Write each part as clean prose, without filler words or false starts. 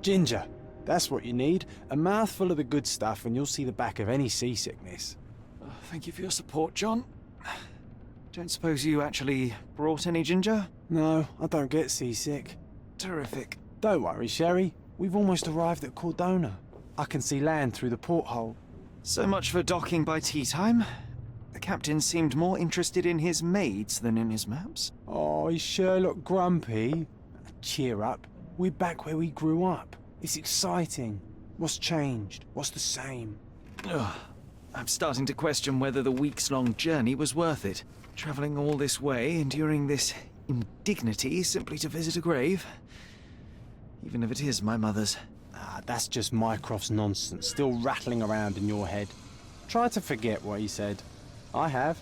Ginger. That's what you need. A mouthful of the good stuff and you'll see the back of any seasickness. Thank you for your support, John. Don't suppose you actually brought any ginger? No, I don't get seasick. Terrific. Don't worry, Sherry. We've almost arrived at Cordona. I can see land through the porthole. So much for docking by tea time. The captain seemed more interested in his maids than in his maps. Oh, is Sherlock grumpy? Cheer up. We're back where we grew up. It's exciting. What's changed? What's the same? Ugh. I'm starting to question whether the weeks-long journey was worth it. Travelling all this way, enduring this indignity simply to visit a grave. Even if it is my mother's. Ah, that's just Mycroft's nonsense, still rattling around in your head. Try to forget what he said. I have.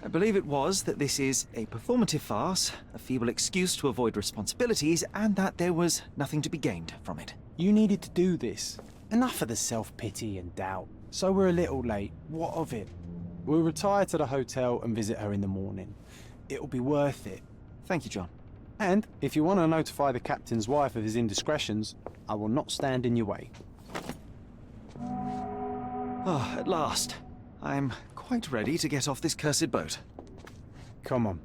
I believe it was that this is a performative farce, a feeble excuse to avoid responsibilities, and that there was nothing to be gained from it. You needed to do this. Enough of the self-pity and doubt. So we're a little late. What of it? We'll retire to the hotel and visit her in the morning. It'll be worth it. Thank you, John. And if you want to notify the captain's wife of his indiscretions, I will not stand in your way. Oh, at last. I'm quite ready to get off this cursed boat. Come on.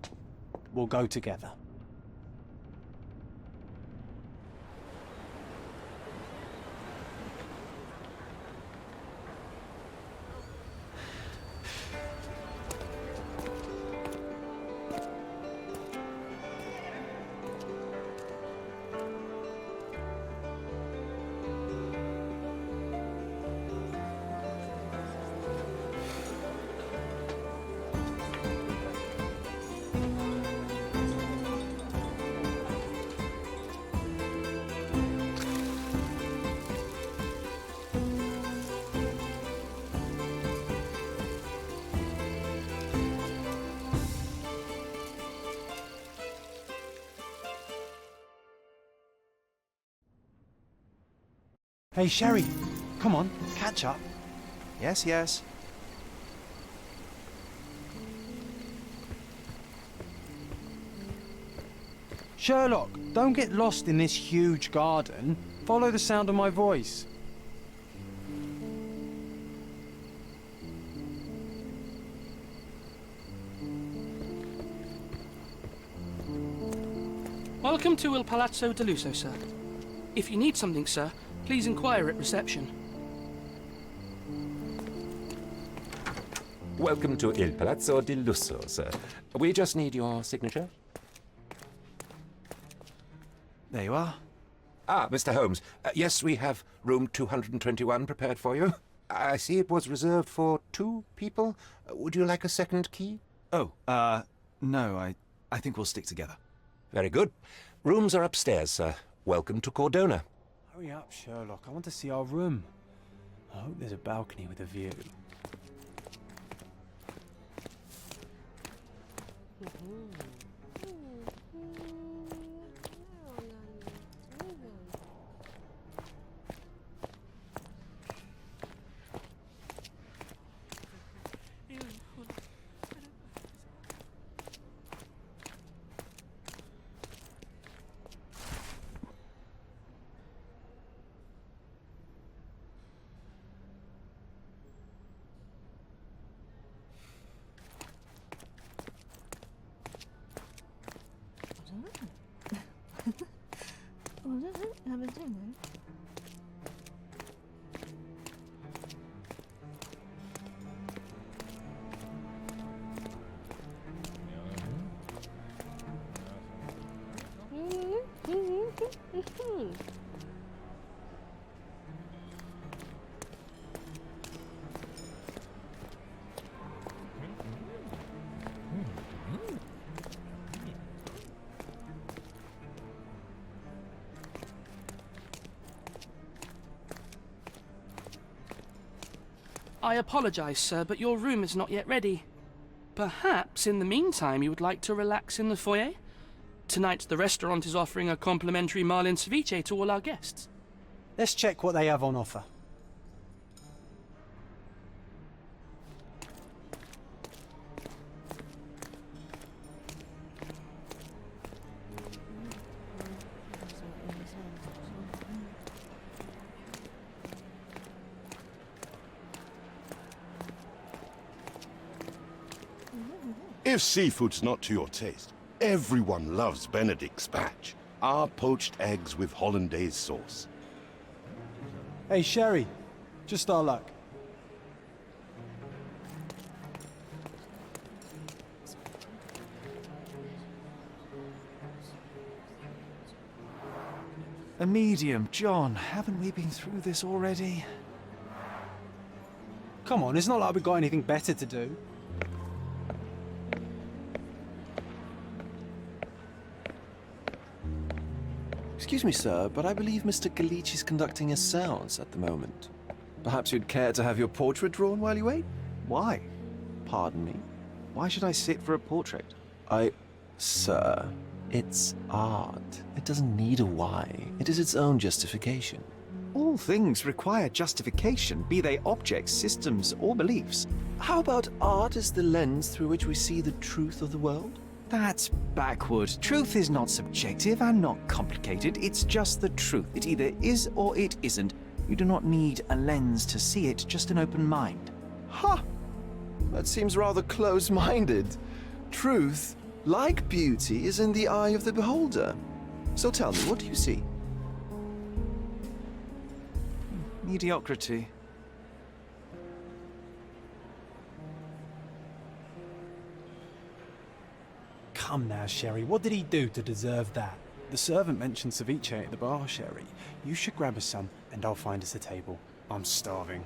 We'll go together. Hey, Sherry, come on, catch up. Yes, yes. Sherlock, don't get lost in this huge garden. Follow the sound of my voice. Welcome to Il Palazzo de Lusso, sir. If you need something, sir, please inquire at reception. Welcome to Il Palazzo di Lusso, sir. We just need your signature. There you are. Ah, Mr. Holmes. Yes, we have room 221 prepared for you. I see it was reserved for 2 people. Would you like a second key? Oh, no, I think we'll stick together. Very good. Rooms are upstairs, sir. Welcome to Cordona. Hurry up, Sherlock. I want to see our room. I hope there's a balcony with a view. I apologize, sir, but your room is not yet ready. Perhaps, in the meantime, you would like to relax in the foyer? Tonight, the restaurant is offering a complimentary marlin ceviche to all our guests. Let's check what they have on offer. If seafood's not to your taste, everyone loves Benedict's batch. Our poached eggs with hollandaise sauce. Hey, Sherry. Just our luck. A medium, John. Haven't we been through this already? Come on, it's not like we've got anything better to do. Excuse me, sir, but I believe Mr. Galich is conducting a séance at the moment. Perhaps you'd care to have your portrait drawn while you wait? Why? Pardon me? Why should I sit for a portrait? Sir, it's art. It doesn't need a why. It is its own justification. All things require justification, be they objects, systems, or beliefs. How about art as the lens through which we see the truth of the world? That's backward. Truth is not subjective and not complicated. It's just the truth. It either is or it isn't. You do not need a lens to see it, just an open mind. Ha! That seems rather close-minded. Truth, like beauty, is in the eye of the beholder. So tell me, what do you see? Mediocrity. Come now, Sherry. What did he do to deserve that? The servant mentioned ceviche at the bar, Sherry. You should grab us some, and I'll find us a table. I'm starving.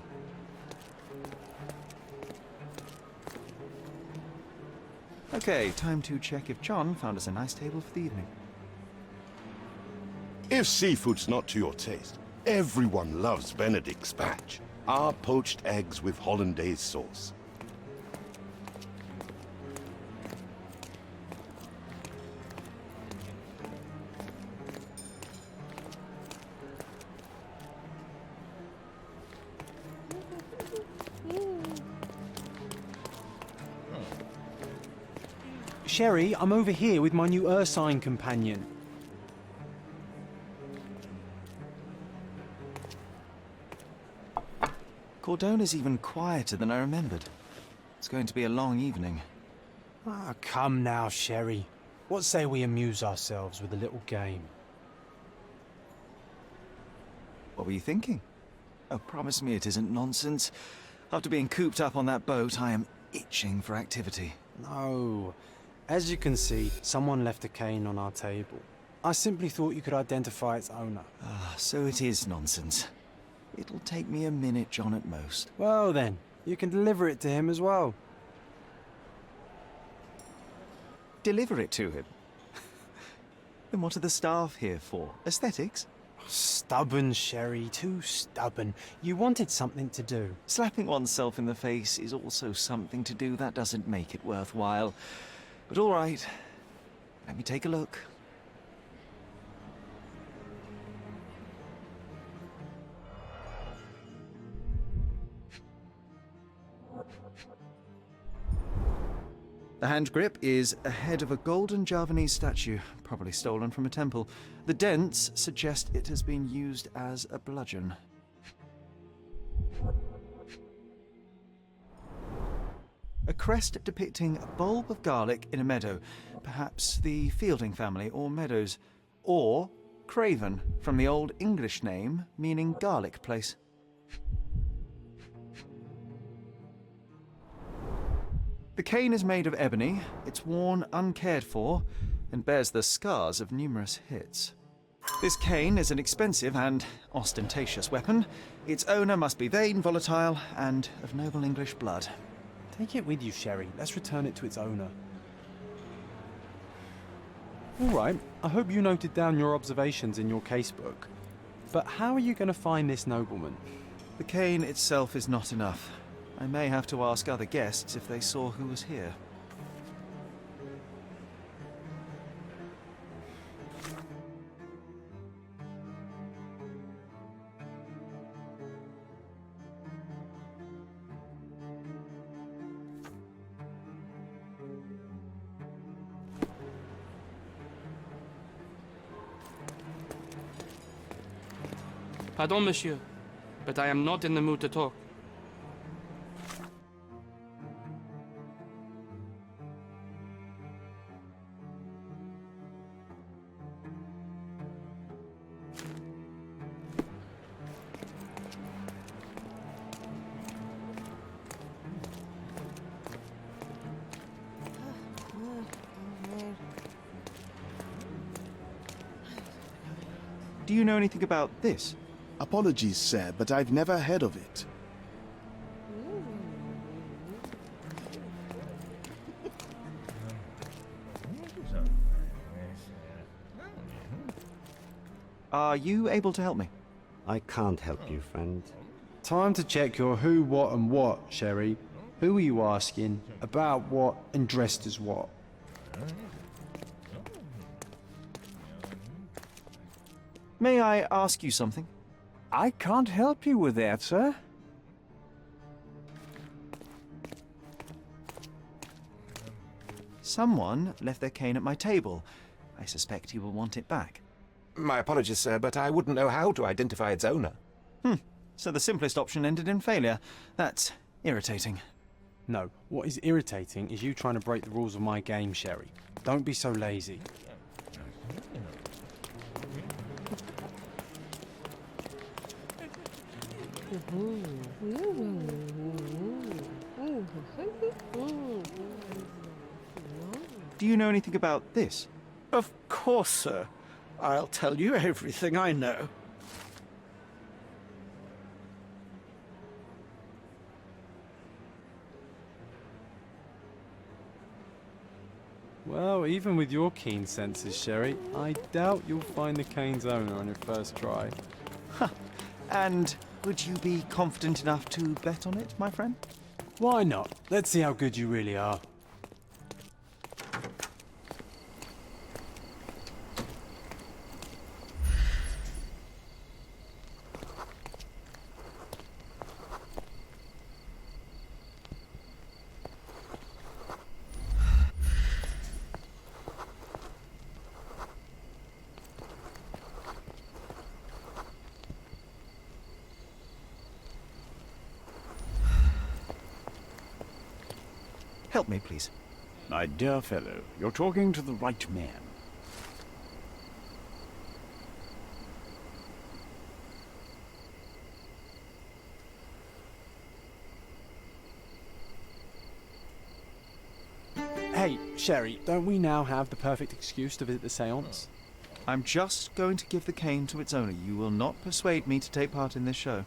Okay, time to check if John found us a nice table for the evening. If seafood's not to your taste, everyone loves Benedict's batch. Our poached eggs with hollandaise sauce. Sherry, I'm over here with my new Ursine companion. Cordona's even quieter than I remembered. It's going to be a long evening. Ah, come now, Sherry. What say we amuse ourselves with a little game? What were you thinking? Oh, promise me it isn't nonsense. After being cooped up on that boat, I am itching for activity. No. As you can see, someone left a cane on our table. I simply thought you could identify its owner. Ah, so it is nonsense. It'll take me a minute, John, at most. Well then, you can deliver it to him as well. Deliver it to him? Then what are the staff here for? Aesthetics? Stubborn, Sherry, too stubborn. You wanted something to do. Slapping oneself in the face is also something to do. That doesn't make it worthwhile. But all right, let me take a look. The hand grip is a head of a golden Javanese statue, probably stolen from a temple. The dents suggest it has been used as a bludgeon. A crest depicting a bulb of garlic in a meadow, perhaps the Fielding family or Meadows, or Craven, from the Old English name meaning garlic place. The cane is made of ebony, it's worn uncared for, and bears the scars of numerous hits. This cane is an expensive and ostentatious weapon. Its owner must be vain, volatile, and of noble English blood. Take it with you, Sherry. Let's return it to its owner. All right, I hope you noted down your observations in your casebook. But how are you going to find this nobleman? The cane itself is not enough. I may have to ask other guests if they saw who was here. Pardon, monsieur, but I am not in the mood to talk. Do you know anything about this? Apologies, sir, but I've never heard of it. Are you able to help me? I can't help you, friend. Time to check your who, what, and what, Sherry. Who are you asking? About what? And dressed as what? May I ask you something? I can't help you with that, sir. Someone left their cane at my table. I suspect he will want it back. My apologies, sir, but I wouldn't know how to identify its owner. So the simplest option ended in failure. That's irritating. No, what is irritating is you trying to break the rules of my game, Sherry. Don't be so lazy. Do you know anything about this? Of course, sir. I'll tell you everything I know. Well, even with your keen senses, Sherry, I doubt you'll find the cane's owner on your first try. And would you be confident enough to bet on it, my friend? Why not? Let's see how good you really are. Help me, please. My dear fellow, you're talking to the right man. Hey, Sherry, don't we now have the perfect excuse to visit the seance? I'm just going to give the cane to its owner. You will not persuade me to take part in this show.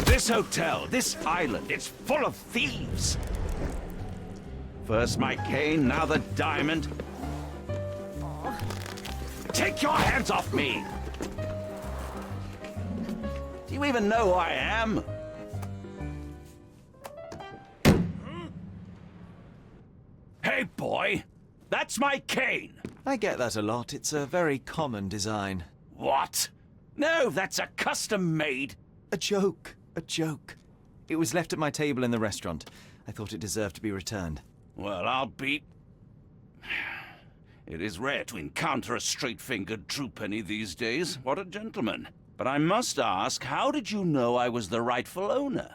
This hotel, this island, it's full of thieves. First my cane, now the diamond. Take your hands off me! Do you even know who I am? Hey, boy! That's my cane! I get that a lot. It's a very common design. What? No, that's a custom-made. A joke. A joke. It was left at my table in the restaurant. I thought it deserved to be returned. Well, I'll be... It is rare to encounter a straight-fingered true penny these days. What a gentleman. But I must ask, how did you know I was the rightful owner?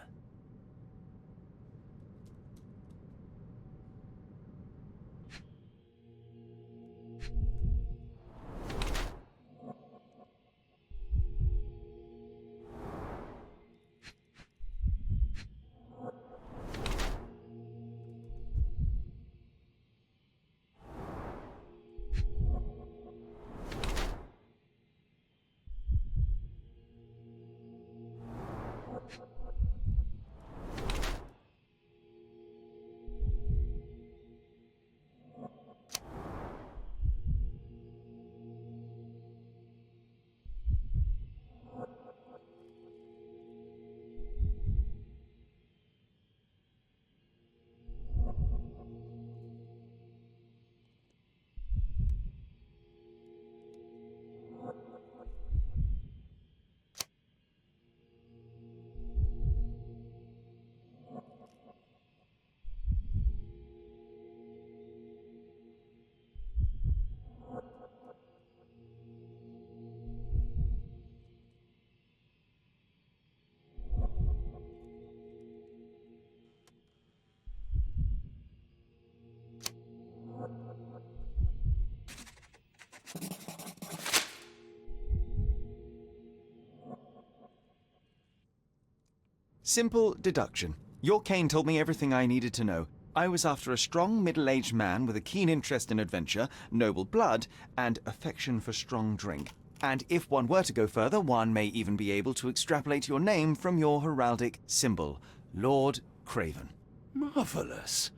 Simple deduction. Your cane told me everything I needed to know. I was after a strong, middle-aged man with a keen interest in adventure, noble blood, and affection for strong drink. And if one were to go further, one may even be able to extrapolate your name from your heraldic symbol, Lord Craven. Marvelous.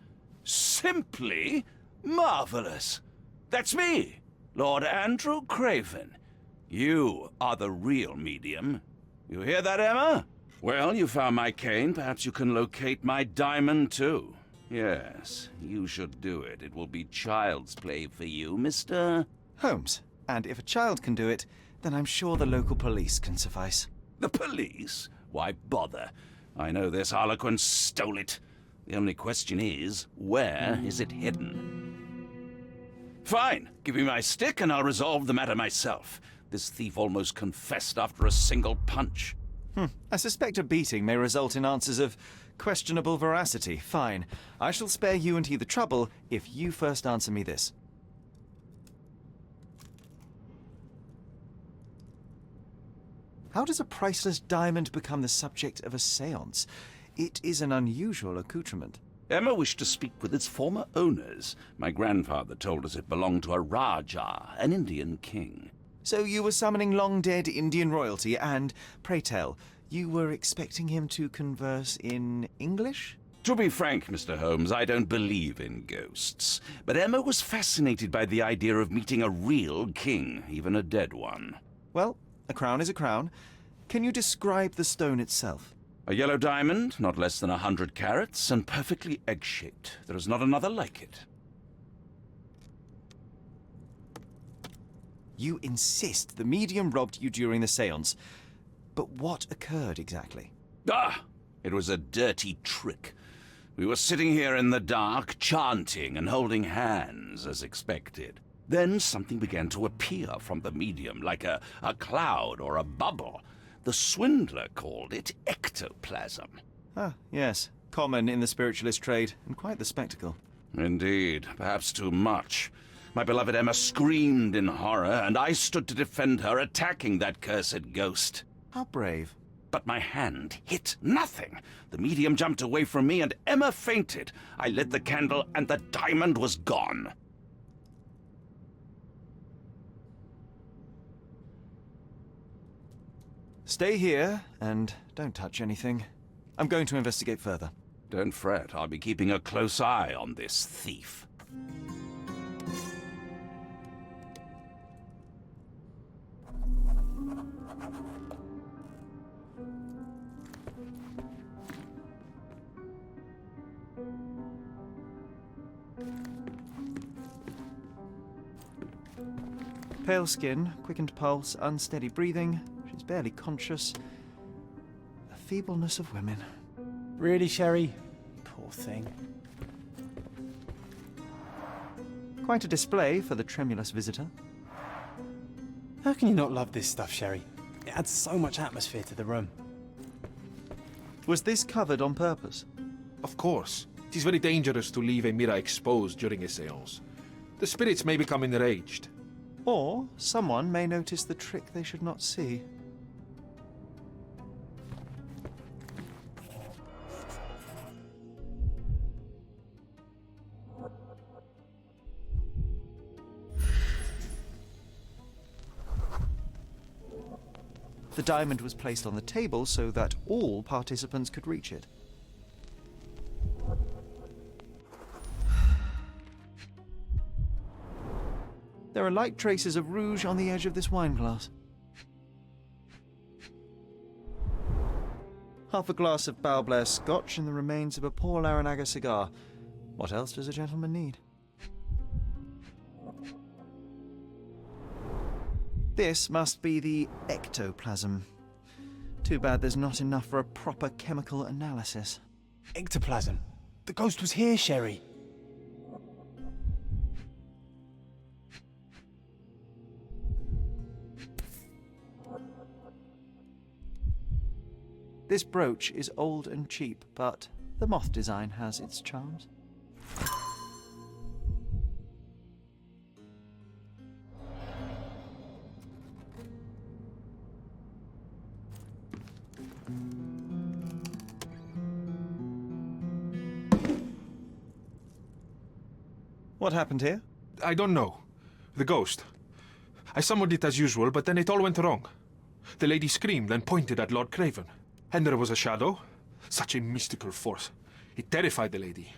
Simply marvelous. That's me, Lord Andrew Craven. You are the real medium. You hear that, Emma? Well, you found my cane. Perhaps you can locate my diamond, too. Yes, you should do it. It will be child's play for you, Mr. Holmes. And if a child can do it, then I'm sure the local police can suffice. The police? Why bother? I know this harlequin stole it. The only question is, where is it hidden? Fine. Give me my stick and I'll resolve the matter myself. This thief almost confessed after a single punch. I suspect a beating may result in answers of questionable veracity. Fine. I shall spare you and he the trouble if you first answer me this. How does a priceless diamond become the subject of a séance? It is an unusual accoutrement. Emma wished to speak with its former owners. My grandfather told us it belonged to a Rajah, an Indian king. So you were summoning long-dead Indian royalty, and, pray tell, you were expecting him to converse in English? To be frank, Mr. Holmes, I don't believe in ghosts. But Emma was fascinated by the idea of meeting a real king, even a dead one. Well, a crown is a crown. Can you describe the stone itself? A yellow diamond, not less than 100 carats, and perfectly egg-shaped. There is not another like it. You insist the medium robbed you during the séance. But what occurred exactly? Ah! It was a dirty trick. We were sitting here in the dark, chanting and holding hands, as expected. Then something began to appear from the medium, like a cloud or a bubble. The swindler called it ectoplasm. Ah, yes. Common in the spiritualist trade, and quite the spectacle. Indeed, perhaps too much. My beloved Emma screamed in horror, and I stood to defend her, attacking that cursed ghost. How brave. But my hand hit nothing. The medium jumped away from me, and Emma fainted. I lit the candle, and the diamond was gone. Stay here, and don't touch anything. I'm going to investigate further. Don't fret, I'll be keeping a close eye on this thief. Pale skin, quickened pulse, unsteady breathing. She's barely conscious. The feebleness of women. Really, Sherry? Poor thing. Quite a display for the tremulous visitor. How can you not love this stuff, Sherry? It adds so much atmosphere to the room. Was this covered on purpose? Of course. It is very dangerous to leave a mirror exposed during a séance. The spirits may become enraged. Or someone may notice the trick they should not see. The diamond was placed on the table so that all participants could reach it. There are light traces of rouge on the edge of this wine glass. Half a glass of Balblair scotch and the remains of a Paul Aranaga cigar. What else does a gentleman need? This must be the ectoplasm. Too bad there's not enough for a proper chemical analysis. Ectoplasm? The ghost was here, Sherry. This brooch is old and cheap, but the moth design has its charms. What happened here? I don't know. The ghost. I summoned it as usual, but then it all went wrong. The lady screamed and pointed at Lord Craven. And there was a shadow. Such a mystical force. It terrified the lady.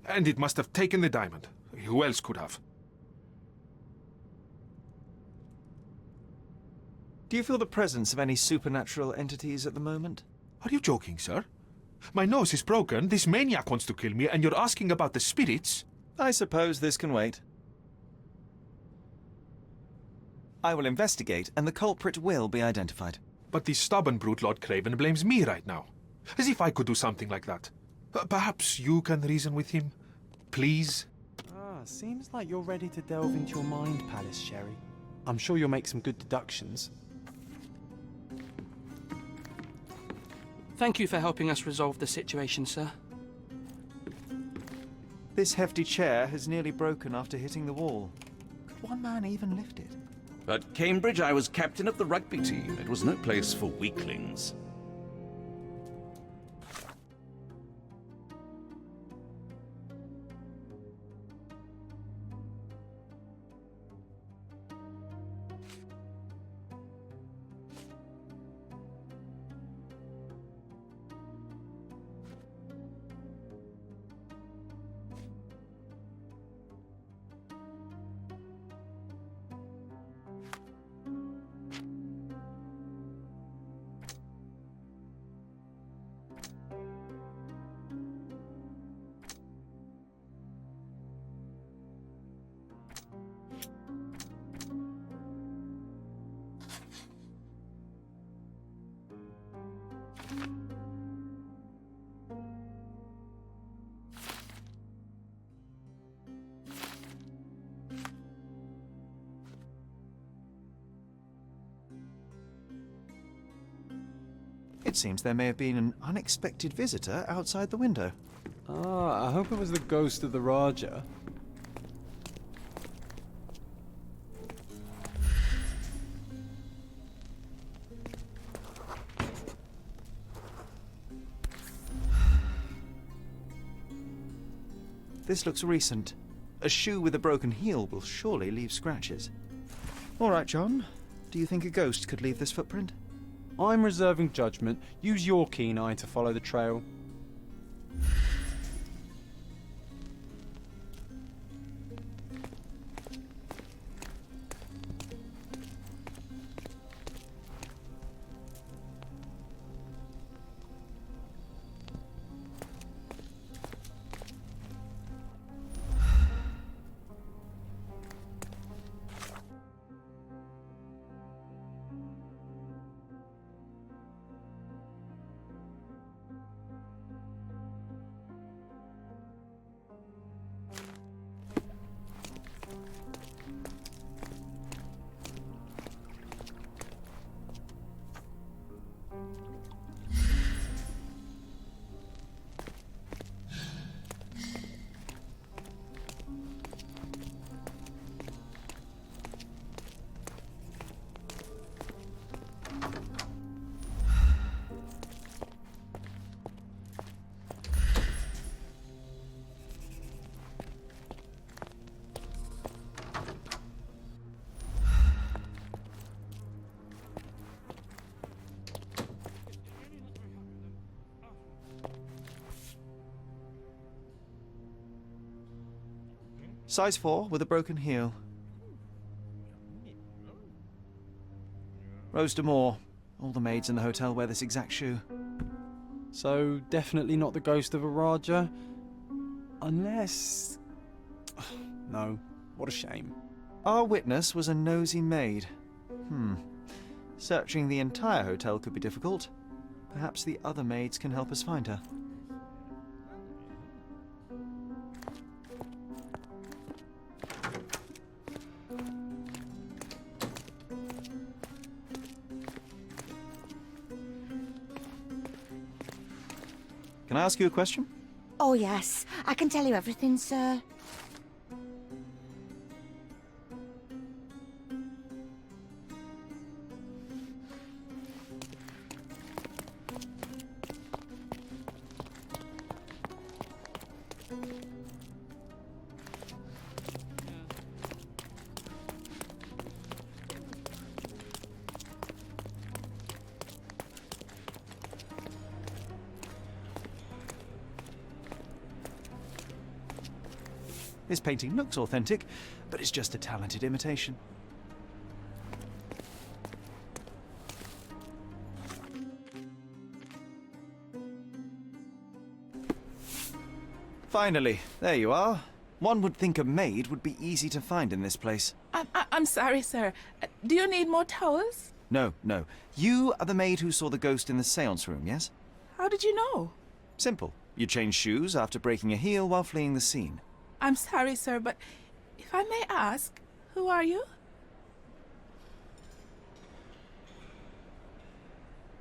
And it must have taken the diamond. Who else could have? Do you feel the presence of any supernatural entities at the moment? Are you joking, sir? My nose is broken, this maniac wants to kill me, and you're asking about the spirits? I suppose this can wait. I will investigate, and the culprit will be identified. But the stubborn brute Lord Craven blames me right now. As if I could do something like that. Perhaps you can reason with him? Please? Seems like you're ready to delve into your mind palace, Sherry. I'm sure you'll make some good deductions. Thank you for helping us resolve the situation, sir. This hefty chair has nearly broken after hitting the wall. Could one man even lift it? At Cambridge, I was captain of the rugby team. It was no place for weaklings. It seems there may have been an unexpected visitor outside the window. I hope it was the ghost of the Raja. This looks recent. A shoe with a broken heel will surely leave scratches. All right, John. Do you think a ghost could leave this footprint? I'm reserving judgment. Use your keen eye to follow the trail. Size 4 with a broken heel. Rose D'Amour. All the maids in the hotel wear this exact shoe. So, definitely not the ghost of a Raja? Unless... No, what a shame. Our witness was a nosy maid. Searching the entire hotel could be difficult. Perhaps the other maids can help us find her. Can I ask you a question? Oh, yes. I can tell you everything, sir. This painting looks authentic, but it's just a talented imitation. Finally, there you are. One would think a maid would be easy to find in this place. I'm sorry, sir. Do you need more towels? No, no. You are the maid who saw the ghost in the seance room, yes? How did you know? Simple. You changed shoes after breaking a heel while fleeing the scene. I'm sorry, sir, but if I may ask, who are you?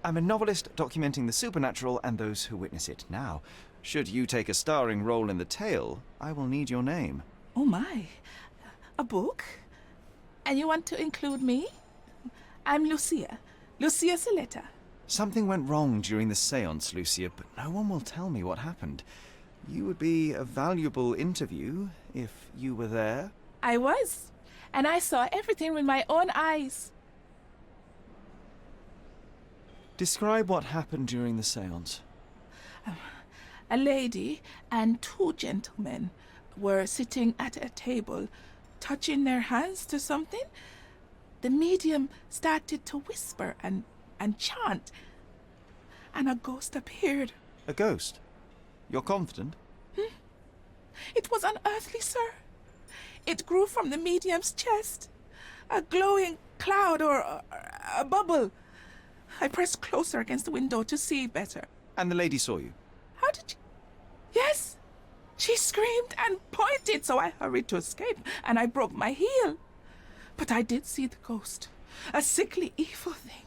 I'm a novelist documenting the supernatural and those who witness it. Now, should you take a starring role in the tale, I will need your name. Oh my. A book? And you want to include me? I'm Lucia. Lucia Saletta. Something went wrong during the seance, Lucia, but no one will tell me what happened. You would be a valuable interview if you were there. I was. And I saw everything with my own eyes. Describe what happened during the seance. A lady and two gentlemen were sitting at a table, touching their hands to something. The medium started to whisper and chant, and a ghost appeared. A ghost? You're confident? It was unearthly, sir. It grew from the medium's chest. A glowing cloud or a bubble. I pressed closer against the window to see better. And the lady saw you? How did you... Yes! She screamed and pointed, so I hurried to escape, and I broke my heel. But I did see the ghost. A sickly, evil thing.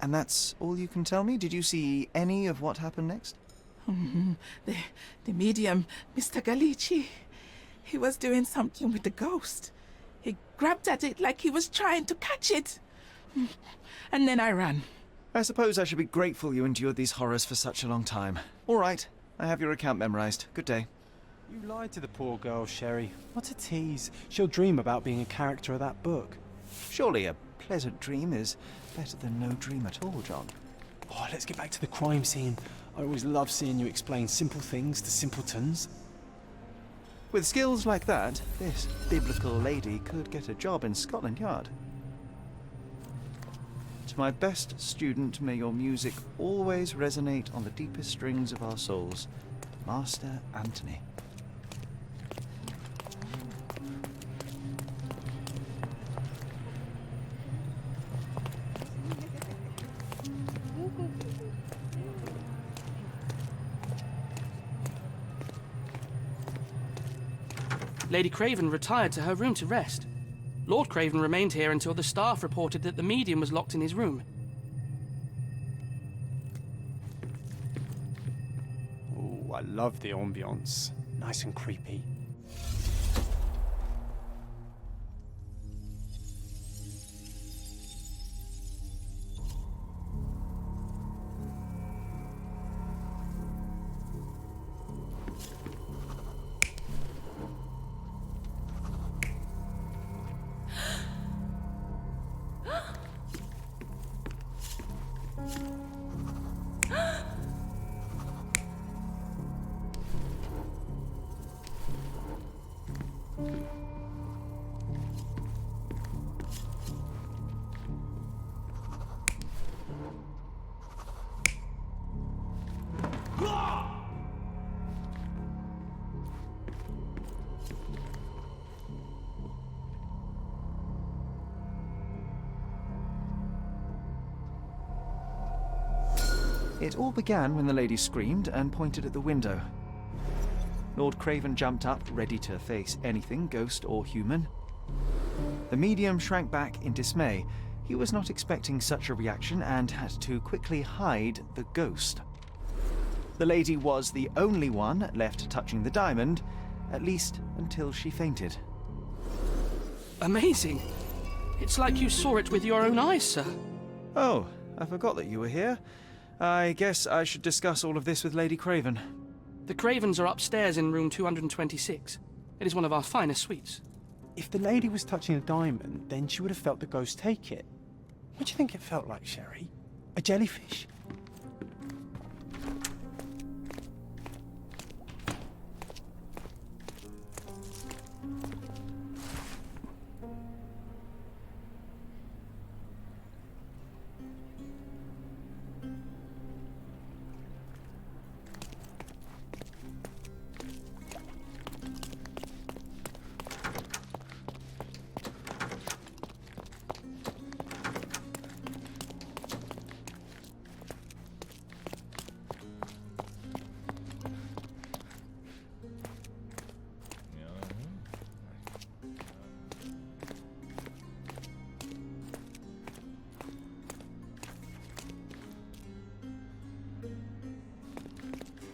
And that's all you can tell me? Did you see any of what happened next? The medium, Mr. Galici, he was doing something with the ghost. He grabbed at it like he was trying to catch it. And then I ran. I suppose I should be grateful you endured these horrors for such a long time. All right, I have your account memorized. Good day. You lied to the poor girl, Sherry. What a tease. She'll dream about being a character of that book. Surely a pleasant dream is better than no dream at all, John. Oh, let's get back to the crime scene. I always love seeing you explain simple things to simpletons. With skills like that, this biblical lady could get a job in Scotland Yard. To my best student, may your music always resonate on the deepest strings of our souls. Master Anthony. Lady Craven retired to her room to rest. Lord Craven remained here until the staff reported that the medium was locked in his room. Oh, I love the ambience. Nice and creepy. It all began when the lady screamed and pointed at the window. Lord Craven jumped up, ready to face anything, ghost or human. The medium shrank back in dismay. He was not expecting such a reaction and had to quickly hide the ghost. The lady was the only one left touching the diamond, at least until she fainted. Amazing. It's like you saw it with your own eyes, sir. Oh, I forgot that you were here. I guess I should discuss all of this with Lady Craven. The Cravens are upstairs in room 226. It is one of our finest suites. If the lady was touching a diamond, then she would have felt the ghost take it. What do you think it felt like, Sherry? A jellyfish?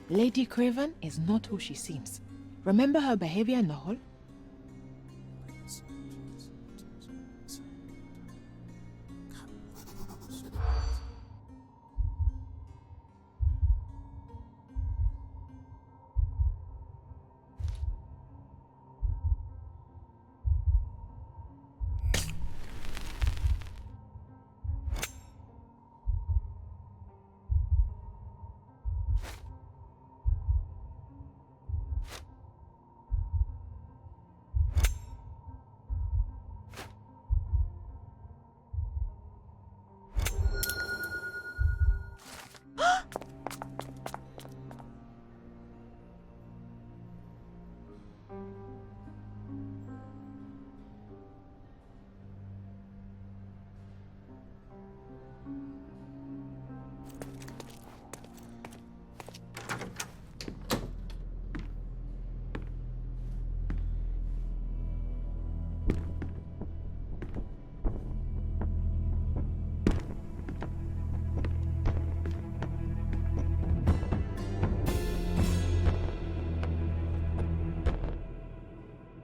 Lady Craven is not who she seems. Remember her behavior in the hall?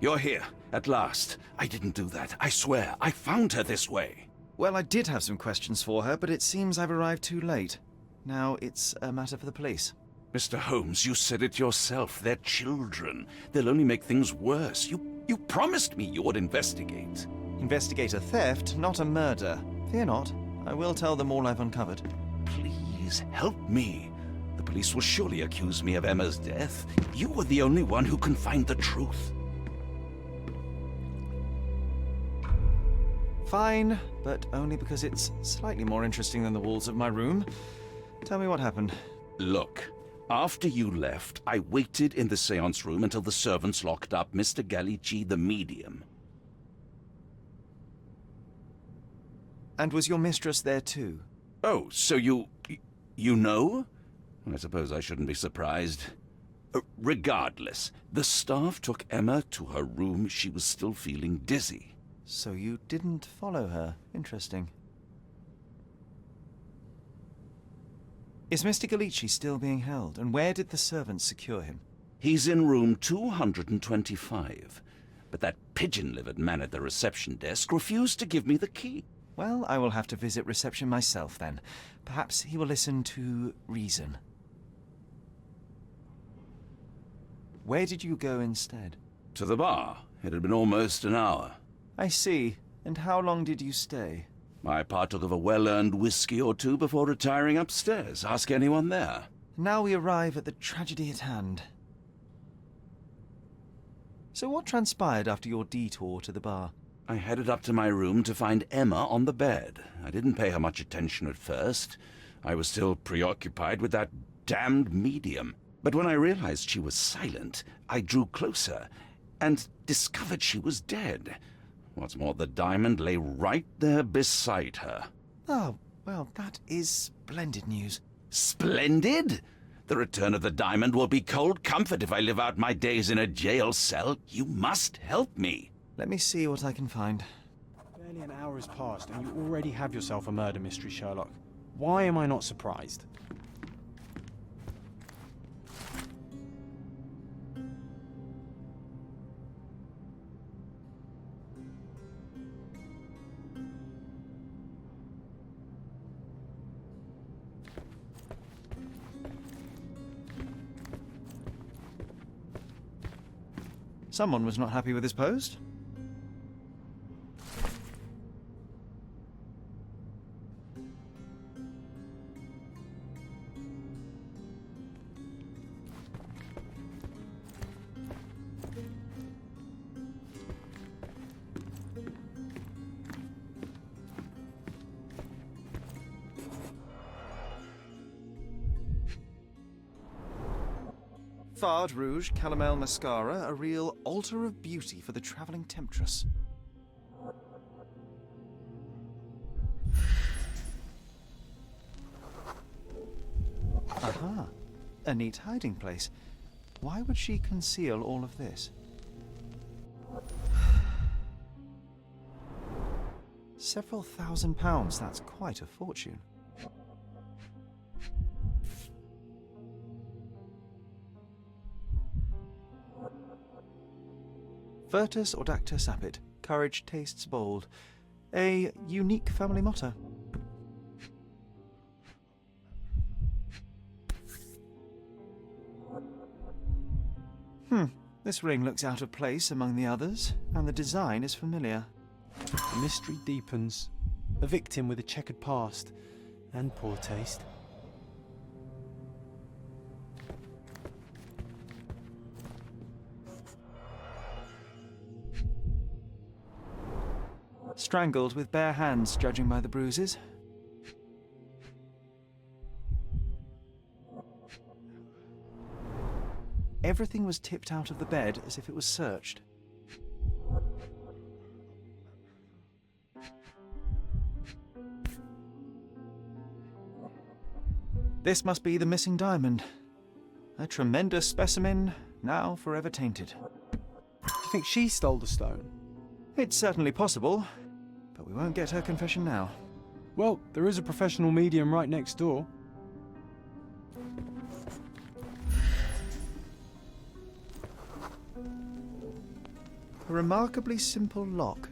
You're here, at last. I didn't do that. I swear, I found her this way. Well, I did have some questions for her, but it seems I've arrived too late. Now it's a matter for the police. Mr. Holmes, you said it yourself. They're children. They'll only make things worse. You promised me you would investigate. Investigate a theft, not a murder. Fear not. I will tell them all I've uncovered. Please, help me. The police will surely accuse me of Emma's death. You are the only one who can find the truth. Fine, but only because it's slightly more interesting than the walls of my room. Tell me what happened. Look, after you left, I waited in the seance room until the servants locked up Mr. Galici, the medium. And was your mistress there too? Oh, so you know? I suppose I shouldn't be surprised. Regardless, the staff took Emma to her room. She was still feeling dizzy. So you didn't follow her. Interesting. Is Mr. Galici still being held? And where did the servants secure him? He's in room 225. But that pigeon-livered man at the reception desk refused to give me the key. Well, I will have to visit reception myself then. Perhaps he will listen to reason. Where did you go instead? To the bar. It had been almost an hour. I see. And how long did you stay? I partook of a well-earned whiskey or two before retiring upstairs. Ask anyone there. Now we arrive at the tragedy at hand. So what transpired after your detour to the bar? I headed up to my room to find Emma on the bed. I didn't pay her much attention at first. I was still preoccupied with that damned medium. But when I realized she was silent, I drew closer and discovered she was dead. What's more, the diamond lay right there beside her. Oh, well, that is splendid news. Splendid? The return of the diamond will be cold comfort if I live out my days in a jail cell. You must help me. Let me see what I can find. Barely an hour has passed and you already have yourself a murder mystery, Sherlock. Why am I not surprised? Someone was not happy with his post. Fard Rouge Calomel Mascara, a real altar of beauty for the travelling temptress. Aha, a neat hiding place. Why would she conceal all of this? Several £1,000s, that's quite a fortune. Virtus audacta sapit. Courage tastes bold. A unique family motto. This ring looks out of place among the others, and the design is familiar. The mystery deepens. A victim with a checkered past and poor taste. Strangled with bare hands, judging by the bruises. Everything was tipped out of the bed as if it was searched. This must be the missing diamond. A tremendous specimen, now forever tainted. Do you think she stole the stone? It's certainly possible, but we won't get her confession now. Well, there is a professional medium right next door. A remarkably simple lock.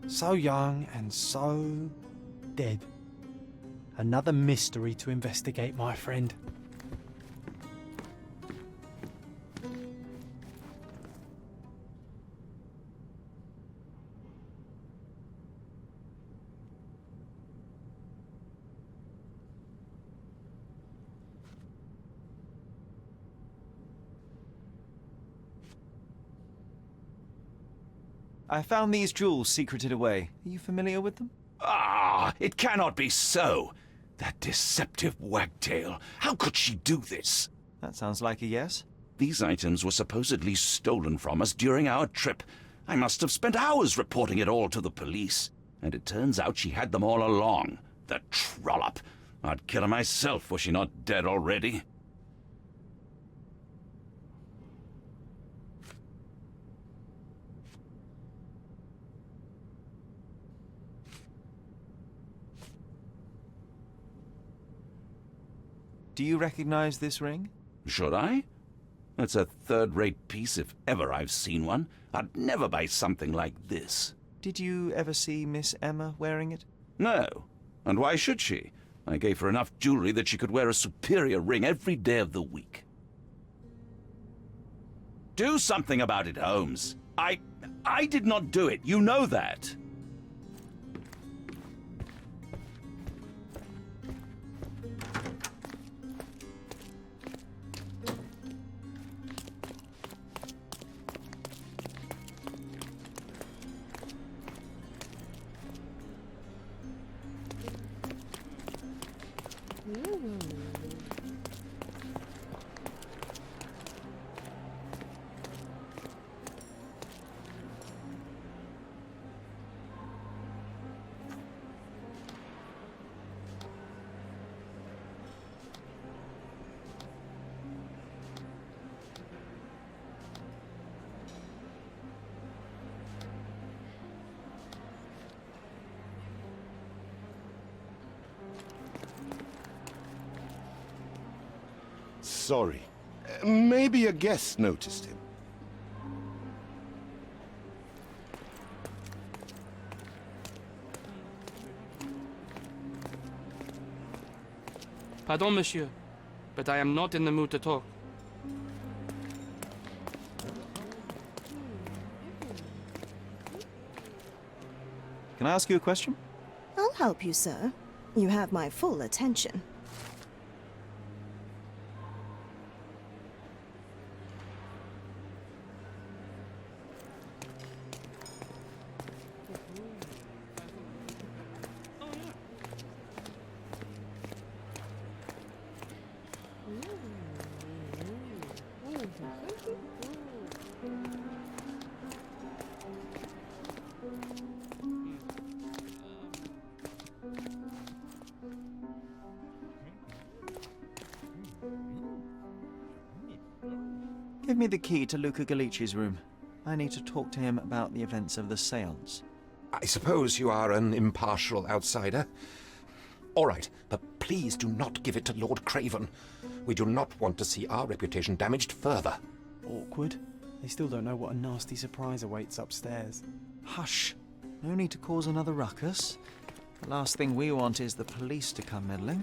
So young and so dead. Another mystery to investigate, my friend. I found these jewels secreted away. Are you familiar with them? Ah, it cannot be so. That deceptive wagtail. How could she do this? That sounds like a yes. These items were supposedly stolen from us during our trip. I must have spent hours reporting it all to the police. And it turns out she had them all along. The trollop. I'd kill her myself, was she not dead already? Do you recognize this ring? Should I? It's a third-rate piece if ever I've seen one. I'd never buy something like this. Did you ever see Miss Emma wearing it? No. And why should she? I gave her enough jewelry that she could wear a superior ring every day of the week. Do something about it, Holmes. I did not do it. You know that. Sorry. Maybe a guest noticed him. Pardon, monsieur, but I am not in the mood to talk. Can I ask you a question? I'll help you, sir. You have my full attention. Give me the key to Luca Galici's room. I need to talk to him about the events of the séance. I suppose you are an impartial outsider. All right, but please do not give it to Lord Craven. We do not want to see our reputation damaged further. Awkward. They still don't know what a nasty surprise awaits upstairs. Hush. No need to cause another ruckus. The last thing we want is the police to come meddling.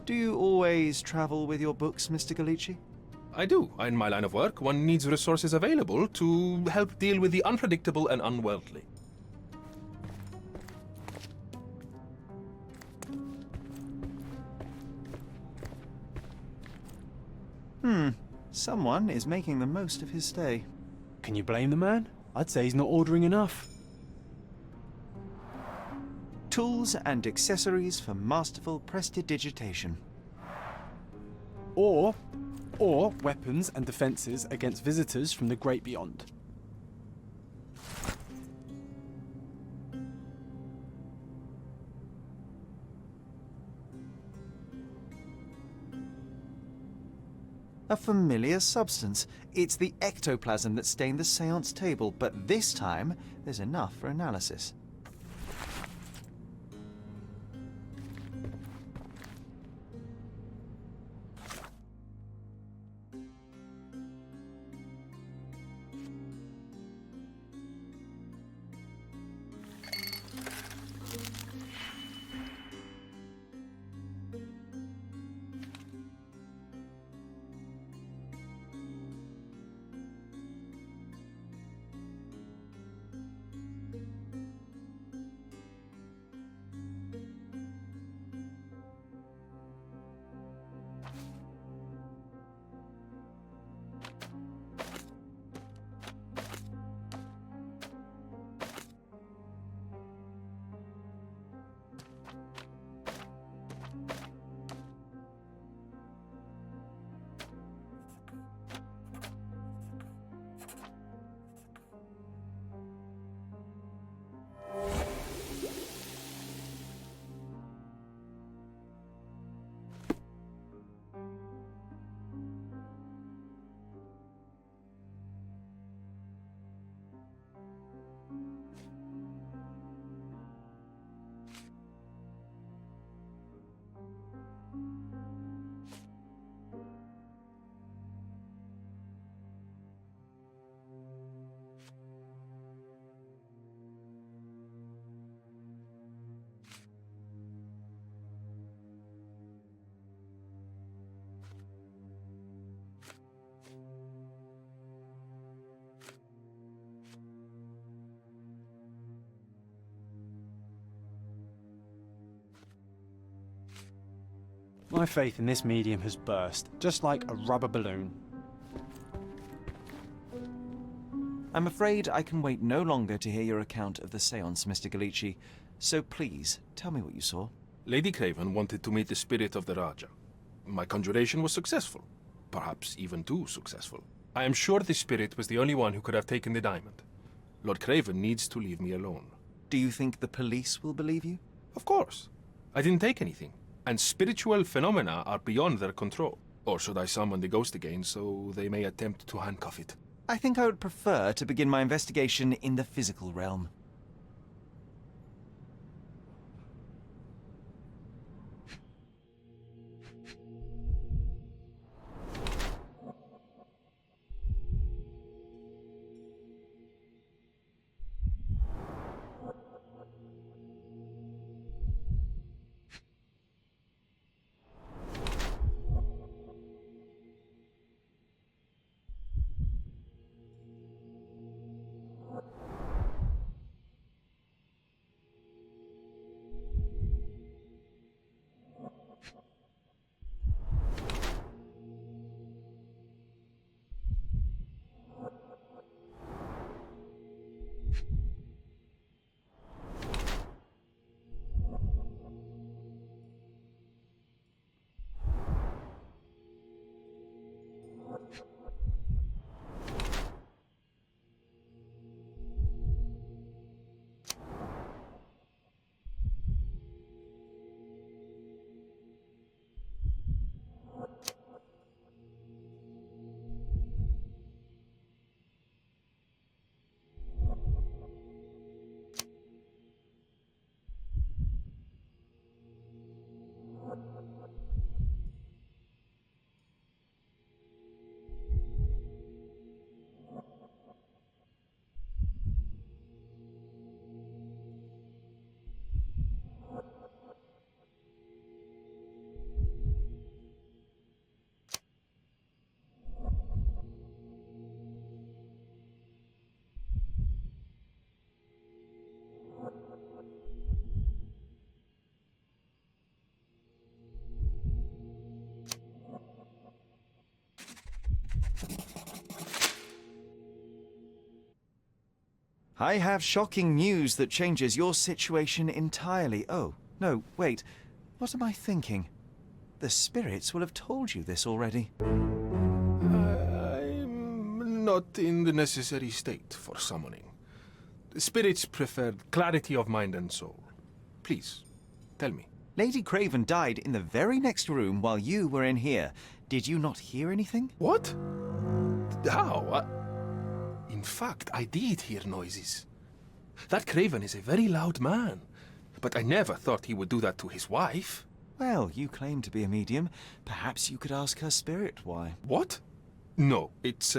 Do you always travel with your books, Mr. Galici? I do. In my line of work, one needs resources available to help deal with the unpredictable and unworldly. Someone is making the most of his stay. Can you blame the man? I'd say he's not ordering enough. Tools and accessories for masterful prestidigitation. Or weapons and defences against visitors from the great beyond. A familiar substance. It's the ectoplasm that stained the seance table, but this time there's enough for analysis. My faith in this medium has burst, just like a rubber balloon. I'm afraid I can wait no longer to hear your account of the seance, Mr. Galici. So please, tell me what you saw. Lady Craven wanted to meet the spirit of the Raja. My conjuration was successful. Perhaps even too successful. I am sure the spirit was the only one who could have taken the diamond. Lord Craven needs to leave me alone. Do you think the police will believe you? Of course. I didn't take anything. And spiritual phenomena are beyond their control. Or should I summon the ghost again so they may attempt to handcuff it? I think I would prefer to begin my investigation in the physical realm. I have shocking news that changes your situation entirely. Oh, no, wait. What am I thinking? The spirits will have told you this already. I'm not in the necessary state for summoning. The spirits preferred clarity of mind and soul. Please, tell me. Lady Craven died in the very next room while you were in here. Did you not hear anything? What? How? In fact, I did hear noises. That Craven is a very loud man, but I never thought he would do that to his wife. Well, you claim to be a medium. Perhaps you could ask her spirit why. What? No, it's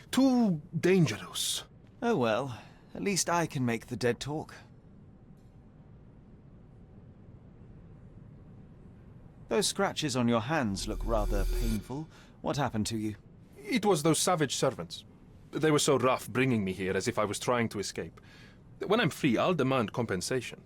too dangerous. Oh well, at least I can make the dead talk. Those scratches on your hands look rather painful. What happened to you? It was those savage servants. They were so rough bringing me here as if I was trying to escape. When I'm free, I'll demand compensation.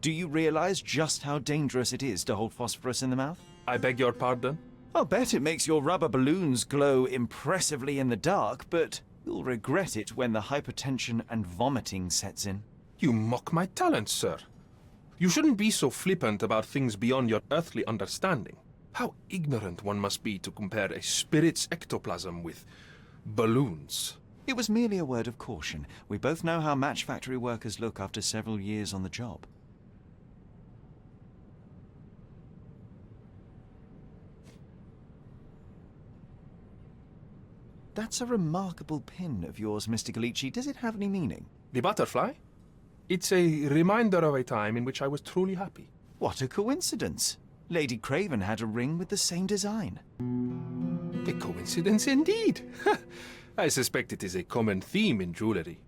Do you realize just how dangerous it is to hold phosphorus in the mouth? I beg your pardon? I'll bet it makes your rubber balloons glow impressively in the dark, but you'll regret it when the hypertension and vomiting sets in. You mock my talents, sir. You shouldn't be so flippant about things beyond your earthly understanding. How ignorant one must be to compare a spirit's ectoplasm with balloons. It was merely a word of caution. We both know how match factory workers look after several years on the job. That's a remarkable pin of yours, Mr. Galici. Does it have any meaning? The butterfly? It's a reminder of a time in which I was truly happy. What a coincidence. Lady Craven had a ring with the same design. A coincidence indeed. I suspect it is a common theme in jewelry.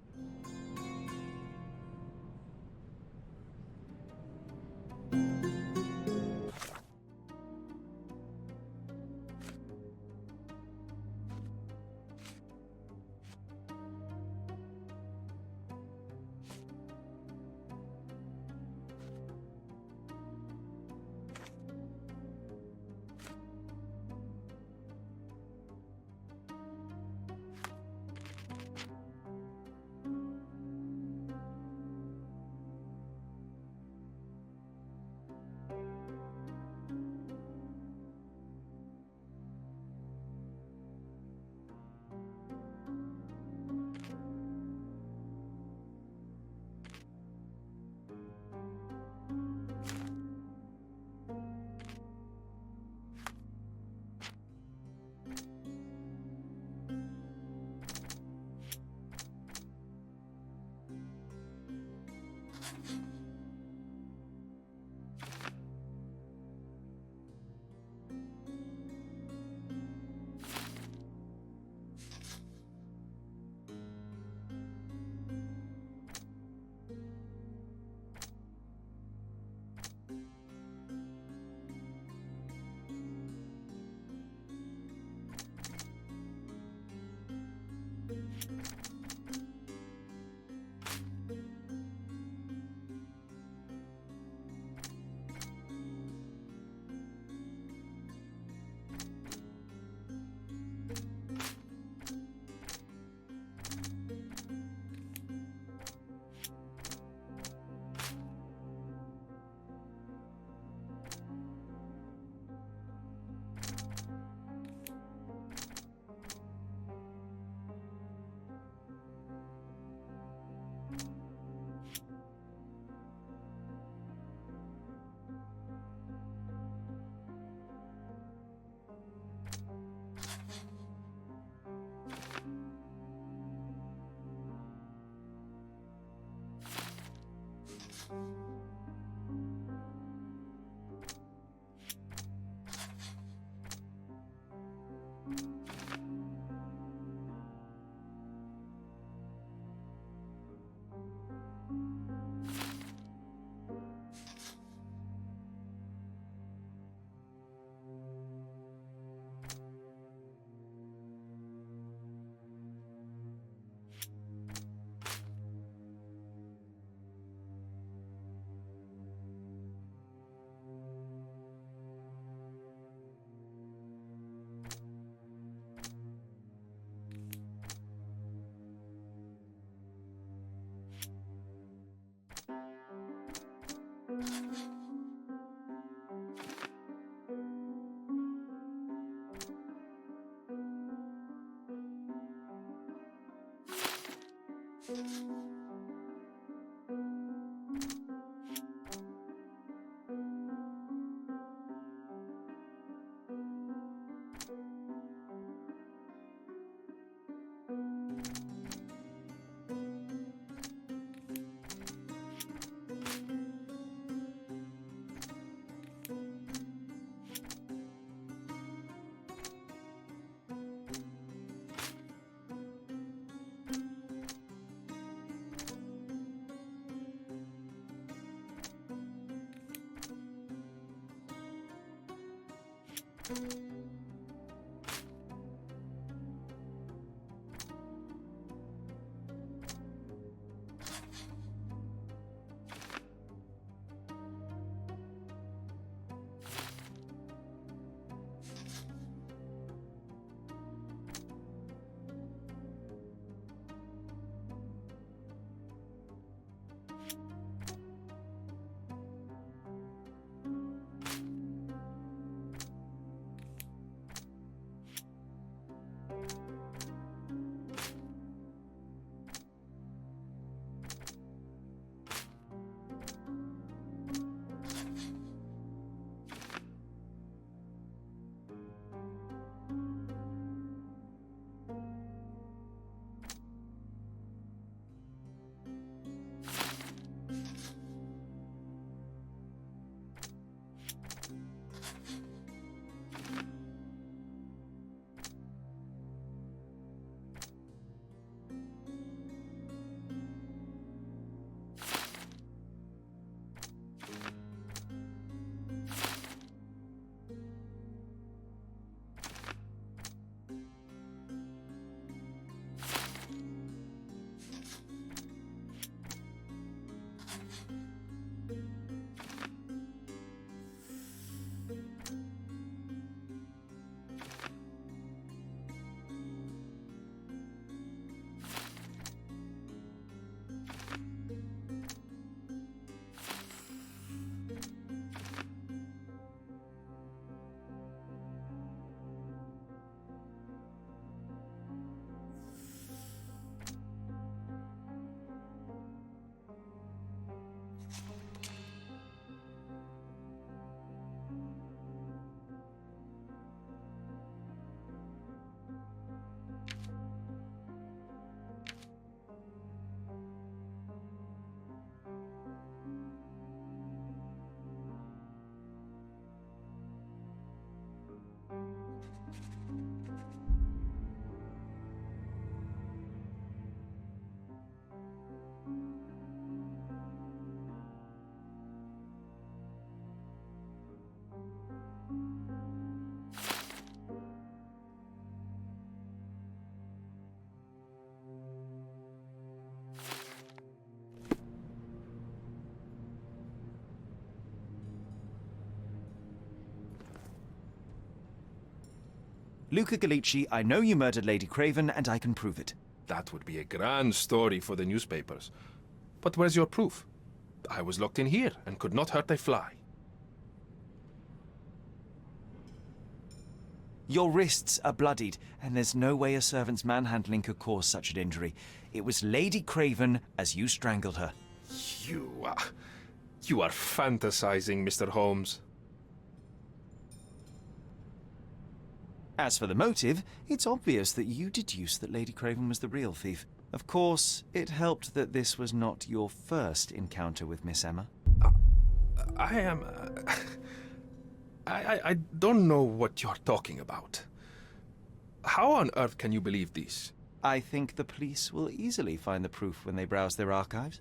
Luca Gallici, I know you murdered Lady Craven, and I can prove it. That would be a grand story for the newspapers. But where's your proof? I was locked in here and could not hurt a fly. Your wrists are bloodied, and there's no way a servant's manhandling could cause such an injury. It was Lady Craven as you strangled her. You are fantasizing, Mr. Holmes. As for the motive, it's obvious that you deduced that Lady Craven was the real thief. Of course, it helped that this was not your first encounter with Miss Emma. I don't know what you're talking about. How on earth can you believe this? I think the police will easily find the proof when they browse their archives.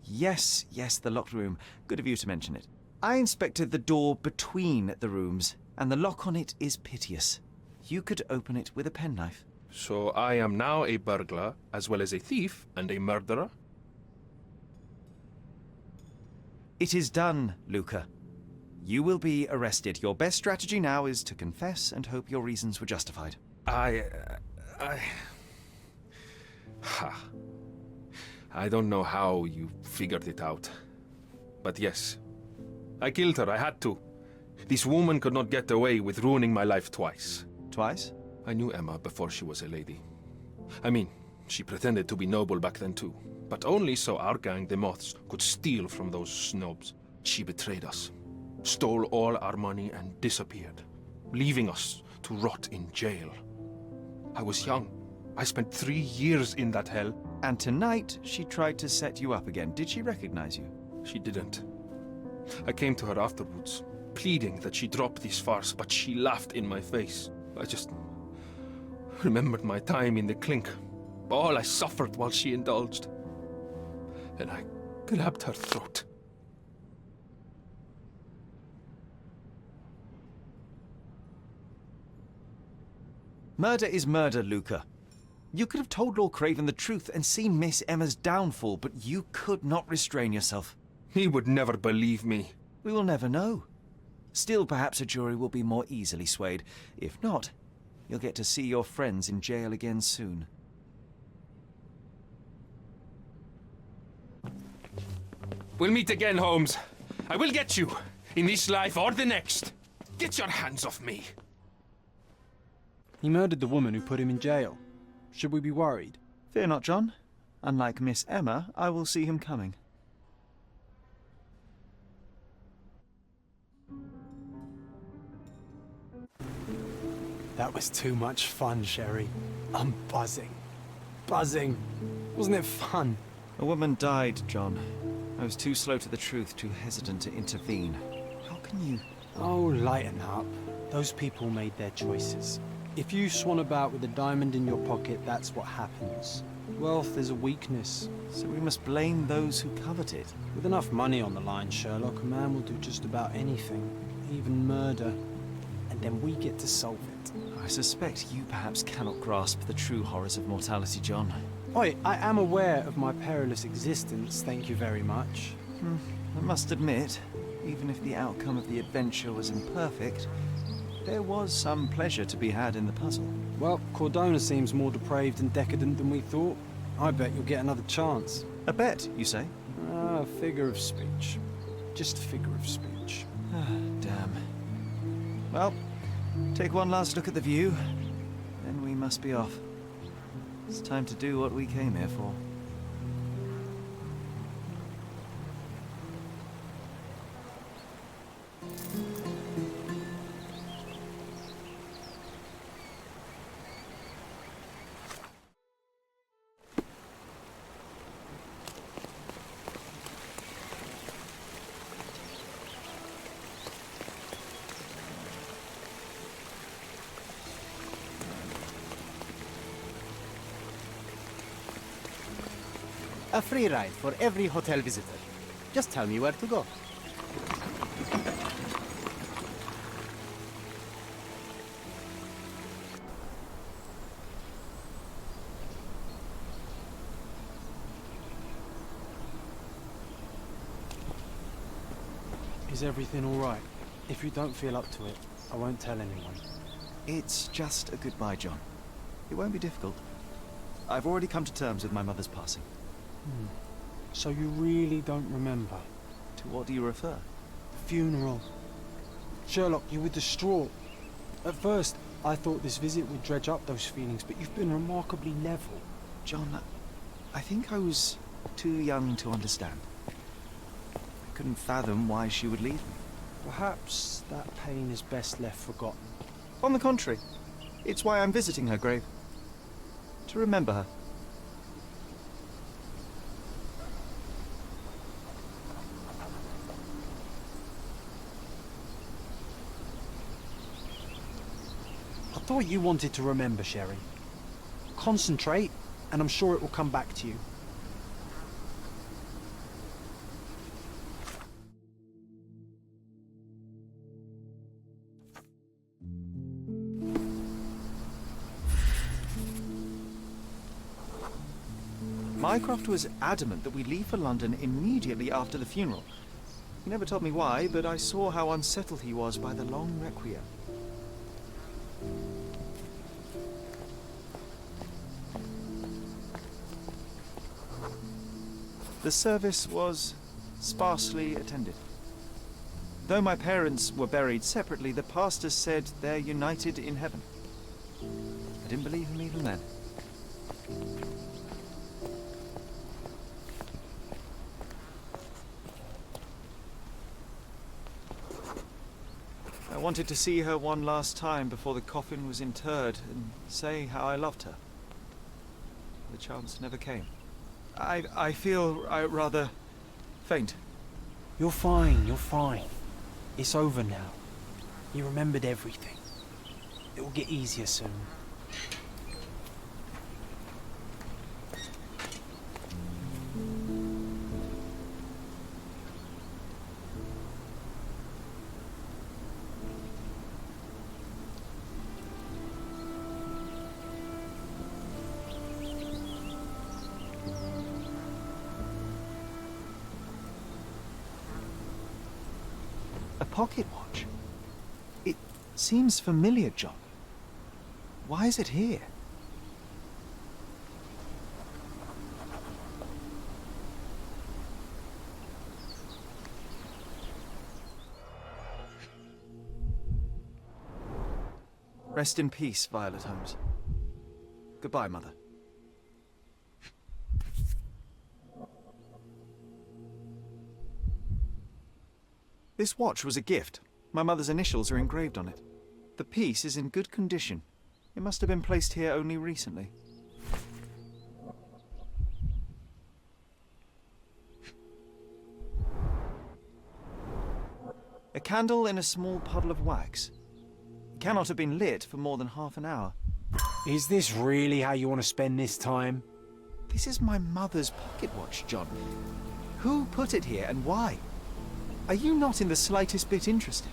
Yes, the locked room. Good of you to mention it. I inspected the door between the rooms, and the lock on it is piteous. You could open it with a penknife. So I am now a burglar, as well as a thief and a murderer? It is done, Luca. You will be arrested. Your best strategy now is to confess and hope your reasons were justified. I don't know how you figured it out. But yes, I killed her. I had to. This woman could not get away with ruining my life twice. Twice? I knew Emma before she was a lady. I mean, She pretended to be noble back then too, but only so our gang, the Moths, could steal from those snobs. She betrayed us, stole all our money and disappeared, leaving us to rot in jail. I was young. I spent 3 years in that hell. And tonight, she tried to set you up again. Did she recognize you? She didn't. I came to her afterwards, pleading that she drop this farce, but she laughed in my face. I just remembered my time in the clink, all I suffered while she indulged. And I grabbed her throat. Murder is murder, Luca. You could have told Lord Craven the truth and seen Miss Emma's downfall, but you could not restrain yourself. He would never believe me. We will never know. Still, perhaps a jury will be more easily swayed. If not, you'll get to see your friends in jail again soon. We'll meet again, Holmes. I will get you, in this life or the next. Get your hands off me. He murdered the woman who put him in jail. Should we be worried? Fear not, John. Unlike Miss Emma, I will see him coming. That was too much fun, Sherry. I'm buzzing. Buzzing. Wasn't it fun? A woman died, John. I was too slow to the truth, too hesitant to intervene. How can you... Oh, lighten up. Those people made their choices. If you swan about with a diamond in your pocket, that's what happens. Wealth is a weakness. So we must blame those who covet it. With enough money on the line, Sherlock, a man will do just about anything. Even murder. And then we get to solve it. I suspect you perhaps cannot grasp the true horrors of mortality, John. Oi, I am aware of my perilous existence, thank you very much. I must admit, even if the outcome of the adventure was imperfect, there was some pleasure to be had in the puzzle. Well, Cordona seems more depraved and decadent than we thought. I bet you'll get another chance. A bet, you say? A figure of speech. Just a figure of speech. Damn. Well, take one last look at the view, then we must be off. It's time to do what we came here for. A free ride for every hotel visitor. Just tell me where to go. Is everything all right? If you don't feel up to it, I won't tell anyone. It's just a goodbye, John. It won't be difficult. I've already come to terms with my mother's passing. So you really don't remember? To what do you refer? The funeral. Sherlock, you were distraught. At first, I thought this visit would dredge up those feelings, but you've been remarkably level. John, I think I was too young to understand. I couldn't fathom why she would leave me. Perhaps that pain is best left forgotten. On the contrary, it's why I'm visiting her grave. To remember her. I thought you wanted to remember, Sherry. Concentrate, and I'm sure it will come back to you. Mycroft was adamant that we leave for London immediately after the funeral. He never told me why, but I saw how unsettled he was by the long requiem. The service was sparsely attended. Though my parents were buried separately, the pastor said they're united in heaven. I didn't believe him even then. wanted to see her one last time before the coffin was interred and say how I loved her. The chance never came. I feel rather faint. You're fine, you're fine. It's over now. You remembered everything. It will get easier soon. A pocket watch? It seems familiar, John. Why is it here? Rest in peace, Violet Holmes. Goodbye, Mother. This watch was a gift. My mother's initials are engraved on it. The piece is in good condition. It must have been placed here only recently. A candle in a small puddle of wax. It cannot have been lit for more than half an hour. Is this really how you want to spend this time? This is my mother's pocket watch, John. Who put it here and why? Are you not in the slightest bit interested?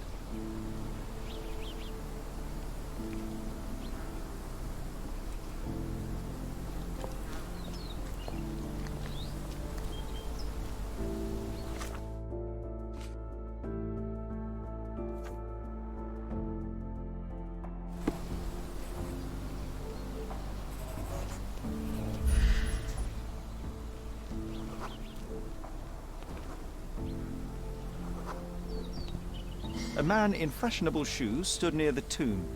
A man in fashionable shoes stood near the tomb.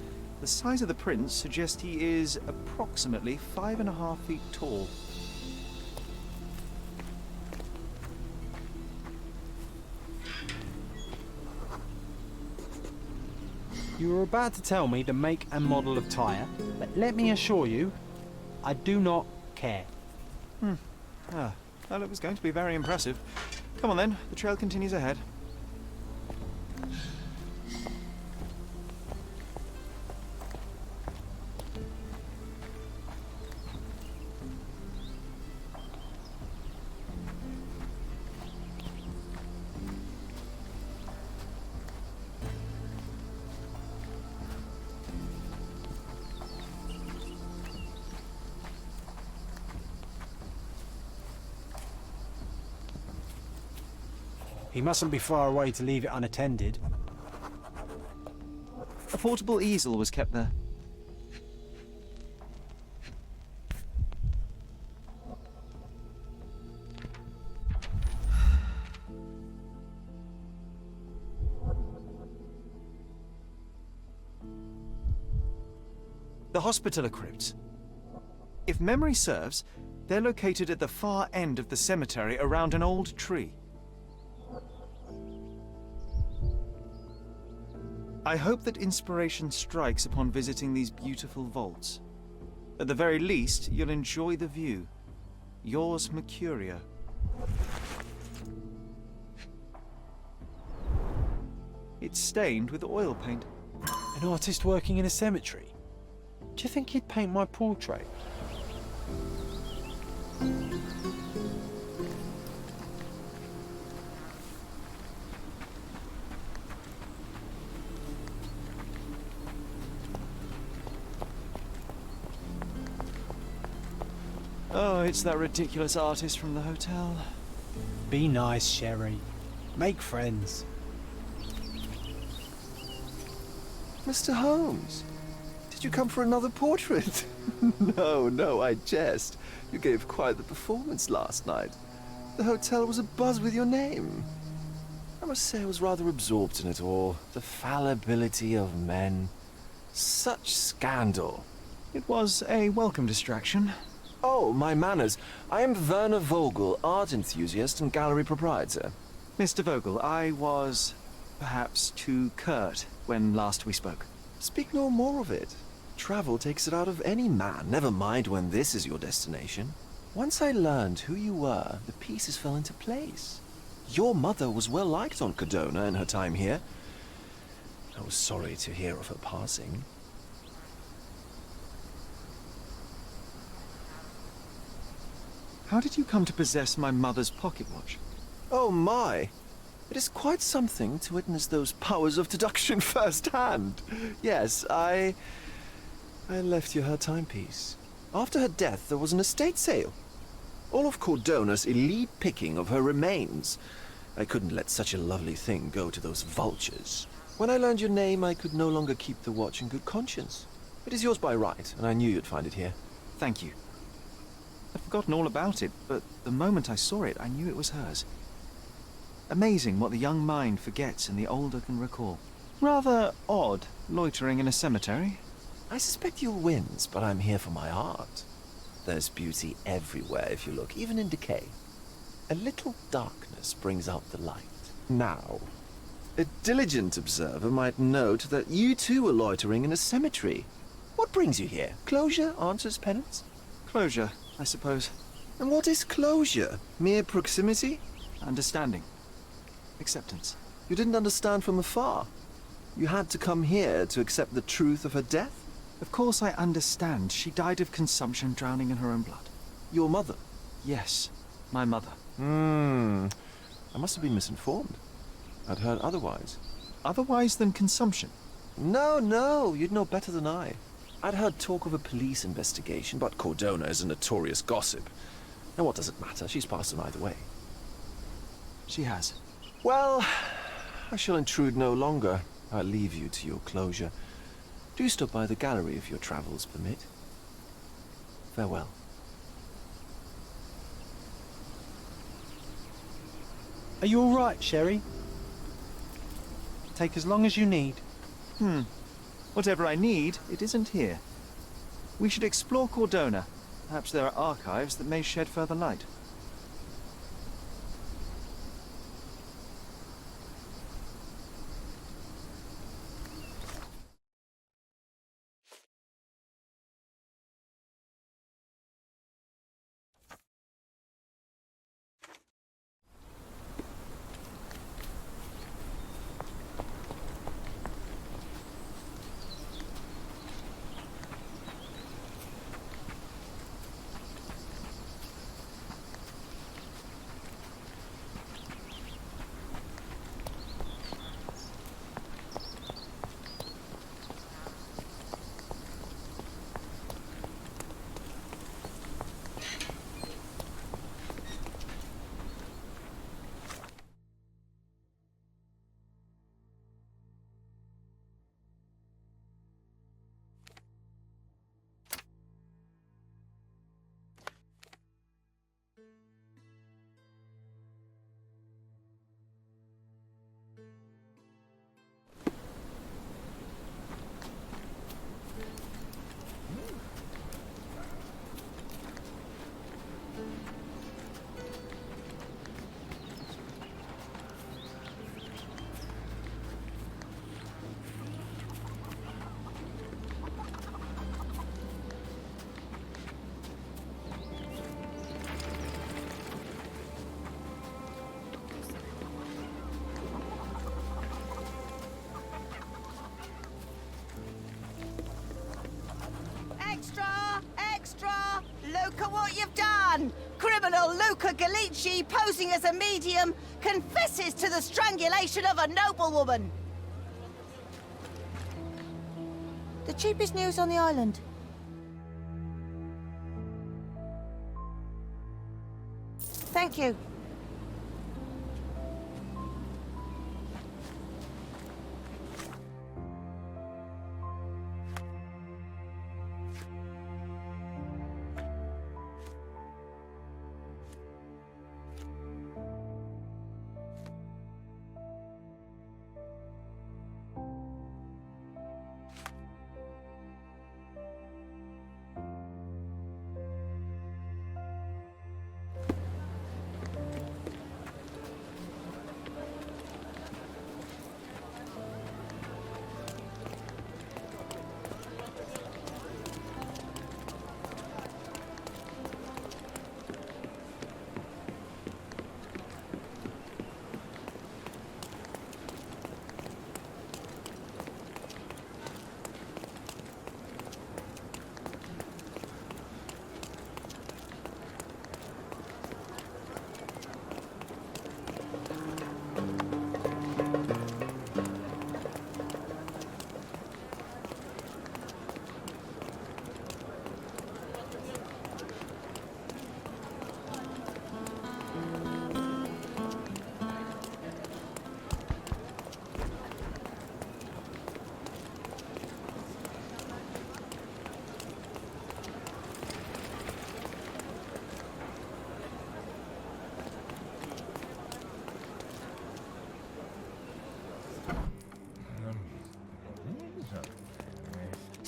The size of the prints suggests he is approximately 5.5 feet tall. You were about to tell me the make and model of tyre, but let me assure you, I do not care. Well, it was going to be very impressive. Come on then, the trail continues ahead. He mustn't be far away to leave it unattended. A portable easel was kept there. The Hospitaller crypts. If memory serves, they're located at the far end of the cemetery around an old tree. I hope that inspiration strikes upon visiting these beautiful vaults. At the very least, you'll enjoy the view. Yours, Mercurio. It's stained with oil paint. An artist working in a cemetery? Do you think he'd paint my portrait? Oh, it's that ridiculous artist from the hotel. Be nice, Sherry. Make friends. Mr. Holmes, did you come for another portrait? No, I jest. You gave quite the performance last night. The hotel was abuzz with your name. I must say I was rather absorbed in it all. The fallibility of men. Such scandal. It was a welcome distraction. Oh, my manners. I am Werner Vogel, art enthusiast and gallery proprietor. Mr. Vogel, I was perhaps too curt when last we spoke. Speak no more of it. Travel takes it out of any man, never mind when this is your destination. Once I learned who you were, the pieces fell into place. Your mother was well liked on Cordona in her time here. I was sorry to hear of her passing. How did you come to possess my mother's pocket watch? Oh my! It is quite something to witness those powers of deduction firsthand. Yes, I left you her timepiece. After her death, there was an estate sale. All of Cordona's elite picking of her remains. I couldn't let such a lovely thing go to those vultures. When I learned your name, I could no longer keep the watch in good conscience. It is yours by right, and I knew you'd find it here. Thank you. I'd forgotten all about it, but the moment I saw it, I knew it was hers. Amazing what the young mind forgets and the older can recall. Rather odd, loitering in a cemetery. I suspect you'll win, but I'm here for my art. There's beauty everywhere if you look, even in decay. A little darkness brings out the light. Now, a diligent observer might note that you too are loitering in a cemetery. What brings you here? Closure answers penance? Closure, I suppose. And what is closure? Mere proximity? Understanding. Acceptance. You didn't understand from afar. You had to come here to accept the truth of her death? Of course I understand. She died of consumption, drowning in her own blood. Your mother? Yes, my mother. I must have been misinformed. I'd heard otherwise. Otherwise than consumption? No, you'd know better than I. I'd heard talk of a police investigation, but Cordona is a notorious gossip. And what does it matter? She's passed on either way. She has. Well, I shall intrude no longer. I'll leave you to your closure. Do stop by the gallery if your travels permit. Farewell. Are you all right, Sherry? Take as long as you need. Whatever I need, it isn't here. We should explore Cordona. Perhaps there are archives that may shed further light. Extra! Look at what you've done! Criminal Luca Gallici, posing as a medium, confesses to the strangulation of a noblewoman. The cheapest news on the island. Thank you.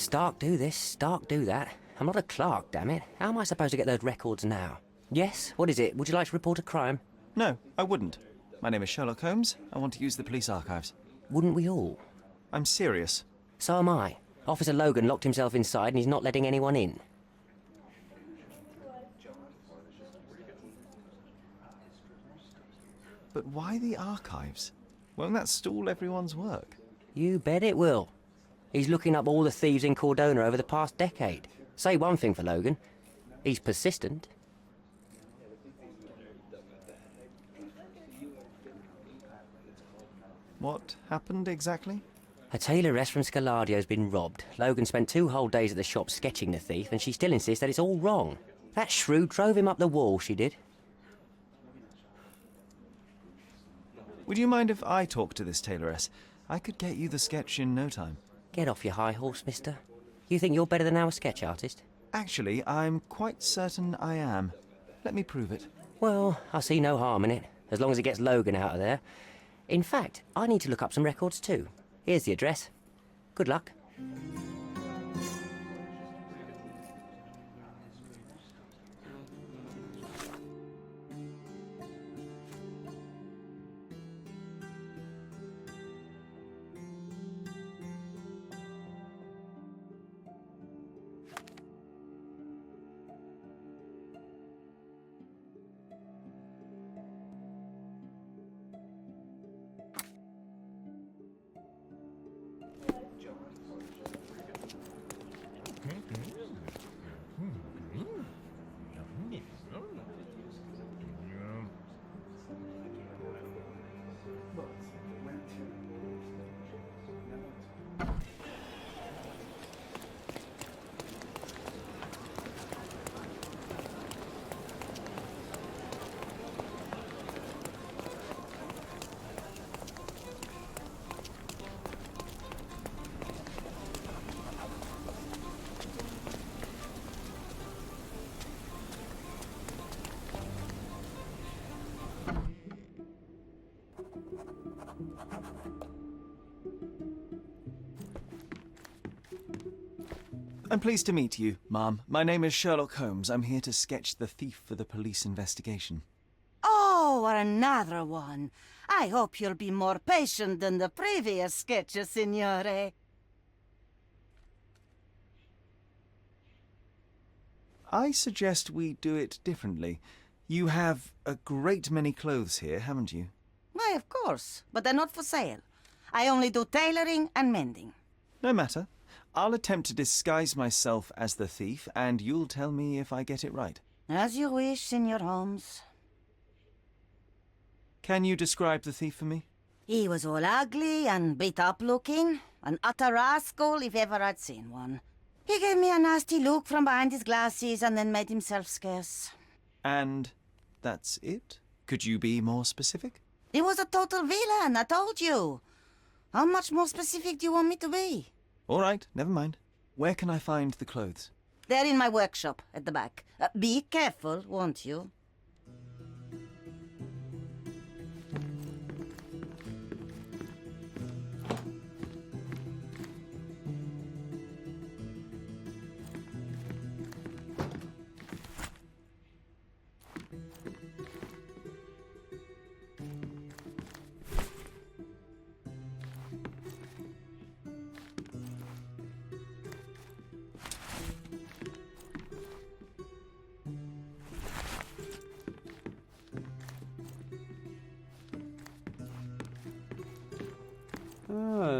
Stark do this, Stark do that. I'm not a clerk, damn it. How am I supposed to get those records now? Yes? What is it? Would you like to report a crime? No, I wouldn't. My name is Sherlock Holmes. I want to use the police archives. Wouldn't we all? I'm serious. So am I. Officer Logan locked himself inside and he's not letting anyone in. But why the archives? Won't that stall everyone's work? You bet it will. He's looking up all the thieves in Cordona over the past decade. Say one thing for Logan. He's persistent. What happened exactly? A tailoress from Scaladio's been robbed. Logan spent 2 whole days at the shop sketching the thief, and she still insists that it's all wrong. That shrew drove him up the wall, she did. Would you mind if I talk to this tailoress? I could get you the sketch in no time. Get off your high horse, mister. You think you're better than our sketch artist? Actually, I'm quite certain I am. Let me prove it. Well, I see no harm in it, as long as it gets Logan out of there. In fact, I need to look up some records too. Here's the address. Good luck. I'm pleased to meet you, ma'am. My name is Sherlock Holmes. I'm here to sketch the thief for the police investigation. Oh, another one. I hope you'll be more patient than the previous sketches, signore. I suggest we do it differently. You have a great many clothes here, haven't you? Why, of course, but they're not for sale. I only do tailoring and mending. No matter. I'll attempt to disguise myself as the thief, and you'll tell me if I get it right. As you wish, Signor Holmes. Can you describe the thief for me? He was all ugly and beat-up looking. An utter rascal if ever I'd seen one. He gave me a nasty look from behind his glasses and then made himself scarce. And that's it? Could you be more specific? He was a total villain, I told you. How much more specific do you want me to be? All right, never mind. Where can I find the clothes? They're in my workshop at the back. Be careful, won't you?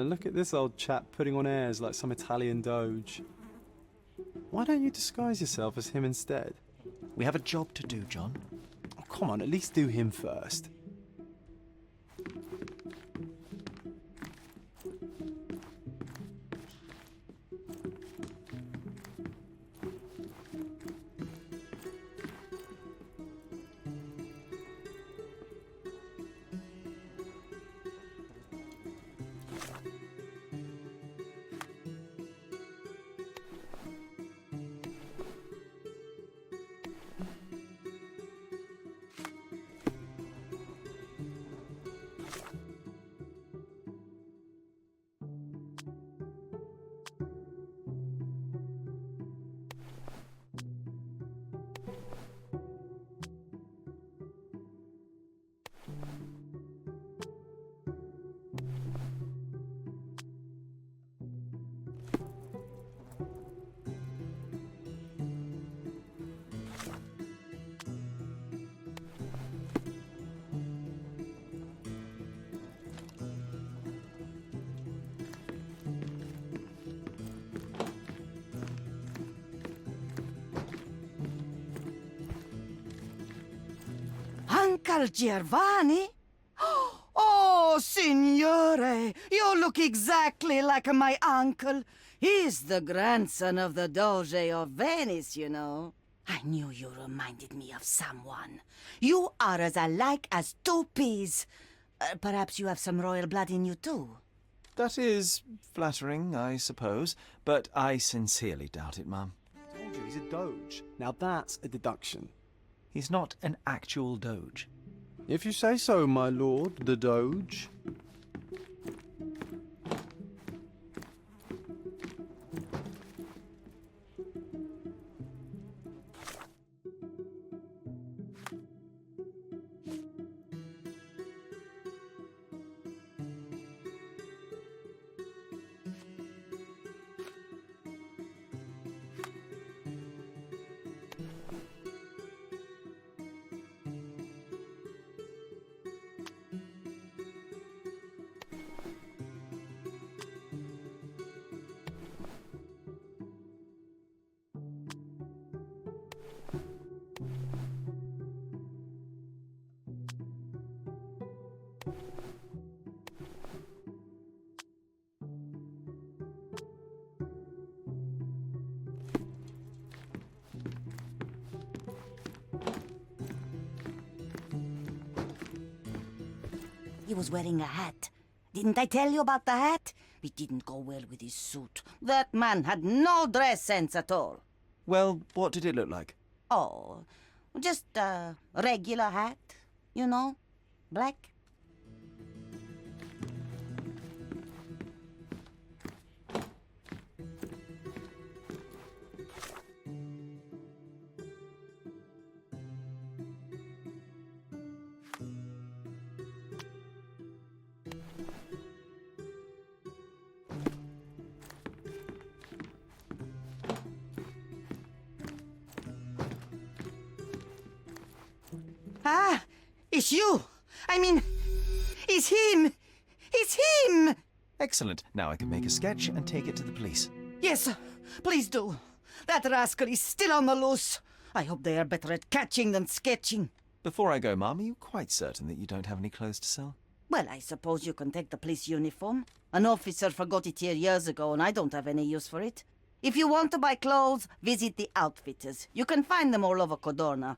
Look at this old chap putting on airs like some Italian doge. Why don't you disguise yourself as him instead? We have a job to do, John. Oh, come on, at least do him first. Uncle Giovanni? Oh, signore, you look exactly like my uncle. He's the grandson of the Doge of Venice, you know. I knew you reminded me of someone. You are as alike as two peas. Perhaps you have some royal blood in you, too. That is flattering, I suppose, but I sincerely doubt it, Mum. I told you he's a doge. Now that's a deduction. He's not an actual doge. If you say so, my lord, the doge. He was wearing a hat. Didn't I tell you about the hat? It didn't go well with his suit. That man had no dress sense at all. Well, what did it look like? Oh, just a regular hat, you know, black. Ah, it's you. I mean, it's him. It's him. Excellent. Now I can make a sketch and take it to the police. Yes, please do. That rascal is still on the loose. I hope they are better at catching than sketching. Before I go, Mum, are you quite certain that you don't have any clothes to sell? Well, I suppose you can take the police uniform. An officer forgot it here years ago, and I don't have any use for it. If you want to buy clothes, visit the outfitters. You can find them all over Codorna.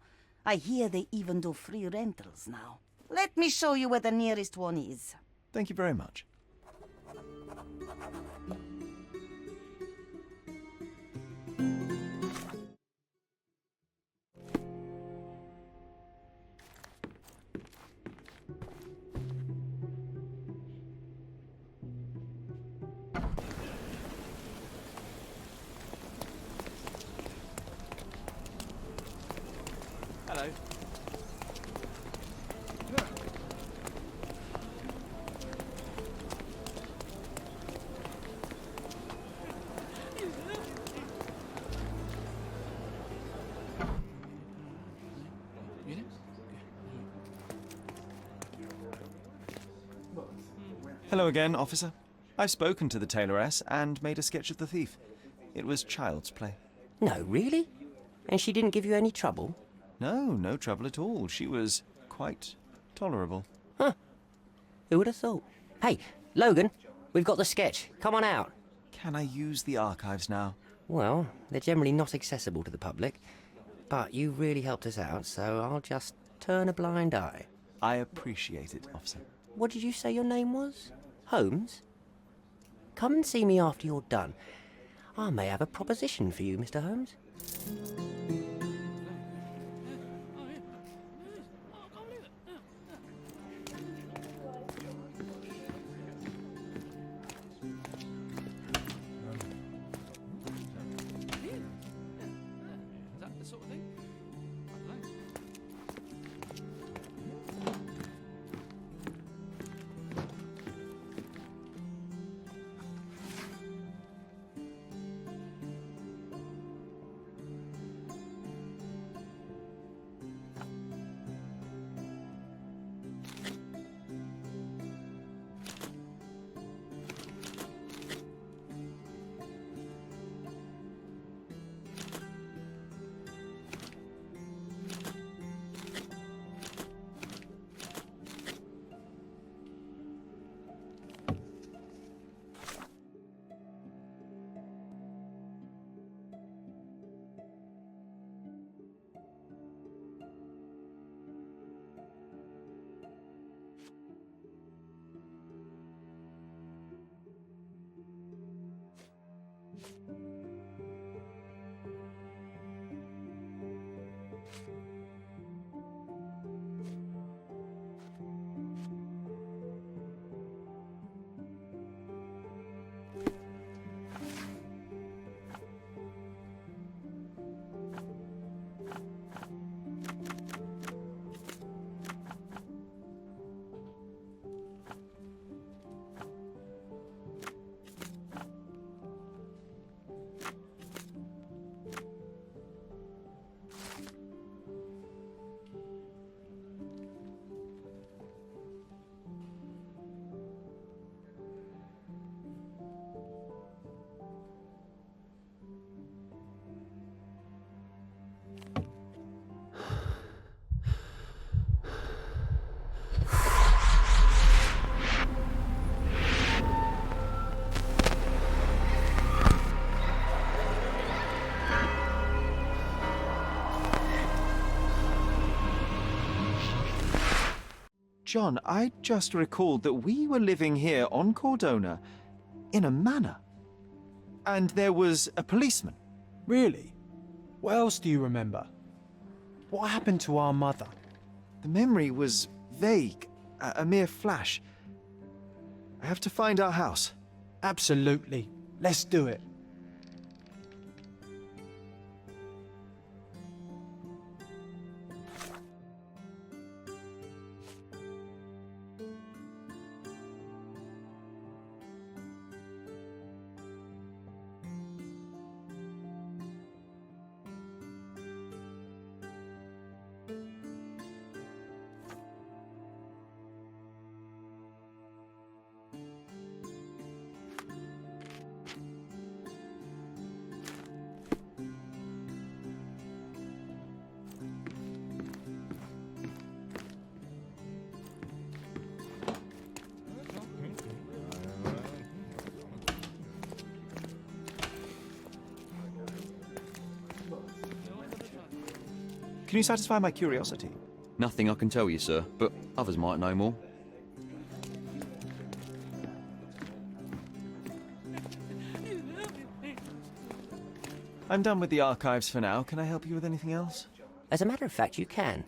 I hear they even do free rentals now. Let me show you where the nearest one is. Thank you very much. Hello. Hello again, officer. I've spoken to the tailoress and made a sketch of the thief. It was child's play. No, really? And she didn't give you any trouble? No, no trouble at all. She was quite tolerable. Huh. Who would have thought? Hey, Logan, we've got the sketch. Come on out. Can I use the archives now? Well, they're generally not accessible to the public. But you really helped us out, so I'll just turn a blind eye. I appreciate it, officer. What did you say your name was? Holmes? Come and see me after you're done. I may have a proposition for you, Mr. Holmes. John, I just recalled that we were living here on Cordona in a manor. And there was a policeman. Really? What else do you remember? What happened to our mother? The memory was vague, a mere flash. I have to find our house. Absolutely. Let's do it. Can you satisfy my curiosity? Nothing I can tell you, sir, but others might know more. I'm done with the archives for now. Can I help you with anything else? As a matter of fact, you can.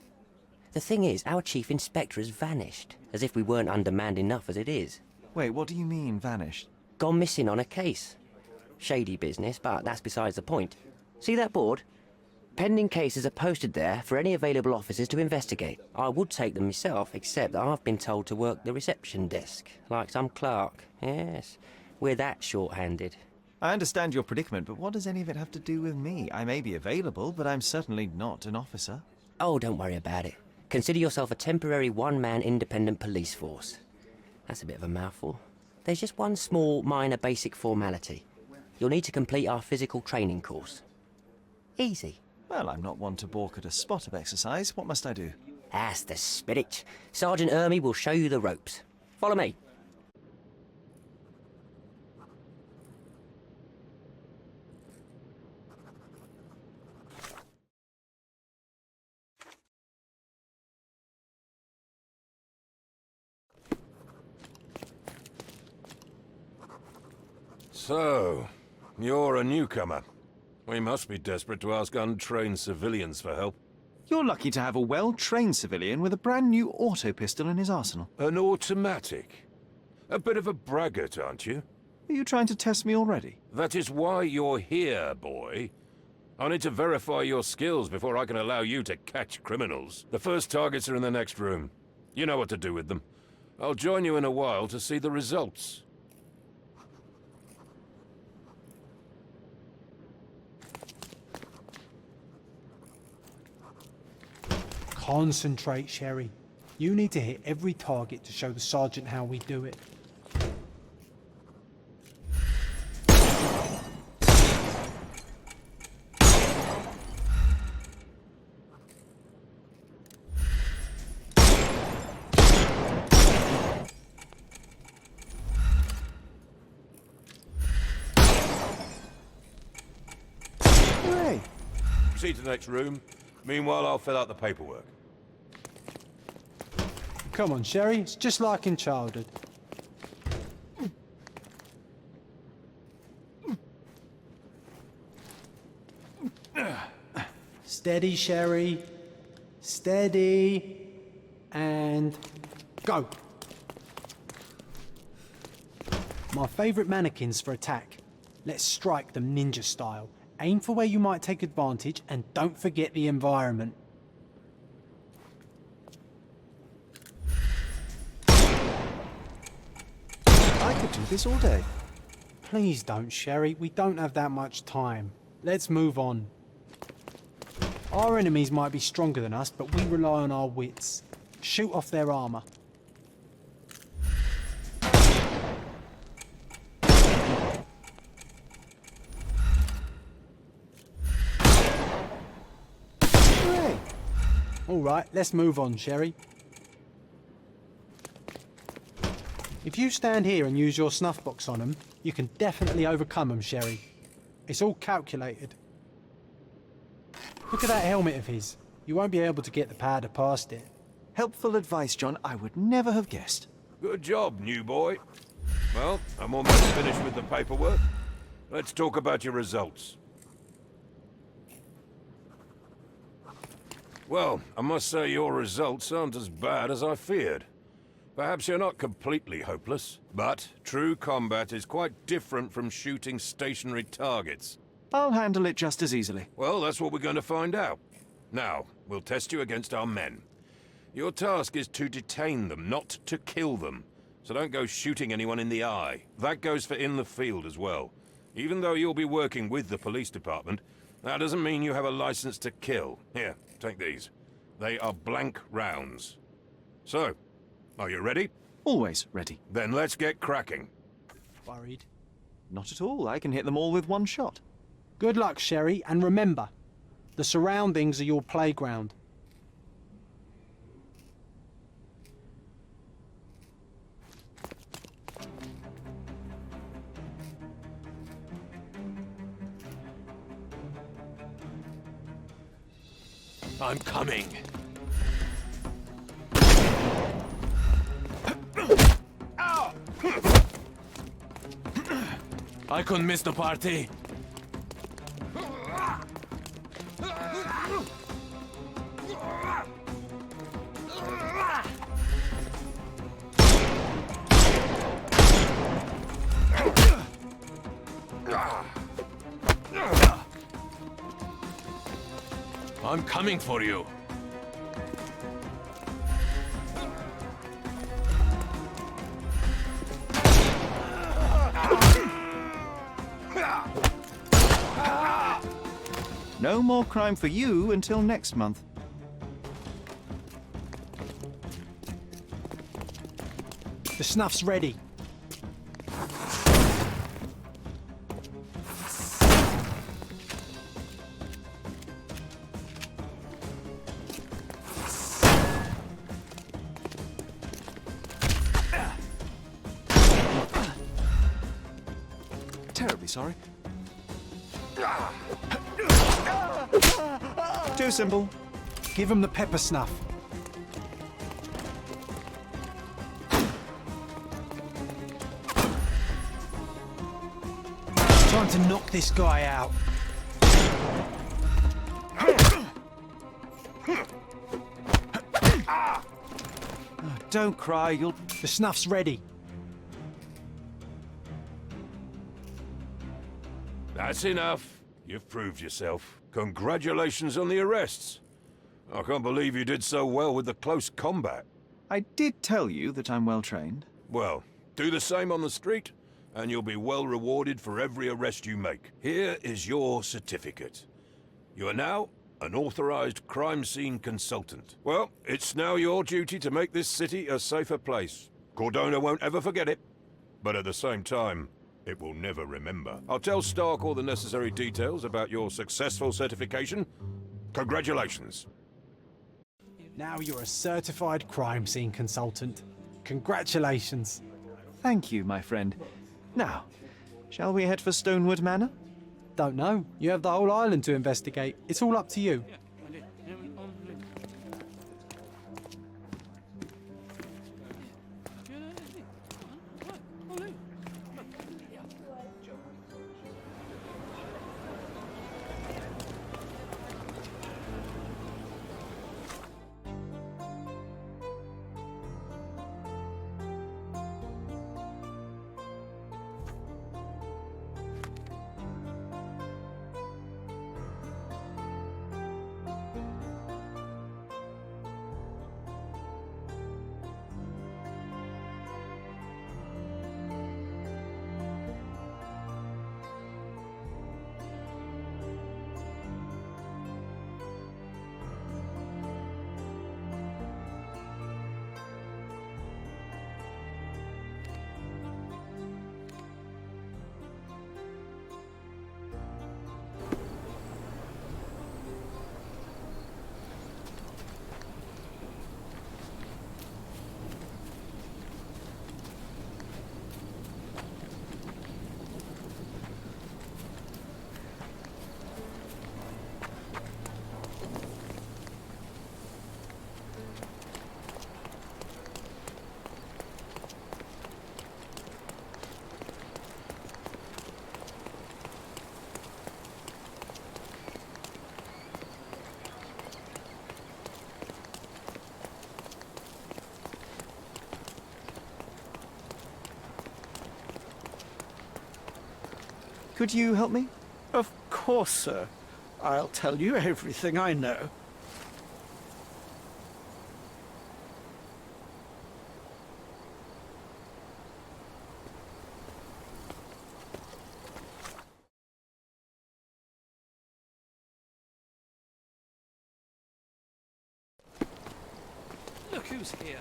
The thing is, our chief inspector has vanished, as if we weren't undermanned enough as it is. Wait, what do you mean, vanished? Gone missing on a case. Shady business, but that's besides the point. See that board? Pending cases are posted there for any available officers to investigate. I would take them myself, except that I've been told to work the reception desk, like some clerk. Yes, we're that short-handed. I understand your predicament, but what does any of it have to do with me? I may be available, but I'm certainly not an officer. Oh, don't worry about it. Consider yourself a temporary one-man independent police force. That's a bit of a mouthful. There's just one small, minor basic formality. You'll need to complete our physical training course. Easy. Well, I'm not one to balk at a spot of exercise. What must I do? That's the spirit. Sergeant Ermy will show you the ropes. Follow me. So, you're a newcomer. We must be desperate to ask untrained civilians for help. You're lucky to have a well-trained civilian with a brand new auto pistol in his arsenal. An automatic? A bit of a braggart, aren't you? Are you trying to test me already? That is why you're here, boy. I need to verify your skills before I can allow you to catch criminals. The first targets are in the next room. You know what to do with them. I'll join you in a while to see the results. Concentrate, Sherry. You need to hit every target to show the sergeant how we do it. Hey! Proceed to the next room. Meanwhile, I'll fill out the paperwork. Come on, Sherry. It's just like in childhood. Steady, Sherry. Steady. And go. My favourite mannequins for attack. Let's strike them ninja style. Aim for where you might take advantage and don't forget the environment. I could do this all day. Please don't, Sherry. We don't have that much time. Let's move on. Our enemies might be stronger than us, but we rely on our wits. Shoot off their armour. All right, let's move on, Sherry. If you stand here and use your snuff box on them, you can definitely overcome them, Sherry. It's all calculated. Look at that helmet of his. You won't be able to get the powder past it. Helpful advice, John. I would never have guessed. Good job, new boy. Well, I'm almost finished with the paperwork. Let's talk about your results. Well, I must say your results aren't as bad as I feared. Perhaps you're not completely hopeless, but true combat is quite different from shooting stationary targets. I'll handle it just as easily. Well, that's what we're going to find out. Now, we'll test you against our men. Your task is to detain them, not to kill them. So don't go shooting anyone in the eye. That goes for in the field as well. Even though you'll be working with the police department, that doesn't mean you have a license to kill. Here, take these. They are blank rounds. So, are you ready? Always ready. Then let's get cracking. Worried? Not at all. I can hit them all with one shot. Good luck, Sherry, and remember, the surroundings are your playground. I'm coming. I couldn't miss the party. I'm coming for you. No more crime for you until next month. The snuff's ready. Terribly sorry. Too simple. Give him the pepper snuff. Time to knock this guy out. Don't cry, you'll... The snuff's ready. That's enough. You've proved yourself. Congratulations on the arrests. I can't believe you did so well with the close combat. I did tell you that I'm well trained. Well, do the same on the street, and you'll be well rewarded for every arrest you make. Here is your certificate. You are now an authorized crime scene consultant. Well, it's now your duty to make this city a safer place. Cordona won't ever forget it, but at the same time, it will never remember. I'll tell Stark all the necessary details about your successful certification. Congratulations. Now you're a certified crime scene consultant. Congratulations. Thank you, my friend. Now, shall we head for Stonewood Manor? Don't know. You have the whole island to investigate. It's all up to you. Could you help me? Of course, sir. I'll tell you everything I know. Look who's here.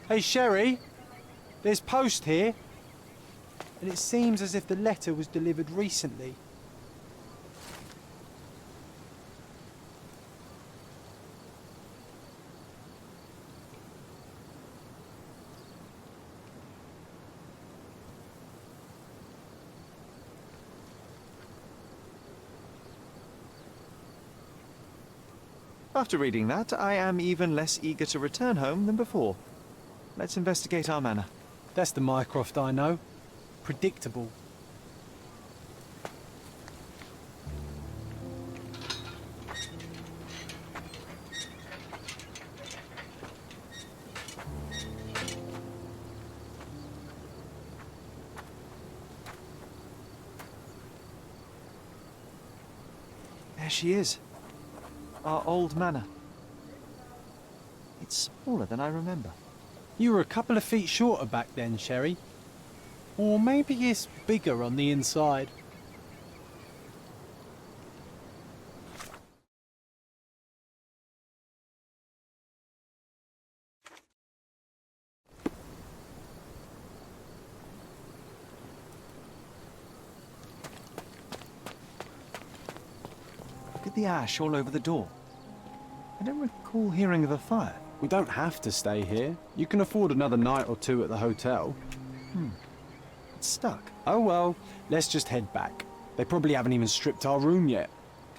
Hey, Sherry, there's post here, and it seems as if the letter was delivered recently. After reading that, I am even less eager to return home than before. Let's investigate our manor. That's the Mycroft I know. Predictable. There she is. Our old manor. It's smaller than I remember. You were a couple of feet shorter back then, Sherry. Or maybe it's bigger on the inside. Look at the ash all over the door. I don't recall hearing of a fire. We don't have to stay here. You can afford another night or two at the hotel. It's stuck. Oh well, let's just head back. They probably haven't even stripped our room yet.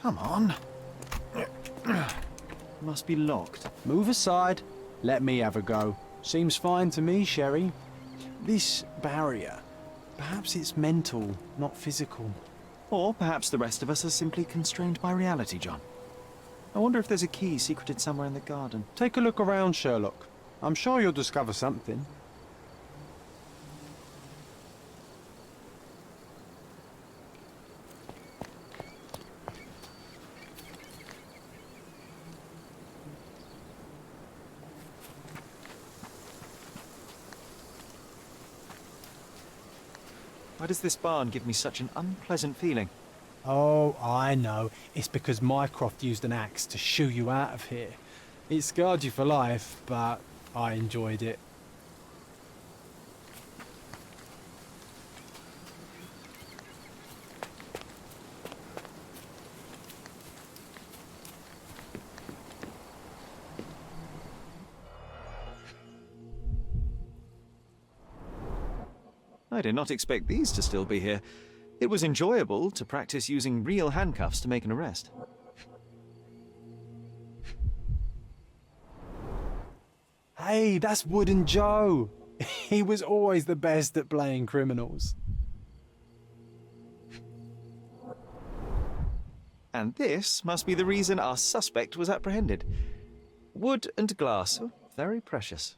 Come on. Must be locked. Move aside. Let me have a go. Seems fine to me, Sherry. This barrier, perhaps it's mental, not physical. Or perhaps the rest of us are simply constrained by reality, John. I wonder if there's a key secreted somewhere in the garden. Take a look around, Sherlock. I'm sure you'll discover something. Why does this barn give me such an unpleasant feeling? Oh, I know. It's because Mycroft used an axe to shoo you out of here. It scarred you for life, but I enjoyed it. I did not expect these to still be here. It was enjoyable to practice using real handcuffs to make an arrest. Hey, that's Wooden Joe. He was always the best at playing criminals. And this must be the reason our suspect was apprehended. Wood and glass. Oh, very precious.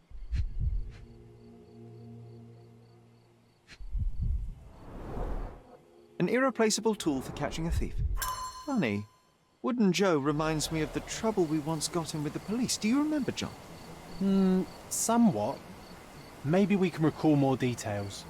An irreplaceable tool for catching a thief. Funny. Wooden Joe reminds me of the trouble we once got in with the police. Do you remember, John? Somewhat. Maybe we can recall more details.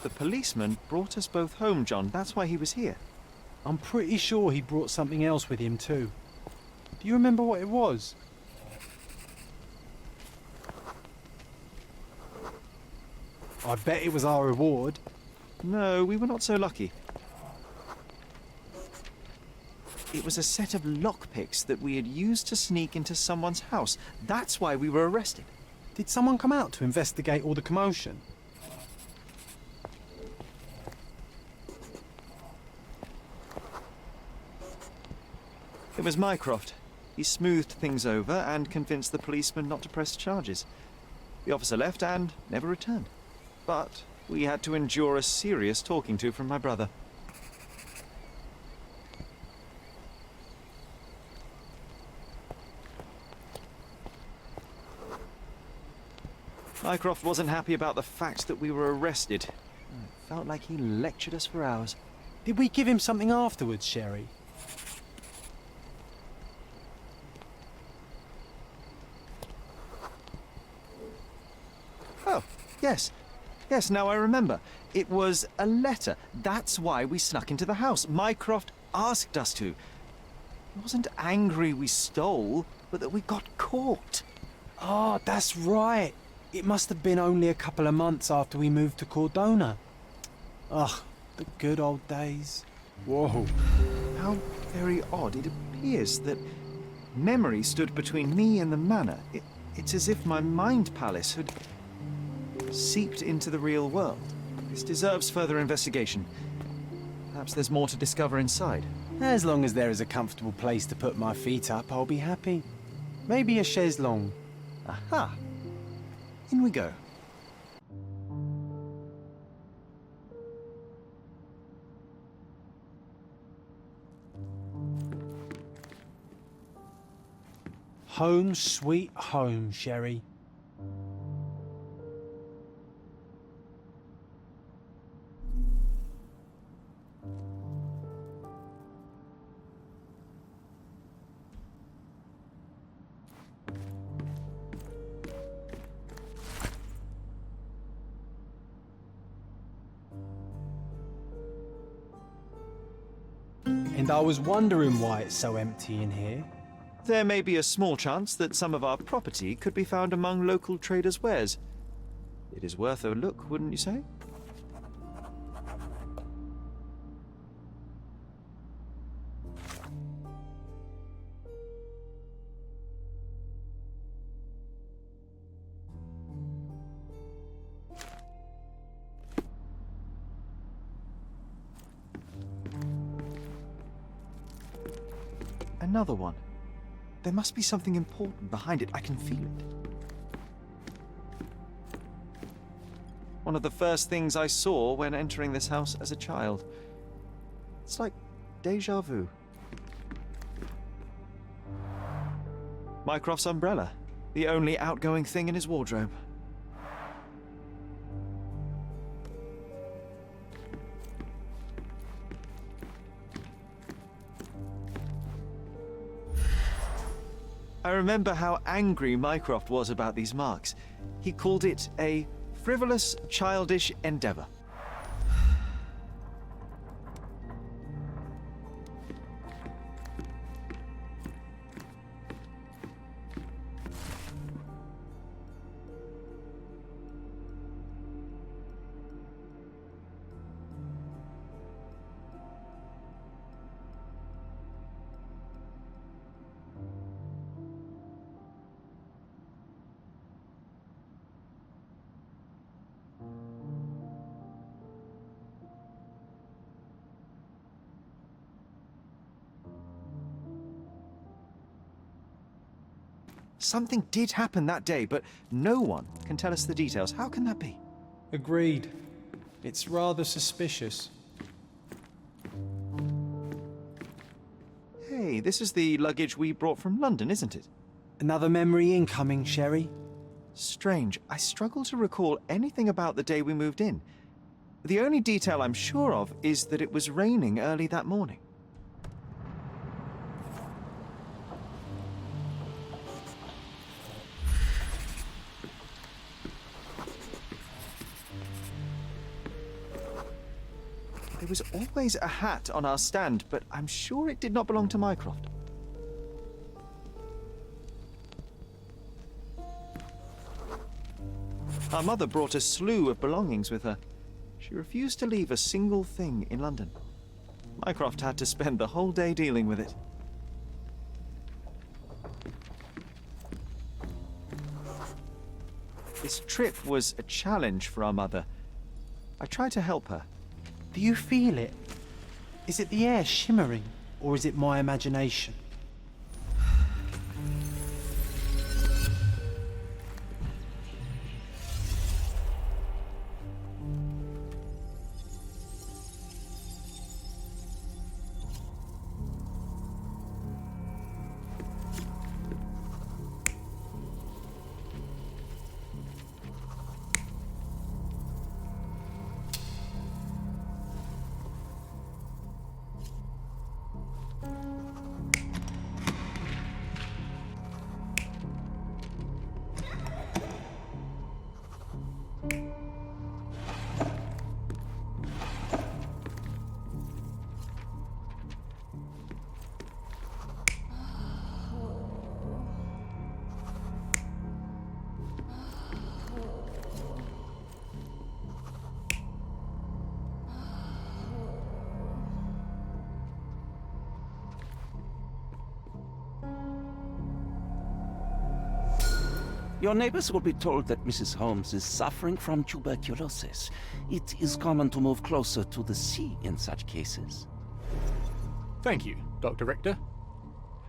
The policeman brought us both home, John. That's why he was here. I'm pretty sure he brought something else with him too. Do you remember what it was? I bet it was our reward. No, we were not so lucky. It was a set of lockpicks that we had used to sneak into someone's house. That's why we were arrested. Did someone come out to investigate all the commotion? It was Mycroft. He smoothed things over and convinced the policeman not to press charges. The officer left and never returned. But we had to endure a serious talking to from my brother. Mycroft wasn't happy about the fact that we were arrested. It felt like he lectured us for hours. Did we give him something afterwards, Sherry? Oh, yes. Yes, now I remember. It was a letter. That's why we snuck into the house. Mycroft asked us to. He wasn't angry we stole, but that we got caught. Oh, that's right. It must have been only a couple of months after we moved to Cordona. Ugh, the good old days. Whoa. How very odd. It appears that memory stood between me and the manor. It's as if my mind palace had seeped into the real world. This deserves further investigation. Perhaps there's more to discover inside. As long as there is a comfortable place to put my feet up, I'll be happy. Maybe a chaise longue. Aha! In we go. Home sweet home, Sherry. And I was wondering why it's so empty in here. There may be a small chance that some of our property could be found among local traders' wares. It is worth a look, wouldn't you say? Another one. There must be something important behind it. I can feel it. One of the first things I saw when entering this house as a child. It's like déjà vu. Mycroft's umbrella. The only outgoing thing in his wardrobe. I remember how angry Mycroft was about these marks. He called it a frivolous, childish endeavor. Something did happen that day, but no one can tell us the details. How can that be? Agreed. It's rather suspicious. Hey, this is the luggage we brought from London, isn't it? Another memory incoming, Sherry. Strange. I struggle to recall anything about the day we moved in. The only detail I'm sure of is that it was raining early that morning. There was always a hat on our stand, but I'm sure it did not belong to Mycroft. Our mother brought a slew of belongings with her. She refused to leave a single thing in London. Mycroft had to spend the whole day dealing with it. This trip was a challenge for our mother. I tried to help her. Do you feel it? Is it the air shimmering, or is it my imagination? Your neighbors will be told that Mrs. Holmes is suffering from tuberculosis. It is common to move closer to the sea in such cases. Thank you, Dr. Richter.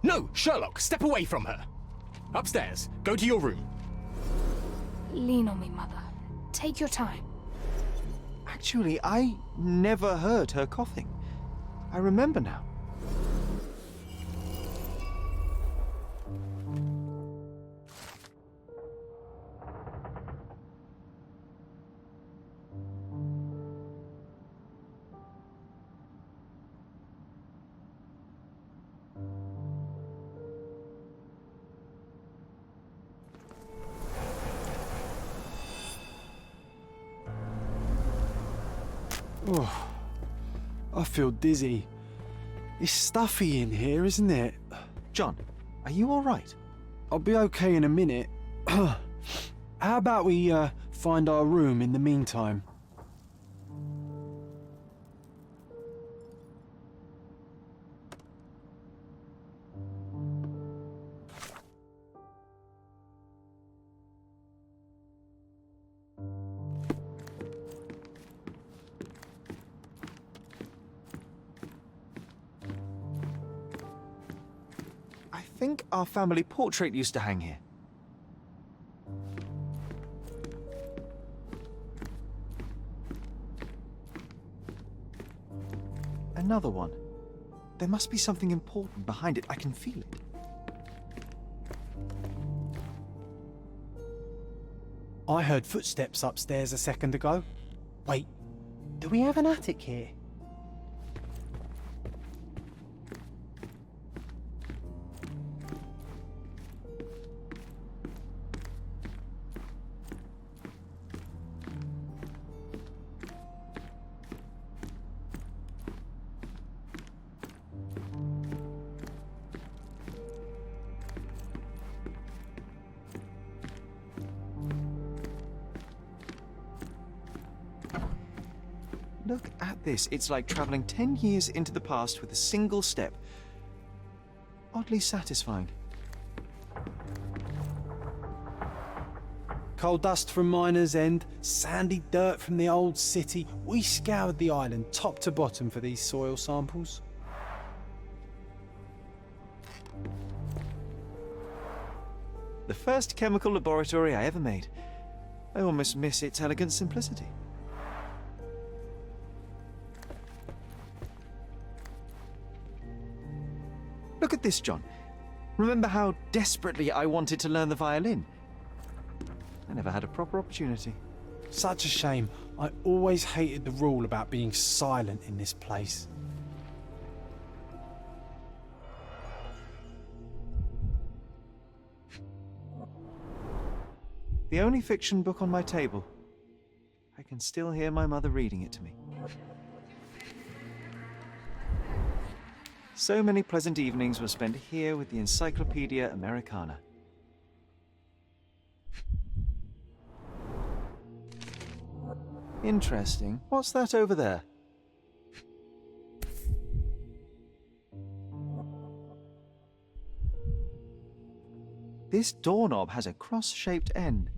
No, Sherlock, step away from her. Upstairs, go to your room. Lean on me, Mother. Take your time. Actually, I never heard her coughing. I remember now. Oh, I feel dizzy. It's stuffy in here, isn't it? John, are you all right? I'll be okay in a minute. How about we find our room in the meantime? I think our family portrait used to hang here. Another one. There must be something important behind it. I can feel it. I heard footsteps upstairs a second ago. Wait, do we have an attic here? Look at this. It's like traveling 10 years into the past with a single step. Oddly satisfying. Coal dust from Miner's End, sandy dirt from the old city. We scoured the island top to bottom for these soil samples. The first chemical laboratory I ever made. I almost miss its elegant simplicity. Look at this, John. Remember how desperately I wanted to learn the violin? I never had a proper opportunity. Such a shame. I always hated the rule about being silent in this place. The only fiction book on my table. I can still hear my mother reading it to me. So many pleasant evenings were spent here with the Encyclopedia Americana. Interesting. What's that over there? This doorknob has a cross-shaped end.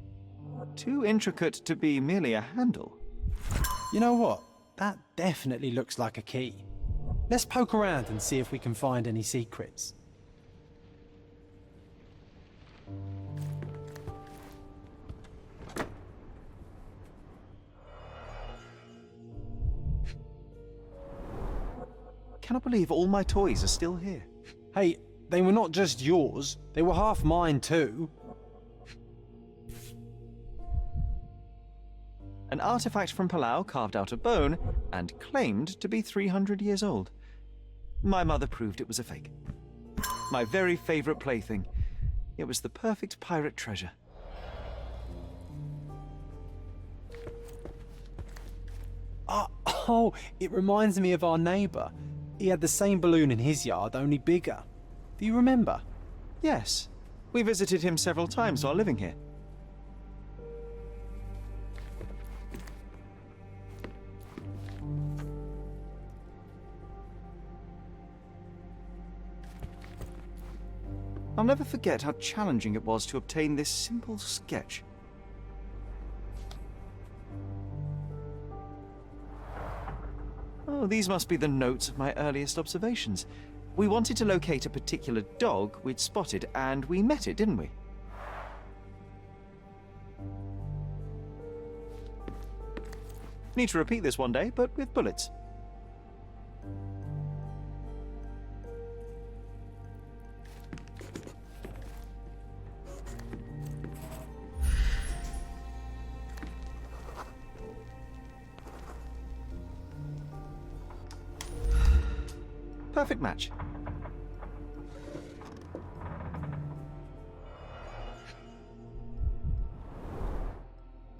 Too intricate to be merely a handle. You know what? That definitely looks like a key. Let's poke around and see if we can find any secrets. Cannot believe all my toys are still here. Hey, they were not just yours, they were half mine too. An artifact from Palau carved out of bone and claimed to be 300 years old. My mother proved it was a fake. My very favorite plaything. It was the perfect pirate treasure. Oh, it reminds me of our neighbour. He had the same balloon in his yard, only bigger. Do you remember? Yes. We visited him several times while living here. I'll never forget how challenging it was to obtain this simple sketch. Oh, these must be the notes of my earliest observations. We wanted to locate a particular dog we'd spotted, and we met it, didn't we? Need to repeat this one day, but with bullets. Perfect match.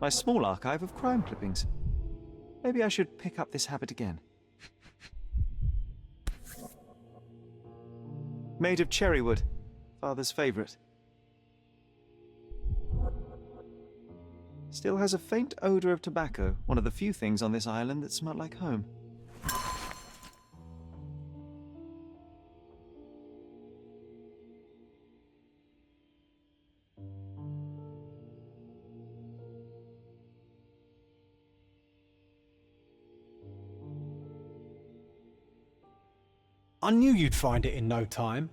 My small archive of crime clippings. Maybe I should pick up this habit again. Made of cherry wood, Father's favorite. Still has a faint odor of tobacco, one of the few things on this island that smell like home. I knew you'd find it in no time.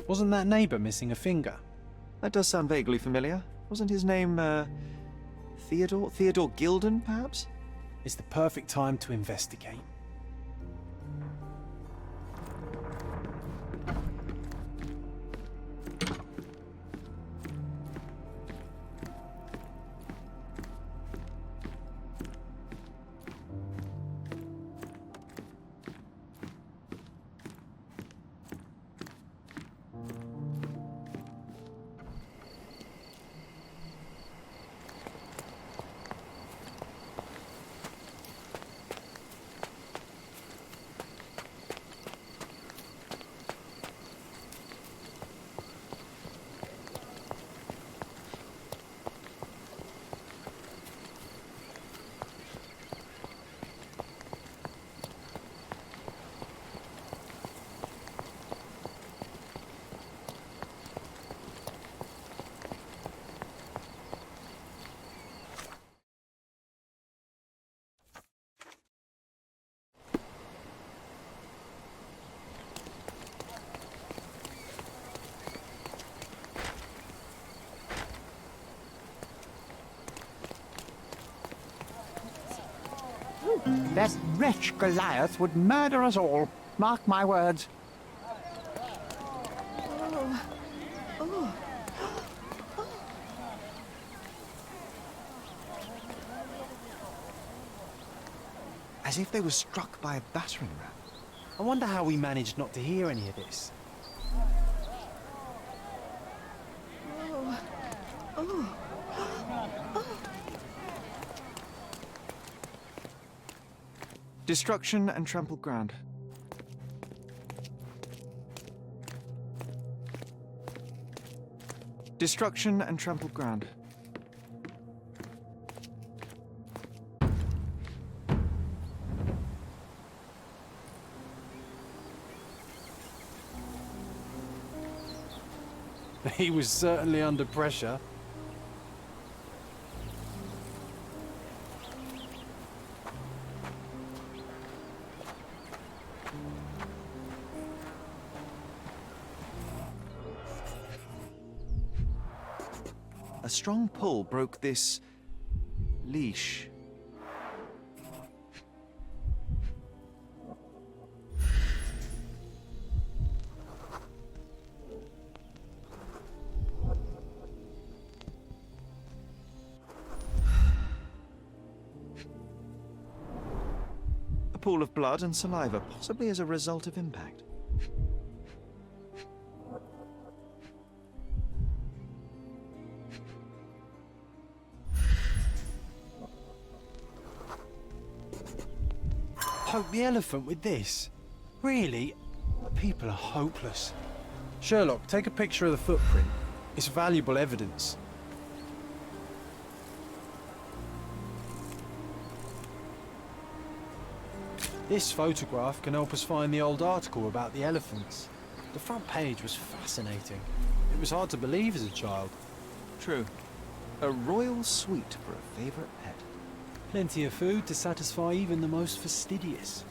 Wasn't that neighbour missing a finger? That does sound vaguely familiar. Wasn't his name, Theodore? Theodore Gilden, perhaps? It's the perfect time to investigate. That wretch Goliath would murder us all. Mark my words. As if they were struck by a battering ram. I wonder how we managed not to hear any of this. Destruction and trampled ground. Destruction and trampled ground. He was certainly under pressure. A strong pull broke this leash. A pool of blood and saliva, possibly as a result of impact. Poke the elephant with this? Really? People are hopeless. Sherlock, take a picture of the footprint. It's valuable evidence. This photograph can help us find the old article about the elephants. The front page was fascinating. It was hard to believe as a child. True. A royal suite for a favourite pet. Plenty of food to satisfy even the most fastidious.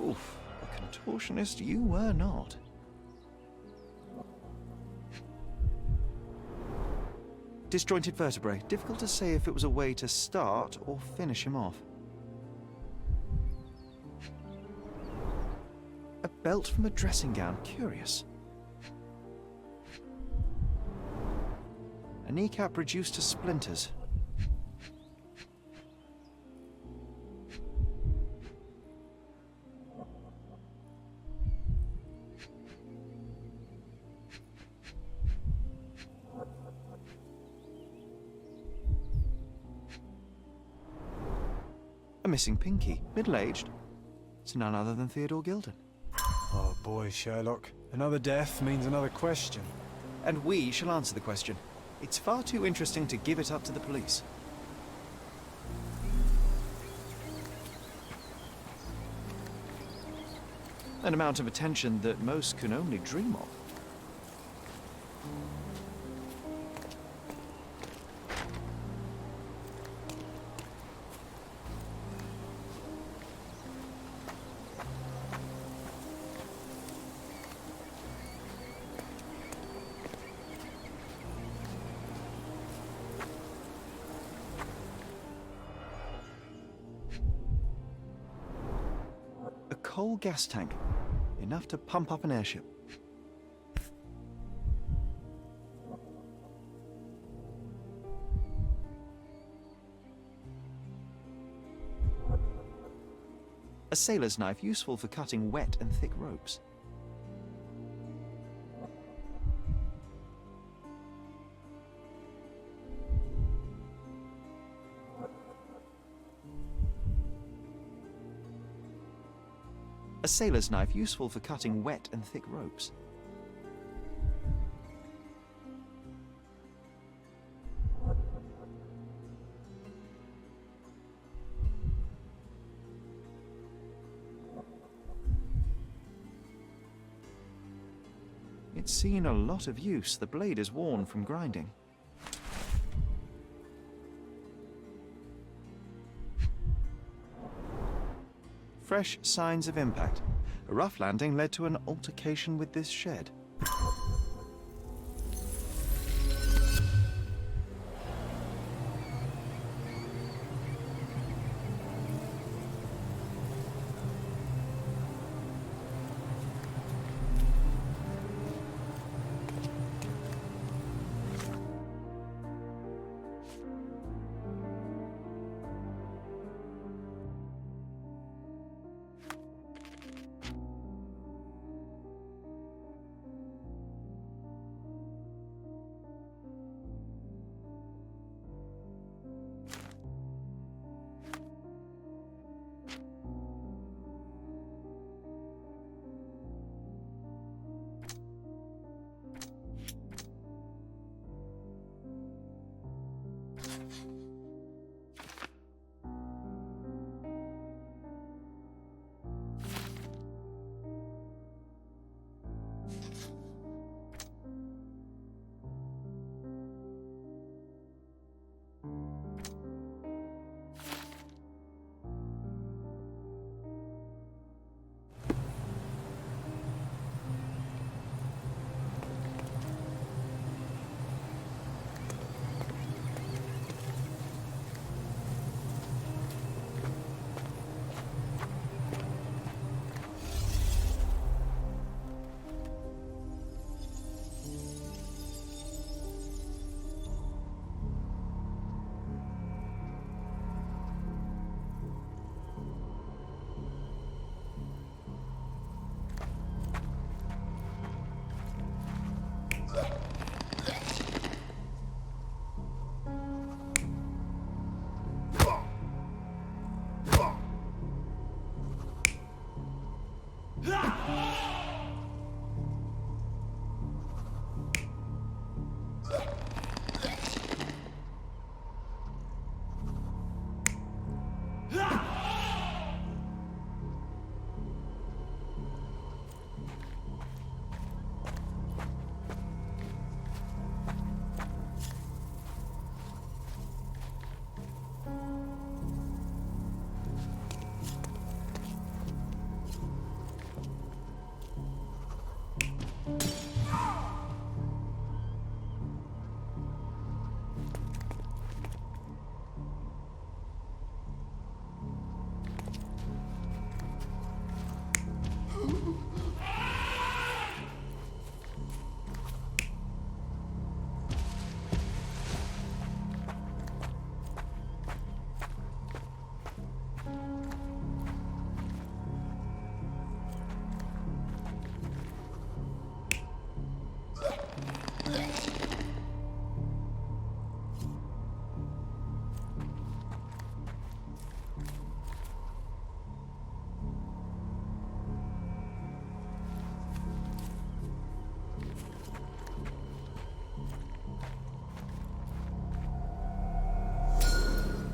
Oof, a contortionist you were not. Disjointed vertebrae. Difficult to say if it was a way to start or finish him off. A belt from a dressing gown. Curious. A kneecap reduced to splinters. A missing pinky. Middle-aged. It's none other than Theodore Gilded. Oh boy, Sherlock. Another death means another question. And we shall answer the question. It's far too interesting to give it up to the police. An amount of attention that most can only dream of. Coal gas tank, enough to pump up an airship. A sailor's knife, useful for cutting wet and thick ropes. A sailor's knife, useful for cutting wet and thick ropes. It's seen a lot of use. The blade is worn from grinding. fresh signs of impact. A rough landing led to an altercation with this shed.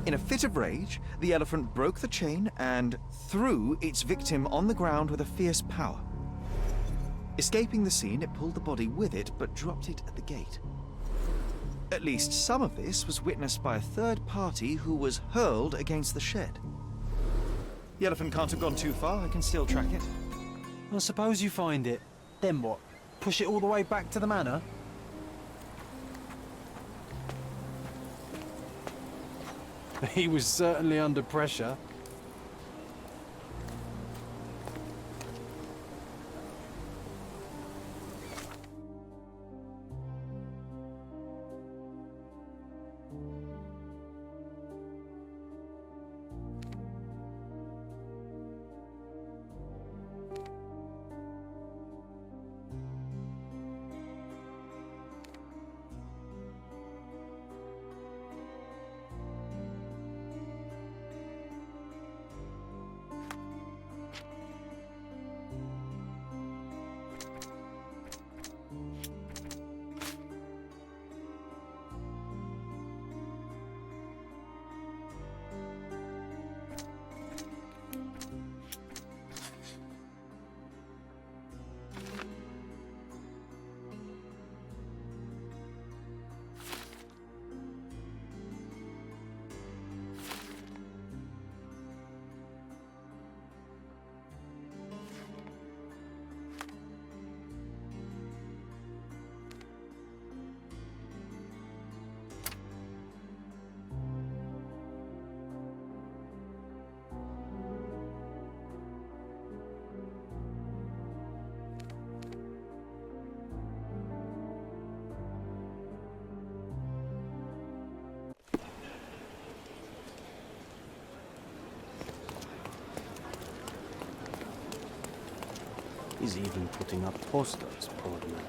In a fit of rage, the elephant broke the chain and threw its victim on the ground with a fierce power. Escaping the scene, it pulled the body with it, but dropped it at the gate. At least some of this was witnessed by a third party who was hurled against the shed. The elephant can't have gone too far. I can still track it. I suppose you find it. Then what? Push it all the way back to the manor? He was certainly under pressure. He's even putting up posters, poor man.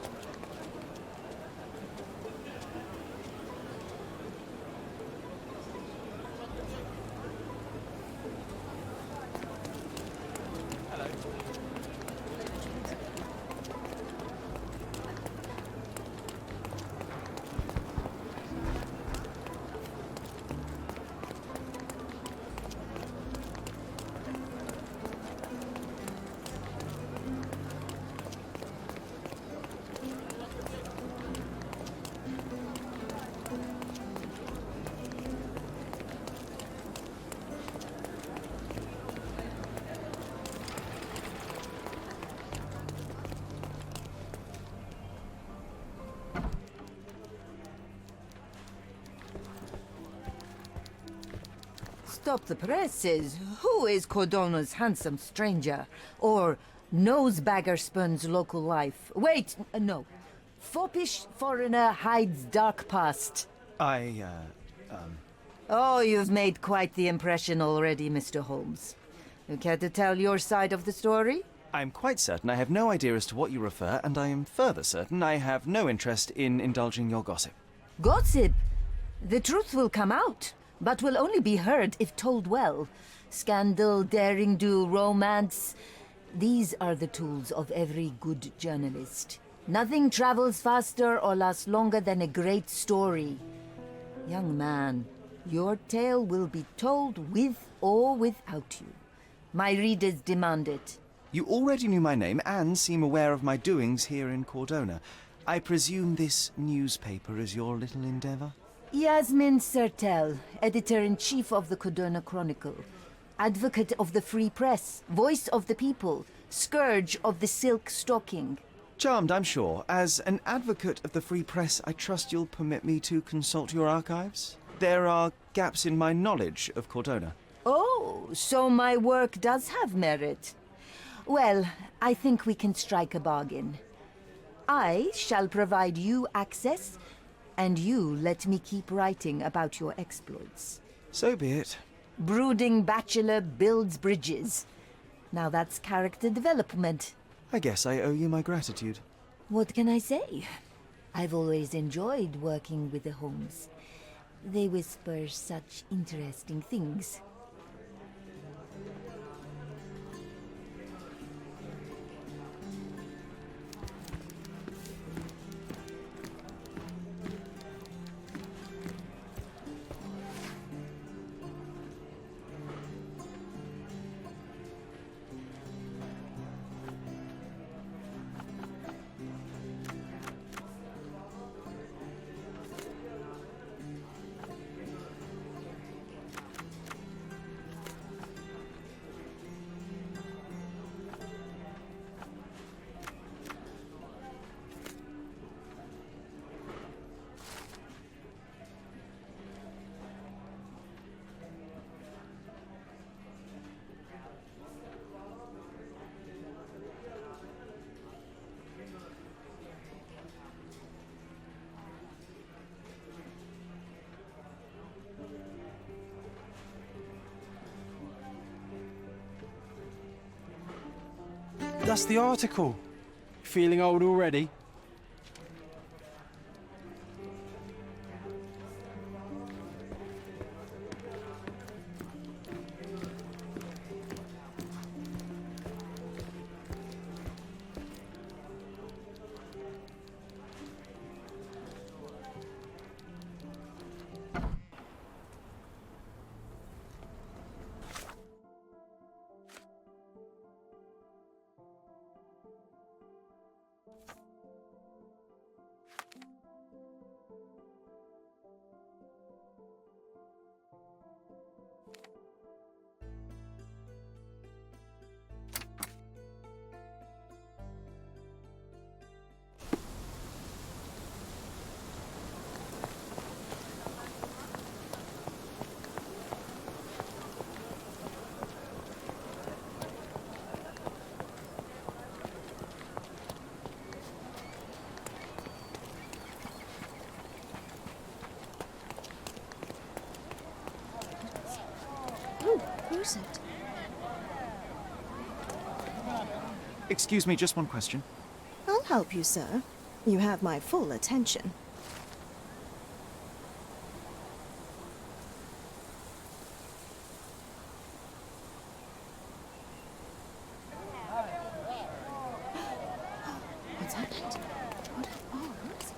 Stop the presses. Who is Cordona's handsome stranger? Or Nosebaggerspun's local life? Wait, no. Foppish foreigner hides dark past. Oh, you've made quite the impression already, Mr. Holmes. You care to tell your side of the story? I'm quite certain I have no idea as to what you refer, and I am further certain I have no interest in indulging your gossip. Gossip? The truth will come out, but will only be heard if told well. Scandal, daring-do, romance. These are the tools of every good journalist. Nothing travels faster or lasts longer than a great story. Young man, your tale will be told with or without you. My readers demand it. You already knew my name and seem aware of my doings here in Cordona. I presume this newspaper is your little endeavor? Yasmin Sertel, editor-in-chief of the Cordona Chronicle. Advocate of the free press, voice of the people, scourge of the silk stocking. Charmed, I'm sure. As an advocate of the free press, I trust you'll permit me to consult your archives? There are gaps in my knowledge of Cordona. Oh, so my work does have merit. Well, I think we can strike a bargain. I shall provide you access, and you let me keep writing about your exploits. So be it. Brooding bachelor builds bridges. Now that's character development. I guess I owe you my gratitude. What can I say? I've always enjoyed working with the Holmes. They whisper such interesting things. That's the article. Feeling old already? Who's it? Excuse me, just one question. I'll help you, sir. You have my full attention. What's happened? What? Oh, what is it?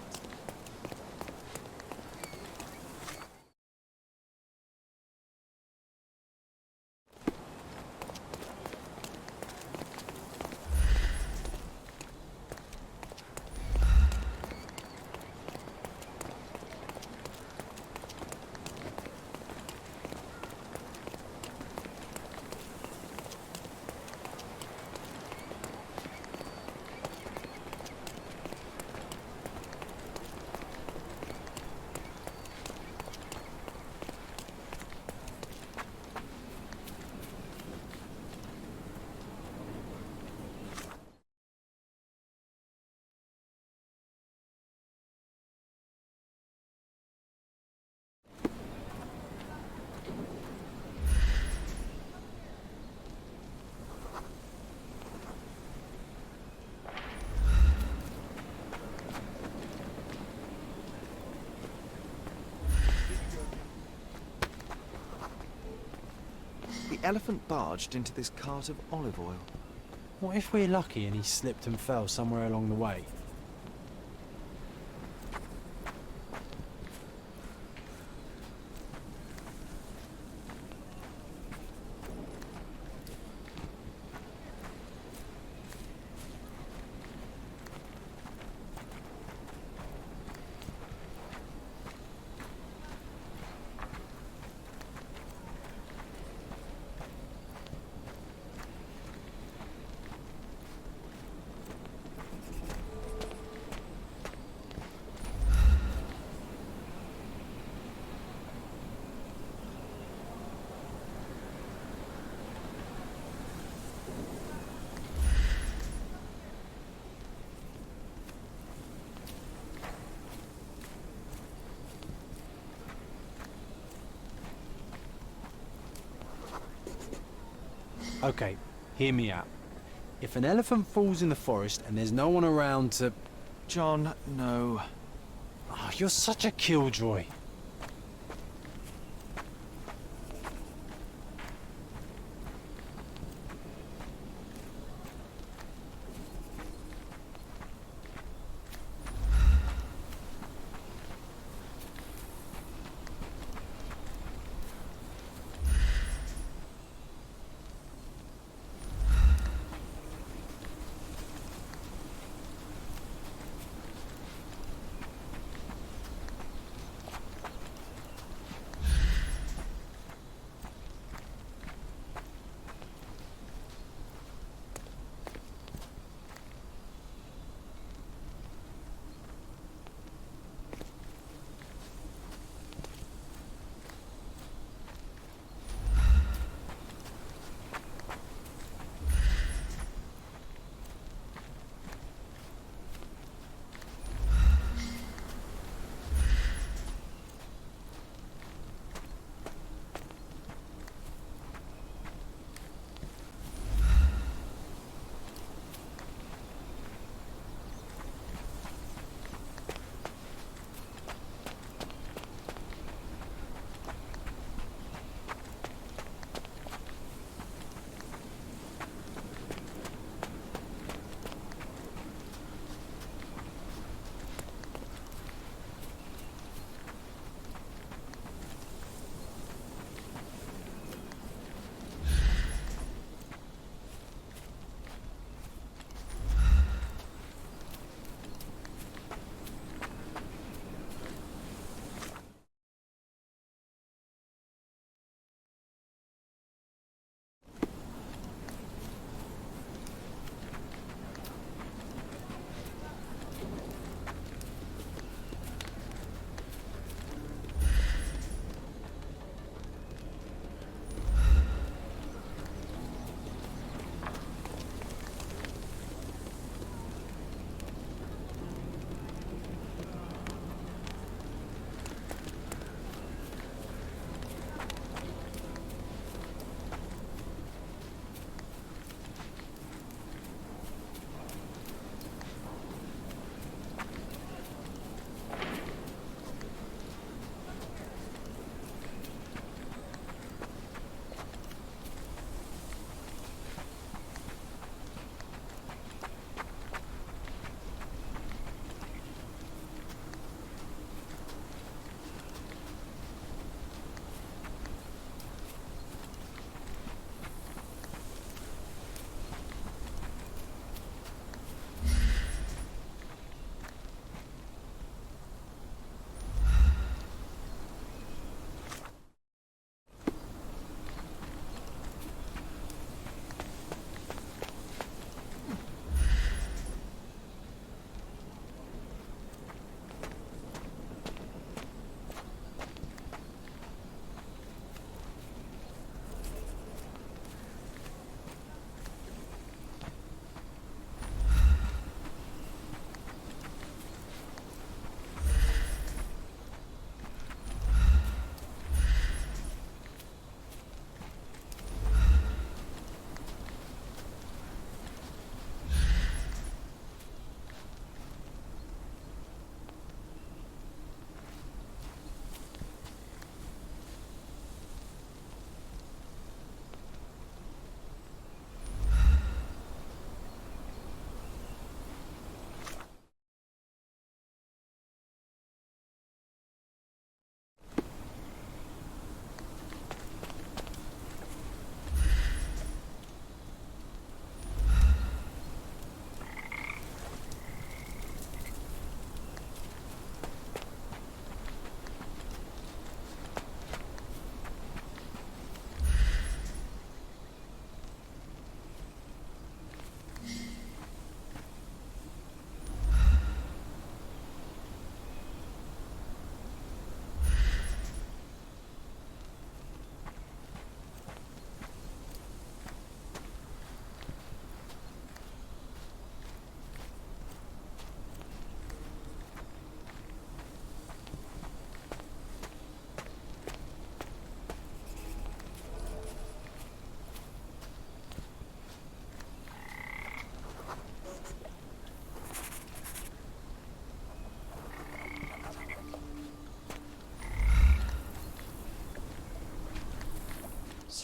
The elephant barged into this cart of olive oil. What if we're lucky and he slipped and fell somewhere along the way? Okay, hear me out. If an elephant falls in the forest and there's no one around to... John, no. Oh, you're such a killjoy.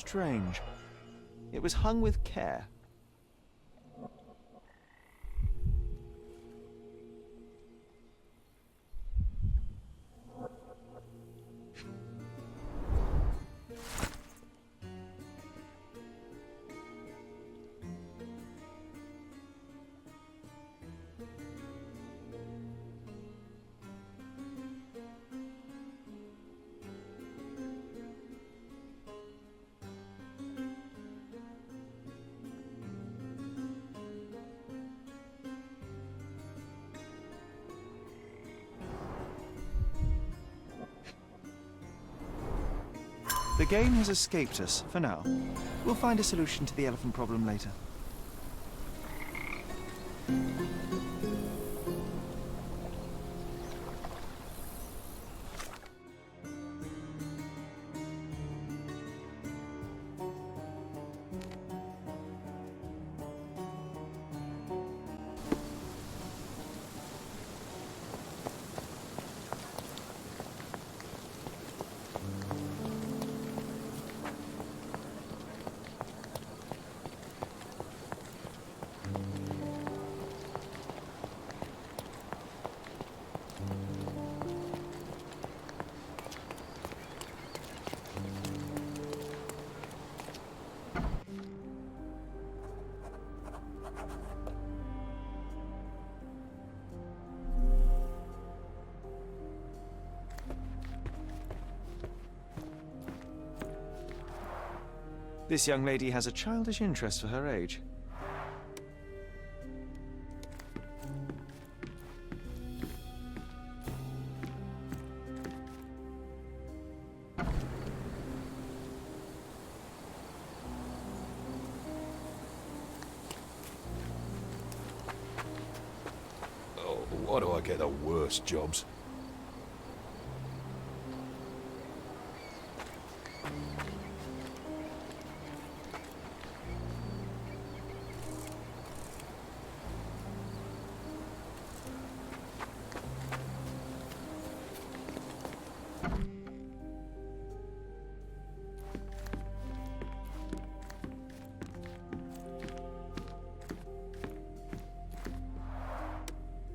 strange. It was hung with care. The game has escaped us, for now. We'll find a solution to the elephant problem later. This young lady has a childish interest for her age. Oh, why do I get the worst jobs?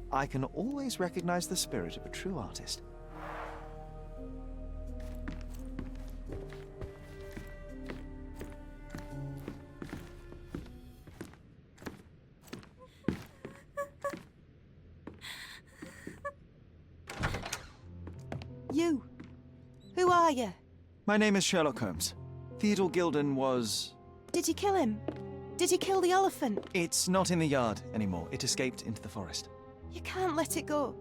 I can always recognize the spirit of a true artist. You. Who are you? My name is Sherlock Holmes. Theodore Gilden was... Did you kill him? Did you kill the elephant? It's not in the yard anymore. It escaped into the forest. You can't let it go.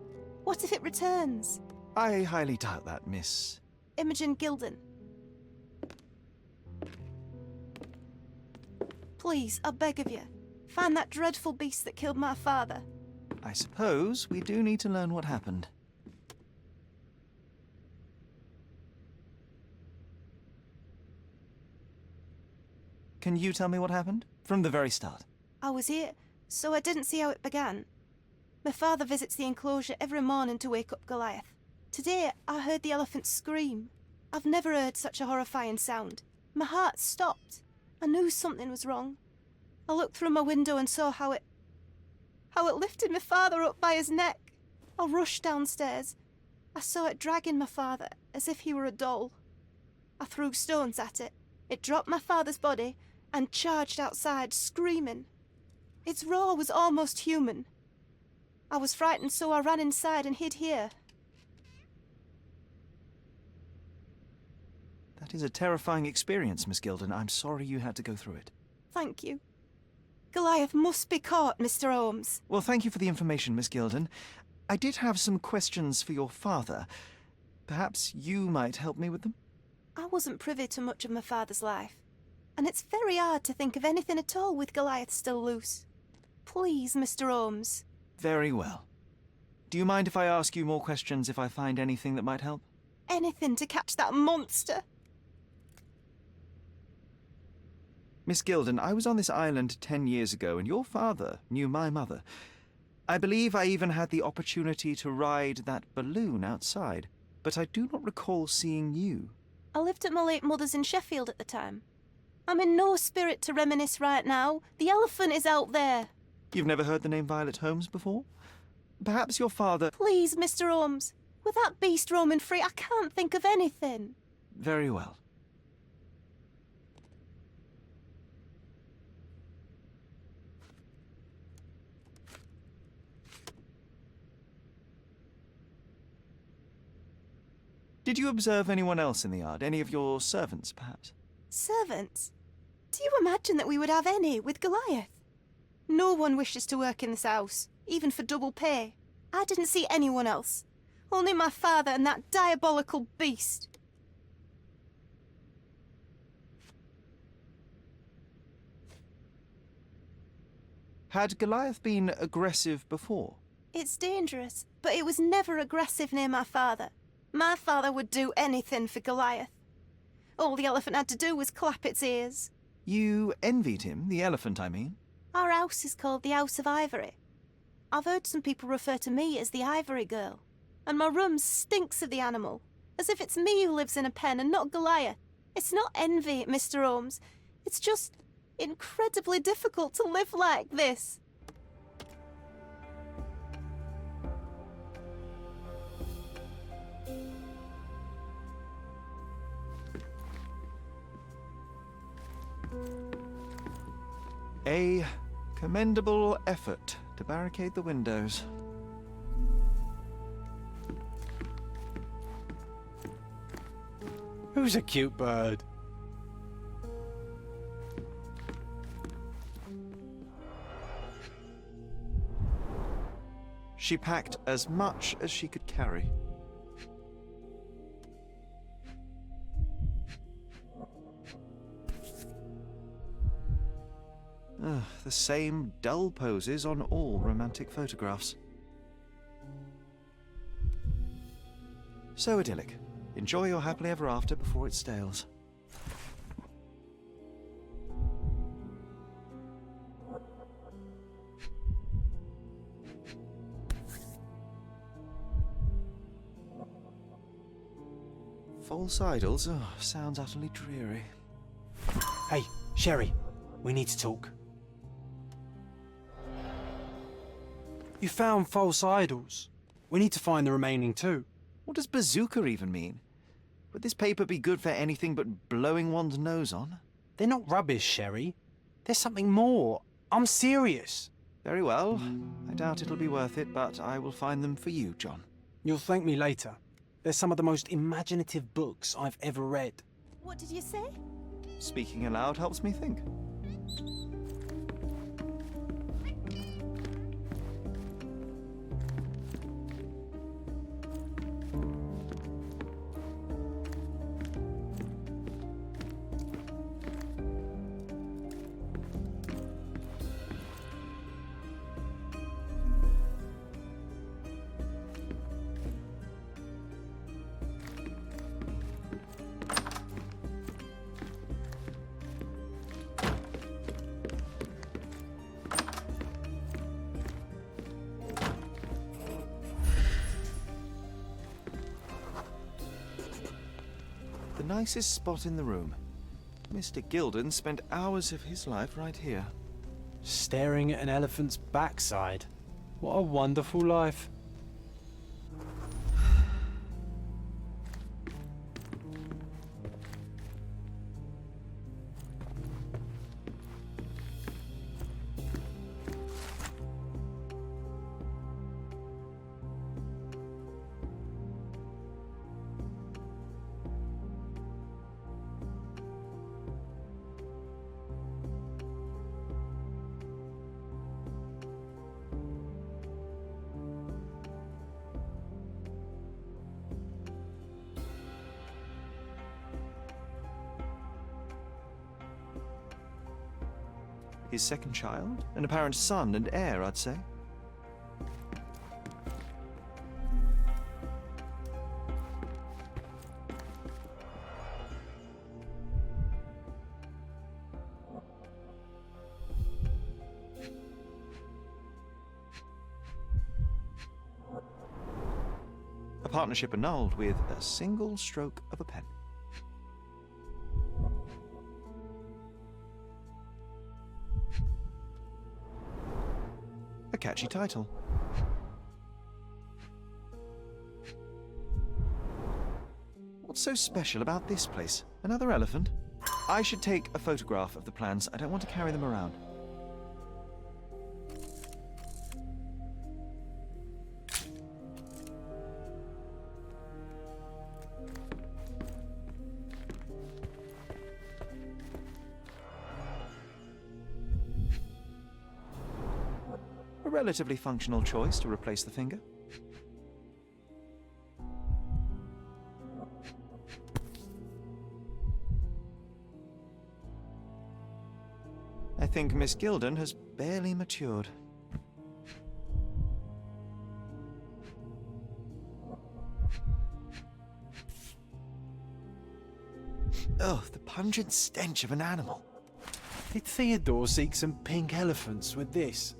What if it returns? I highly doubt that, Miss... Imogen Gilden. Please, I beg of you, find that dreadful beast that killed my father. I suppose we do need to learn what happened. Can you tell me what happened? From the very start. I was here, so I didn't see how it began. My father visits the enclosure every morning to wake up Goliath. Today, I heard the elephant scream. I've never heard such a horrifying sound. My heart stopped. I knew something was wrong. I looked through my window and saw how it lifted my father up by his neck. I rushed downstairs. I saw it dragging my father as if he were a doll. I threw stones at it. It dropped my father's body and charged outside, screaming. Its roar was almost human. I was frightened, so I ran inside and hid here. That is a terrifying experience, Miss Gilden. I'm sorry you had to go through it. Thank you. Goliath must be caught, Mr. Holmes. Well, thank you for the information, Miss Gilden. I did have some questions for your father. Perhaps you might help me with them? I wasn't privy to much of my father's life, and it's very hard to think of anything at all with Goliath still loose. Please, Mr. Holmes. Very well. Do you mind if I ask you more questions if I find anything that might help? Anything to catch that monster. Miss Gilden, I was on this island 10 years ago, and your father knew my mother. I believe I even had the opportunity to ride that balloon outside, but I do not recall seeing you. I lived at my late mother's in Sheffield at the time. I'm in no spirit to reminisce right now. The elephant is out there. You've never heard the name Violet Holmes before? Perhaps your father... Please, Mr. Holmes. With that beast roaming free, I can't think of anything. Very well. Did you observe anyone else in the yard? Any of your servants, perhaps? Servants? Do you imagine that we would have any with Goliath? No one wishes to work in this house, even for double pay. I didn't see anyone else. Only my father and that diabolical beast. Had Goliath been aggressive before? It's dangerous, but it was never aggressive near my father. My father would do anything for Goliath. All the elephant had to do was clap its ears. You envied him, the elephant, I mean? Our house is called the House of Ivory. I've heard some people refer to me as the Ivory Girl, and my room stinks of the animal, as if it's me who lives in a pen and not Goliath. It's not envy, Mr. Holmes. It's just incredibly difficult to live like this. A commendable effort to barricade the windows. Who's a cute bird? She packed as much as she could carry. The same dull poses on all romantic photographs. So idyllic. Enjoy your happily ever after before it stales. False idols? Oh, sounds utterly dreary. Hey, Sherry, we need to talk. You found false idols. We need to find the remaining two. What does bazooka even mean? Would this paper be good for anything but blowing one's nose on? They're not rubbish, Sherry. There's something more. I'm serious. Very well. I doubt it'll be worth it, but I will find them for you, John. You'll thank me later. They're some of the most imaginative books I've ever read. What did you say? Speaking aloud helps me think. The nicest spot in the room. Mr. Gilden spent hours of his life right here. Staring at an elephant's backside. What a wonderful life. His second child? An apparent son and heir, I'd say. A partnership annulled with a single stroke of a pen. catchy title. What's so special about this place? Another elephant? I should take a photograph of the plans. I don't want to carry them around. A relatively functional choice to replace the finger. I think Miss Gilden has barely matured. Oh, the pungent stench of an animal. Did Theodore seek some pink elephants with this?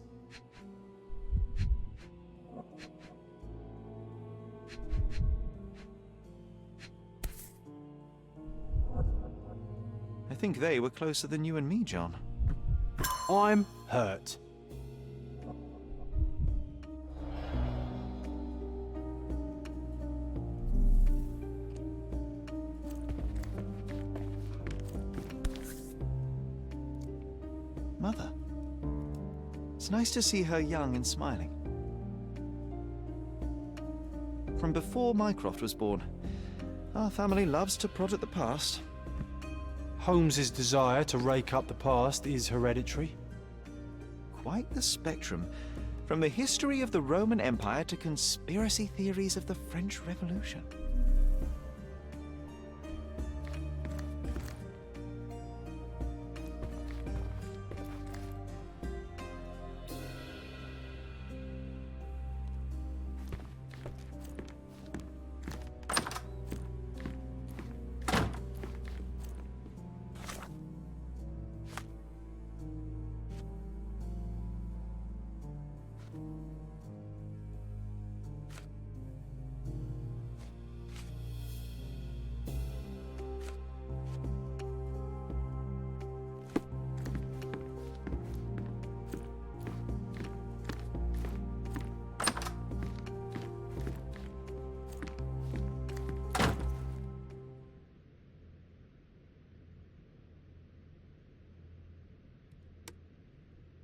I think they were closer than you and me, John. I'm hurt. Mother. It's nice to see her young and smiling. From before Mycroft was born, our family loves to prod at the past. Holmes's desire to rake up the past is hereditary. Quite the spectrum, from the history of the Roman Empire to conspiracy theories of the French Revolution.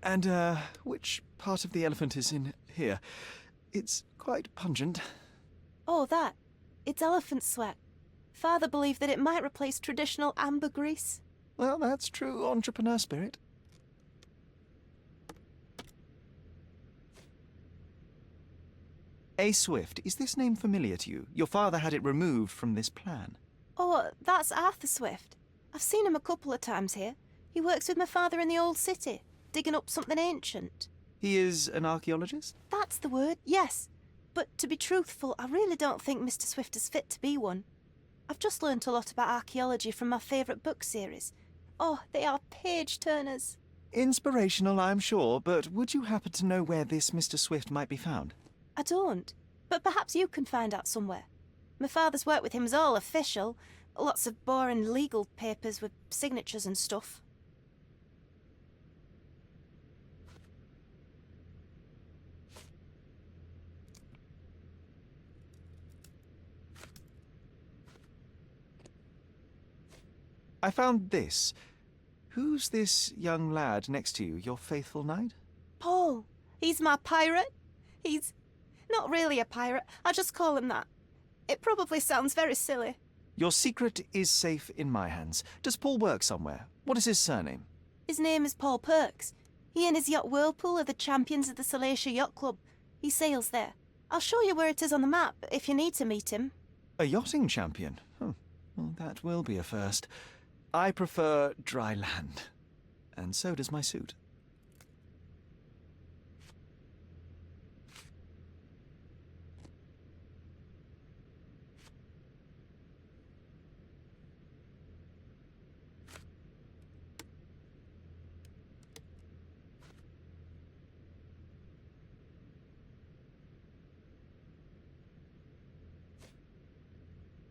And, which part of the elephant is in here? It's quite pungent. Oh, that. It's elephant sweat. Father believed that it might replace traditional ambergris. Well, that's true entrepreneur spirit. A. Swift, is this name familiar to you? Your father had it removed from this plan. Oh, that's Arthur Swift. I've seen him a couple of times here. He works with my father in the old city, digging up something ancient. He is an archaeologist? That's the word, yes. But to be truthful, I really don't think Mr. Swift is fit to be one. I've just learnt a lot about archaeology from my favourite book series. Oh, they are page-turners. Inspirational, I'm sure, but would you happen to know where this Mr. Swift might be found? I don't, but perhaps you can find out somewhere. My father's work with him is all official. Lots of boring legal papers with signatures and stuff. I found this. Who's this young lad next to you, your faithful knight? Paul. He's my pirate. He's not really a pirate. I just call him that. It probably sounds very silly. Your secret is safe in my hands. Does Paul work somewhere? What is his surname? His name is Paul Perks. He and his yacht Whirlpool are the champions of the Salacia Yacht Club. He sails there. I'll show you where it is on the map if you need to meet him. A yachting champion? Well, that will be a first. I prefer dry land. And so does my suit.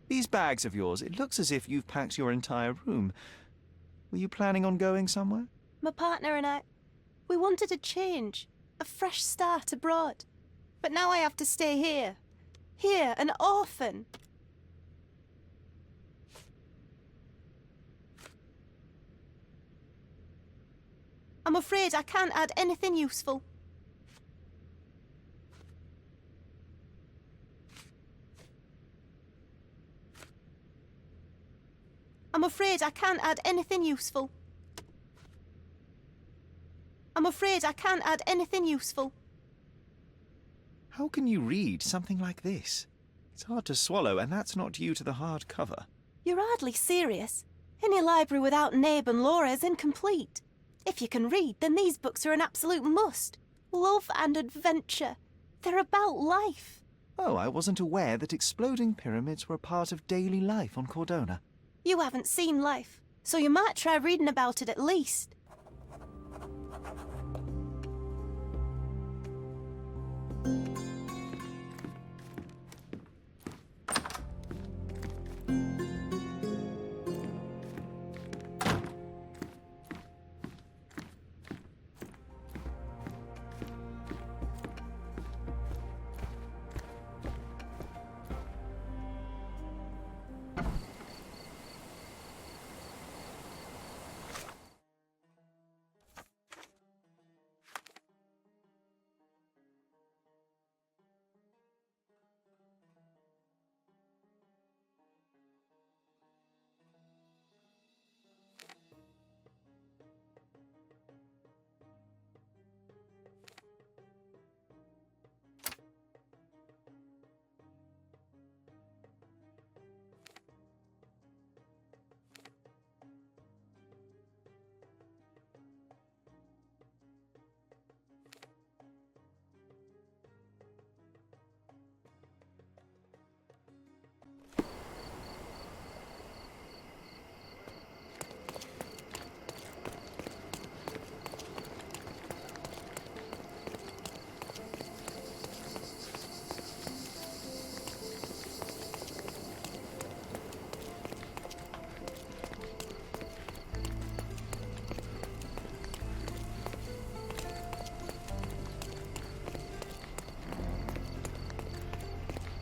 These bags of yours, it looks as if you've packed your entire room. Were you planning on going somewhere? My partner and I, we wanted a change. a fresh start abroad. But now I have to stay here. Here, an orphan. I'm afraid I can't add anything useful. I'm afraid I can't add anything useful. I'm afraid I can't add anything useful. How can you read something like this? It's hard to swallow, and that's not due to the hard cover. You're hardly serious. Any library without Nabe and Laura is incomplete. If you can read, then these books are an absolute must. Love and adventure. They're about life. Oh, I wasn't aware that exploding pyramids were a part of daily life on Cordona. You haven't seen life, so you might try reading about it at least.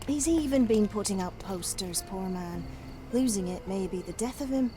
He's even been putting out posters, poor man. Losing it may be the death of him.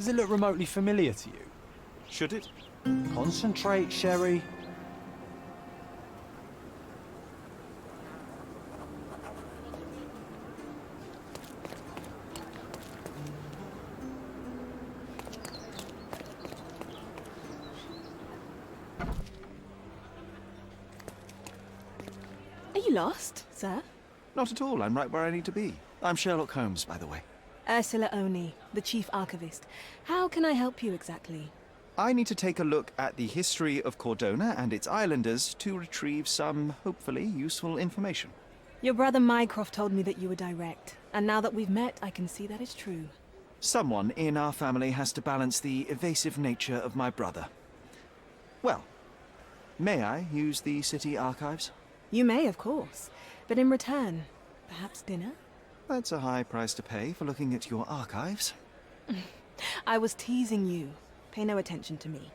Does it look remotely familiar to you? Should it? Concentrate, Sherry. Are you lost, sir? Not at all. I'm right where I need to be. I'm Sherlock Holmes, by the way. Ursula Oni, the Chief Archivist. How can I help you exactly? I need to take a look at the history of Cordona and its islanders to retrieve some, hopefully, useful information. Your brother Mycroft told me that you were direct, and now that we've met, I can see that is true. Someone in our family has to balance the evasive nature of my brother. Well, may I use the city archives? You may, of course. But in return, perhaps dinner? That's a high price to pay for looking at your archives. I was teasing you. Pay no attention to me.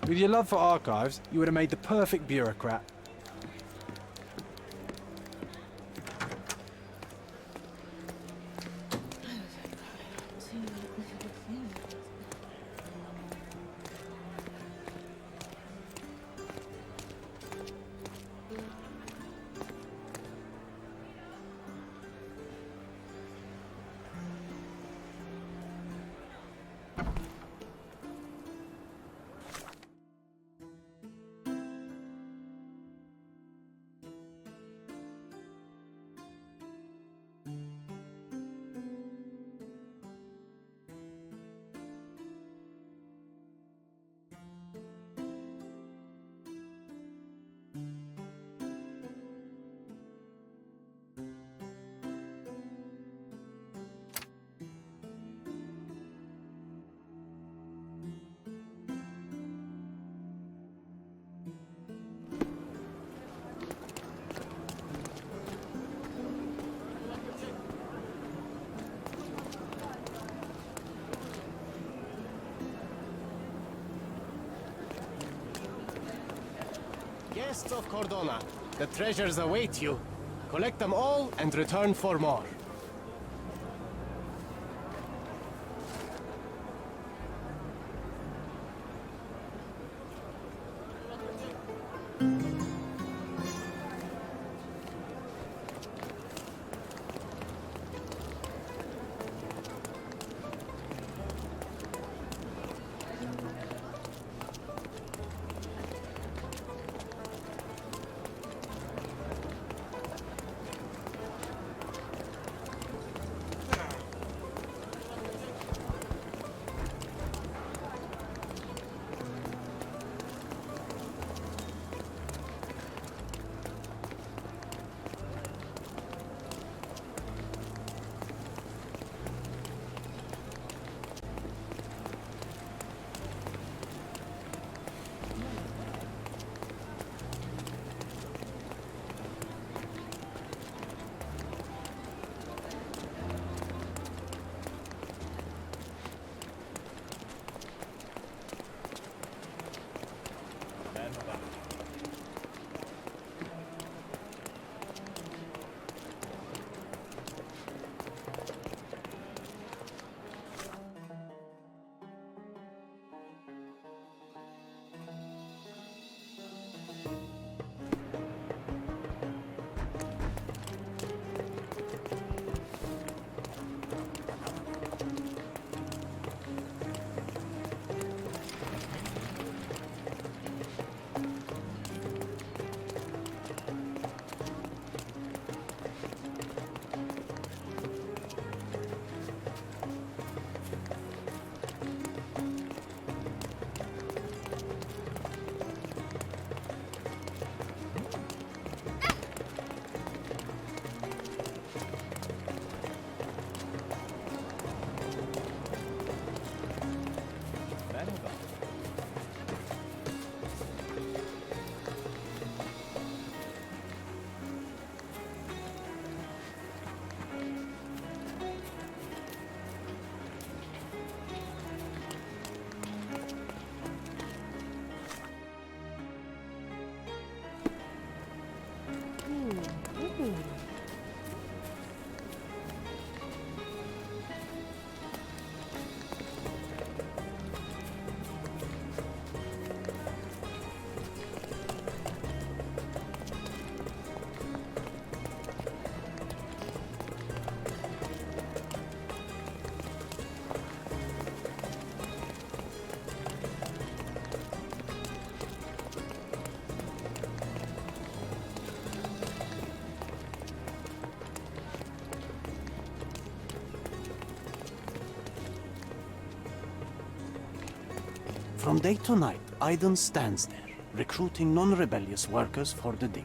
With your love for archives, you would have made the perfect bureaucrat. Guests of Cordona, the treasures await you. Collect them all and return for more. From day to night, Aiden stands there, recruiting non-rebellious workers for the dig.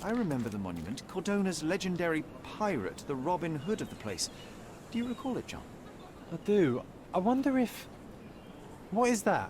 I remember the monument, Cordona's legendary pirate, the Robin Hood of the place. Do you recall it, John? I do. I wonder if... What is that?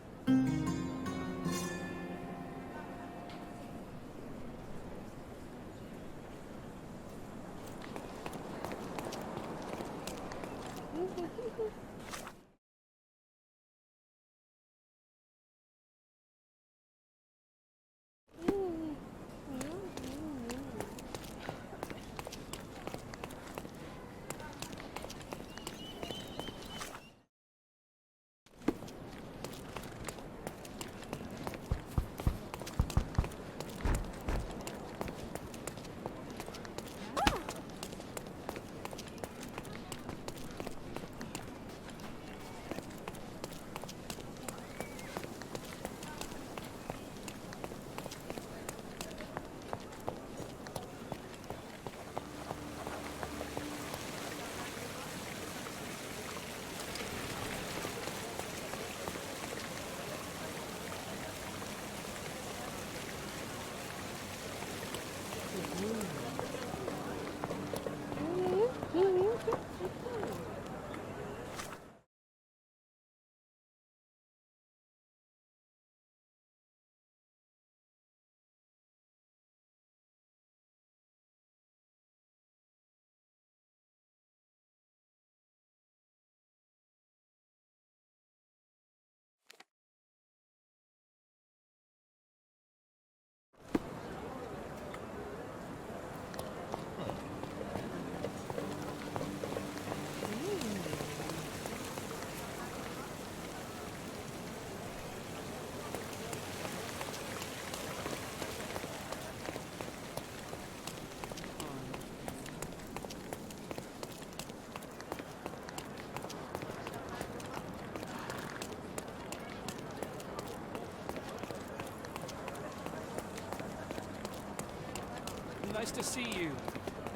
Nice to see you.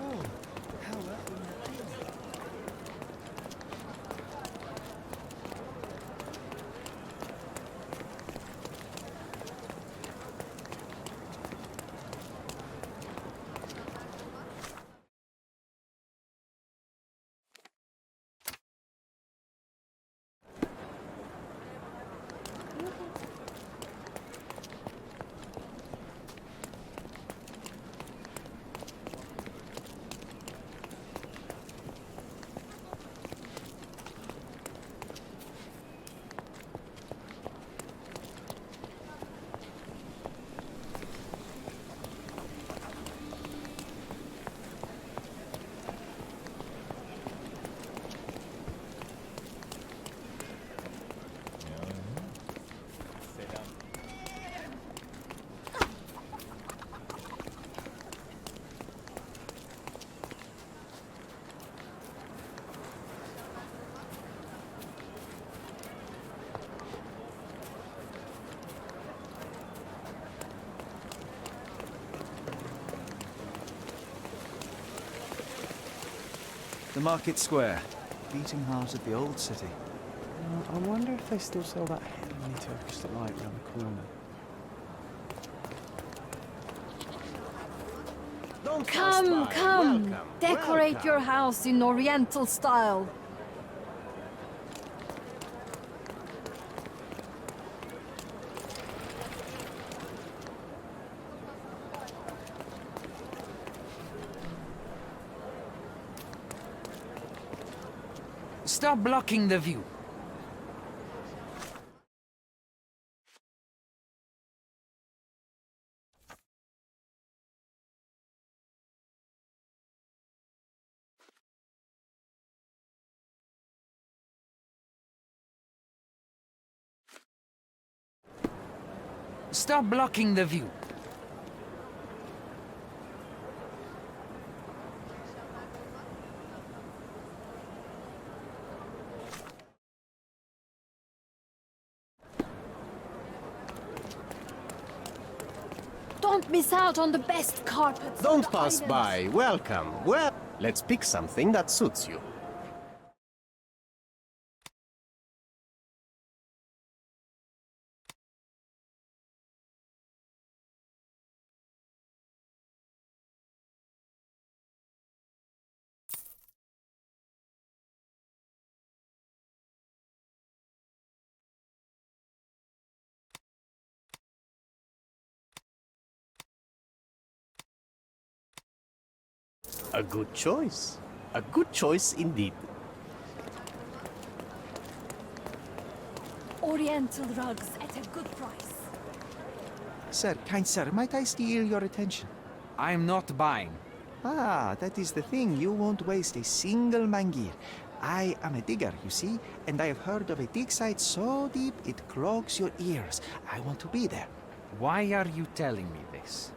Oh, how lucky. The market square. Beating heart of the old city. I wonder if they still sell that heavenly Turkish delight round the corner. Come, come! Decorate your house in Oriental style. Stop blocking the view. Stop blocking the view. Don't miss out on the best carpets. Don't pass by. Welcome. Well, let's pick something that suits you. A good choice. A good choice indeed. Oriental rugs at a good price. Sir, kind sir, might I steal your attention? I'm not buying. Ah, that is the thing. You won't waste a single mangir. I am a digger, you see, and I have heard of a dig site so deep it clogs your ears. I want to be there. Why are you telling me this?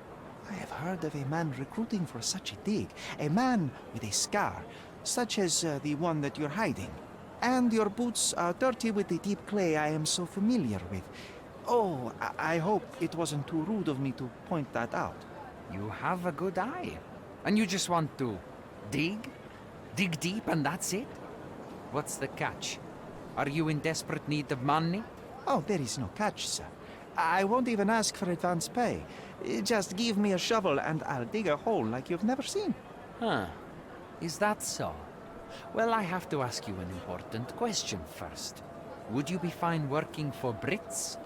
I have heard of a man recruiting for such a dig. A man with a scar, such as the one that you're hiding. And your boots are dirty with the deep clay I am so familiar with. Oh, I hope it wasn't too rude of me to point that out. You have a good eye. And you just want to dig? Dig deep and that's it? What's the catch? Are you in desperate need of money? Oh, there is no catch, sir. I won't even ask for advance pay. Just give me a shovel and I'll dig a hole like you've never seen. Huh. Is that so? Well, I have to ask you an important question first. Would you be fine working for Brits?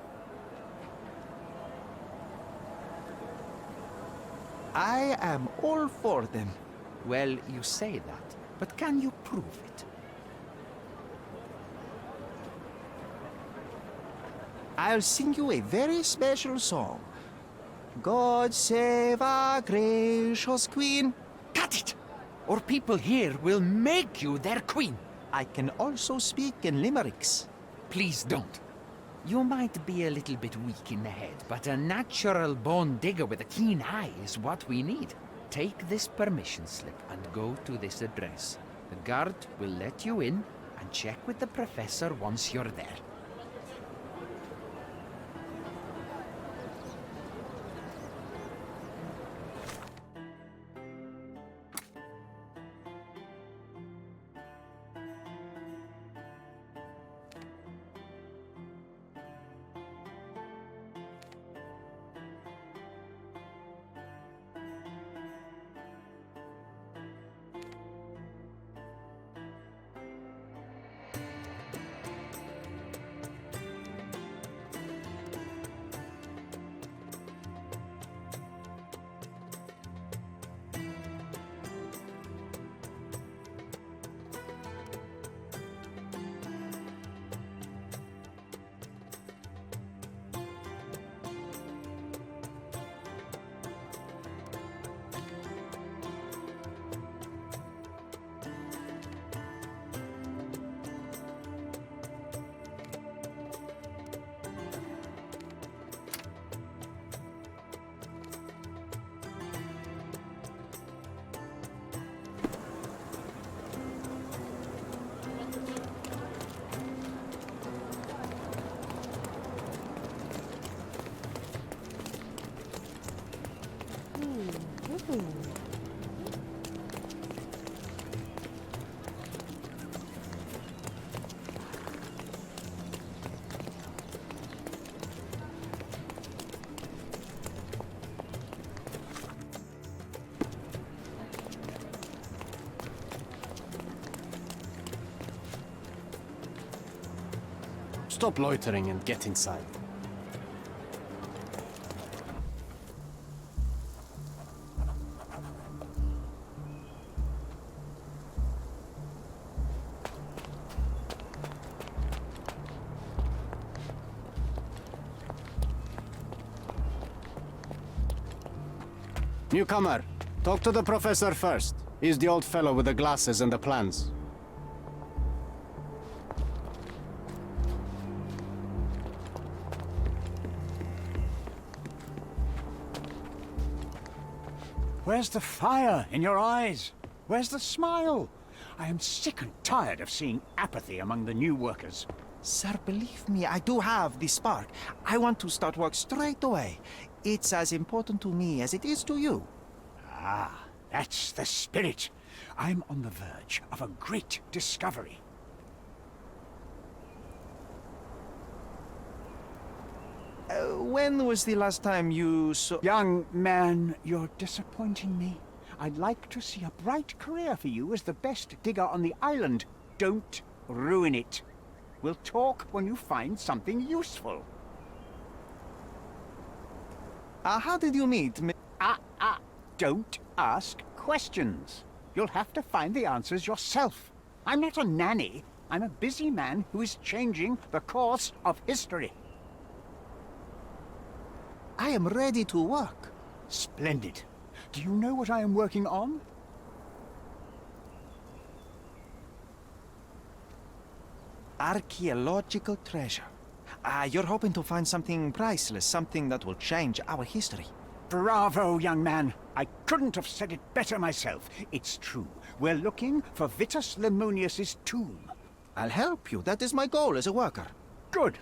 I am all for them. Well, you say that, but can you prove it? I'll sing you a very special song. God save our gracious queen. Cut it! Or people here will make you their queen. I can also speak in limericks. Please don't. You might be a little bit weak in the head, but a natural born digger with a keen eye is what we need. Take this permission slip and go to this address. The guard will let you in and check with the professor once you're there. Stop loitering and get inside. Newcomer, talk to the professor first. He's the old fellow with the glasses and the plans. Where's the fire in your eyes? Where's the smile? I am sick and tired of seeing apathy among the new workers. Sir, believe me, I do have the spark. I want to start work straight away. It's as important to me as it is to you. Ah, that's the spirit. I'm on the verge of a great discovery. When was the last time you saw... Young man, you're disappointing me. I'd like to see a bright career for you as the best digger on the island. Don't ruin it. We'll talk when you find something useful. How did you meet me? Don't ask questions. You'll have to find the answers yourself. I'm not a nanny. I'm a busy man who is changing the course of history. I am ready to work. Splendid. Do you know what I am working on? Archaeological treasure. You're hoping to find something priceless, something that will change our history. Bravo, young man. I couldn't have said it better myself. It's true. We're looking for Vitus Lemonius's tomb. I'll help you. That is my goal as a worker. Good.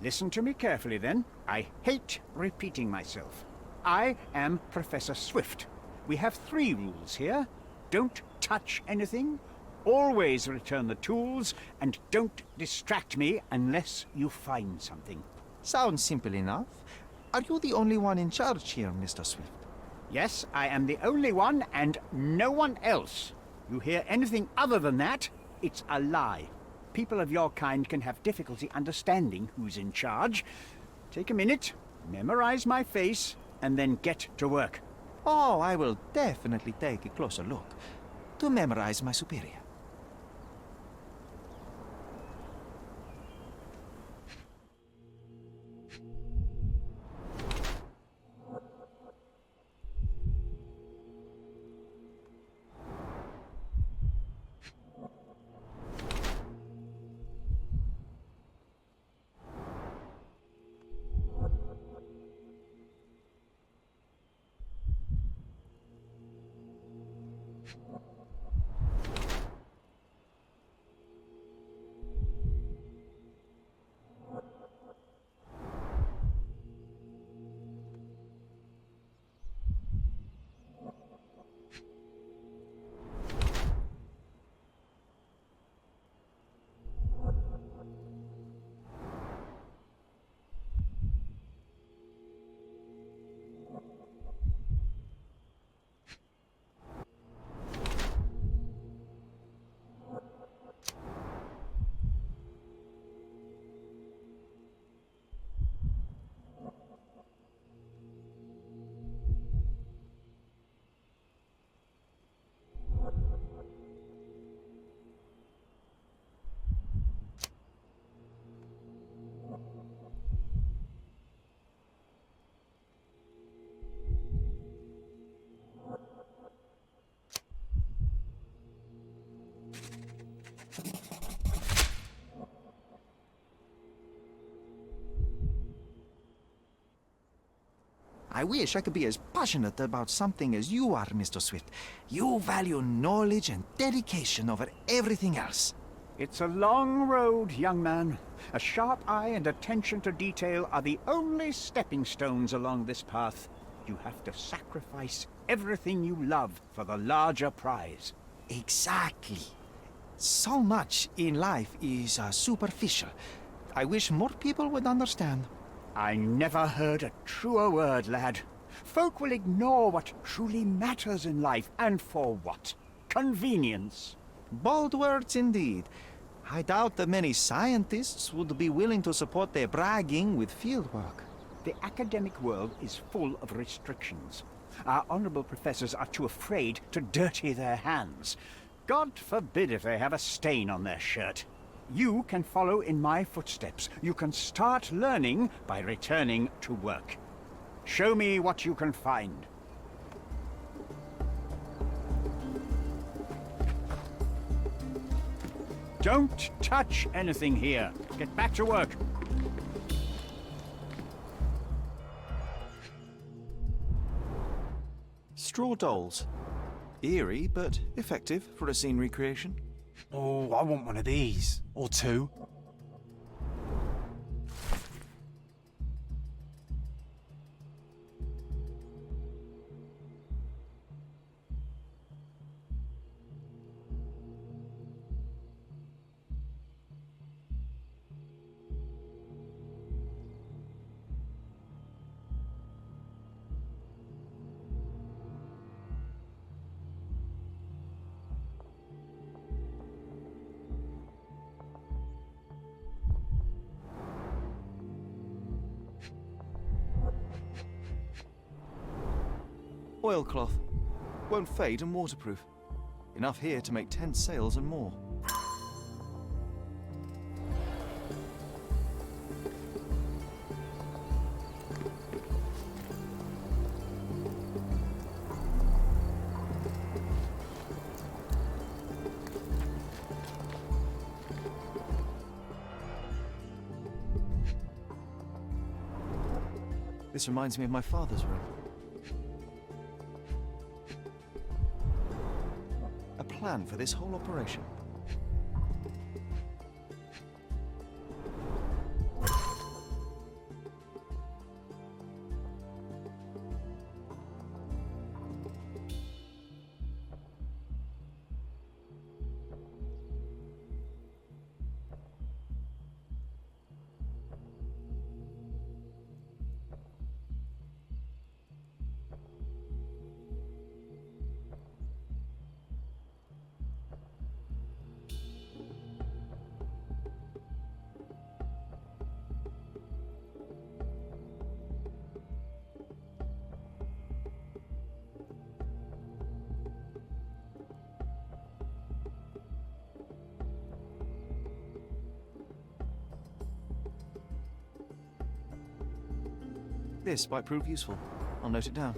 Listen to me carefully, then. I hate repeating myself. I am Professor Swift. We have 3 rules here. Don't touch anything, always return the tools, and don't distract me unless you find something. Sounds simple enough. Are you the only one in charge here, Mr. Swift? Yes, I am the only one, and no one else. You hear anything other than that, it's a lie. People of your kind can have difficulty understanding who's in charge. Take a minute, memorize my face, and then get to work. Oh, I will definitely take a closer look to memorize my superior. I wish I could be as passionate about something as you are, Mr. Swift. You value knowledge and dedication over everything else. It's a long road, young man. A sharp eye and attention to detail are the only stepping stones along this path. You have to sacrifice everything you love for the larger prize. Exactly. So much in life is superficial. I wish more people would understand. I never heard a truer word, lad. Folk will ignore what truly matters in life, and for what? Convenience. Bold words indeed. I doubt that many scientists would be willing to support their bragging with fieldwork. The academic world is full of restrictions. Our honorable professors are too afraid to dirty their hands. God forbid if they have a stain on their shirt. You can follow in my footsteps. You can start learning by returning to work. Show me what you can find. Don't touch anything here. Get back to work. Straw dolls. Eerie, but effective for a scene recreation. Oh, I want one of these. Or two. Oilcloth. Won't fade and waterproof. Enough here to make 10 sails and more. This reminds me of my father's room. A plan for this whole operation. This might prove useful. I'll note it down.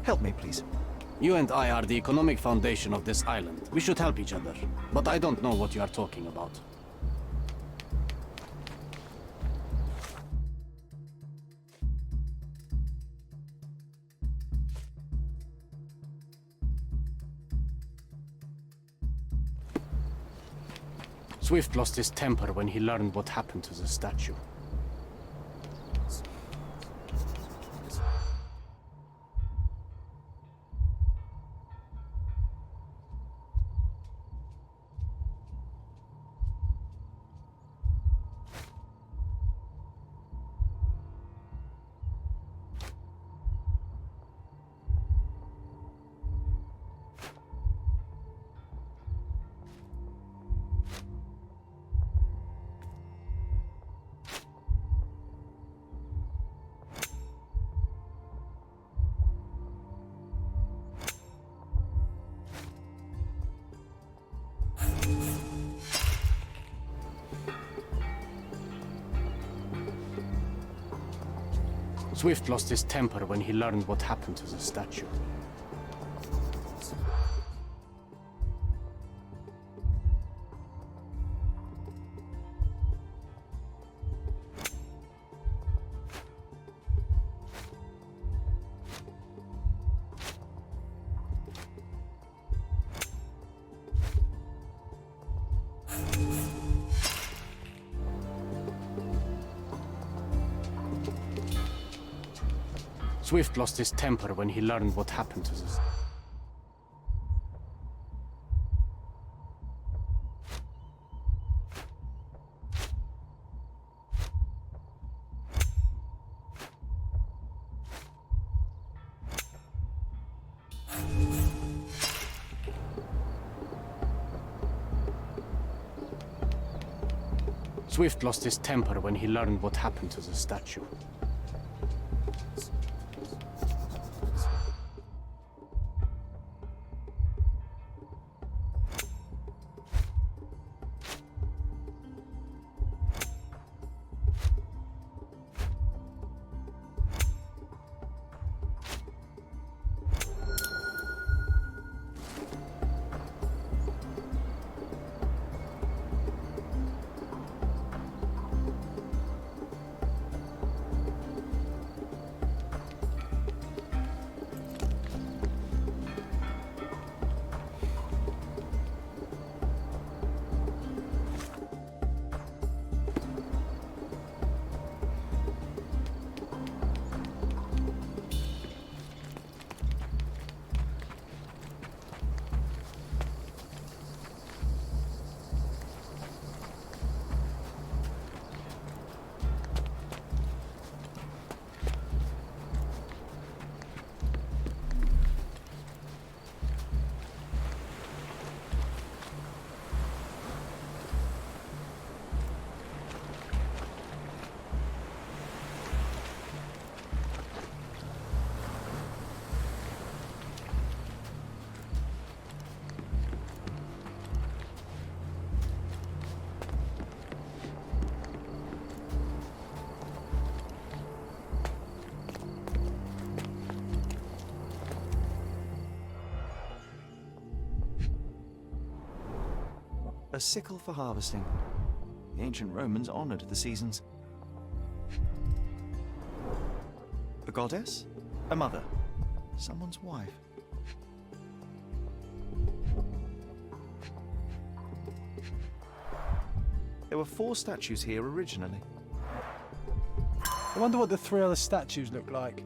Help me, please. You and I are the economic foundation of this island. We should help each other. But I don't know what you are talking about. Swift lost his temper when he learned what happened to the statue. Swift lost his temper when he learned what happened to the statue. Swift lost his temper when he learned what happened to us. Swift lost his temper when he learned what happened to the statue. A sickle for harvesting. The ancient Romans honored the seasons. A goddess? A mother? Someone's wife? There were 4 statues here originally. I wonder what the 3 other statues look like.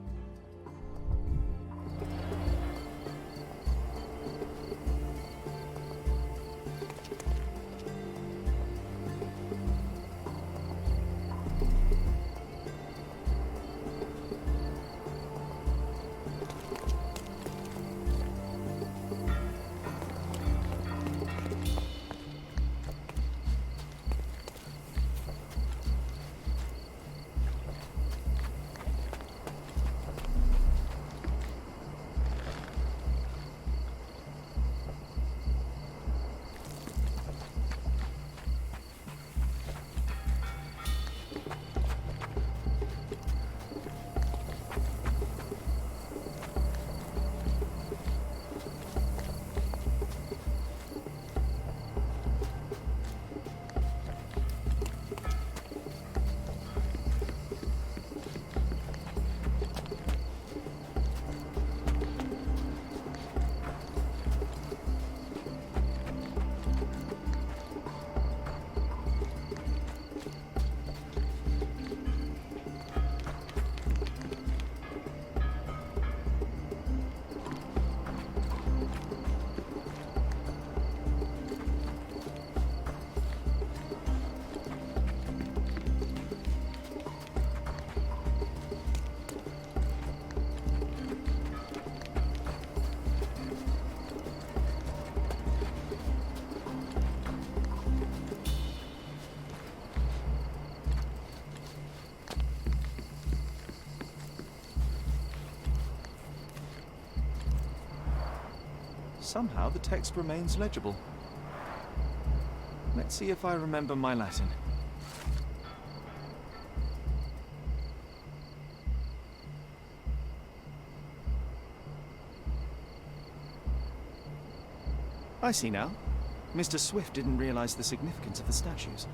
Somehow the text remains legible. Let's see if I remember my Latin. I see now. Mr. Swift didn't realize the significance of the statues.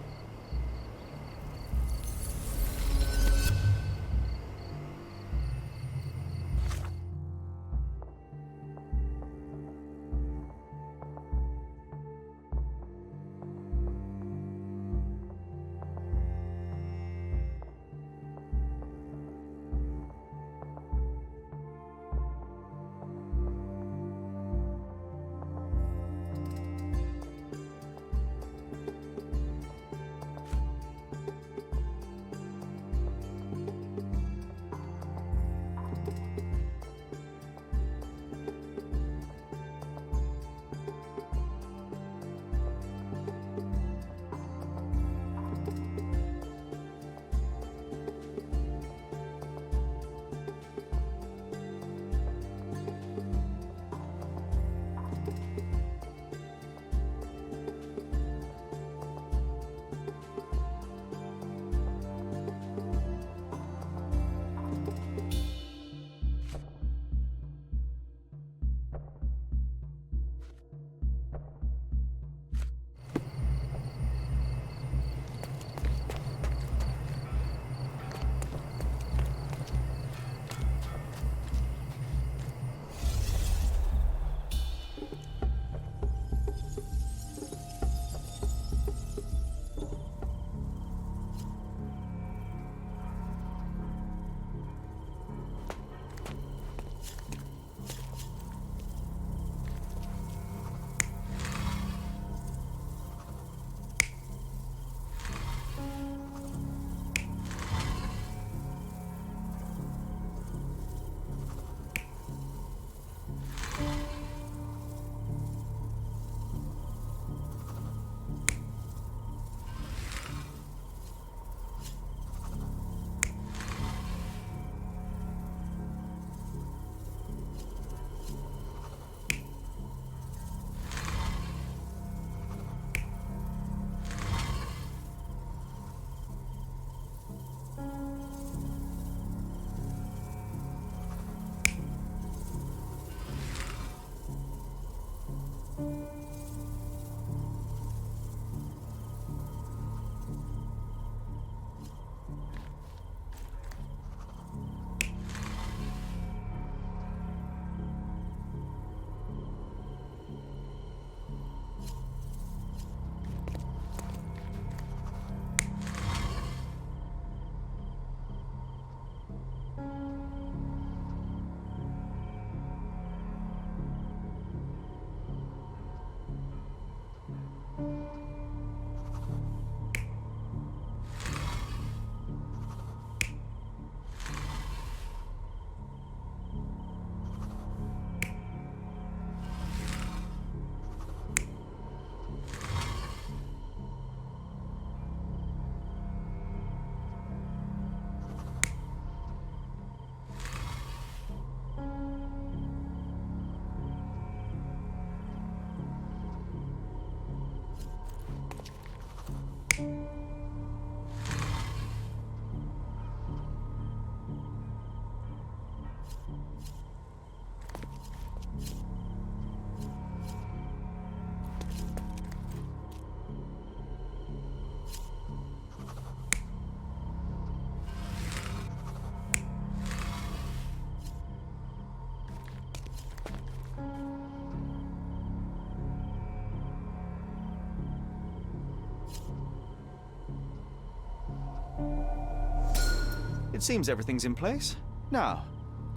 It seems everything's in place. Now,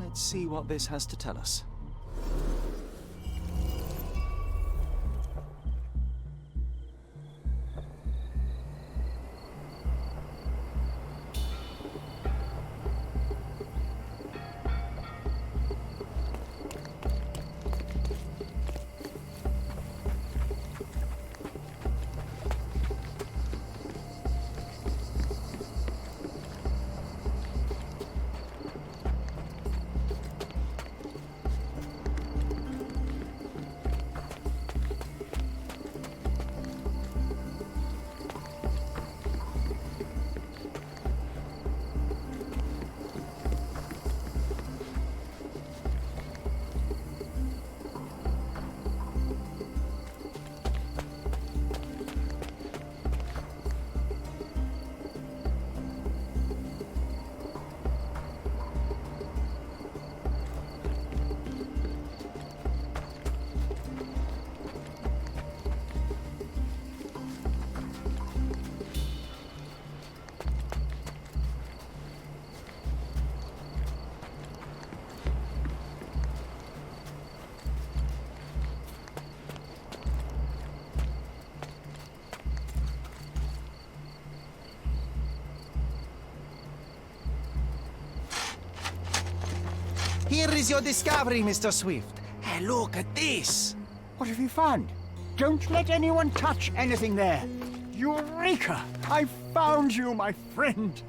let's see what this has to tell us. Here is your discovery, Mr. Swift. Hey, look at this. What have you found? Don't let anyone touch anything there. Eureka! I found you, my friend.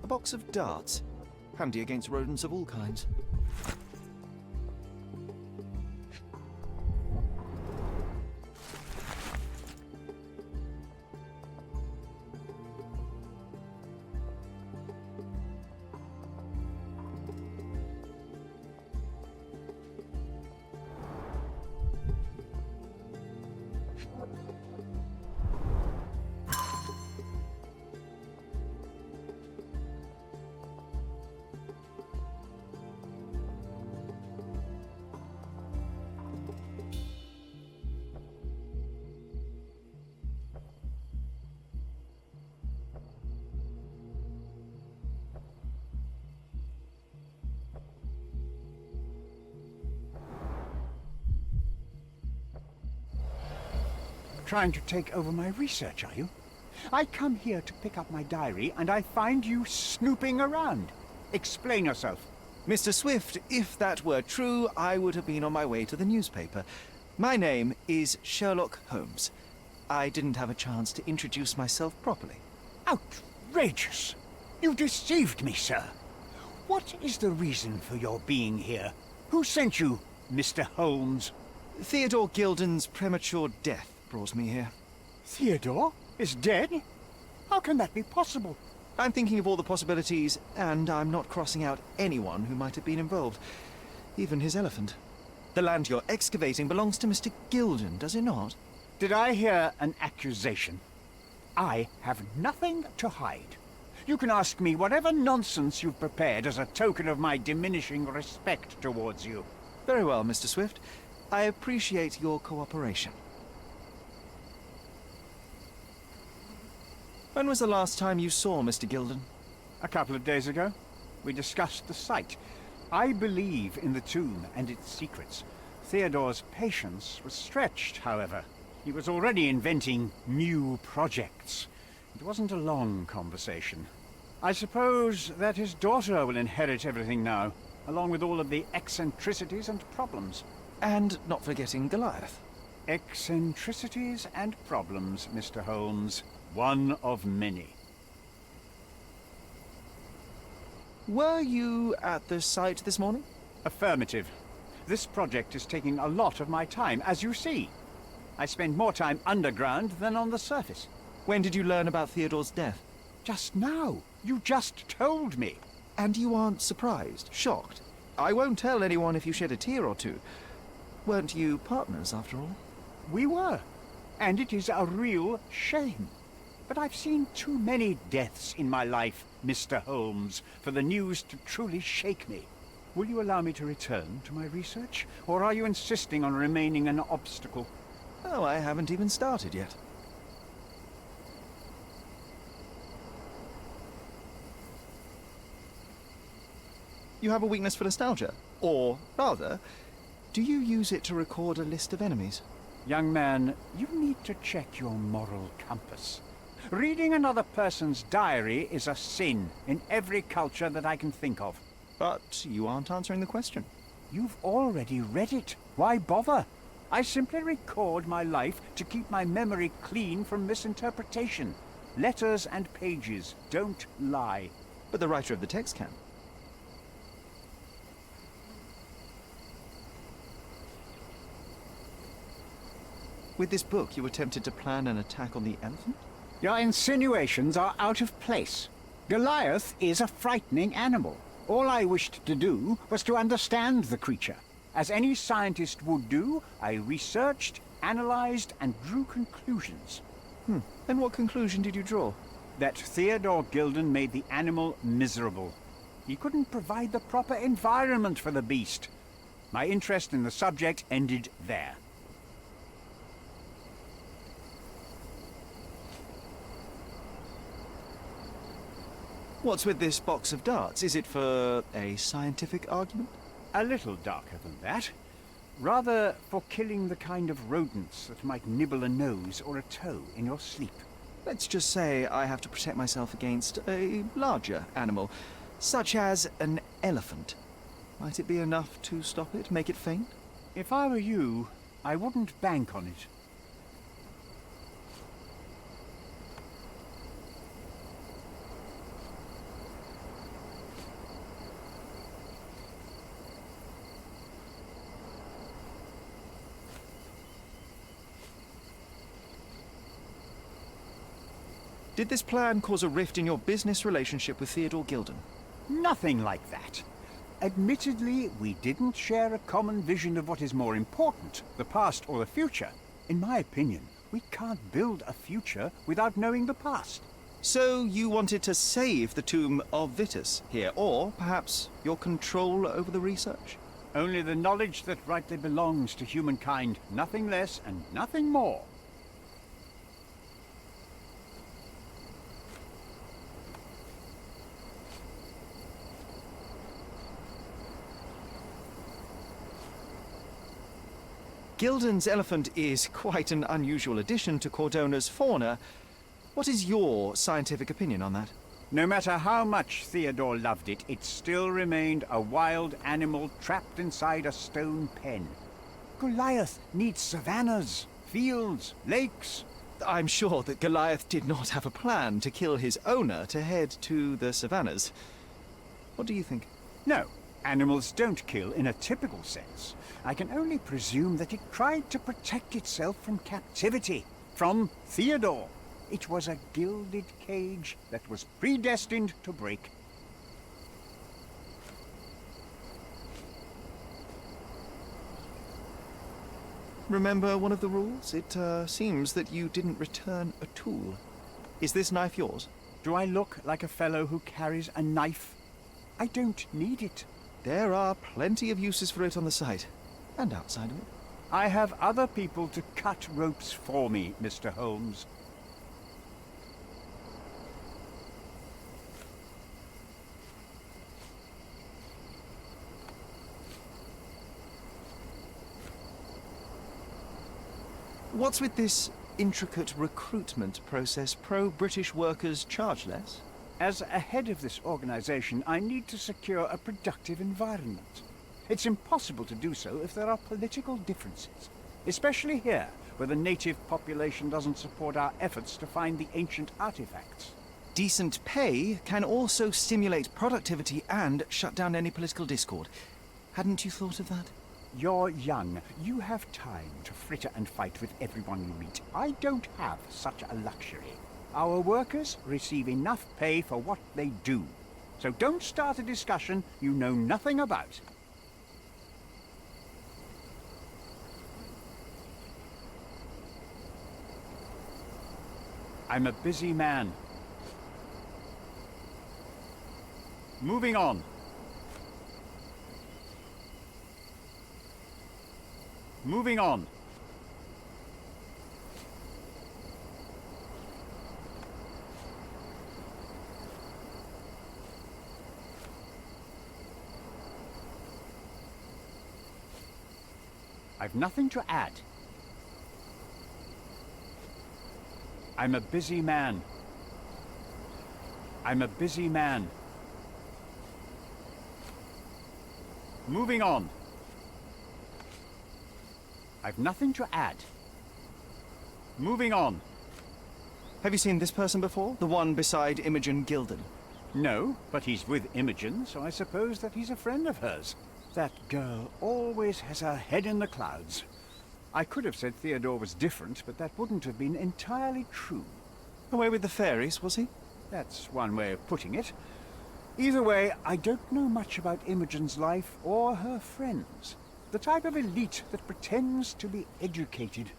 A box of darts. Handy against rodents of all kinds. Trying to take over my research, are you? I come here to pick up my diary, and I find you snooping around. Explain yourself. Mr. Swift, if that were true, I would have been on my way to the newspaper. My name is Sherlock Holmes. I didn't have a chance to introduce myself properly. Outrageous! You deceived me, sir. What is the reason for your being here? Who sent you, Mr. Holmes? Theodore Gilden's premature death brought me here. Theodore is dead? How can that be possible? I'm thinking of all the possibilities, and I'm not crossing out anyone who might have been involved. Even his elephant. The land you're excavating belongs to Mr. Gilden, does it not? Did I hear an accusation? I have nothing to hide. You can ask me whatever nonsense you've prepared as a token of my diminishing respect towards you. Very well, Mr. Swift. I appreciate your cooperation. When was the last time you saw Mr. Gilden? A couple of days ago. We discussed the site. I believe in the tomb and its secrets. Theodore's patience was stretched, however. He was already inventing new projects. It wasn't a long conversation. I suppose that his daughter will inherit everything now, along with all of the eccentricities and problems. And not forgetting Goliath. Eccentricities and problems, Mr. Holmes. One of many. Were you at the site this morning? Affirmative. This project is taking a lot of my time, as you see. I spend more time underground than on the surface. When did you learn about Theodore's death? Just now. You just told me. And you aren't surprised, shocked? I won't tell anyone if you shed a tear or two. Weren't you partners, after all? We were. And it is a real shame. But I've seen too many deaths in my life, Mr. Holmes, for the news to truly shake me. Will you allow me to return to my research? Or are you insisting on remaining an obstacle? Oh, I haven't even started yet. You have a weakness for nostalgia? Or, rather, do you use it to record a list of enemies? Young man, you need to check your moral compass. Reading another person's diary is a sin in every culture that I can think of. But you aren't answering the question. You've already read it. Why bother? I simply record my life to keep my memory clean from misinterpretation. Letters and pages don't lie. But the writer of the text can. With this book, you attempted to plan an attack on the elephant? Your insinuations are out of place. Goliath is a frightening animal. All I wished to do was to understand the creature. As any scientist would do, I researched, analyzed, and drew conclusions. And what conclusion did you draw? That Theodore Gilden made the animal miserable. He couldn't provide the proper environment for the beast. My interest in the subject ended there. What's with this box of darts? Is it for a scientific argument? A little darker than that. Rather for killing the kind of rodents that might nibble a nose or a toe in your sleep. Let's just say I have to protect myself against a larger animal, such as an elephant. Might it be enough to stop it, make it faint? If I were you, I wouldn't bank on it. Did this plan cause a rift in your business relationship with Theodore Gilden? Nothing like that. Admittedly, we didn't share a common vision of what is more important, the past or the future. In my opinion, we can't build a future without knowing the past. So you wanted to save the tomb of Vitus here, or perhaps your control over the research? Only the knowledge that rightly belongs to humankind, nothing less and nothing more. Gilden's elephant is quite an unusual addition to Cordona's fauna. What is your scientific opinion on that? No matter how much Theodore loved it, it still remained a wild animal trapped inside a stone pen. Goliath needs savannas, fields, lakes. I'm sure that Goliath did not have a plan to kill his owner to head to the savannas. What do you think? No, animals don't kill in a typical sense. I can only presume that it tried to protect itself from captivity, from Theodore. It was a gilded cage that was predestined to break. Remember one of the rules? It seems that you didn't return a tool. Is this knife yours? Do I look like a fellow who carries a knife? I don't need it. There are plenty of uses for it on the site, and outside of it. I have other people to cut ropes for me, Mr. Holmes. What's with this intricate recruitment process? Pro-British workers charge less? As a head of this organization, I need to secure a productive environment. It's impossible to do so if there are political differences, especially here, where the native population doesn't support our efforts to find the ancient artifacts. Decent pay can also stimulate productivity and shut down any political discord. Hadn't you thought of that? You're young. You have time to fritter and fight with everyone you meet. I don't have such a luxury. Our workers receive enough pay for what they do. So don't start a discussion you know nothing about. I'm a busy man. Moving on. Moving on. I've nothing to add. I'm a busy man. I'm a busy man. Moving on. I've nothing to add. Moving on. Have you seen this person before? The one beside Imogen Gilden? No, but he's with Imogen, so I suppose that he's a friend of hers. That girl always has her head in the clouds. I could have said Theodore was different, but that wouldn't have been entirely true. Away with the fairies, was he? That's one way of putting it. Either way, I don't know much about Imogen's life or her friends. The type of elite that pretends to be educated.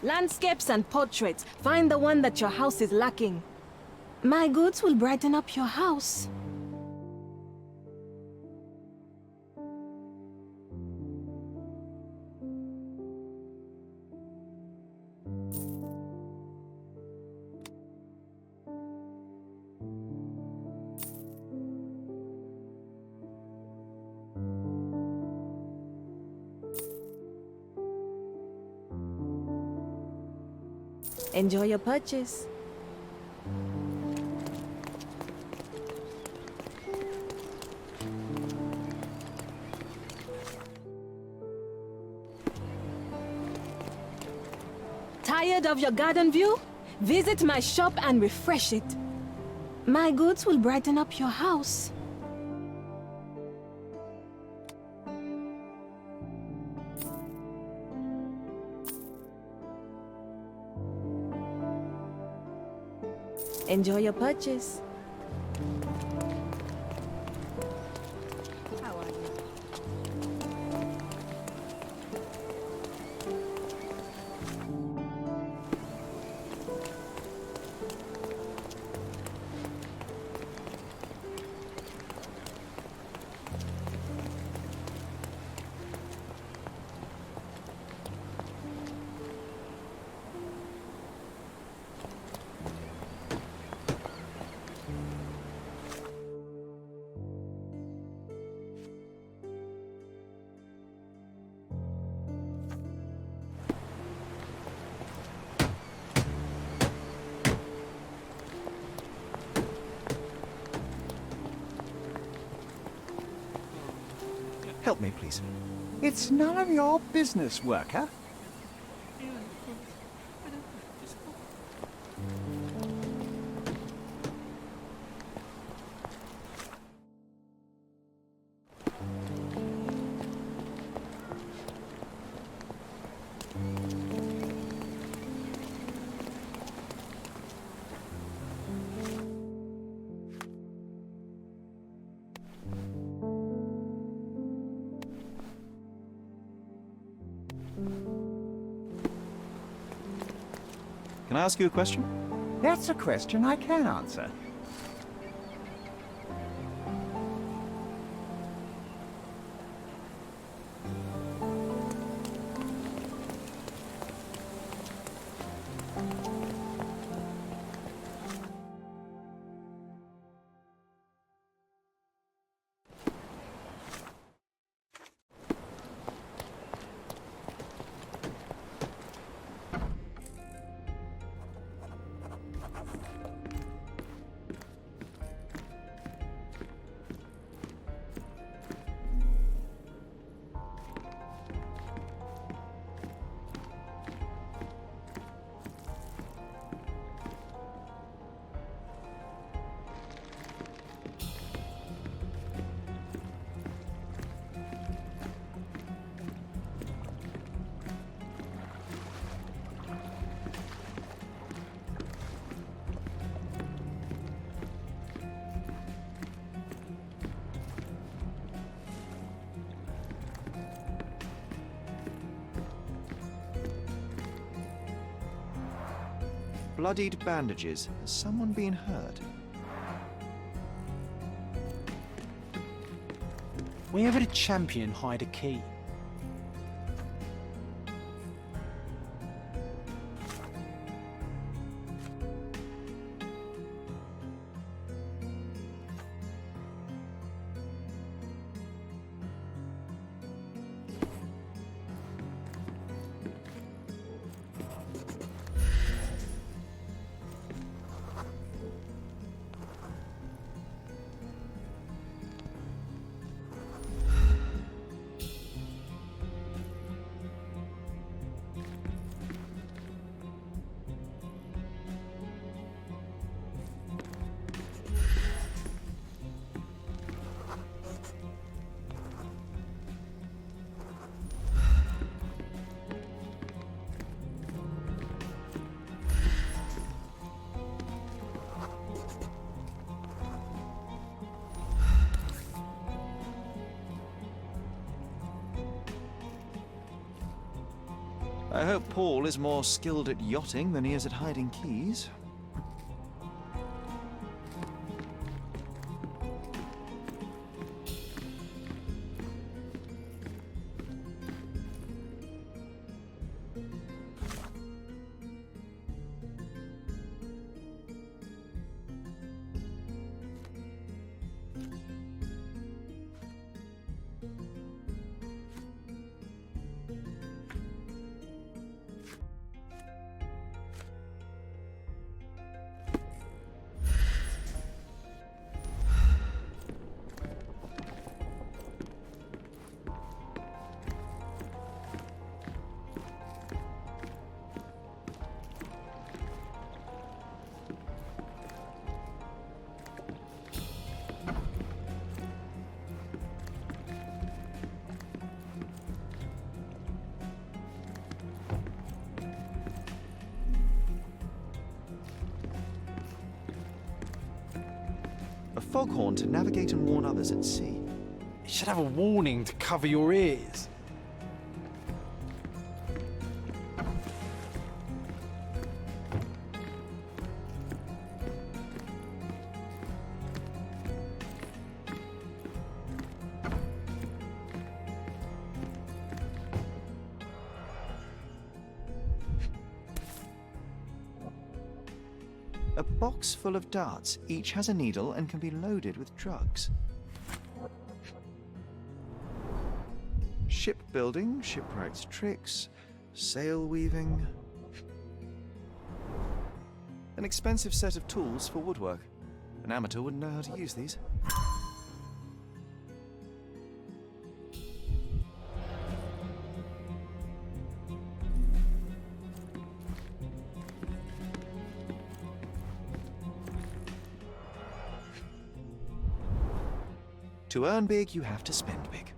Landscapes and portraits. Find the one that your house is lacking. My goods will brighten up your house. Enjoy your purchase. Tired of your garden view? Visit my shop and refresh it. My goods will brighten up your house. Enjoy your purchase. How are you? Help me, please. It's none of your business, worker. Can I ask you a question? That's a question I can answer. Bloodied bandages. Has someone been hurt? Where would a champion hide a key? I hope Paul is more skilled at yachting than he is at hiding keys. foghorn to navigate and warn others at sea. You should have a warning to cover your ears. A box full of darts. Each has a needle and can be loaded with drugs. Shipbuilding, shipwrights tricks, sail weaving. An expensive set of tools for woodwork. An amateur wouldn't know how to use these. To earn big, you have to spend big.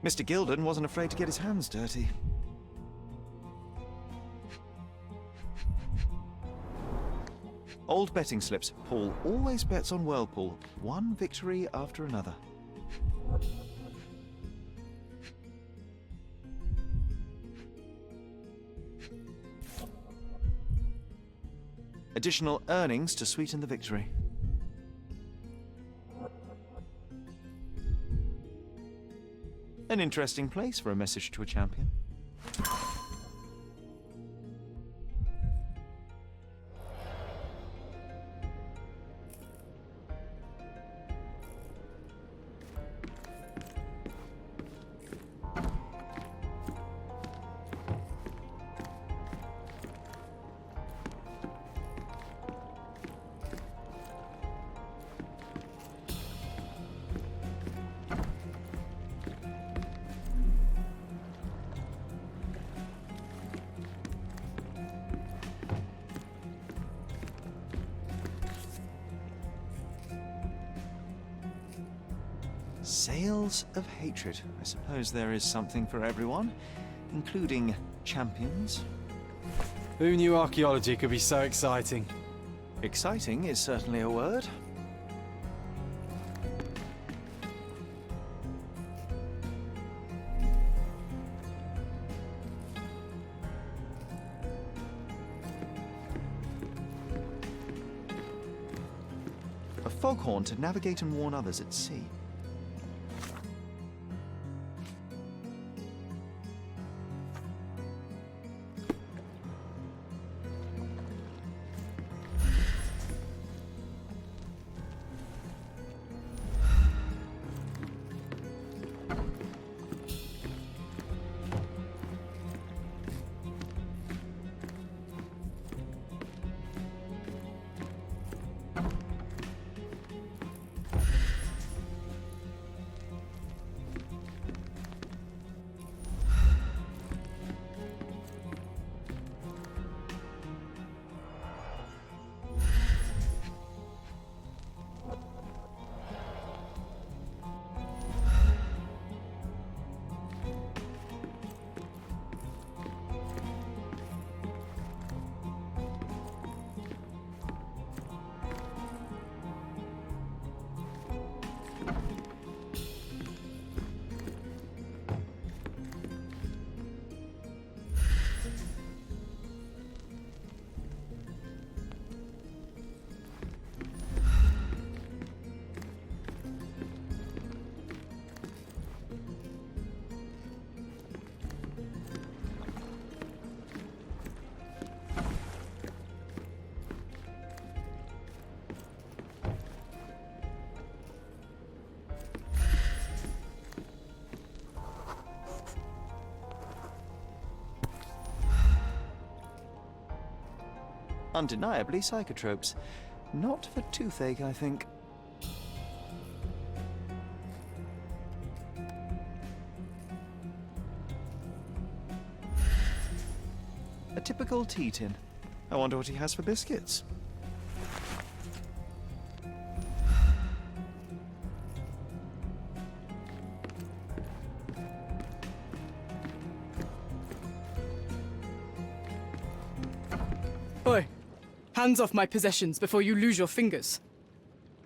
Mr. Gilden wasn't afraid to get his hands dirty. Old betting slips. Paul always bets on Whirlpool. One victory after another. Additional earnings to sweeten the victory. An interesting place for a message to a champion. Sails of hatred. I suppose there is something for everyone, including champions. Who knew archaeology could be so exciting? Exciting is certainly a word. A foghorn to navigate and warn others at sea. Undeniably psychotropes. Not for toothache, I think. A typical tea tin. I wonder what he has for biscuits. Oi, hands off my possessions before you lose your fingers.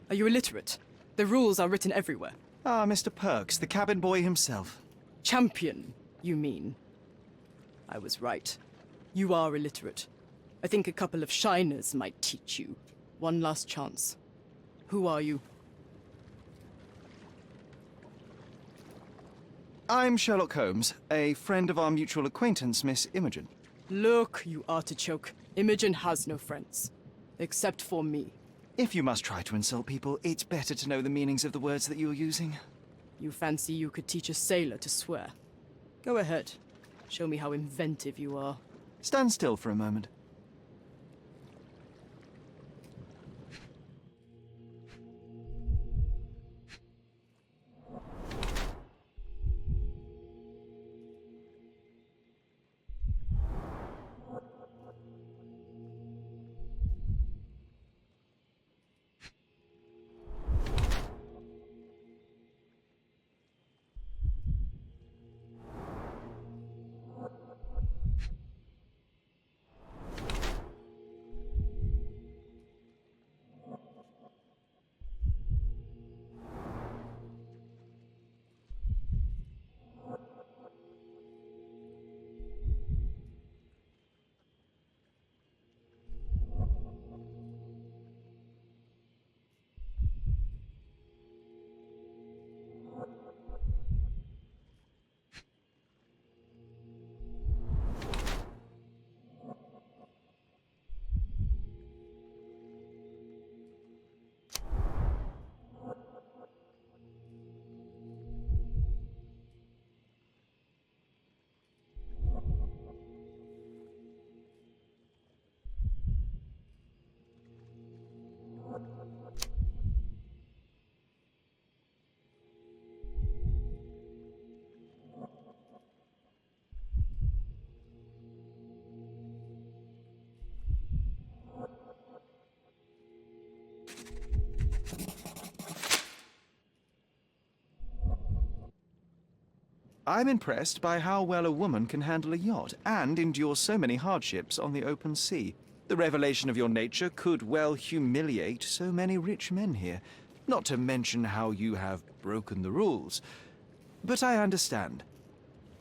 Are you illiterate? The rules are written everywhere. Ah, Mr. Perks, the cabin boy himself. Champion, you mean? I was right. You are illiterate. I think a couple of shiners might teach you. One last chance. Who are you? I'm Sherlock Holmes, a friend of our mutual acquaintance, Miss Imogen. Look, you artichoke. Imogen has no friends. Except for me. If you must try to insult people, it's better to know the meanings of the words that you're using. You fancy you could teach a sailor to swear? Go ahead. Show me how inventive you are. Stand still for a moment. I'm impressed by how well a woman can handle a yacht and endure so many hardships on the open sea. The revelation of your nature could well humiliate so many rich men here, not to mention how you have broken the rules. But I understand.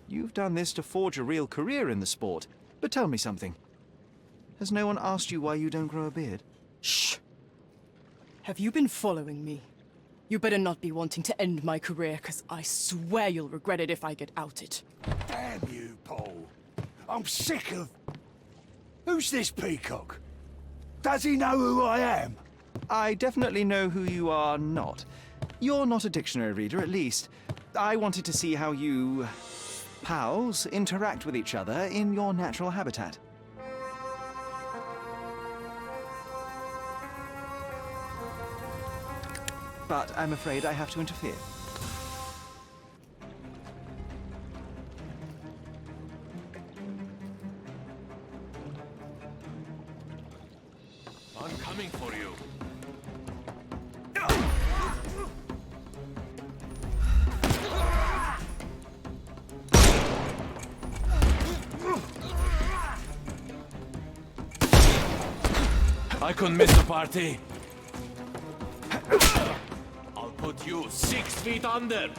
You've done this to forge a real career in the sport. But tell me something. Has no one asked you why you don't grow a beard? Shh! Have you been following me? You better not be wanting to end my career, because I swear you'll regret it if I get outed. Damn you, Paul. I'm sick of... Who's this peacock? Does he know who I am? I definitely know who you are not. You're not a dictionary reader, at least. I wanted to see how you... pals interact with each other in your natural habitat. But I'm afraid I have to interfere. I'm coming for you. I couldn't miss the party. I'll put you 6 feet under.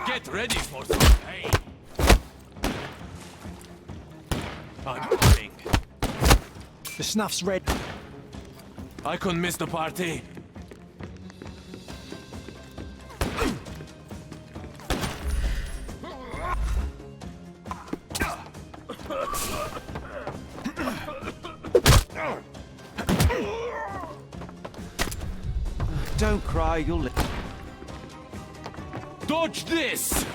Get ready for some pain. I'm coming. The snuff's red. I couldn't miss the party. Don't cry, you'll live. Dodge this!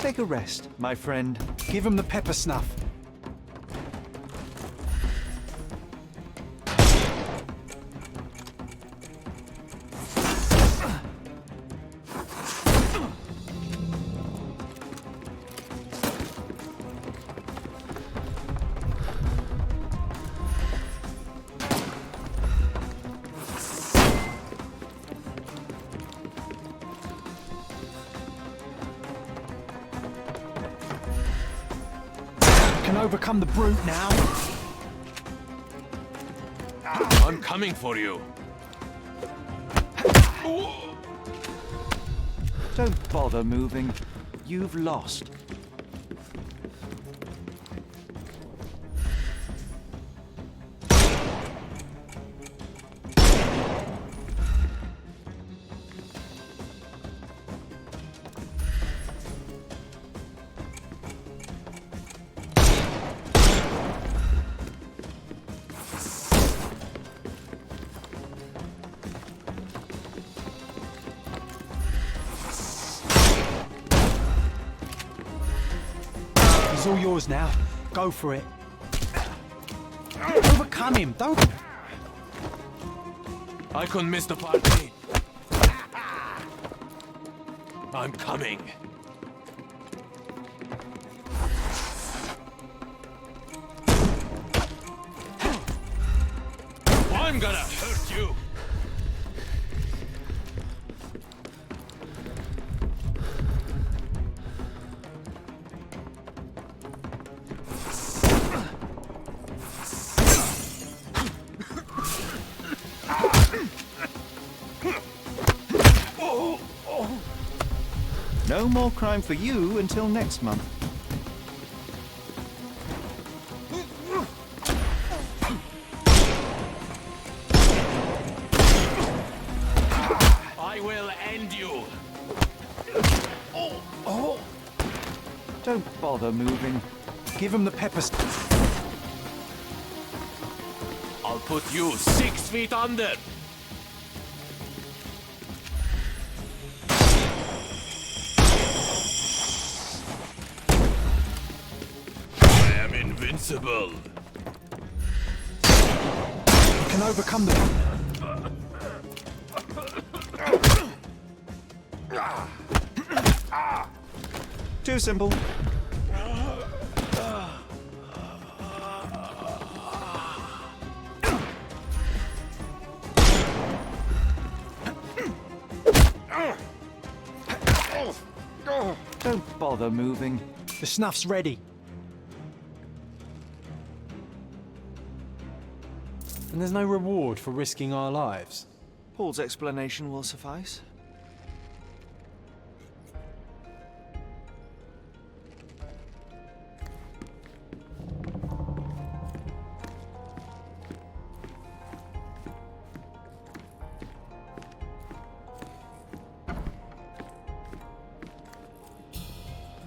Take a rest, my friend. Give him the pepper snuff. Overcome the brute now. I'm coming for you. Don't bother moving. You've lost. He's all yours now. Go for it. Overcome him, don't... I couldn't miss the party. I'm coming. I'm gonna hurt you. No more crime for you until next month. I will end you. Don't bother moving. Give him the pepper... I'll put you 6 feet under. I am invincible. You can overcome the... Too simple. Don't bother moving. The snuff's ready. And there's no reward for risking our lives. Paul's explanation will suffice.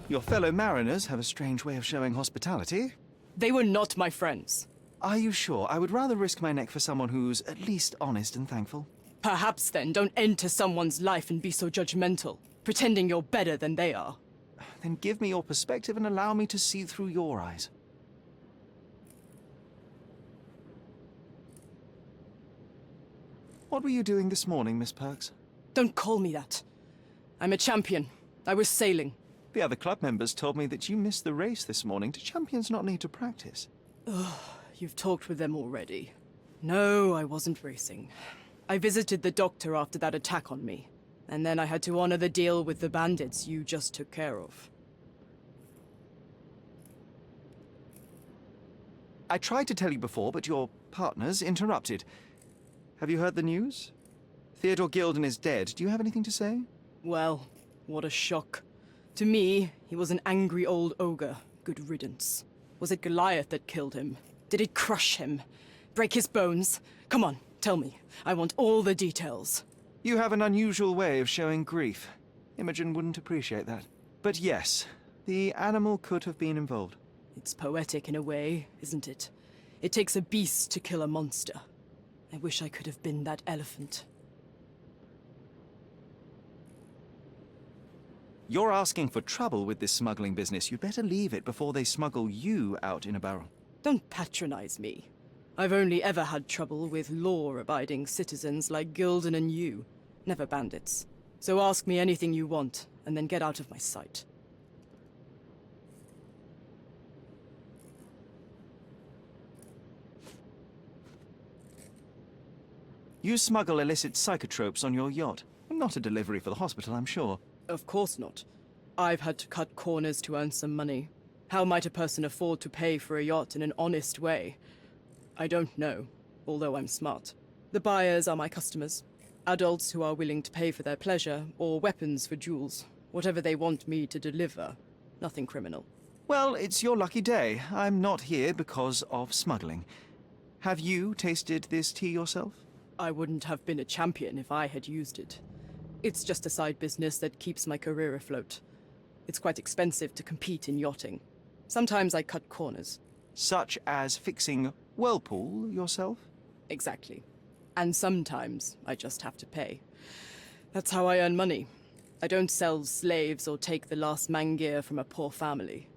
Your fellow mariners have a strange way of showing hospitality. They were not my friends. Are you sure? I would rather risk my neck for someone who's at least honest and thankful. Perhaps then don't enter someone's life and be so judgmental, pretending you're better than they are. Then give me your perspective and allow me to see through your eyes. What were you doing this morning, Miss Perks? Don't call me that. I'm a champion. I was sailing. The other club members told me that you missed the race this morning. Do champions not need to practice? Ugh, you've talked with them already. No, I wasn't racing. I visited the doctor after that attack on me. And then I had to honor the deal with the bandits you just took care of. I tried to tell you before, but your partners interrupted. Have you heard the news? Theodore Gilden is dead. Do you have anything to say? Well, what a shock. To me, he was an angry old ogre. Good riddance. Was it Goliath that killed him? Did it crush him? Break his bones? Come on, tell me. I want all the details. You have an unusual way of showing grief. Imogen wouldn't appreciate that. But yes, the animal could have been involved. It's poetic in a way, isn't it? It takes a beast to kill a monster. I wish I could have been that elephant. You're asking for trouble with this smuggling business. You'd better leave it before they smuggle you out in a barrel. Don't patronize me. I've only ever had trouble with law-abiding citizens like Gilden and you, never bandits. So ask me anything you want, and then get out of my sight. You smuggle illicit psychotropes on your yacht. Not a delivery for the hospital, I'm sure. Of course not. I've had to cut corners to earn some money. How might a person afford to pay for a yacht in an honest way? I don't know, although I'm smart. The buyers are my customers. Adults who are willing to pay for their pleasure, or weapons for jewels. Whatever they want me to deliver. Nothing criminal. Well, it's your lucky day. I'm not here because of smuggling. Have you tasted this tea yourself? I wouldn't have been a champion if I had used it. It's just a side business that keeps my career afloat. It's quite expensive to compete in yachting. Sometimes I cut corners. Such as fixing whirlpool yourself? Exactly. And sometimes I just have to pay. That's how I earn money. I don't sell slaves or take the last mangear from a poor family.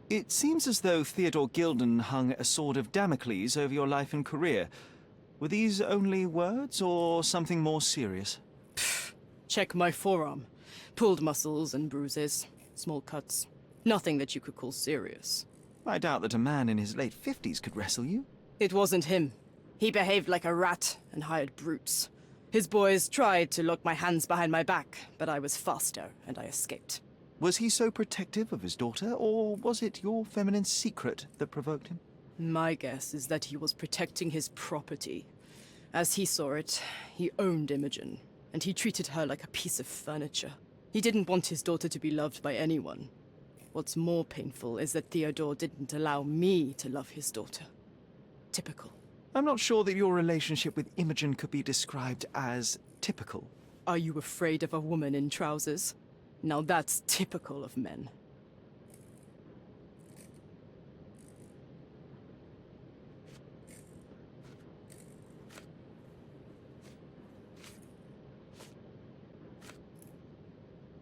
It seems as though Theodore Gilden hung a sword of Damocles over your life and career. Were these only words, or something more serious? Check my forearm. Pulled muscles and bruises. Small cuts. Nothing that you could call serious. I doubt that a man in his late 50s could wrestle you. It wasn't him. He behaved like a rat and hired brutes. His boys tried to lock my hands behind my back, but I was faster and I escaped. Was he so protective of his daughter, or was it your feminine secret that provoked him? My guess is that he was protecting his property. As he saw it, he owned Imogen, and he treated her like a piece of furniture. He didn't want his daughter to be loved by anyone. What's more painful is that Theodore didn't allow me to love his daughter. Typical. I'm not sure that your relationship with Imogen could be described as typical. Are you afraid of a woman in trousers? Now that's typical of men.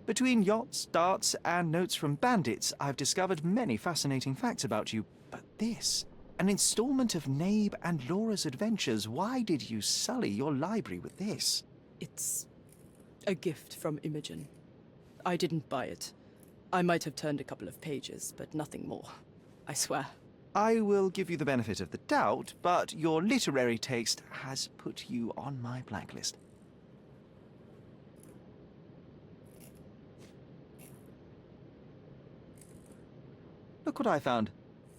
Between yachts, darts, and notes from bandits, I've discovered many fascinating facts about you. But this, an installment of Nabe and Laura's adventures. Why did you sully your library with this? It's a gift from Imogen. I didn't buy it. I might have turned a couple of pages, but nothing more. I swear. I will give you the benefit of the doubt, but your literary taste has put you on my blacklist. Look what I found.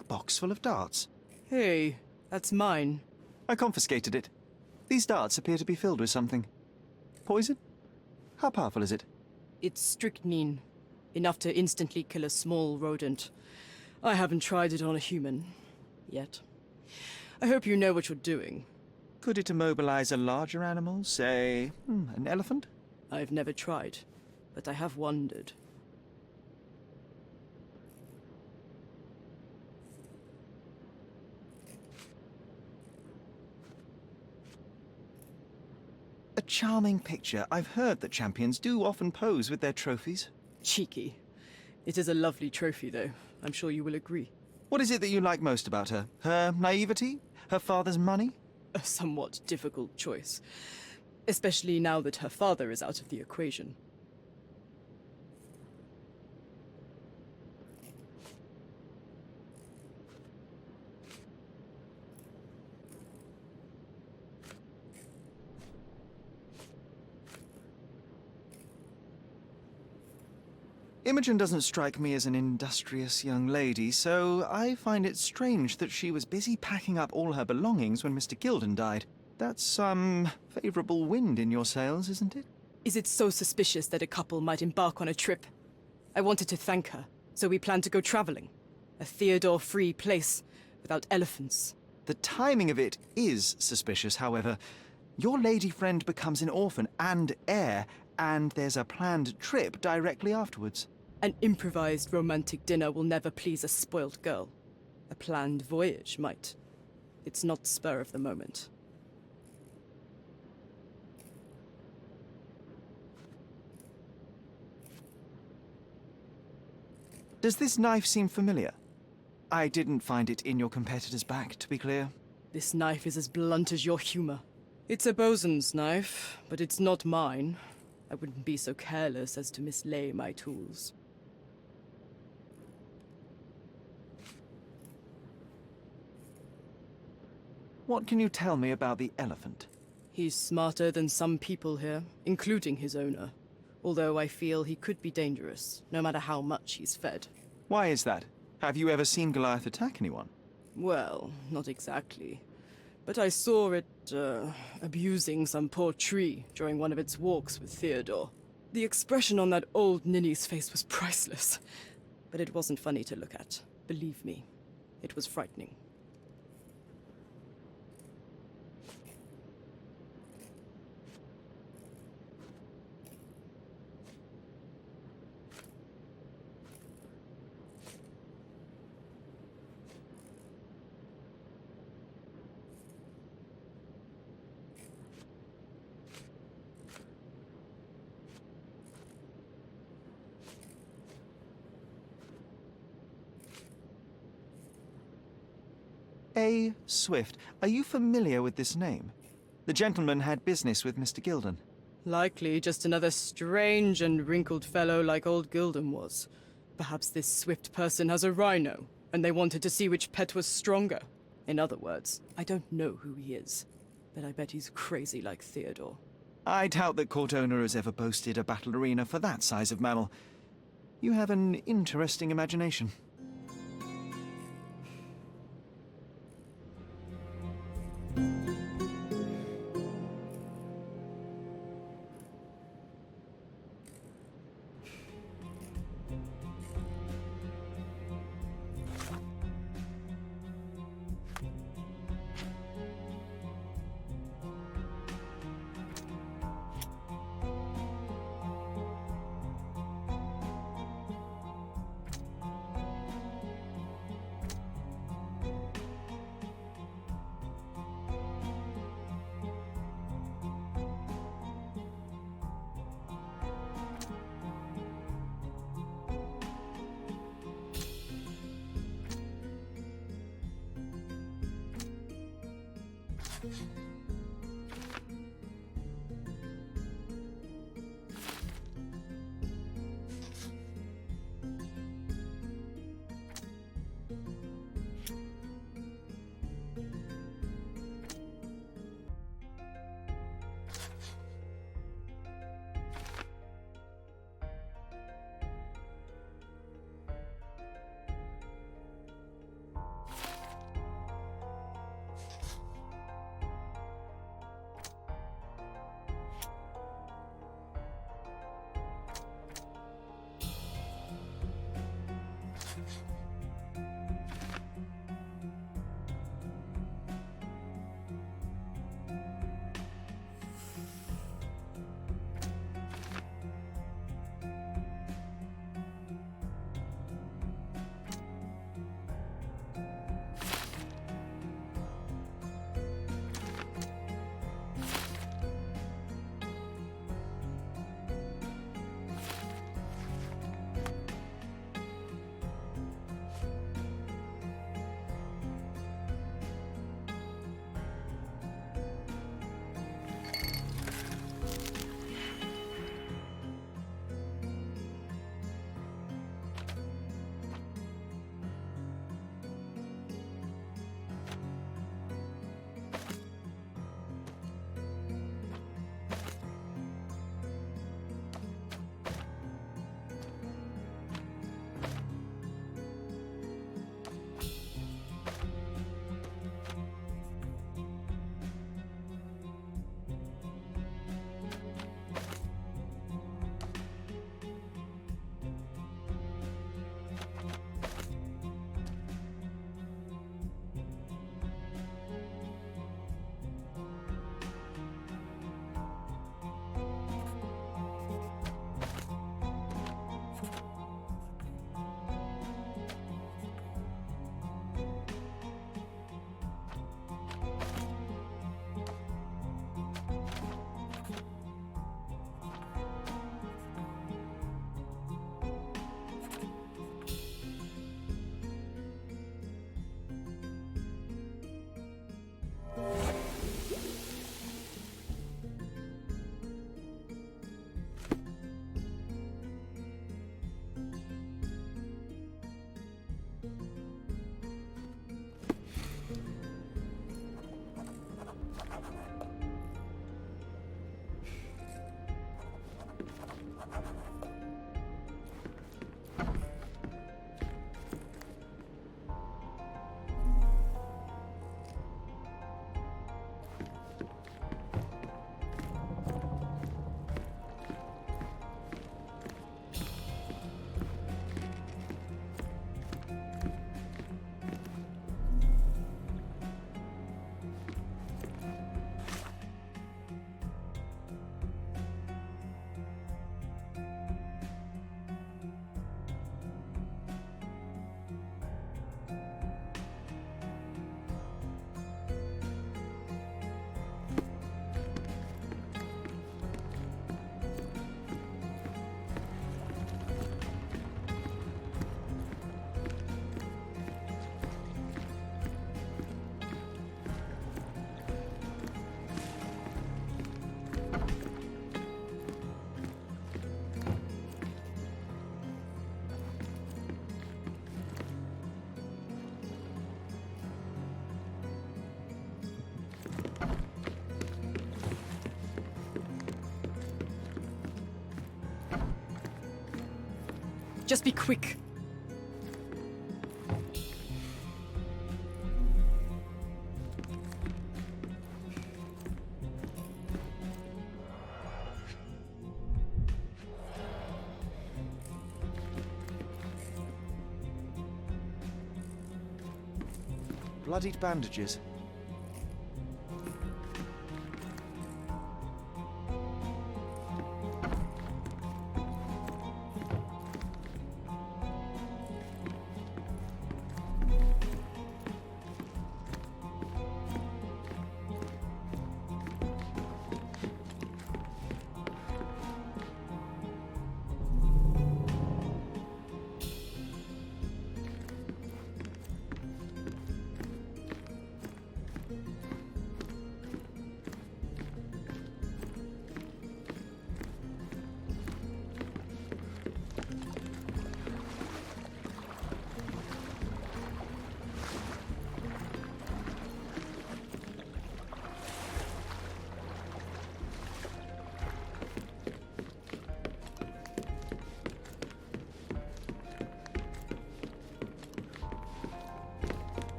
A box full of darts. Hey, that's mine. I confiscated it. These darts appear to be filled with something. Poison? How powerful is it? It's strychnine. Enough to instantly kill a small rodent. I haven't tried it on a human. Yet. I hope you know what you're doing. Could it immobilize a larger animal? Say, an elephant? I've never tried, but I have wondered. A charming picture. I've heard that champions do often pose with their trophies. Cheeky. It is a lovely trophy, though. I'm sure you will agree. What is it that you like most about her? Her naivety? Her father's money? A somewhat difficult choice. Especially now that her father is out of the equation. Imogen doesn't strike me as an industrious young lady, so I find it strange that she was busy packing up all her belongings when Mr. Gilden died. That's some favorable wind in your sails, isn't it? Is it so suspicious that a couple might embark on a trip? I wanted to thank her, so we planned to go traveling. A Theodore-free place, without elephants. The timing of it is suspicious, however. Your lady friend becomes an orphan and heir, and there's a planned trip directly afterwards. An improvised romantic dinner will never please a spoilt girl. A planned voyage might. It's not spur of the moment. Does this knife seem familiar? I didn't find it in your competitor's back, to be clear. This knife is as blunt as your humor. It's a bosun's knife, but it's not mine. I wouldn't be so careless as to mislay my tools. What can you tell me about the elephant? He's smarter than some people here, including his owner. Although I feel he could be dangerous, no matter how much he's fed. Why is that? Have you ever seen Goliath attack anyone? Well, not exactly. But I saw it, abusing some poor tree during one of its walks with Theodore. The expression on that old ninny's face was priceless. But it wasn't funny to look at. Believe me, it was frightening. A. Swift. Are you familiar with this name? The gentleman had business with Mr. Gilden. Likely just another strange and wrinkled fellow like old Gilden was. Perhaps this Swift person has a rhino, and they wanted to see which pet was stronger. In other words, I don't know who he is, but I bet he's crazy like Theodore. I doubt that court owner has ever boasted a battle arena for that size of mammal. You have an interesting imagination. Just be quick. Bloodied bandages.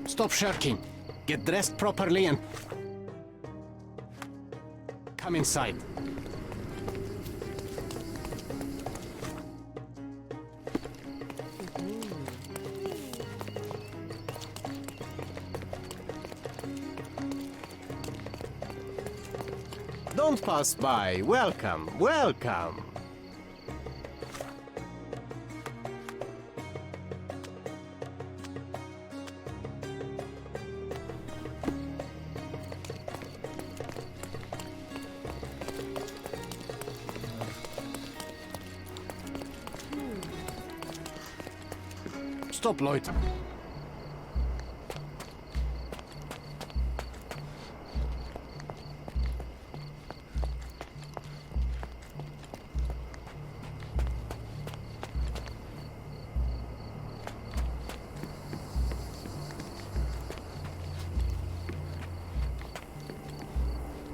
Stop shirking. Get dressed properly and come inside. Don't pass by. Welcome, welcome. Stop, Lloyd.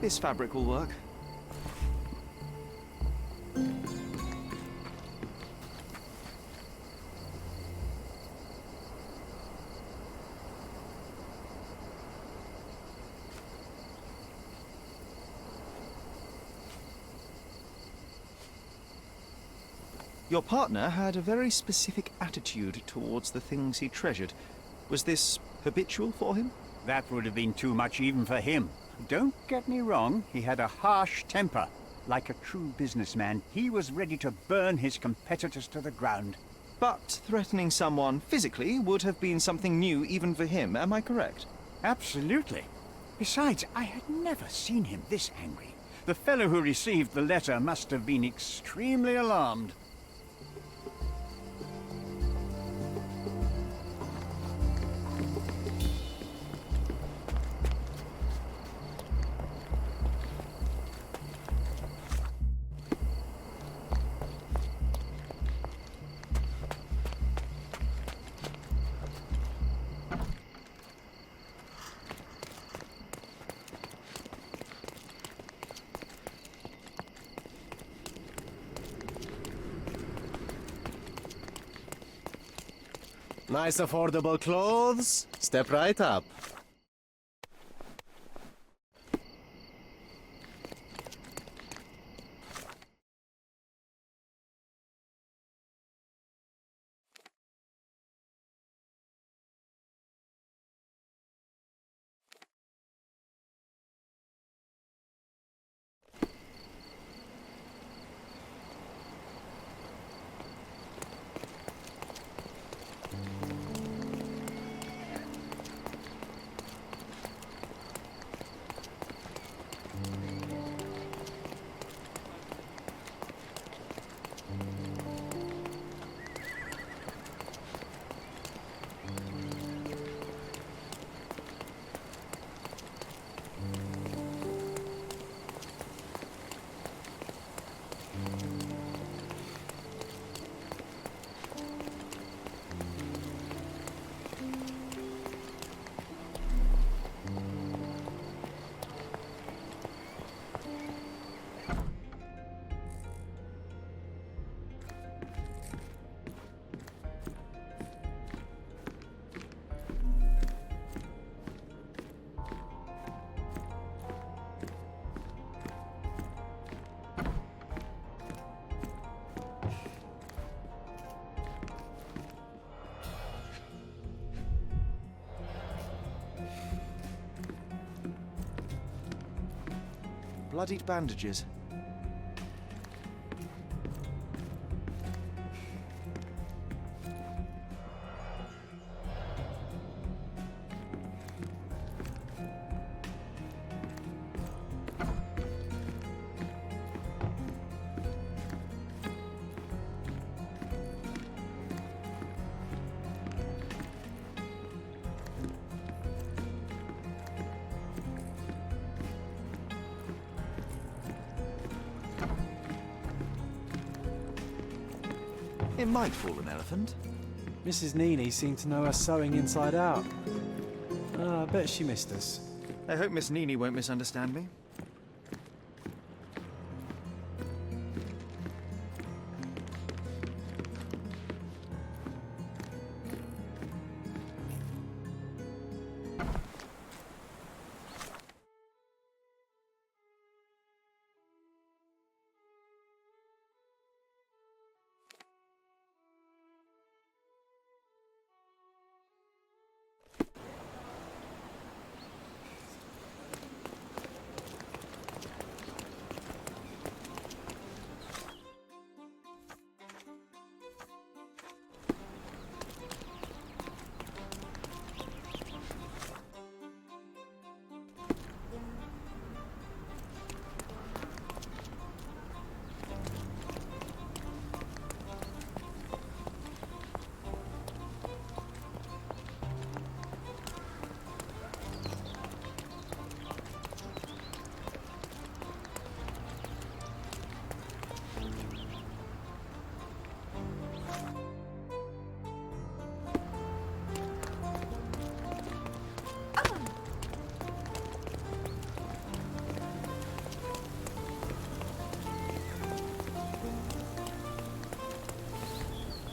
This fabric will work. Your partner had a very specific attitude towards the things he treasured. Was this habitual for him? That would have been too much even for him. Don't get me wrong, he had a harsh temper. Like a true businessman, he was ready to burn his competitors to the ground. But threatening someone physically would have been something new even for him, am I correct? Absolutely. Besides, I had never seen him this angry. The fellow who received the letter must have been extremely alarmed. Nice affordable clothes. Step right up. bloodied bandages. It might fool an elephant. Mrs. Nini seemed to know her sewing inside out. I bet she missed us. I hope Miss Nini won't misunderstand me.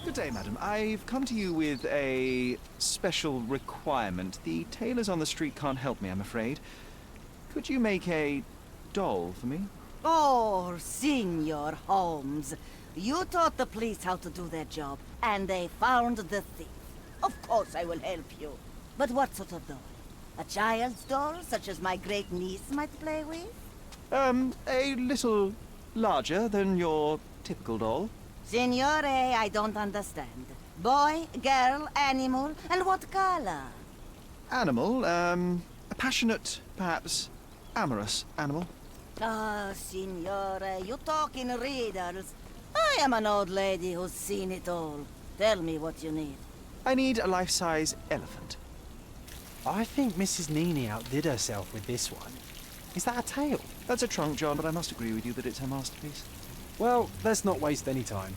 Good day, madam. I've come to you with a special requirement. The tailors on the street can't help me, I'm afraid. Could you make a doll for me? Oh, Signor Holmes. You taught the police how to do their job, and they found the thief. Of course I will help you. But what sort of doll? A child's doll, such as my great niece might play with? A little larger than your typical doll. Signore, I don't understand. Boy, girl, animal, and what color? Animal, a passionate, perhaps amorous animal. Ah, Signore, you talk in riddles. I am an old lady who's seen it all. Tell me what you need. I need a life-size elephant. I think Mrs. Nini outdid herself with this one. Is that a tail? That's a trunk, John, but I must agree with you that it's her masterpiece. Well, let's not waste any time.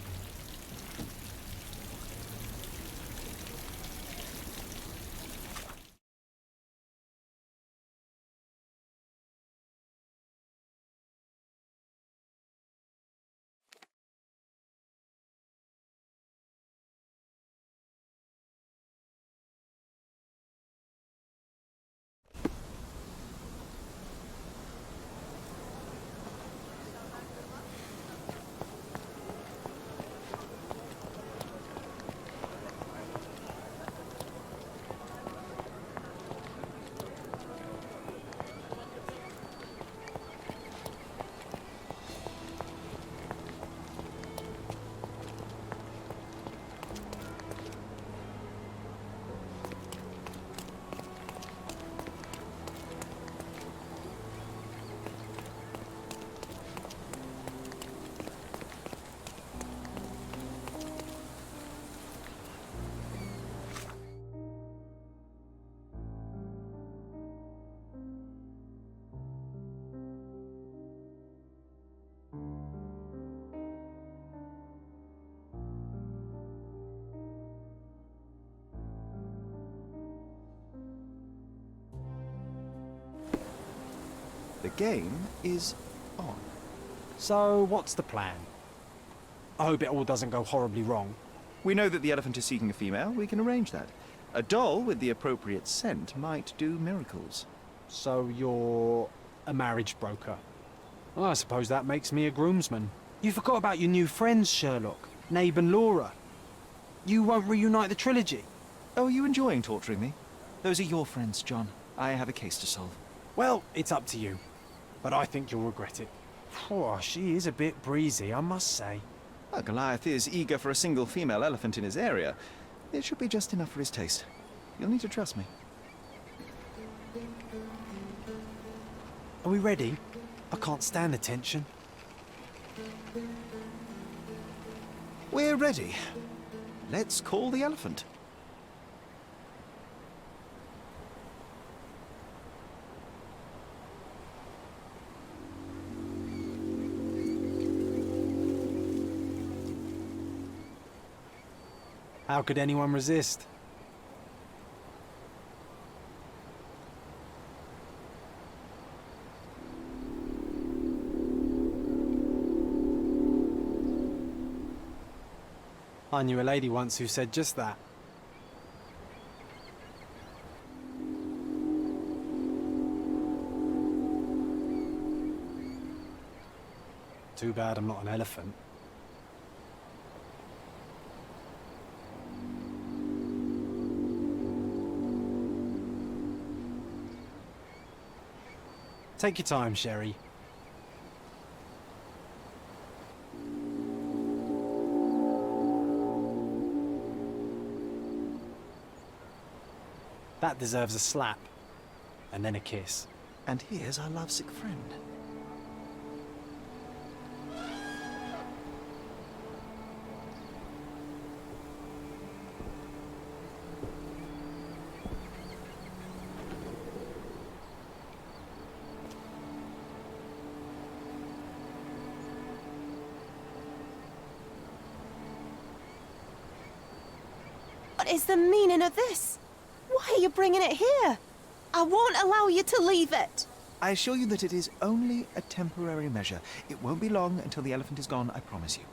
The game is on. So, what's the plan? I hope it all doesn't go horribly wrong. We know that the elephant is seeking a female. We can arrange that. A doll with the appropriate scent might do miracles. So you're a marriage broker? Well, I suppose that makes me a groomsman. You forgot about your new friends, Sherlock. Nabe and Laura. You won't reunite the trilogy. Oh, are you enjoying torturing me? Those are your friends, John. I have a case to solve. Well, it's up to you. but I think you'll regret it. Oh, she is a bit breezy, I must say. Well, Goliath is eager for a single female elephant in his area. It should be just enough for his taste. You'll need to trust me. Are we ready? I can't stand the tension. We're ready. Let's call the elephant. How could anyone resist? I knew a lady once who said just that. Too bad I'm not an elephant. Take your time, Sherry. That deserves a slap. And then a kiss. And here's our lovesick friend. What is the meaning of this? Why are you bringing it here? I won't allow you to leave it. I assure you that it is only a temporary measure. It won't be long until the elephant is gone, I promise you.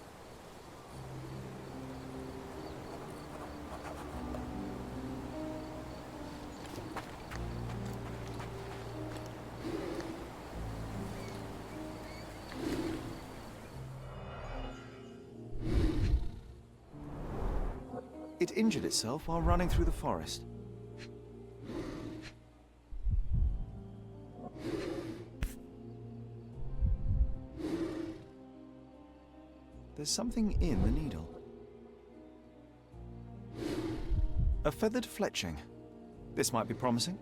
It injured itself while running through the forest. There's something in the needle. A feathered fletching. This might be promising.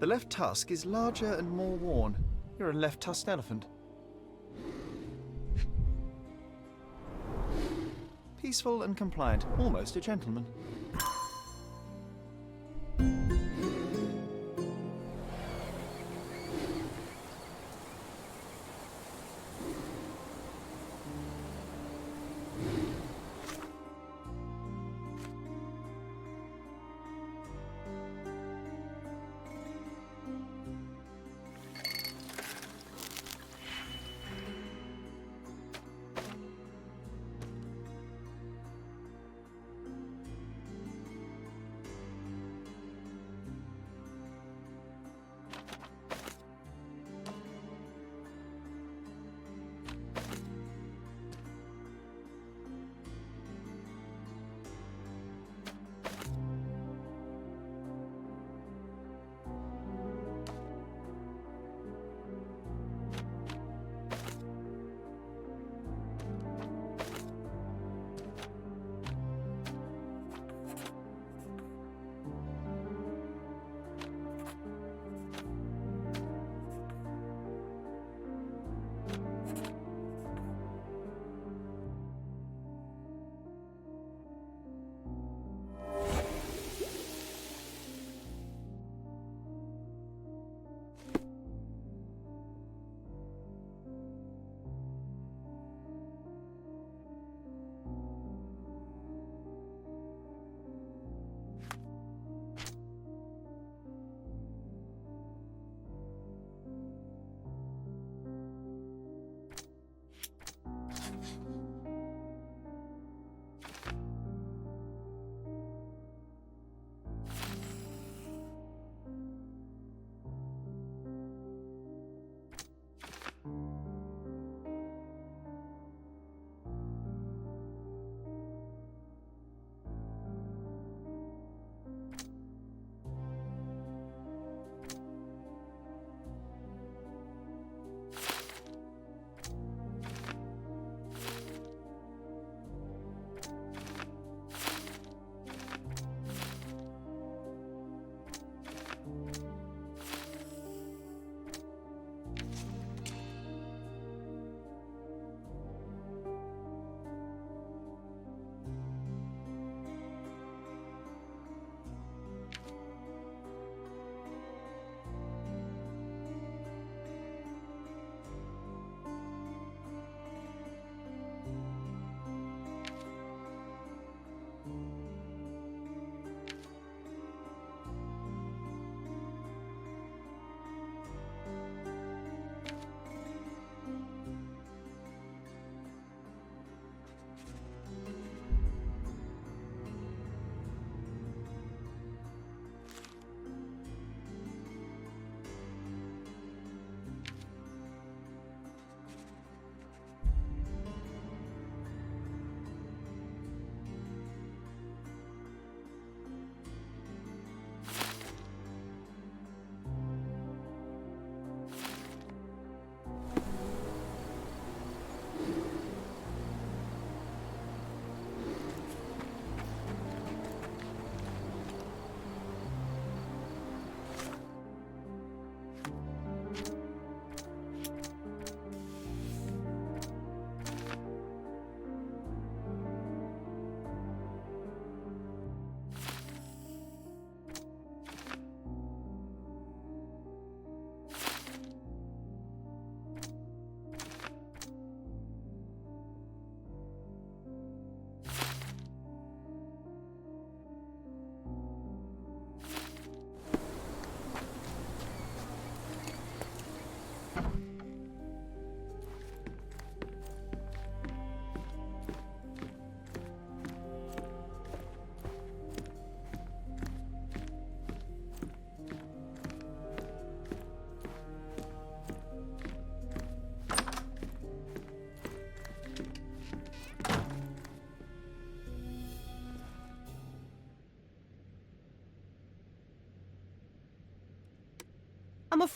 The left tusk is larger and more worn. You're a left-tusked elephant. Peaceful and compliant, almost a gentleman.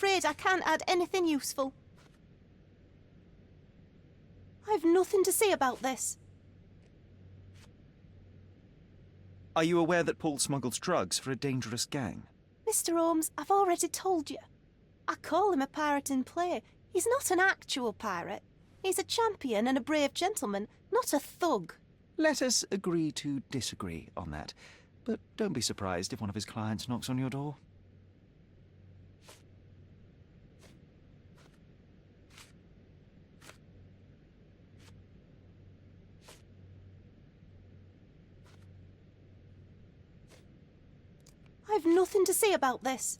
afraid I can't add anything useful. I've nothing to say about this. Are you aware that Paul smuggles drugs for a dangerous gang? Mr. Holmes, I've already told you. I call him a pirate in play. He's not an actual pirate. He's a champion and a brave gentleman, not a thug. Let us agree to disagree on that. But don't be surprised if one of his clients knocks on your door. I've nothing to say about this.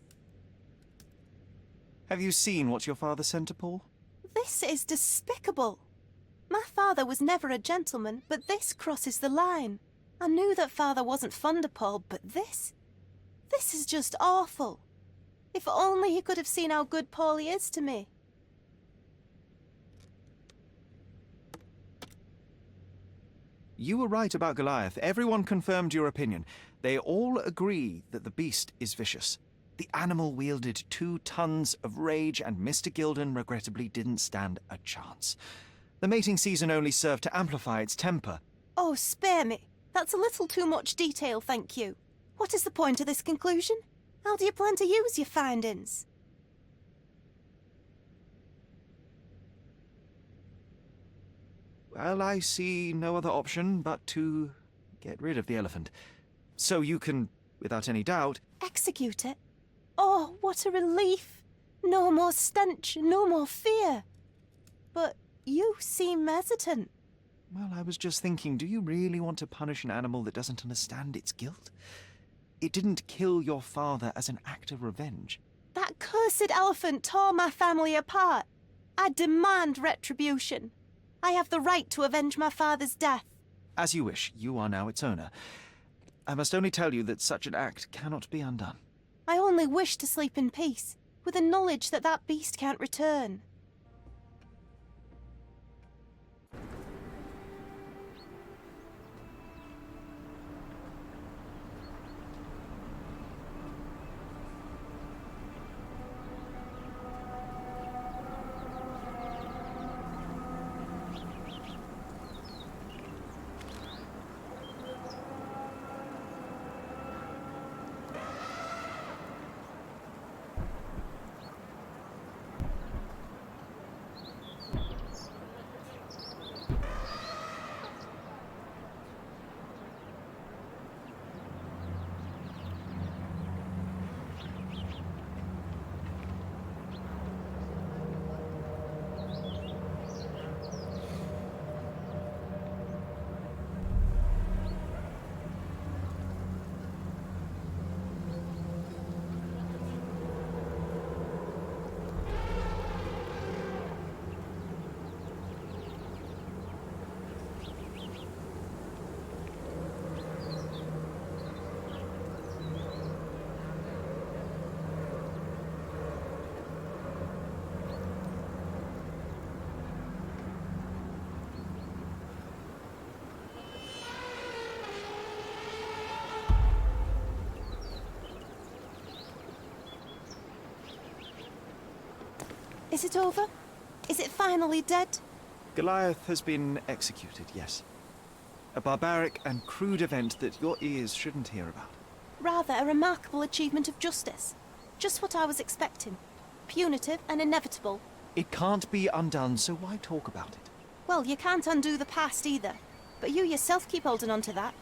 Have you seen what your father sent to Paul? This is despicable. My father was never a gentleman, but this crosses the line. I knew that father wasn't fond of Paul, but this is just awful. If only he could have seen how good Paulie is to me. You were right about Goliath. Everyone confirmed your opinion. They all agree that the beast is vicious. The animal wielded 2 tons of rage, and Mr. Gilden regrettably didn't stand a chance. The mating season only served to amplify its temper. Oh, spare me. That's a little too much detail, thank you. What is the point of this conclusion? How do you plan to use your findings? Well, I see no other option but to get rid of the elephant. So you can, without any doubt... Execute it? Oh, what a relief! No more stench, no more fear. But you seem hesitant. Well, I was just thinking, do you really want to punish an animal that doesn't understand its guilt? It didn't kill your father as an act of revenge. That cursed elephant tore my family apart. I demand retribution. I have the right to avenge my father's death. As you wish. You are now its owner. I must only tell you that such an act cannot be undone. I only wish to sleep in peace, with the knowledge that that beast can't return. Is it over? Is it finally dead? Goliath has been executed, yes. A barbaric and crude event that your ears shouldn't hear about. Rather a remarkable achievement of justice. Just what I was expecting. Punitive and inevitable. It can't be undone, so why talk about it? Well, you can't undo the past either. But you yourself keep holding on to that.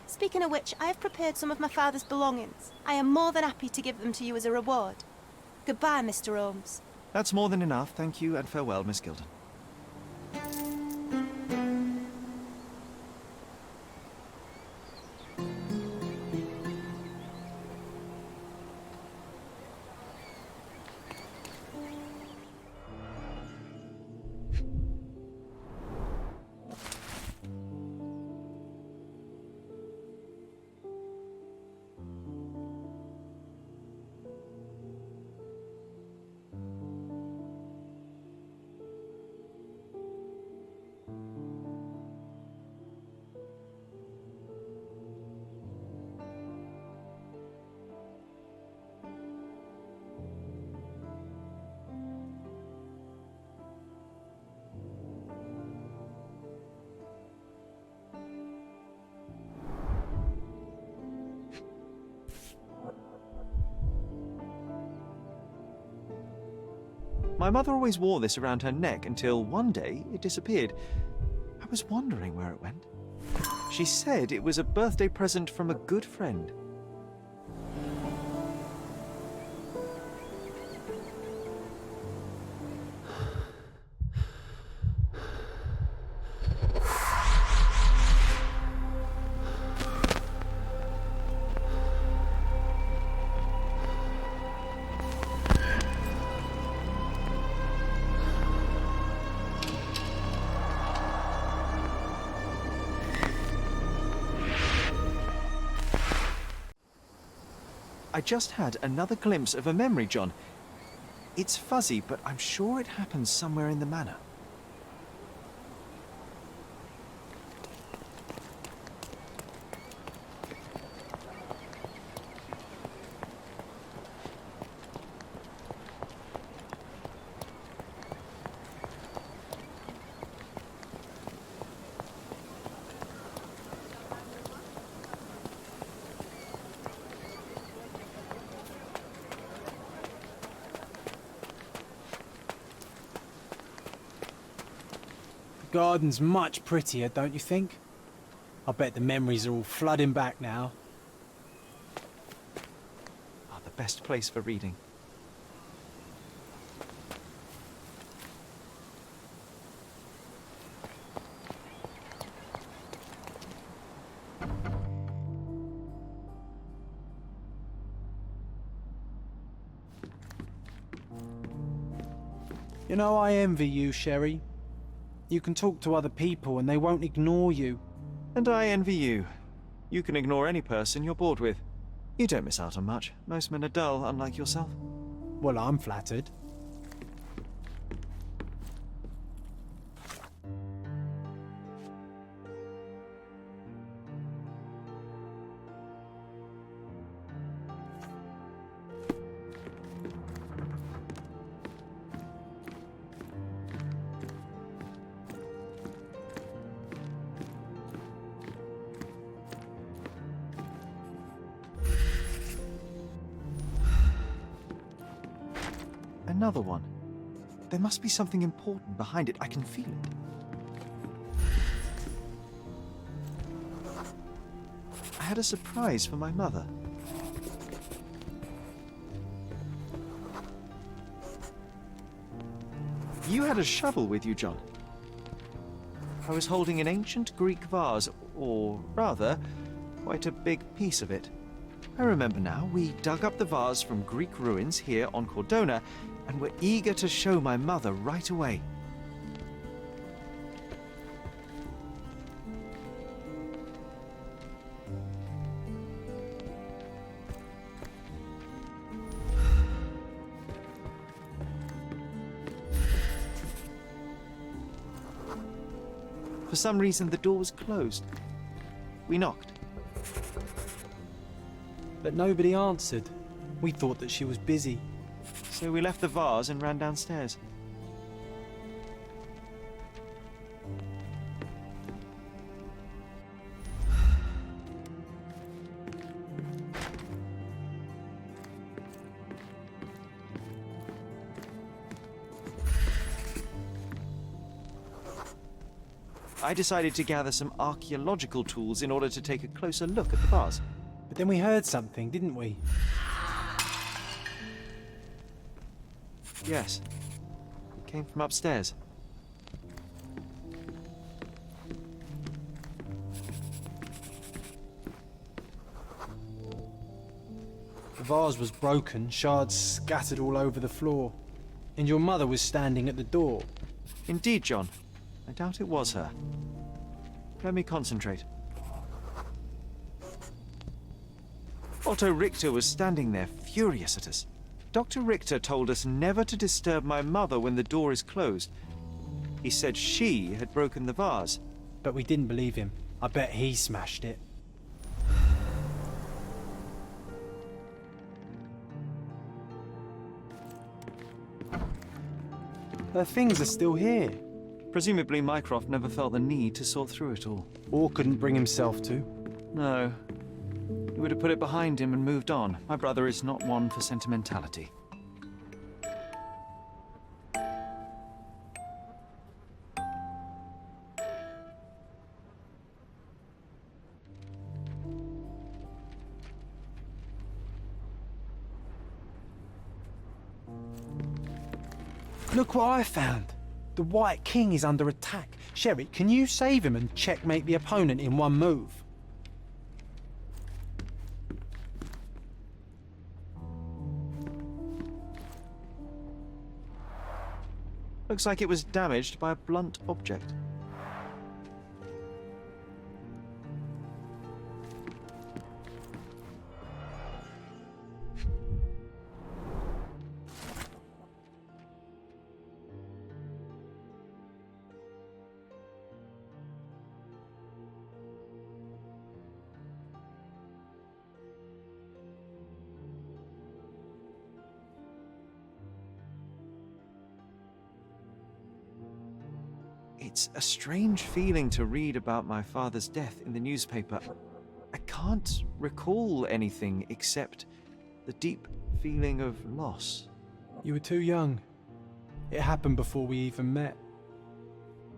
Speaking of which, I have prepared some of my father's belongings. I am more than happy to give them to you as a reward. Goodbye, Mr. Holmes. That's more than enough. Thank you, and farewell, Miss Gilden. My mother always wore this around her neck until one day it disappeared. I was wondering where it went. She said it was a birthday present from a good friend. I just had another glimpse of a memory, John. It's fuzzy, but I'm sure it happens somewhere in the manor. The garden's much prettier, don't you think? I bet the memories are all flooding back now. Ah, the best place for reading. You know, I envy you, Sherry. You can talk to other people and they won't ignore you. And I envy you. You can ignore any person you're bored with. You don't miss out on much. Most men are dull, unlike yourself. Well, I'm flattered. Another one. There must be something important behind it. I can feel it. I had a surprise for my mother. You had a shovel with you, John. I was holding an ancient Greek vase, or rather, quite a big piece of it. I remember now, we dug up the vase from Greek ruins here on Cordona, and were eager to show my mother right away. For some reason, the door was closed. We knocked. But nobody answered. We thought that she was busy. So we left the vase and ran downstairs. I decided to gather some archaeological tools in order to take a closer look at the vase. But then we heard something, didn't we? Yes. It came from upstairs. The vase was broken, shards scattered all over the floor. And your mother was standing at the door. Indeed, John. I doubt it was her. Let me concentrate. Otto Richter was standing there, furious at us. Dr. Richter told us never to disturb my mother when the door is closed. He said she had broken the vase. But we didn't believe him. I bet he smashed it. Her things are still here. Presumably Mycroft never felt the need to sort through it all. Or couldn't bring himself to. No. He would have put it behind him and moved on. My brother is not one for sentimentality. Look what I found. The White King is under attack. Sherry, can you save him and checkmate the opponent in one move? Looks like it was damaged by a blunt object. It's a strange feeling to read about my father's death in the newspaper. I can't recall anything except the deep feeling of loss. You were too young. It happened before we even met.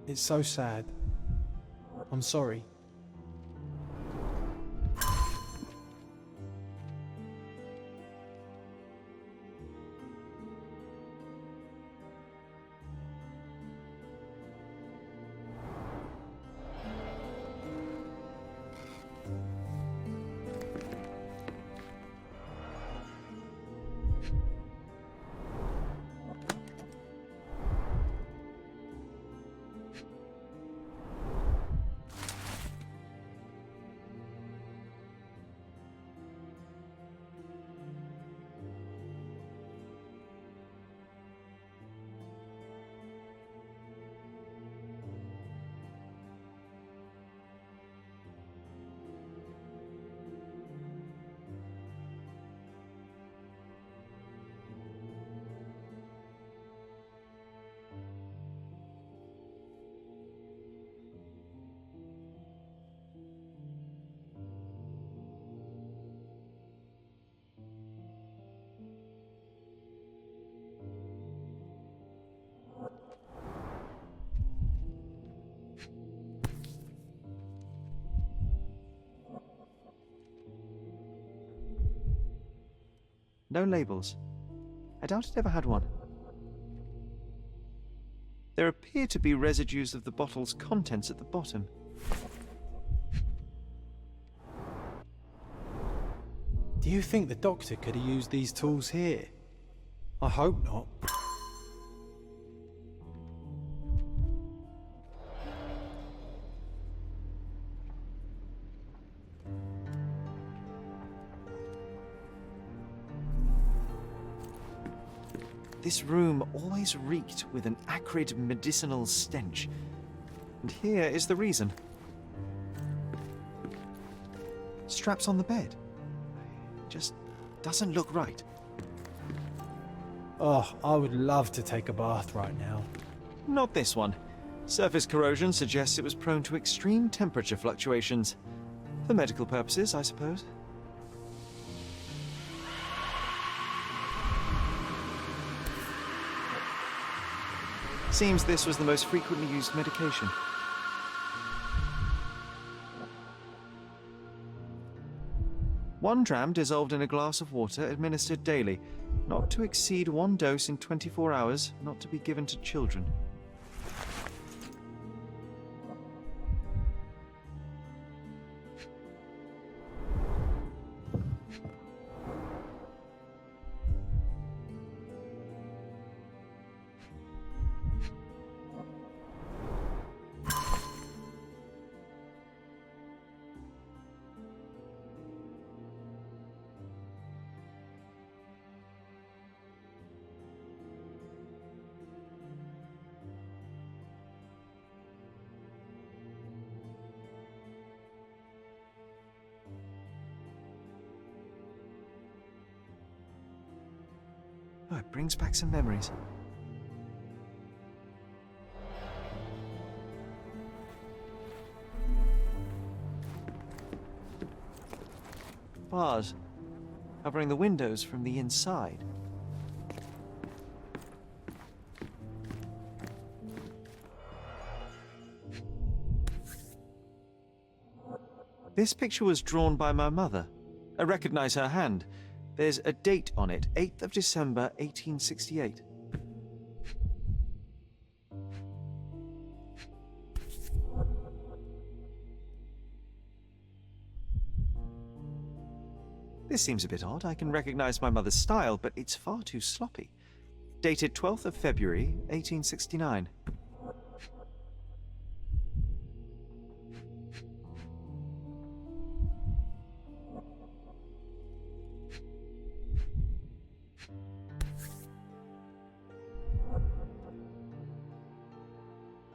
It's so sad. I'm sorry. No labels. I doubt it ever had one. There appear to be residues of the bottle's contents at the bottom. Do you think the doctor could have used these tools here? I hope not. This room always reeked with an acrid medicinal stench. And here is the reason. Straps on the bed. Just doesn't look right. Oh, I would love to take a bath right now. Not this one. Surface corrosion suggests it was prone to extreme temperature fluctuations. For medical purposes, I suppose. Seems this was the most frequently used medication. One dram dissolved in a glass of water administered daily, not to exceed 1 dose in 24 hours, not to be given to children. Oh, it brings back some memories. Bars covering the windows from the inside. This picture was drawn by my mother. I recognize her hand. There's a date on it, 8th of December, 1868. This seems a bit odd. I can recognize my mother's style, but it's far too sloppy. Dated 12th of February, 1869.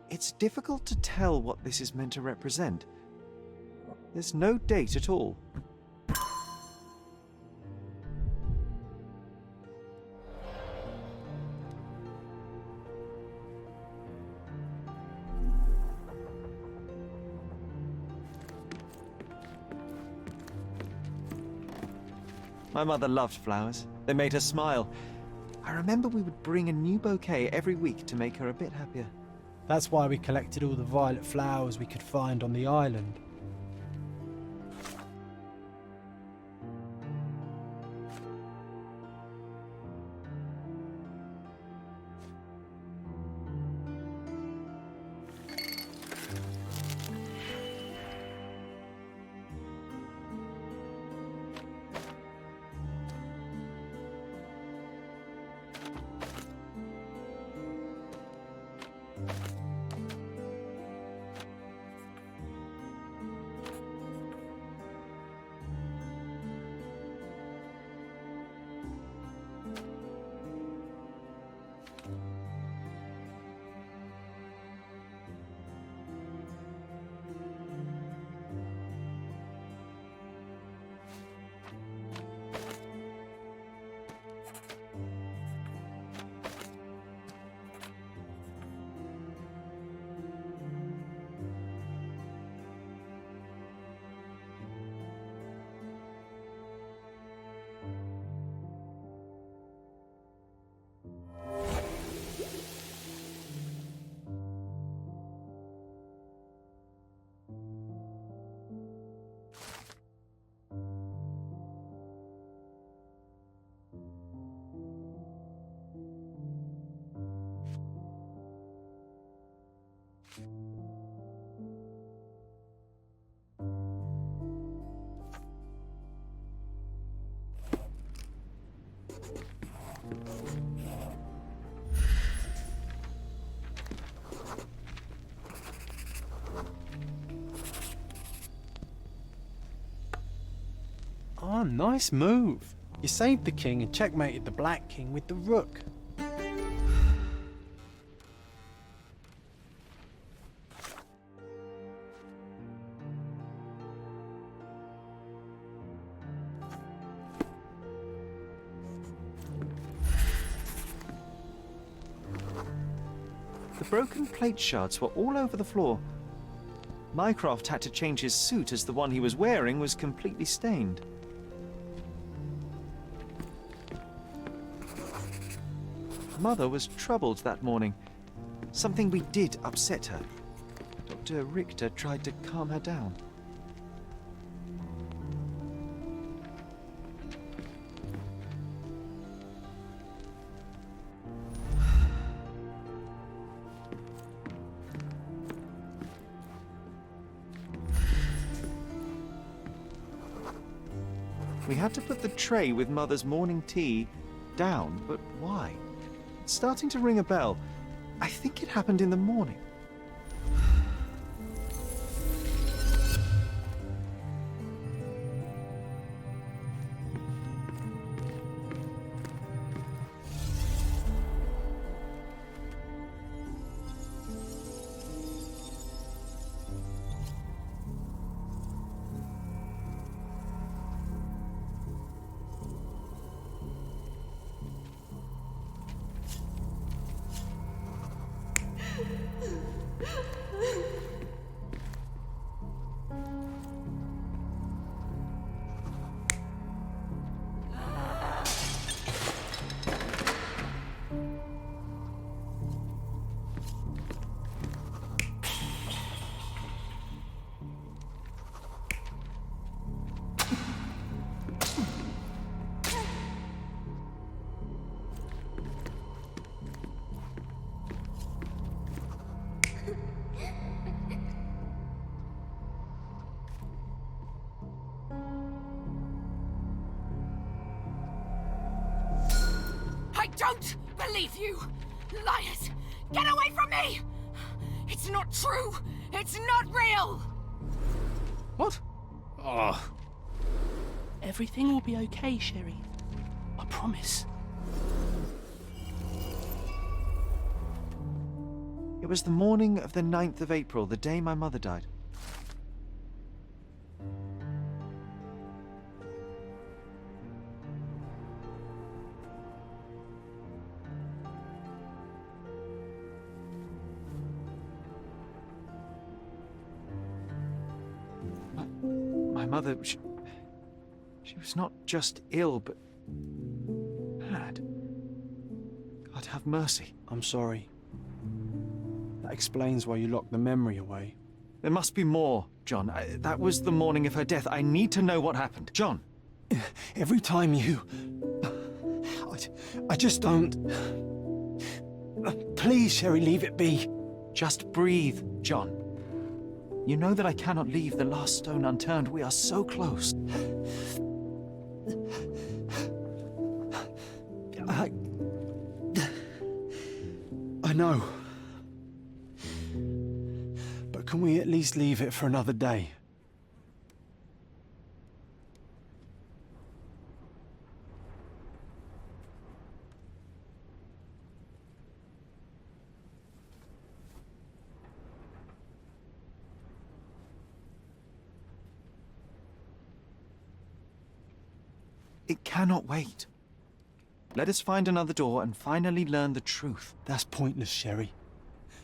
It's difficult to tell what this is meant to represent. There's no date at all. My mother loved flowers. They made her smile. I remember we would bring a new bouquet every week to make her a bit happier. That's why we collected all the violet flowers we could find on the island. Ah, nice move. You saved the king and checkmated the Black King with the rook. The broken plate shards were all over the floor. Mycroft had to change his suit as the one he was wearing was completely stained. Mother was troubled that morning. Something we did upset her. Dr. Richter tried to calm her down. We had to put the tray with Mother's morning tea down, but why? It's starting to ring a bell. I think it happened in the morning. don't believe you! Liars! Get away from me! It's not true! It's not real! What? Oh. Everything will be okay, Sherry. I promise. It was the morning of the 9th of April, the day my mother died. My mother, she was not just ill, but mad. God have mercy. I'm sorry. That explains why you locked the memory away. There must be more, John. That was the morning of her death. I need to know what happened. John! Every time you... I just don't... Please, Sherry, leave it be. Just breathe, John. You know that I cannot leave the last stone unturned. We are so close. I know. But can we at least leave it for another day? It cannot wait. Let us find another door and finally learn the truth. That's pointless, Sherry.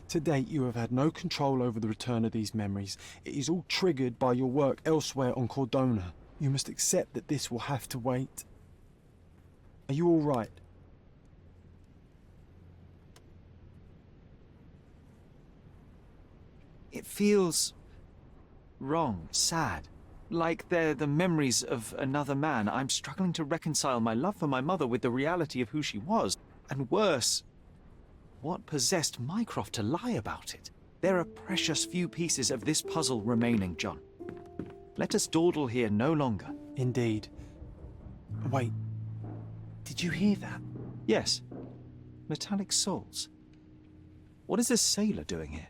To date, you have had no control over the return of these memories. It is all triggered by your work elsewhere on Cordona. You must accept that this will have to wait. Are you all right? It feels wrong, sad. Like they're the memories of another man. I'm struggling to reconcile my love for my mother with the reality of who she was. And worse, what possessed Mycroft to lie about it? There are precious few pieces of this puzzle remaining, John. Let us dawdle here no longer. Indeed. Wait, did you hear that? Yes. Metallic souls. What is this sailor doing here?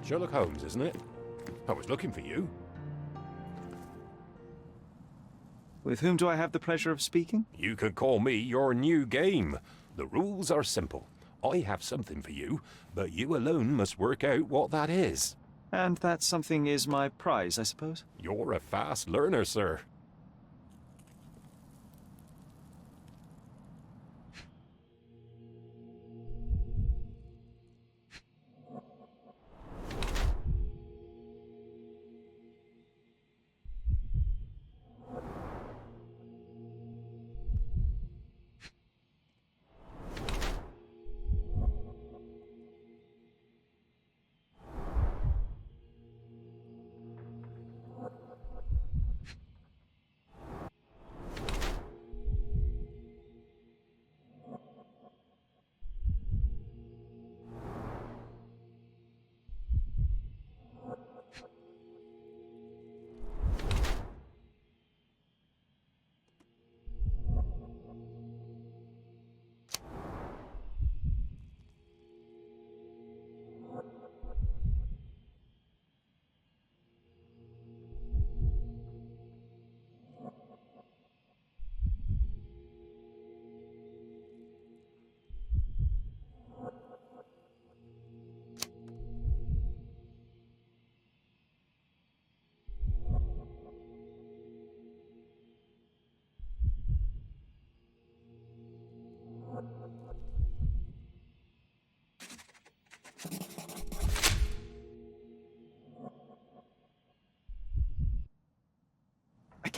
Sherlock Holmes, isn't it? I was looking for you. With whom do I have the pleasure of speaking? You can call me your new game. The rules are simple. I have something for you, but you alone must work out what that is. And that something is my prize, I suppose? You're a fast learner, sir.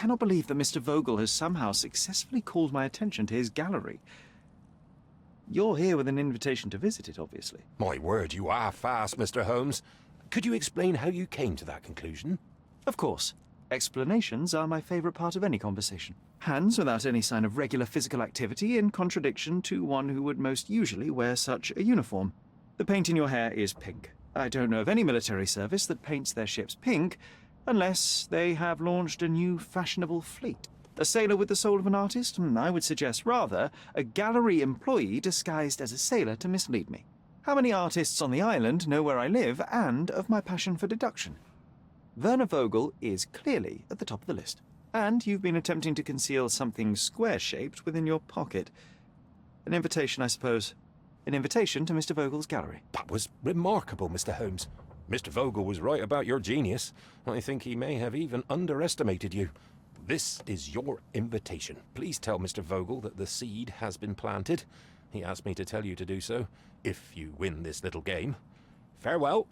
cannot believe that Mr. Vogel has somehow successfully called my attention to his gallery. You're here with an invitation to visit it, obviously. My word, you are fast, Mr. Holmes. Could you explain how you came to that conclusion? Of course. Explanations are my favourite part of any conversation. Hands without any sign of regular physical activity, in contradiction to one who would most usually wear such a uniform. The paint in your hair is pink. I don't know of any military service that paints their ships pink, unless they have launched a new fashionable fleet. A sailor with the soul of an artist? I would suggest rather a gallery employee disguised as a sailor to mislead me. How many artists on the island know where I live and of my passion for deduction? Werner Vogel is clearly at the top of the list. And you've been attempting to conceal something square-shaped within your pocket. An invitation, I suppose. An invitation to Mr. Vogel's gallery. That was remarkable, Mr. Holmes. Mr. Vogel was right about your genius. I think he may have even underestimated you. This is your invitation. Please tell Mr. Vogel that the seed has been planted. He asked me to tell you to do so, if you win this little game. Farewell.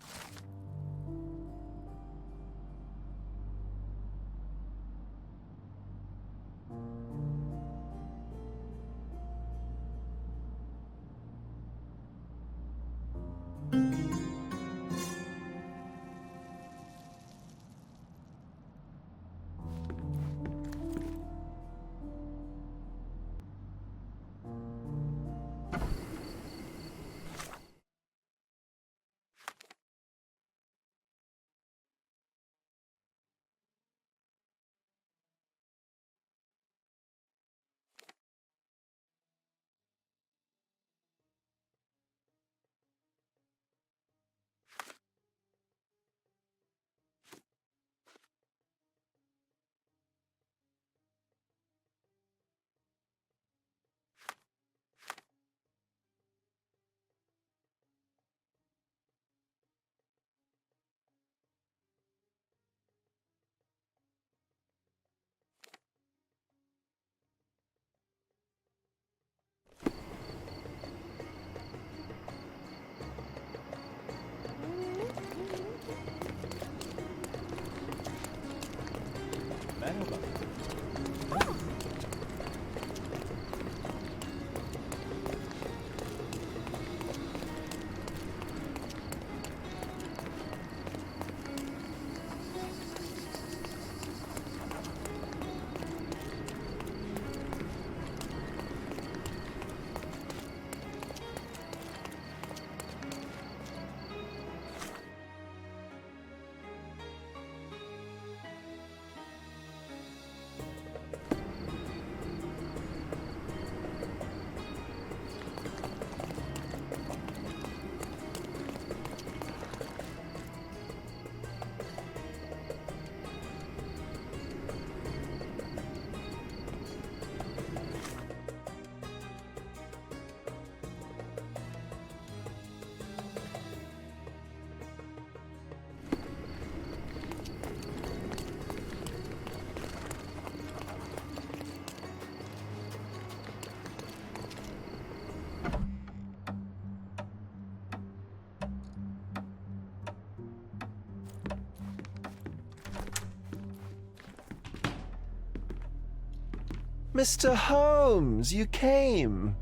Mr. Holmes, you came.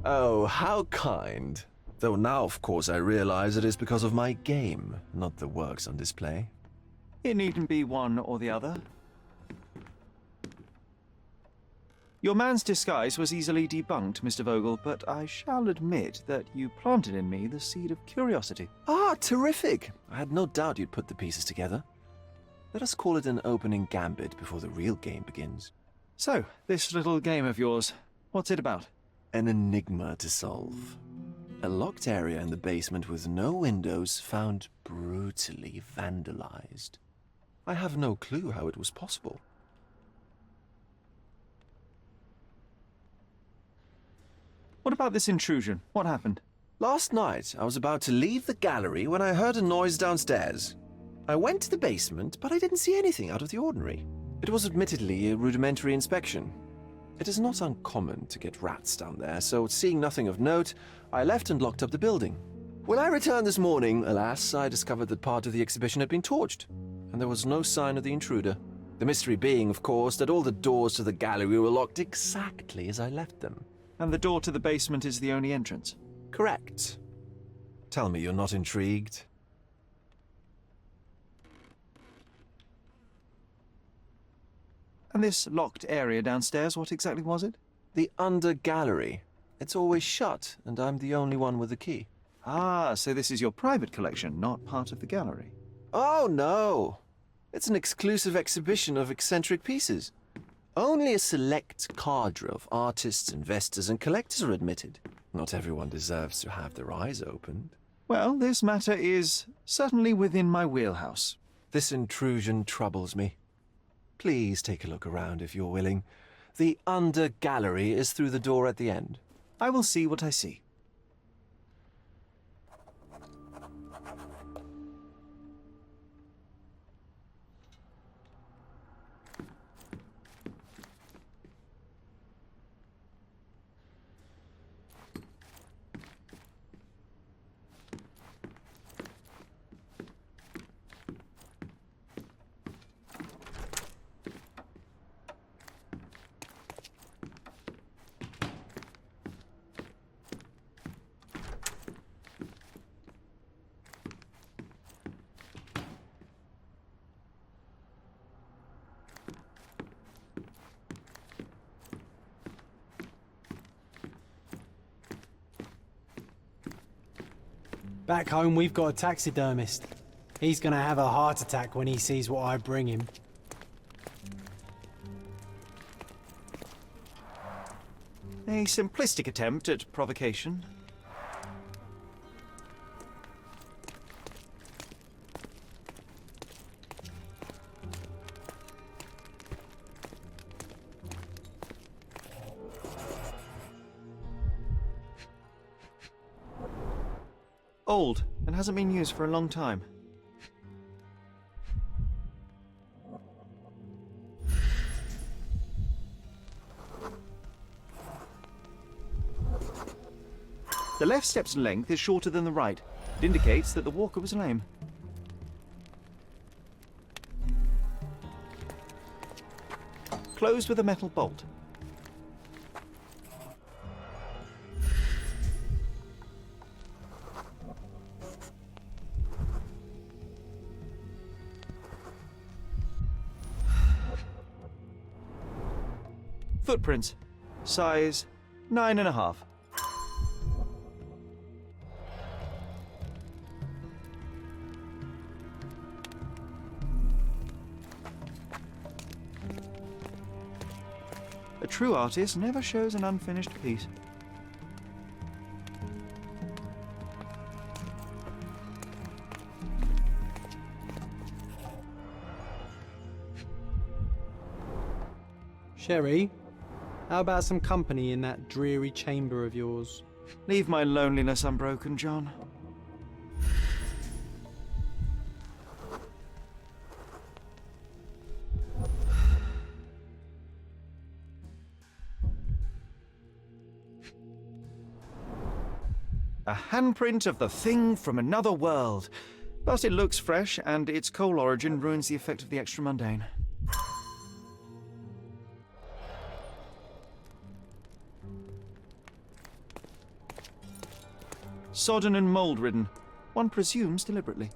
Oh, how kind. Though now, of course, I realize it is because of my game, not the works on display. It needn't be one or the other. Your man's disguise was easily debunked, Mr. Vogel, but I shall admit that you planted in me the seed of curiosity. Ah, terrific! I had no doubt you'd put the pieces together. Let us call it an opening gambit before the real game begins. So, this little game of yours, what's it about? An enigma to solve. A locked area in the basement with no windows found brutally vandalized. I have no clue how it was possible. What about this intrusion? What happened? Last night, I was about to leave the gallery when I heard a noise downstairs. I went to the basement, but I didn't see anything out of the ordinary. It was admittedly a rudimentary inspection. It is not uncommon to get rats down there, so seeing nothing of note, I left and locked up the building. When I returned this morning, alas, I discovered that part of the exhibition had been torched, and there was no sign of the intruder. The mystery being, of course, that all the doors to the gallery were locked exactly as I left them. And the door to the basement is the only entrance? Correct. Tell me you're not intrigued. And this locked area downstairs, what exactly was it? The under gallery. It's always shut, and I'm the only one with the key. Ah, so this is your private collection, not part of the gallery. Oh, no. It's an exclusive exhibition of eccentric pieces. Only a select cadre of artists, investors, and collectors are admitted. Not everyone deserves to have their eyes opened. Well, this matter is certainly within my wheelhouse. This intrusion troubles me. Please take a look around if you're willing. The under gallery is through the door at the end. I will see what I see. Back home, we've got a taxidermist. He's gonna have a heart attack when he sees what I bring him. A simplistic attempt at provocation. Old, and hasn't been used for a long time. The left step's length is shorter than the right. It indicates that the walker was lame. Closed with a metal bolt. Footprints. Size 9.5. A true artist never shows an unfinished piece. Sherry, how about some company in that dreary chamber of yours? Leave my loneliness unbroken, John. A handprint of the thing from another world. But it looks fresh, and its coal origin ruins the effect of the extra mundane. Sodden and mold-ridden. One presumes deliberately.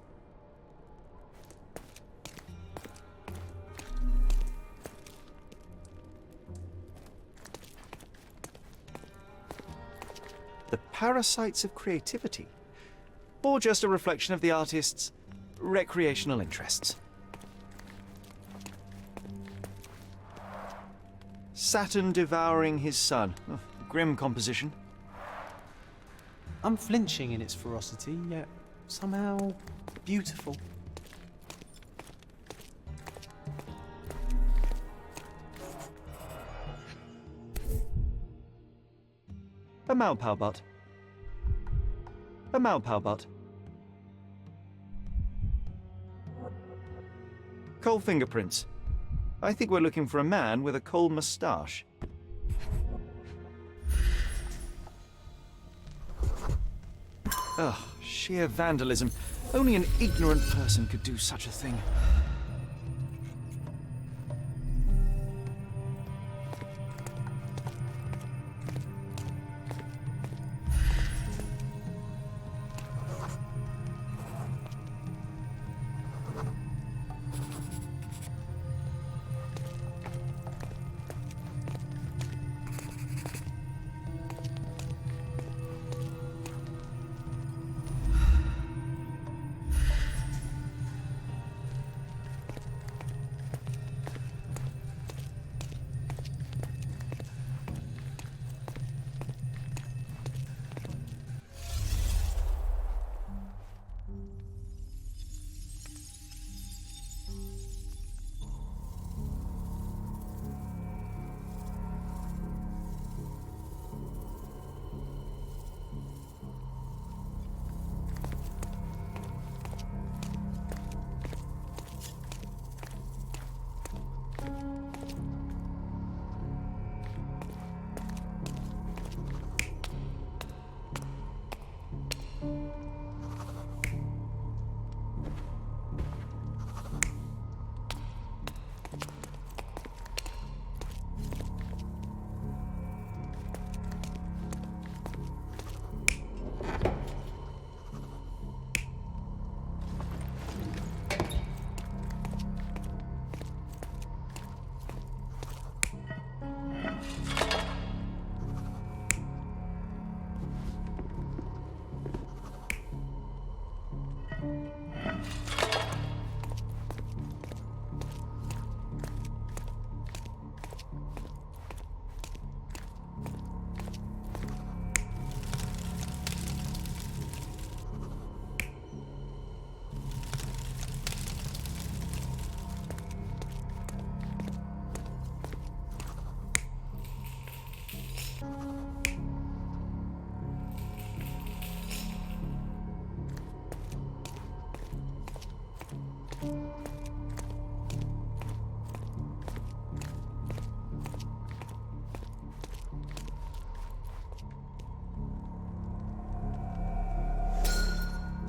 The parasites of creativity. Or just a reflection of the artist's recreational interests. Saturn devouring his sun. Oh, grim composition. Unflinching in its ferocity, yet somehow beautiful. A Malpowbot. A Malpowbot. Coal fingerprints. I think we're looking for a man with a coal moustache. Ugh, sheer vandalism. Only an ignorant person could do such a thing.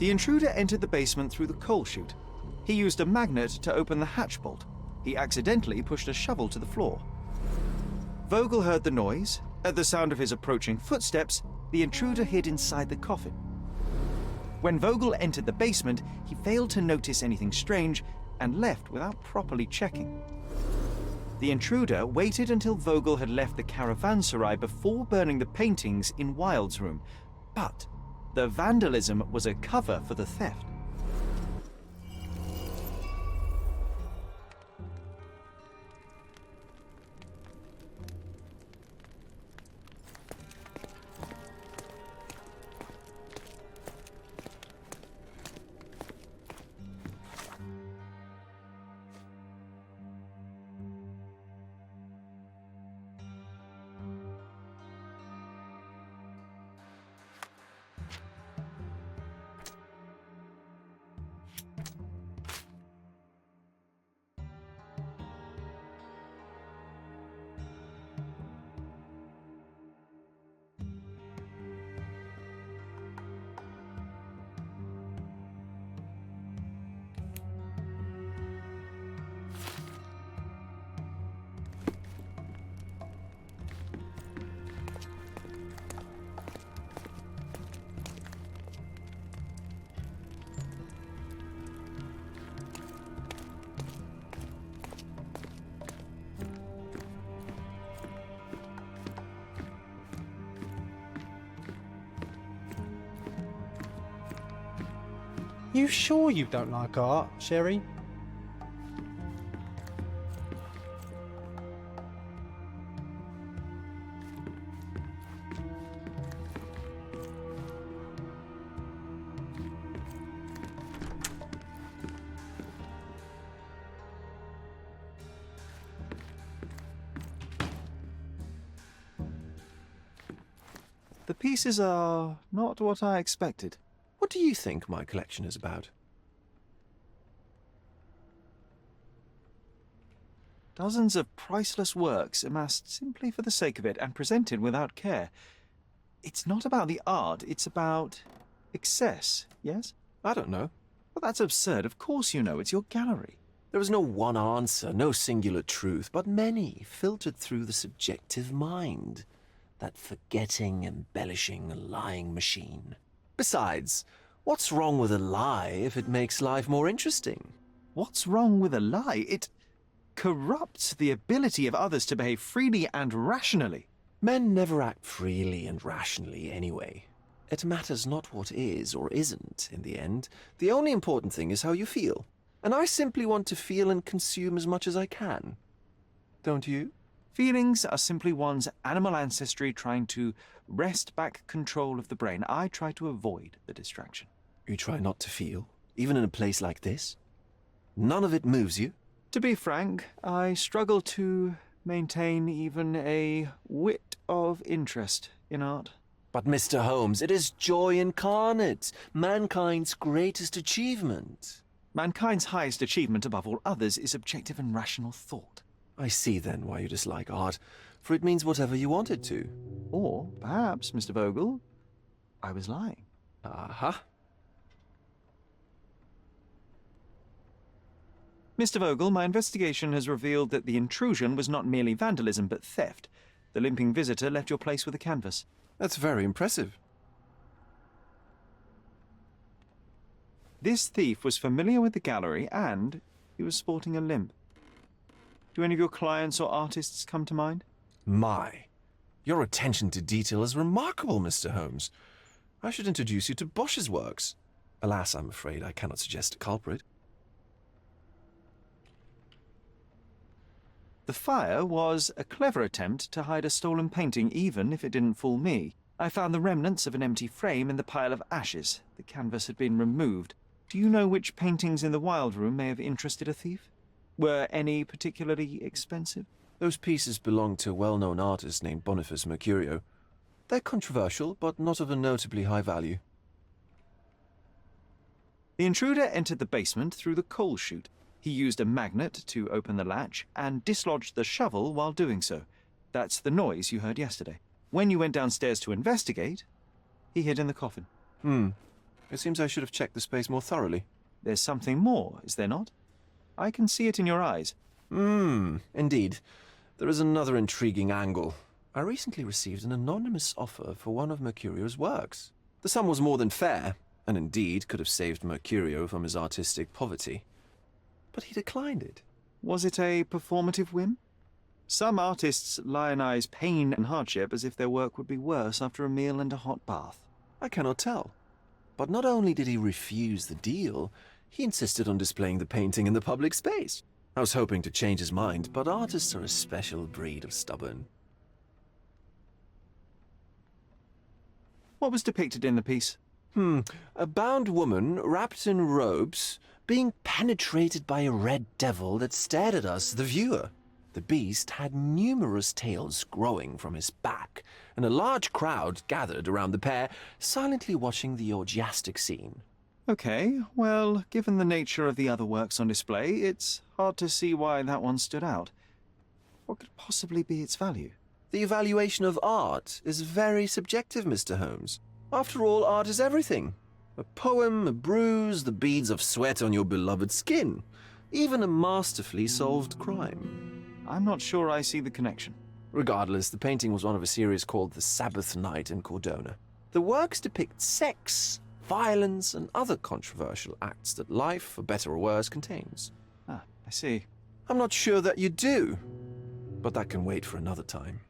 The intruder entered the basement through the coal chute. He used a magnet to open the hatch bolt. He accidentally pushed a shovel to the floor. Vogel heard the noise. At the sound of his approaching footsteps, the intruder hid inside the coffin. When Vogel entered the basement, he failed to notice anything strange and left without properly checking. The intruder waited until Vogel had left the caravanserai before burning the paintings in Wilde's room, but the vandalism was a cover for the theft. You sure you don't like art, Sherry? The pieces are not what I expected. What do you think my collection is about? Dozens of priceless works amassed simply for the sake of it and presented without care. It's not about the art, it's about excess, yes? I don't know. Well, that's absurd. Of course you know. It's your gallery. There is no one answer, no singular truth, but many filtered through the subjective mind. That forgetting, embellishing, lying machine. Besides, what's wrong with a lie if it makes life more interesting? What's wrong with a lie? It corrupts the ability of others to behave freely and rationally. Men never act freely and rationally anyway. It matters not what is or isn't in the end. The only important thing is how you feel. And I simply want to feel and consume as much as I can. Don't you? Feelings are simply one's animal ancestry trying to wrest back control of the brain. I try to avoid the distraction. You try not to feel, even in a place like this? None of it moves you? To be frank, I struggle to maintain even a whit of interest in art. But Mr. Holmes, it is joy incarnate, mankind's greatest achievement. Mankind's highest achievement above all others is objective and rational thought. I see then why you dislike art, for it means whatever you want it to. Or perhaps, Mr. Vogel, I was lying. Aha. Mr. Vogel, my investigation has revealed that the intrusion was not merely vandalism, but theft. The limping visitor left your place with a canvas. That's very impressive. This thief was familiar with the gallery, and he was sporting a limp. Do any of your clients or artists come to mind? My, your attention to detail is remarkable, Mr. Holmes. I should introduce you to Bosch's works. Alas, I'm afraid I cannot suggest a culprit. The fire was a clever attempt to hide a stolen painting, even if it didn't fool me. I found the remnants of an empty frame in the pile of ashes. The canvas had been removed. Do you know which paintings in the Wild Room may have interested a thief? Were any particularly expensive? Those pieces belong to a well-known artist named Boniface Mercurio. They're controversial, but not of a notably high value. The intruder entered the basement through the coal chute. He used a magnet to open the latch and dislodged the shovel while doing so. That's the noise you heard yesterday. When you went downstairs to investigate, he hid in the coffin. It seems I should have checked the space more thoroughly. There's something more, is there not? I can see it in your eyes. Indeed. There is another intriguing angle. I recently received an anonymous offer for one of Mercurio's works. The sum was more than fair, and indeed could have saved Mercurio from his artistic poverty. But he declined it. Was it a performative whim? Some artists lionize pain and hardship as if their work would be worse after a meal and a hot bath. I cannot tell. But not only did he refuse the deal, he insisted on displaying the painting in the public space. I was hoping to change his mind, but artists are a special breed of stubborn. What was depicted in the piece? A bound woman, wrapped in robes, being penetrated by a red devil that stared at us, the viewer. The beast had numerous tails growing from his back, and a large crowd gathered around the pair, silently watching the orgiastic scene. Okay, well, given the nature of the other works on display, it's hard to see why that one stood out. What could possibly be its value? The evaluation of art is very subjective, Mr. Holmes. After all, art is everything. A poem, a bruise, the beads of sweat on your beloved skin. Even a masterfully solved crime. I'm not sure I see the connection. Regardless, the painting was one of a series called The Sabbath Night in Cordona. The works depict sex, violence, and other controversial acts that life, for better or worse, contains. Ah, I see. I'm not sure that you do, but that can wait for another time.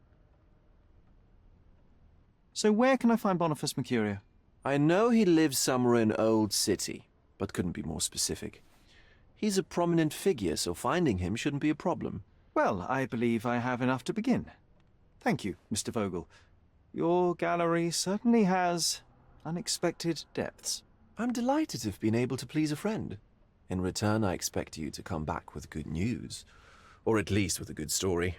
So where can I find Boniface Mercurio? I know he lives somewhere in Old City, but couldn't be more specific. He's a prominent figure, so finding him shouldn't be a problem. Well, I believe I have enough to begin. Thank you, Mr. Vogel. Your gallery certainly has unexpected depths. I'm delighted to have been able to please a friend. In return, I expect you to come back with good news. Or at least with a good story.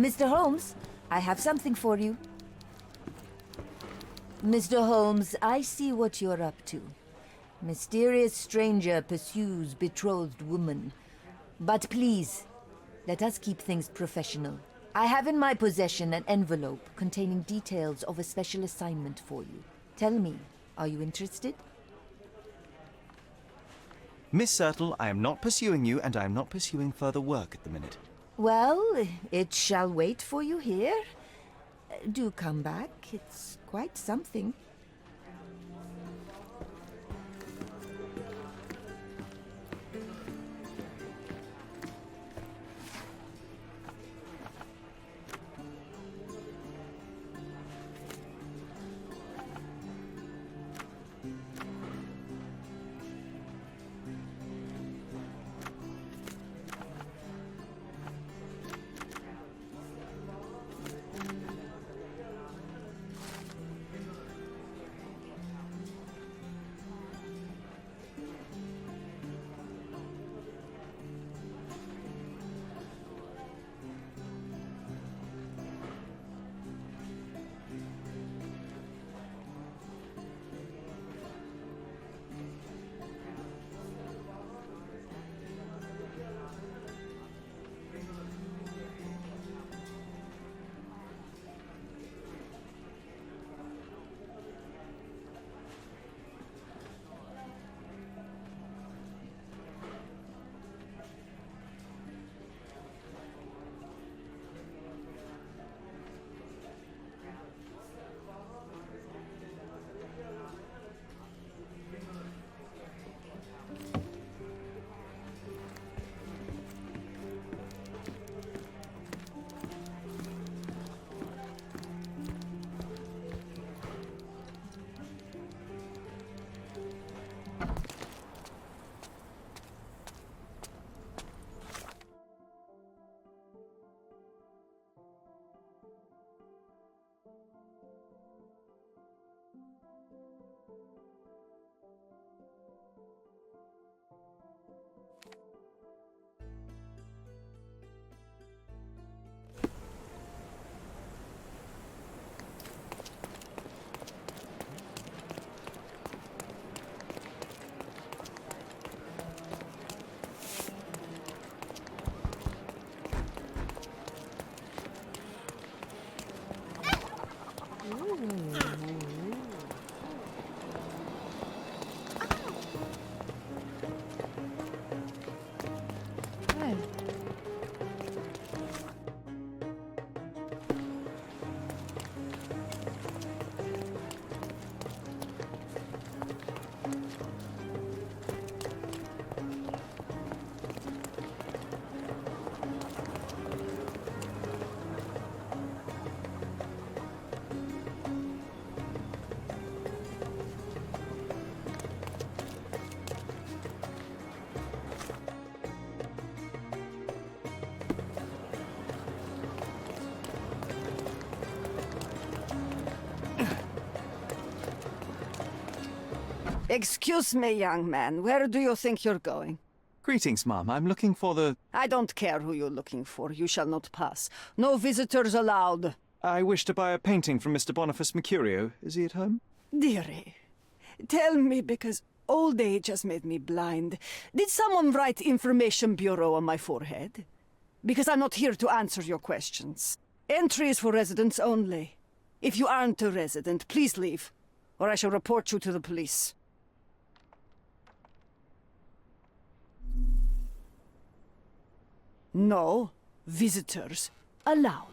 Mr. Holmes, I have something for you. Mr. Holmes, I see what you're up to. Mysterious stranger pursues betrothed woman. But please, let us keep things professional. I have in my possession an envelope containing details of a special assignment for you. Tell me, are you interested? Miss Sertle, I am not pursuing you, and I am not pursuing further work at the minute. Well, it shall wait for you here. Do come back. It's quite something. Excuse me, young man. Where do you think you're going? Greetings, ma'am. I'm looking for the... I don't care who you're looking for. You shall not pass. No visitors allowed. I wish to buy a painting from Mr. Boniface Mercurio. Is he at home? Dearie, tell me, because old age has made me blind. Did someone write Information Bureau on my forehead? Because I'm not here to answer your questions. Entry is for residents only. If you aren't a resident, please leave, or I shall report you to the police. No visitors allowed.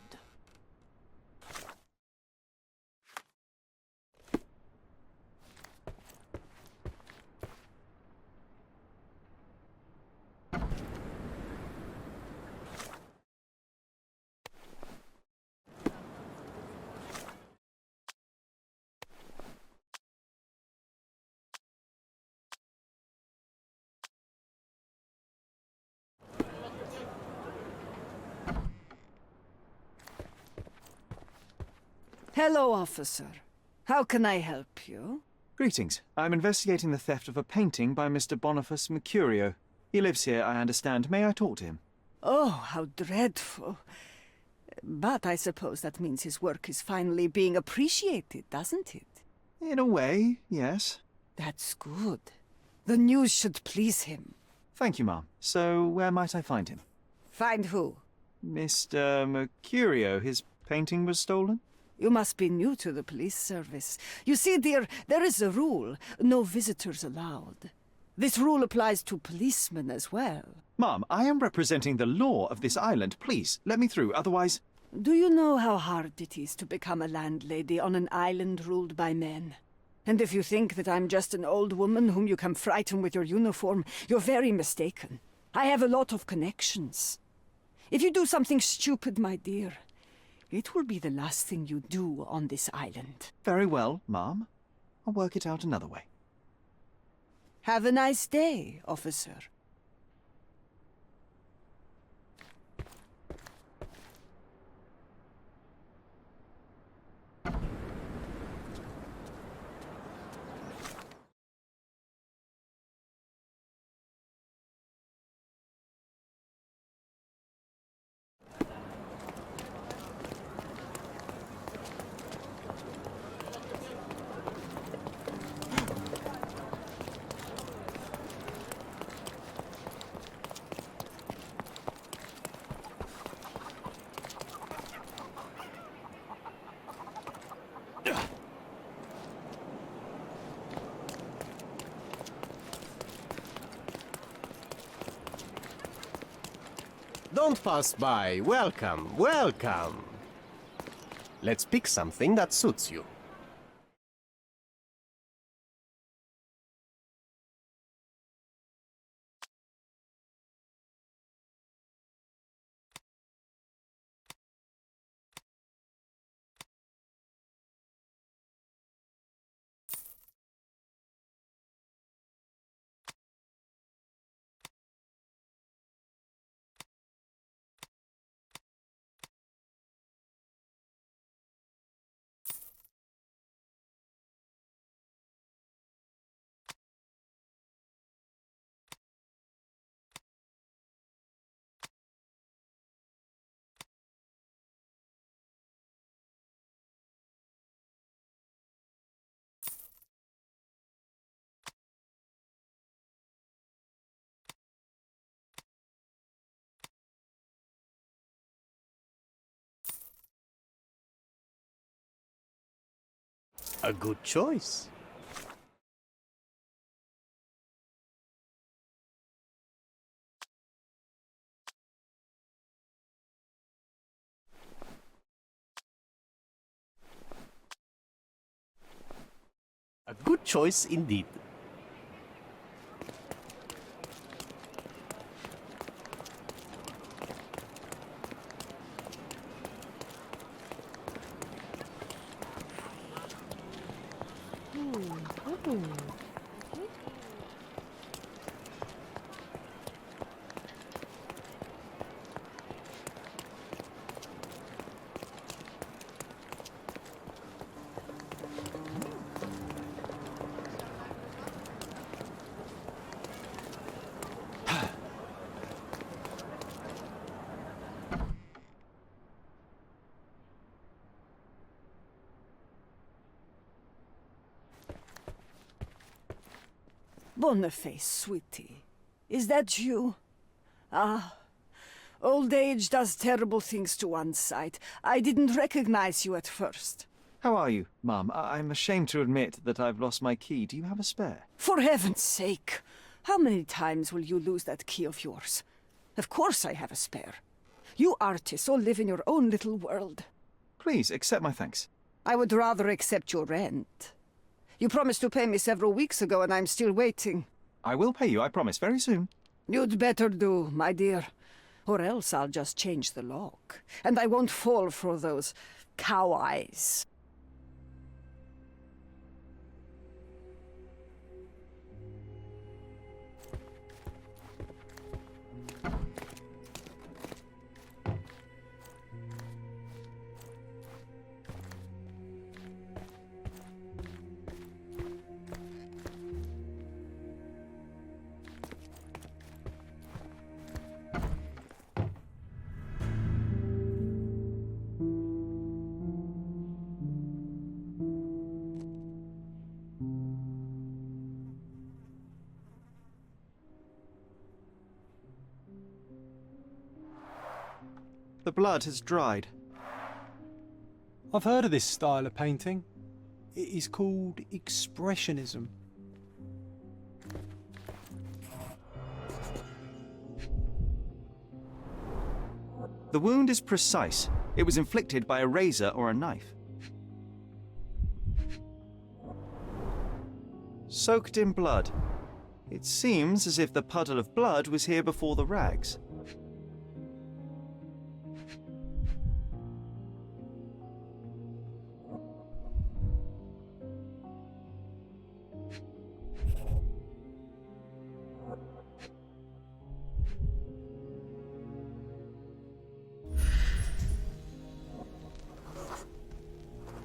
Hello, officer. How can I help you? Greetings. I'm investigating the theft of a painting by Mr. Boniface Mercurio. He lives here, I understand. May I talk to him? Oh, how dreadful. But I suppose that means his work is finally being appreciated, doesn't it? In a way, yes. That's good. The news should please him. Thank you, Mom. So, where might I find him? Find who? Mr. Mercurio. His painting was stolen? You must be new to the police service. You see, dear, there is a rule. No visitors allowed. This rule applies to policemen as well. Mom, I am representing the law of this island. Please, let me through, otherwise... Do you know how hard it is to become a landlady on an island ruled by men? And if you think that I'm just an old woman whom you can frighten with your uniform, you're very mistaken. I have a lot of connections. If you do something stupid, my dear, it will be the last thing you do on this island. Very well, Mom. I'll work it out another way. Have a nice day, officer. Don't pass by. Welcome, welcome. Let's pick something that suits you. A good choice. A good choice indeed. Boniface, sweetie. Is that you? Ah, old age does terrible things to one's sight. I didn't recognize you at first. How are you, Mom? I'm ashamed to admit that I've lost my key. Do you have a spare? For heaven's sake! How many times will you lose that key of yours? Of course I have a spare. You artists all live in your own little world. Please, accept my thanks. I would rather accept your rent. You promised to pay me several weeks ago, and I'm still waiting. I will pay you, I promise, very soon. You'd better do, my dear. Or else I'll just change the lock. And I won't fall for those cow eyes. The blood has dried. I've heard of this style of painting. It is called Expressionism. The wound is precise. It was inflicted by a razor or a knife. Soaked in blood. It seems as if the puddle of blood was here before the rags.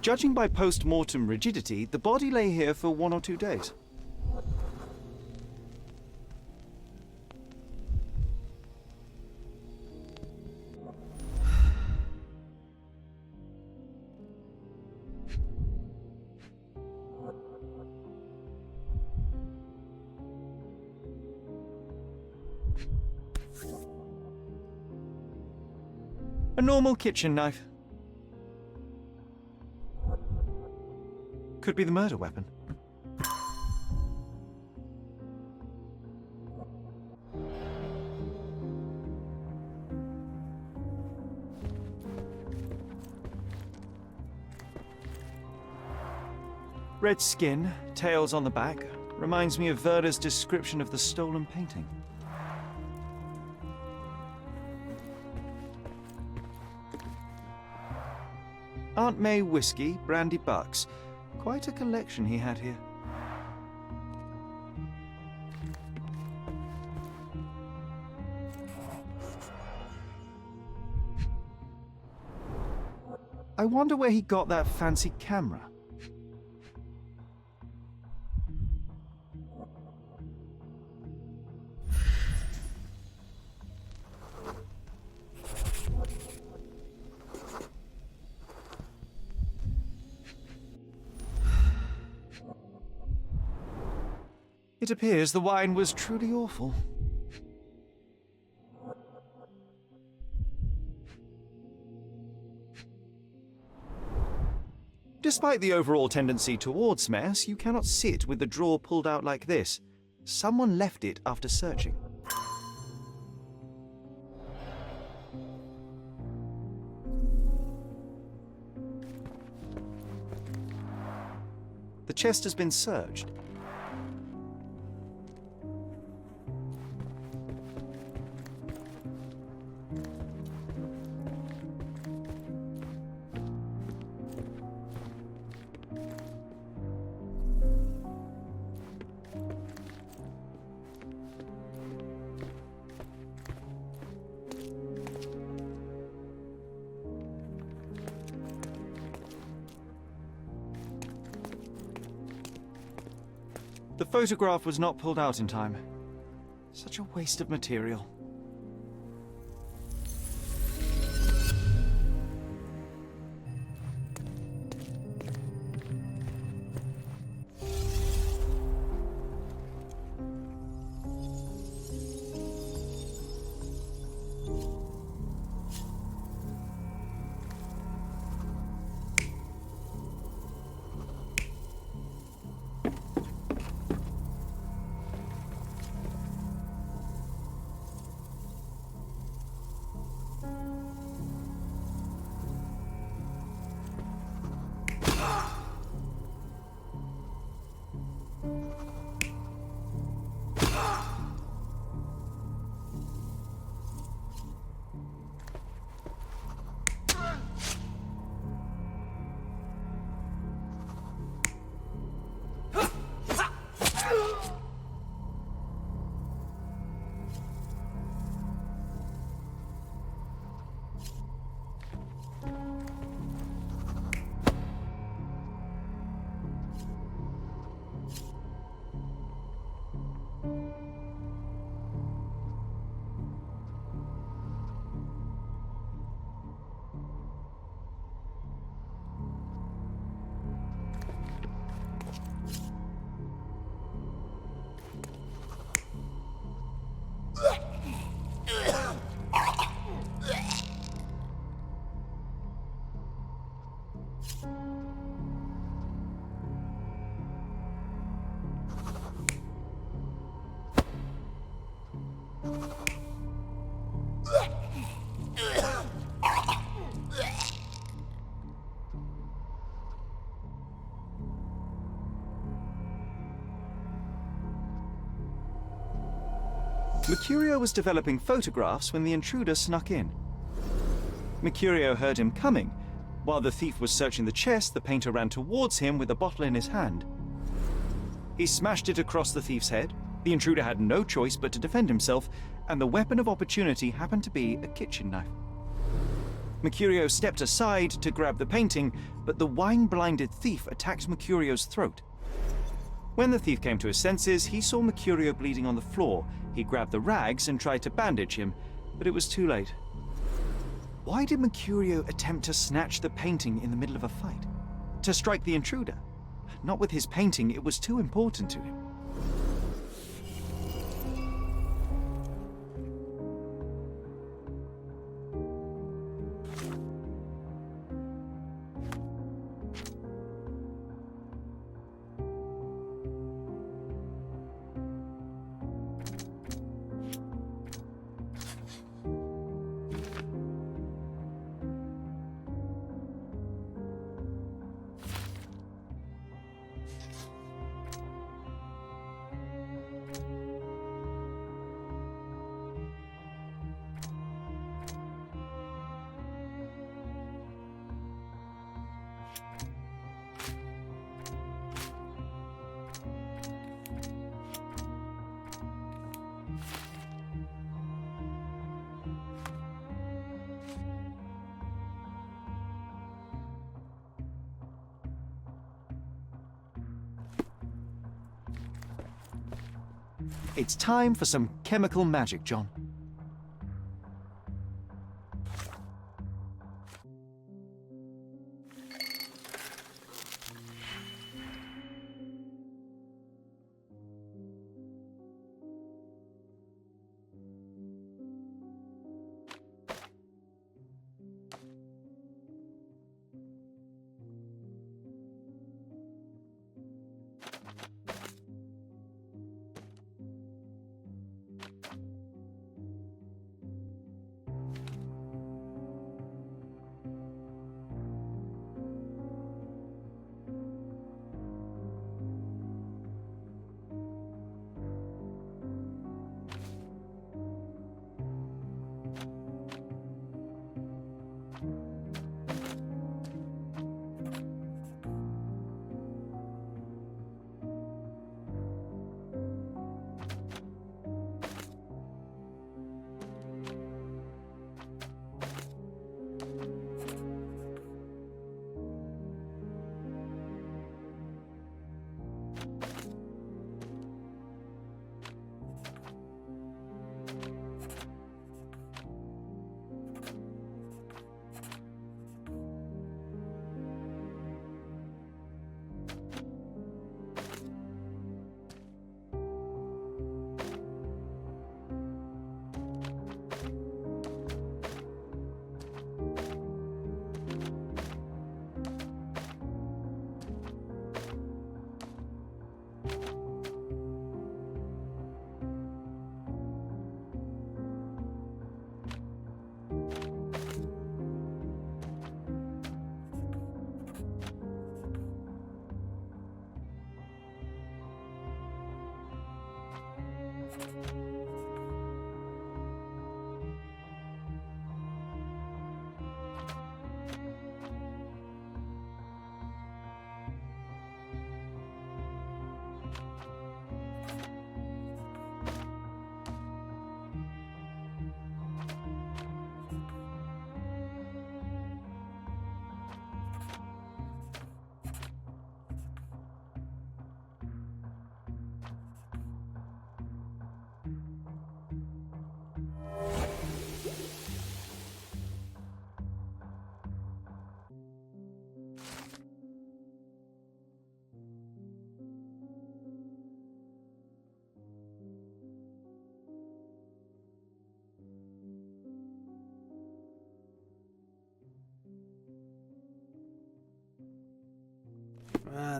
Judging by post-mortem rigidity, the body lay here for 1 or 2 days. A normal kitchen knife. Could be the murder weapon. Red skin, tails on the back, reminds me of Werder's description of the stolen painting. Aunt May whiskey, brandy bucks. Quite a collection he had here. I wonder where he got that fancy camera. It appears the wine was truly awful. Despite the overall tendency towards mess, you cannot sit with the drawer pulled out like this. Someone left it after searching. The chest has been searched. The photograph was not pulled out in time. Such a waste of material. Mercurio was developing photographs when the intruder snuck in. Mercurio heard him coming. While the thief was searching the chest, the painter ran towards him with a bottle in his hand. He smashed it across the thief's head. The intruder had no choice but to defend himself, and the weapon of opportunity happened to be a kitchen knife. Mercurio stepped aside to grab the painting, but the wine-blinded thief attacked Mercurio's throat. When the thief came to his senses, he saw Mercurio bleeding on the floor. He grabbed the rags and tried to bandage him, but it was too late. Why did Mercurio attempt to snatch the painting in the middle of a fight? To strike the intruder? Not with his painting, it was too important to him. It's time for some chemical magic, John.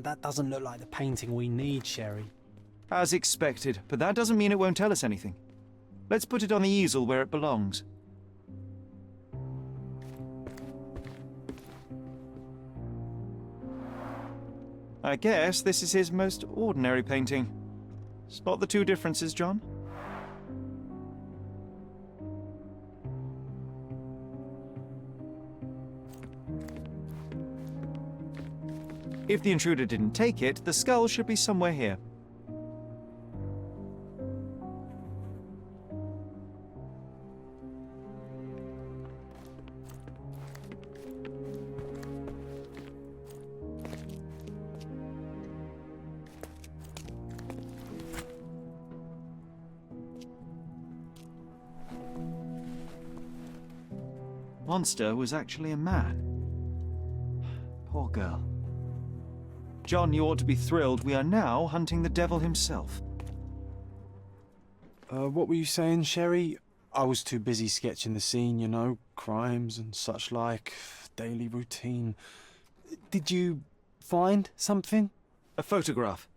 That doesn't look like the painting we need, Sherry. As expected, but that doesn't mean it won't tell us anything. Let's put it on the easel where it belongs. I guess this is his most ordinary painting. Spot the two differences, John? If the intruder didn't take it, the skull should be somewhere here. Monster was actually a man. Poor girl. John, you ought to be thrilled. We are now hunting the devil himself. What were you saying, Sherry? I was too busy sketching the scene, you know, crimes and such like, daily routine. Did you find something? A photograph.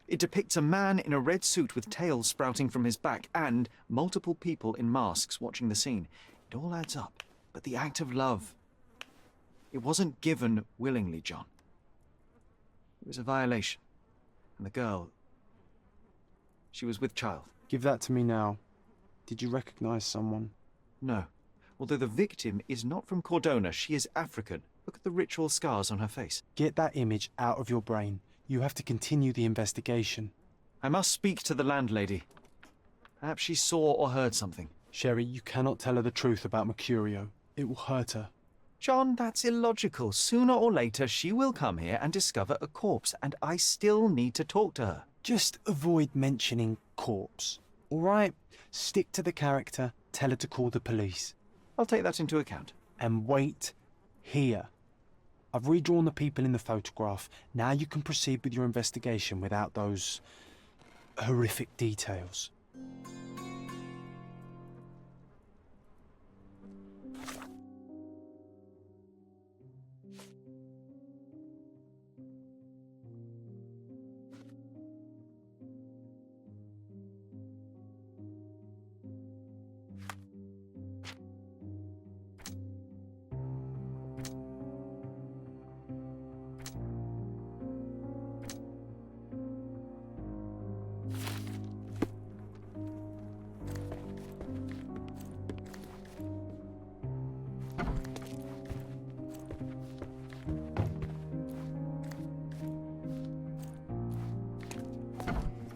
It depicts a man in a red suit with tails sprouting from his back and multiple people in masks watching the scene. It all adds up. But the act of love, it wasn't given willingly, John. It was a violation. And the girl, she was with child. Give that to me now. Did you recognize someone? No. Although the victim is not from Cordona, she is African. Look at the ritual scars on her face. Get that image out of your brain. You have to continue the investigation. I must speak to the landlady. Perhaps she saw or heard something. Sherry, you cannot tell her the truth about Mercurio. It will hurt her. John, that's illogical. Sooner or later, she will come here and discover a corpse, and I still need to talk to her. Just avoid mentioning corpse, all right? Stick to the character, tell her to call the police. I'll take that into account. And wait here. I've redrawn the people in the photograph. Now you can proceed with your investigation without those horrific details.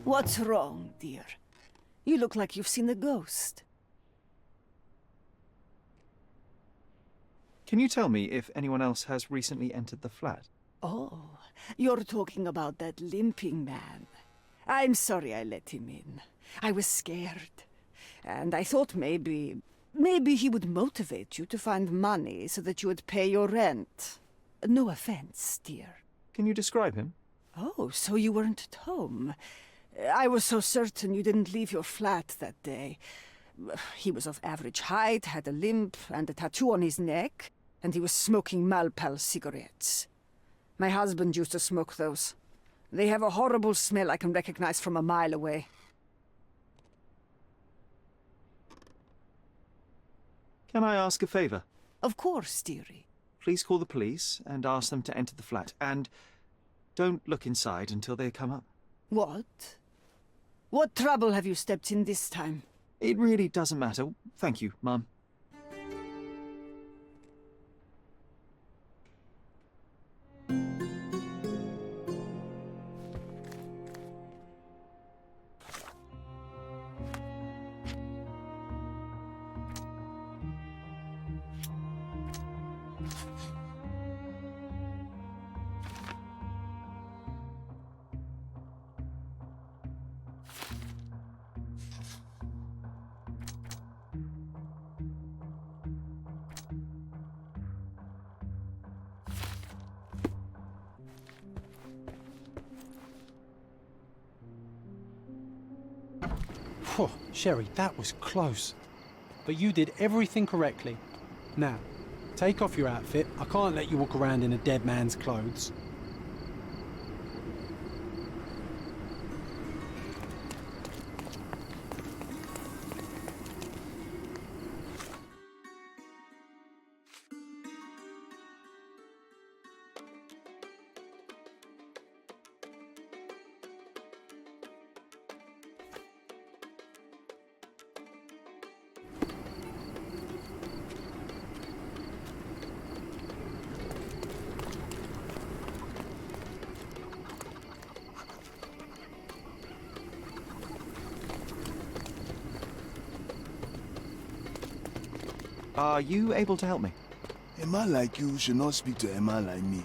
What's wrong, dear? You look like you've seen a ghost. Can you tell me if anyone else has recently entered the flat? Oh, you're talking about that limping man. I'm sorry I let him in. I was scared. And I thought maybe he would motivate you to find money so that you would pay your rent. No offense, dear. Can you describe him? Oh, so you weren't at home. I was so certain you didn't leave your flat that day. He was of average height, had a limp and a tattoo on his neck, and he was smoking Malpal cigarettes. My husband used to smoke those. They have a horrible smell I can recognize from a mile away. Can I ask a favor? Of course, dearie. Please call the police and ask them to enter the flat, and don't look inside until they come up. What? What trouble have you stepped in this time? It really doesn't matter. Thank you, Mum. Phew, Sherry, that was close. But you did everything correctly. Now, take off your outfit. I can't let you walk around in a dead man's clothes. Are you able to help me? A man like you should not speak to a man like me.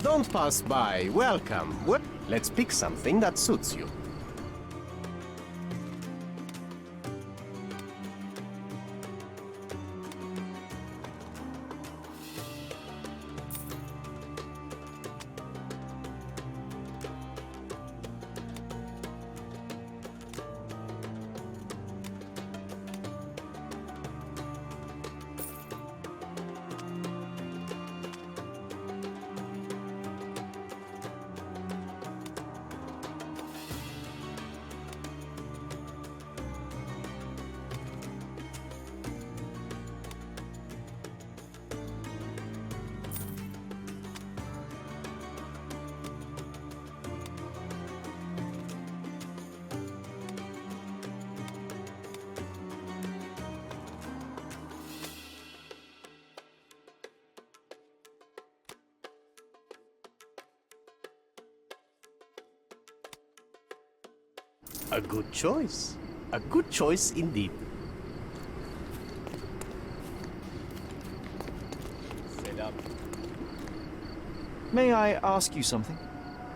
Don't pass by. Welcome. Let's pick something that suits you. A good choice. A good choice indeed. Set up. May I ask you something?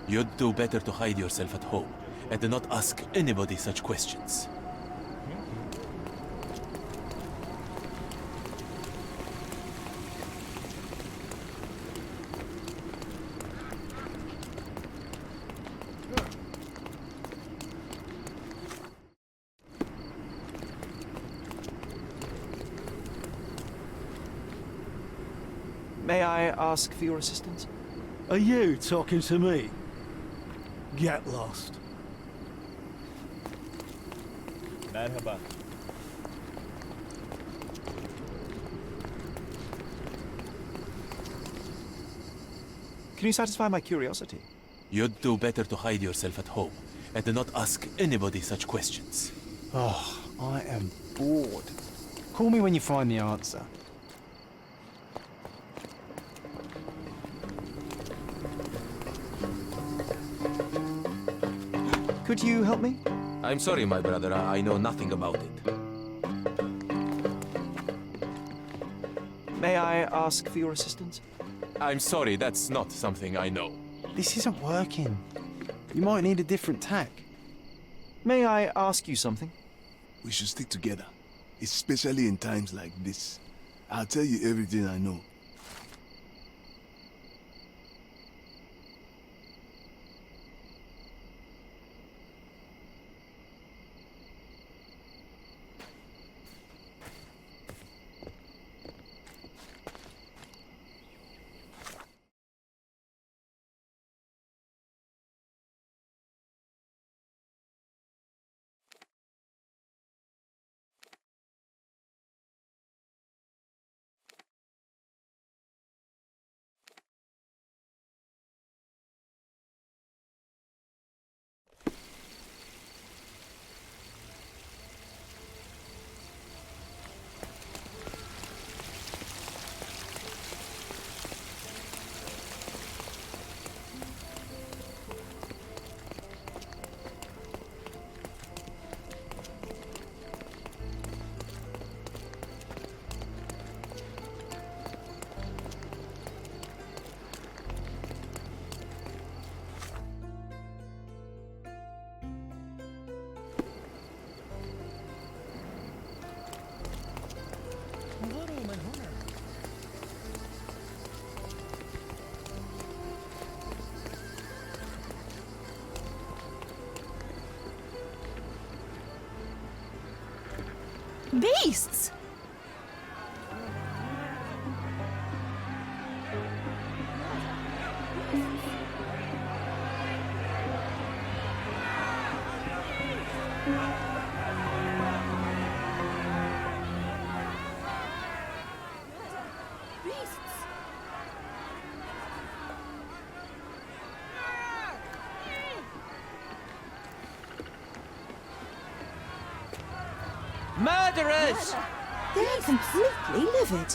You'd do better to hide yourself at home and do not ask anybody such questions. May I ask for your assistance? Are you talking to me? Get lost. Merhaba. Can you satisfy my curiosity? You'd do better to hide yourself at home and do not ask anybody such questions. Oh, I am bored. Call me when you find the answer. Could you help me? I'm sorry, my brother. I know nothing about it. May I ask for your assistance? I'm sorry, that's not something I know. This isn't working. You might need a different tack. May I ask you something? We should stick together, especially in times like this. I'll tell you everything I know. Beasts! Murderers! They're completely livid.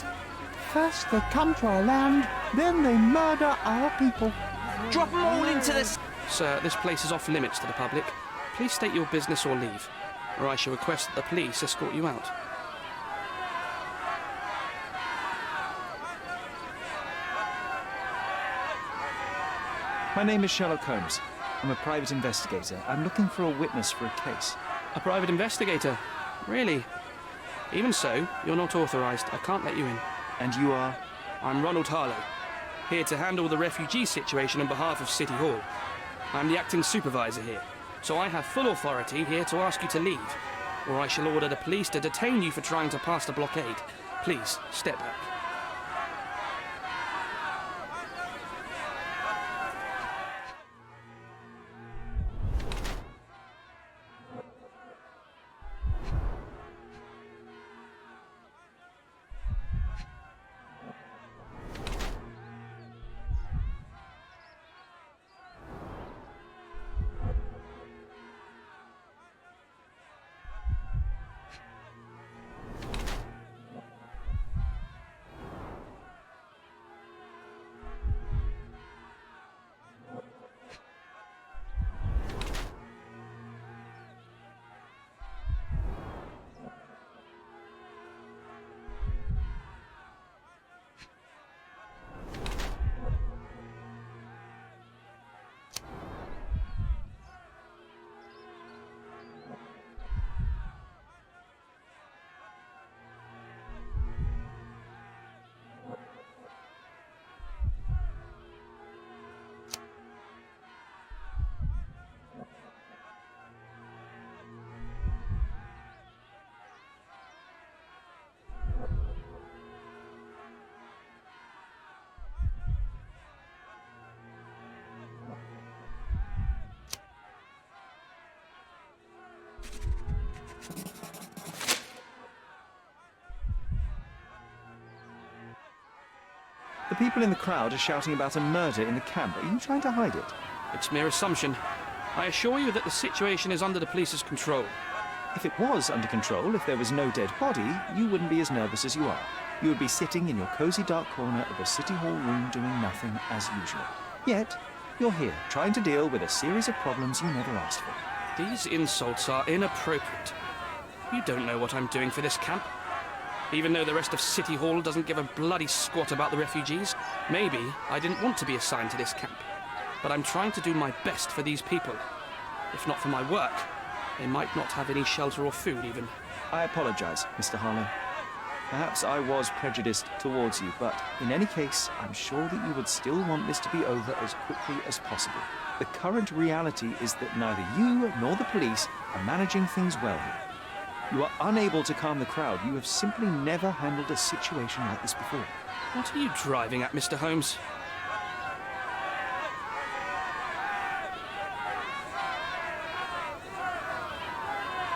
First they come to our land, then they murder our people. Drop them all into the... Sir, this place is off limits to the public. Please state your business or leave, or I shall request that the police escort you out. My name is Sherlock Holmes. I'm a private investigator. I'm looking for a witness for a case. A private investigator? Really? Even so, you're not authorized. I can't let you in. And you are? I'm Ronald Harlow, here to handle the refugee situation on behalf of City Hall. I'm the acting supervisor here, so I have full authority here to ask you to leave, or I shall order the police to detain you for trying to pass the blockade. Please, step back. The people in the crowd are shouting about a murder in the camp. Are you trying to hide it? It's mere assumption. I assure you that the situation is under the police's control. If it was under control, if there was no dead body, you wouldn't be as nervous as you are. You would be sitting in your cozy dark corner of a City Hall room doing nothing as usual. Yet, you're here, trying to deal with a series of problems you never asked for. These insults are inappropriate. You don't know what I'm doing for this camp. Even though the rest of City Hall doesn't give a bloody squat about the refugees. Maybe I didn't want to be assigned to this camp. But I'm trying to do my best for these people. If not for my work, they might not have any shelter or food even. I apologize, Mr. Harlow. Perhaps I was prejudiced towards you, but in any case, I'm sure that you would still want this to be over as quickly as possible. The current reality is that neither you nor the police are managing things well here. You are unable to calm the crowd. You have simply never handled a situation like this before. What are you driving at, Mr. Holmes?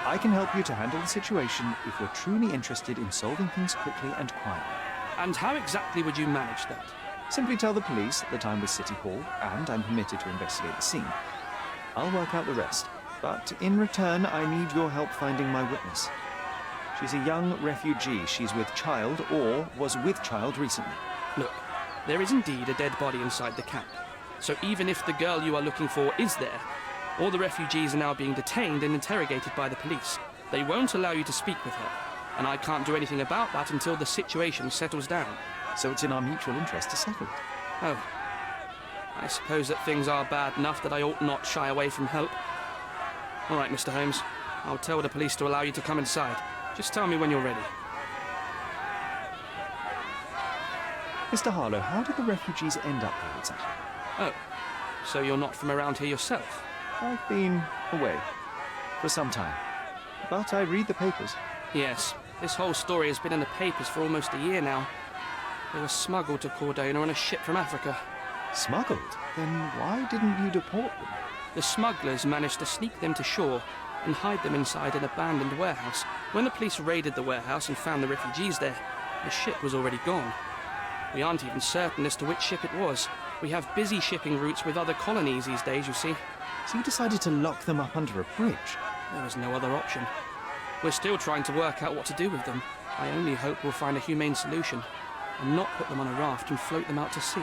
I can help you to handle the situation if you're truly interested in solving things quickly and quietly. And how exactly would you manage that? Simply tell the police that I'm with City Hall and I'm permitted to investigate the scene. I'll work out the rest. But in return, I need your help finding my witness. She's a young refugee. She's with child or was with child recently. Look, there is indeed a dead body inside the camp. So even if the girl you are looking for is there, all the refugees are now being detained and interrogated by the police. They won't allow you to speak with her, and I can't do anything about that until the situation settles down. So it's in our mutual interest to settle it. Oh. I suppose that things are bad enough that I ought not shy away from help. All right, Mr. Holmes. I'll tell the police to allow you to come inside. Just tell me when you're ready. Mr. Harlow, how did the refugees end up here exactly? Oh, so you're not from around here yourself? I've been away for some time, but I read the papers. Yes, This whole story has been in the papers for almost a year now. They were smuggled to Cordona on a ship from Africa. Smuggled? Then why didn't you deport them? The smugglers managed to sneak them to shore and hide them inside an abandoned warehouse. When the police raided the warehouse and found the refugees there, the ship was already gone. We aren't even certain as to which ship it was. We have busy shipping routes with other colonies these days, you see. So you decided to lock them up under a bridge? There was no other option. We're still trying to work out what to do with them. I only hope we'll find a humane solution and not put them on a raft and float them out to sea.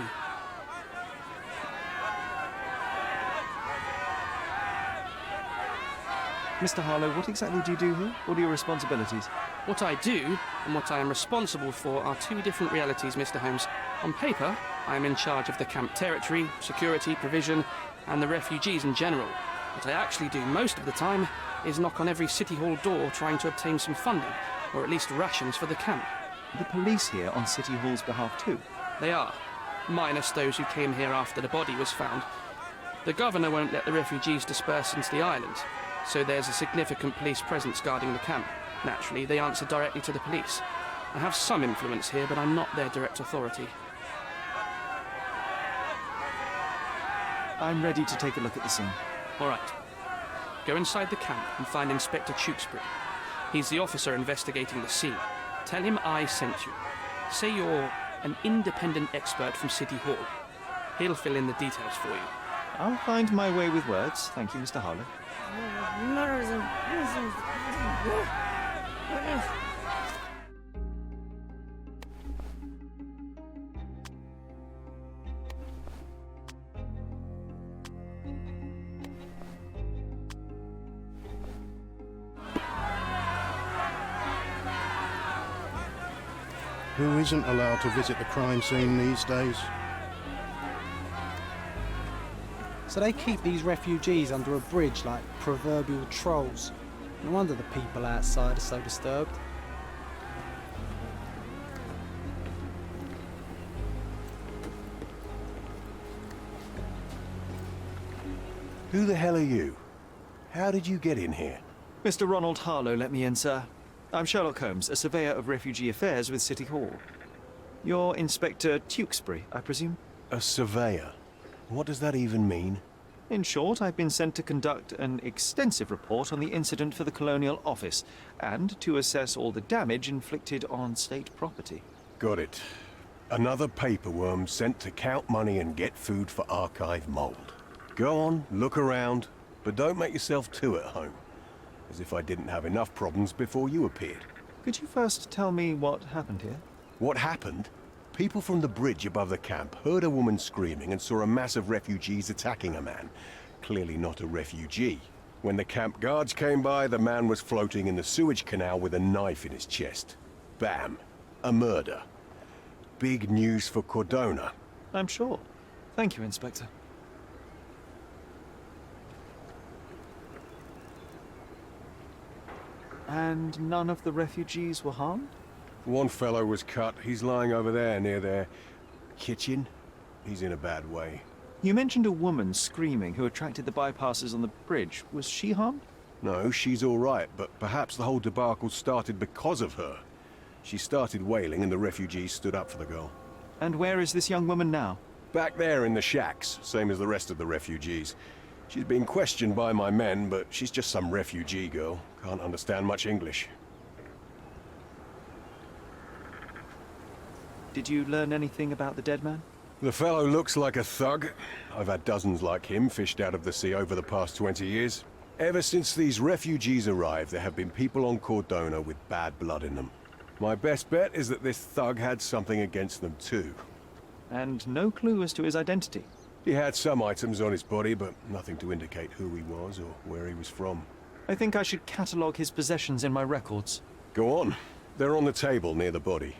Mr. Harlow, what exactly do you do here? What are your responsibilities? What I do and what I am responsible for are two different realities, Mr. Holmes. On paper, I am in charge of the camp territory, security, provision, and the refugees in general. What I actually do most of the time is knock on every City Hall door trying to obtain some funding, or at least rations for the camp. The police here on City Hall's behalf too? They are, minus those who came here after the body was found. The governor won't let the refugees disperse into the island, so there's a significant police presence guarding the camp. Naturally, they answer directly to the police. I have some influence here, but I'm not their direct authority. I'm ready to take a look at the scene. All right. Go inside the camp and find Inspector Tewkesbury. He's the officer investigating the scene. Tell him I sent you. Say you're an independent expert from City Hall. He'll fill in the details for you. I'll find my way with words. Thank you, Mr. Harlow. Who isn't allowed to visit the crime scene these days? So they keep these refugees under a bridge like proverbial trolls. No wonder the people outside are so disturbed. Who the hell are you? How did you get in here? Mr. Ronald Harlow let me in, sir. I'm Sherlock Holmes, a surveyor of refugee affairs with City Hall. You're Inspector Tewkesbury, I presume? A surveyor? What does that even mean? In short, I've been sent to conduct an extensive report on the incident for the Colonial Office and to assess all the damage inflicted on state property. Got it. Another paperworm sent to count money and get food for archive mold. Go on, look around, but don't make yourself too at home. As if I didn't have enough problems before you appeared. Could you first tell me what happened here? What happened? People from the bridge above the camp heard a woman screaming and saw a mass of refugees attacking a man. Clearly not a refugee. When the camp guards came by, the man was floating in the sewage canal with a knife in his chest. Bam. A murder. Big news for Cordona. I'm sure. Thank you, Inspector. And none of the refugees were harmed? One fellow was cut. He's lying over there near their kitchen. He's in a bad way. You mentioned a woman screaming who attracted the bypassers on the bridge. Was she harmed? No, she's all right, but perhaps the whole debacle started because of her. She started wailing and the refugees stood up for the girl. And where is this young woman now? Back there in the shacks, same as the rest of the refugees. She's been questioned by my men, but she's just some refugee girl. Can't understand much English. Did you learn anything about the dead man? The fellow looks like a thug. I've had dozens like him fished out of the sea over the past 20 years. Ever since these refugees arrived, there have been people on Cordona with bad blood in them. My best bet is that this thug had something against them too. And no clue as to his identity? He had some items on his body, but nothing to indicate who he was or where he was from. I think I should catalogue his possessions in my records. Go on. They're on the table near the body.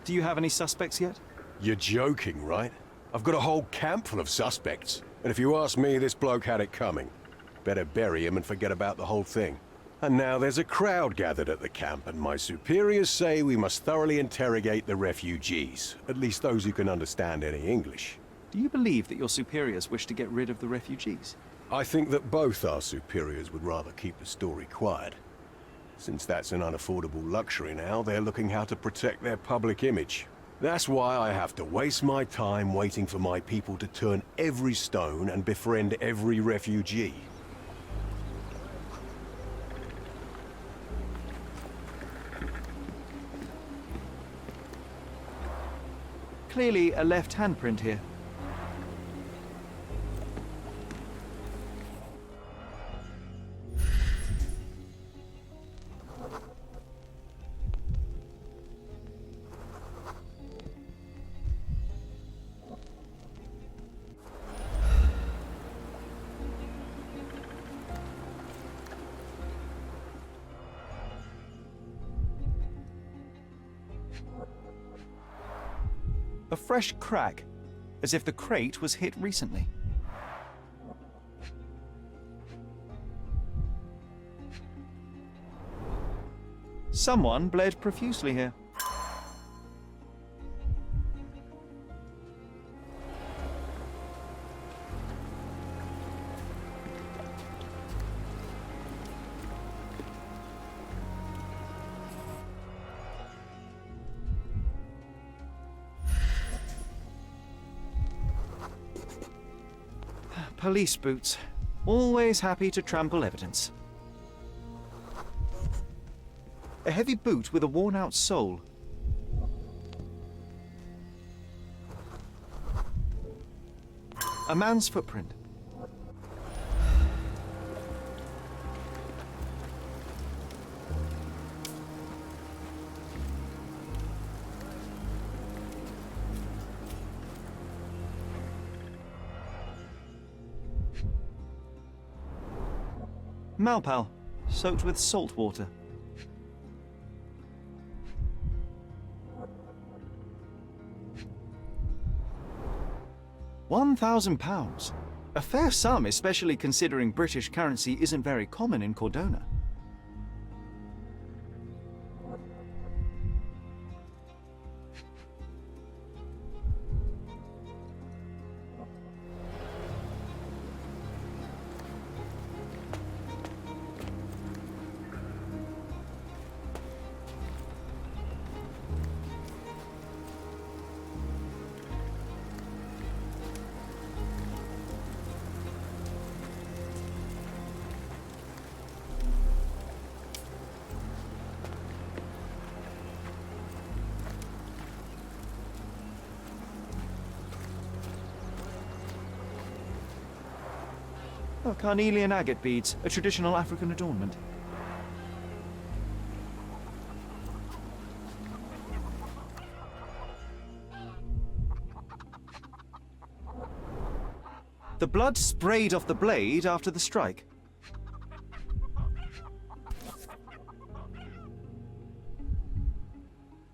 Do you have any suspects yet? You're joking, right? I've got a whole camp full of suspects. And if you ask me, this bloke had it coming. Better bury him and forget about the whole thing. And now there's a crowd gathered at the camp, and my superiors say we must thoroughly interrogate the refugees. At least those who can understand any English. Do you believe that your superiors wish to get rid of the refugees? I think that both our superiors would rather keep the story quiet. Since that's an unaffordable luxury now, they're looking how to protect their public image. That's why I have to waste my time waiting for my people to turn every stone and befriend every refugee. Clearly a left handprint here. A fresh crack, as if the crate was hit recently. Someone bled profusely here. Police boots. Always happy to trample evidence. A heavy boot with a worn-out sole. A man's footprint. Malpal, soaked with salt water. £1,000. A fair sum, especially considering British currency isn't very common in Cordona. Oh, carnelian agate beads, a traditional African adornment. The blood sprayed off the blade after the strike.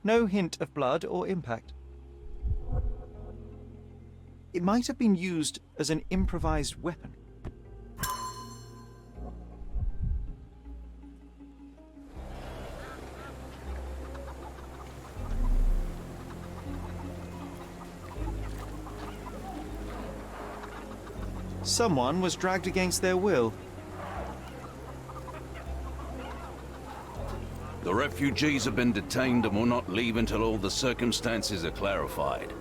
No hint of blood or impact. It might have been used as an improvised weapon. Someone was dragged against their will. The refugees have been detained and will not leave until all the circumstances are clarified.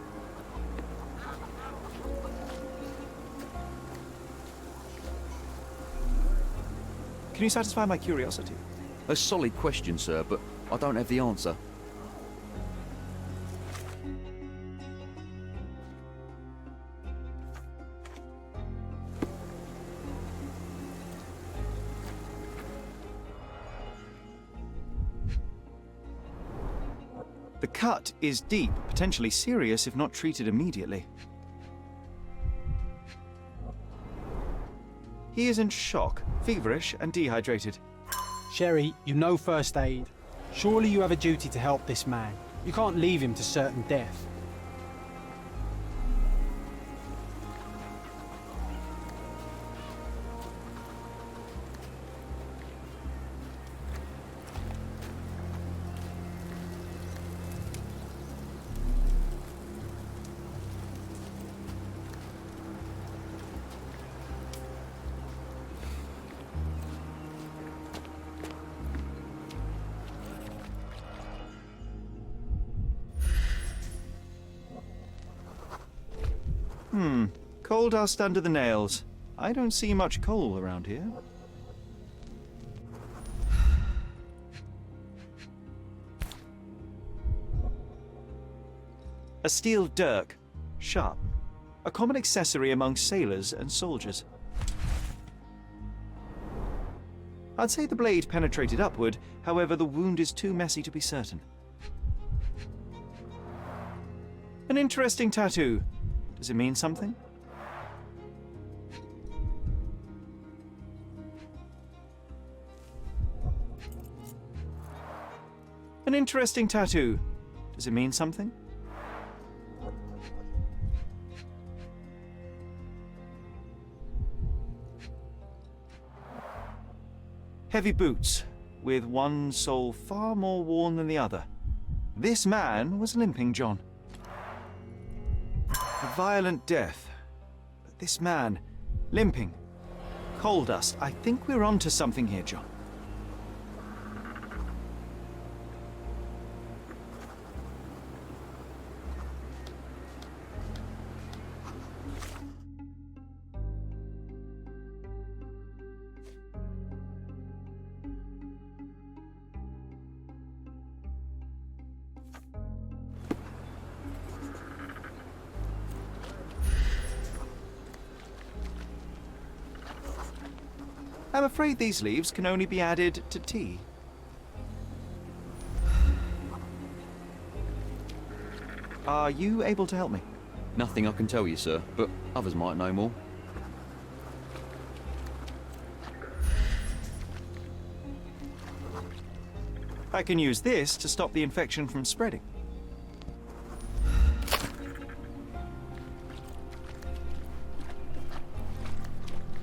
Can you satisfy my curiosity? A solid question, sir, but I don't have the answer. The cut is deep, potentially serious if not treated immediately. He is in shock, feverish and dehydrated. Sherry, you know first aid. Surely you have a duty to help this man. You can't leave him to certain death. Coal dust under the nails. I don't see much coal around here. A steel dirk. Sharp. A common accessory among sailors and soldiers. I'd say the blade penetrated upward, however the wound is too messy to be certain. An interesting tattoo. Does it mean something? An interesting tattoo. Does it mean something? Heavy boots, with one sole far more worn than the other. This man was limping John. A violent death. But this man, limping. Coal dust. I think we're onto something here, John. I'm afraid these leaves can only be added to tea. Are you able to help me? Nothing I can tell you, sir, but others might know more. I can use this to stop the infection from spreading.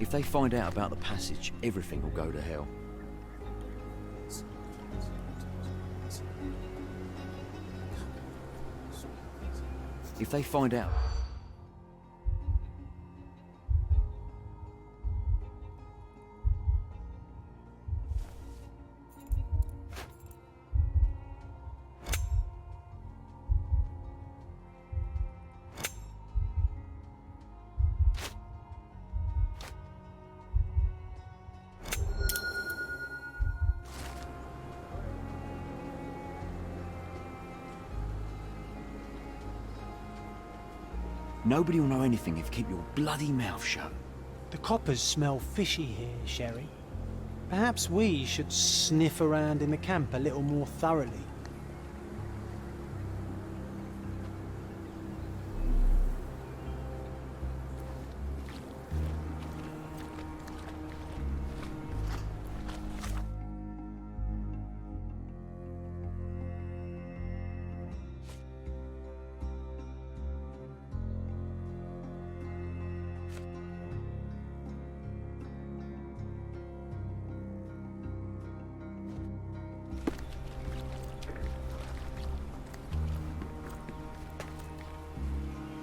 If they find out about the passage, everything will go to hell. If they find out... Nobody will know anything if you keep your bloody mouth shut. The coppers smell fishy here, Sherry. Perhaps we should sniff around in the camp a little more thoroughly.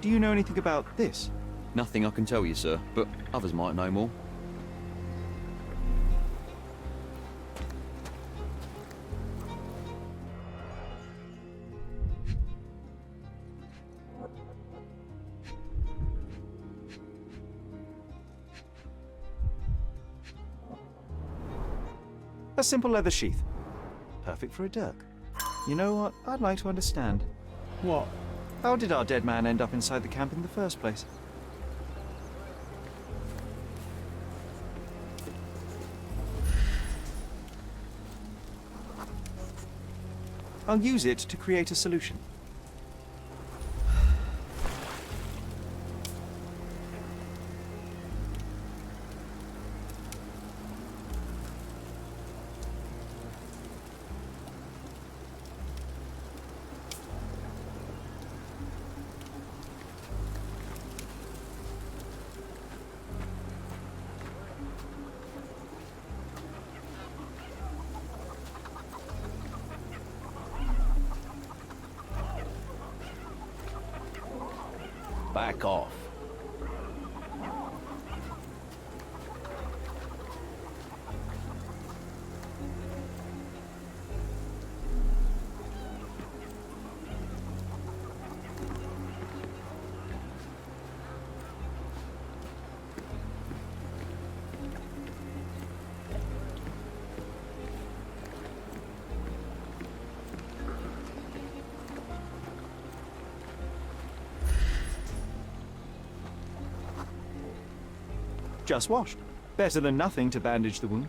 Do you know anything about this? Nothing I can tell you, sir, but others might know more. A simple leather sheath. Perfect for a dirk. You know what? I'd like to understand. What? How did our dead man end up inside the camp in the first place? I'll use it to create a solution. Back off. Just washed. Better than nothing to bandage the wound.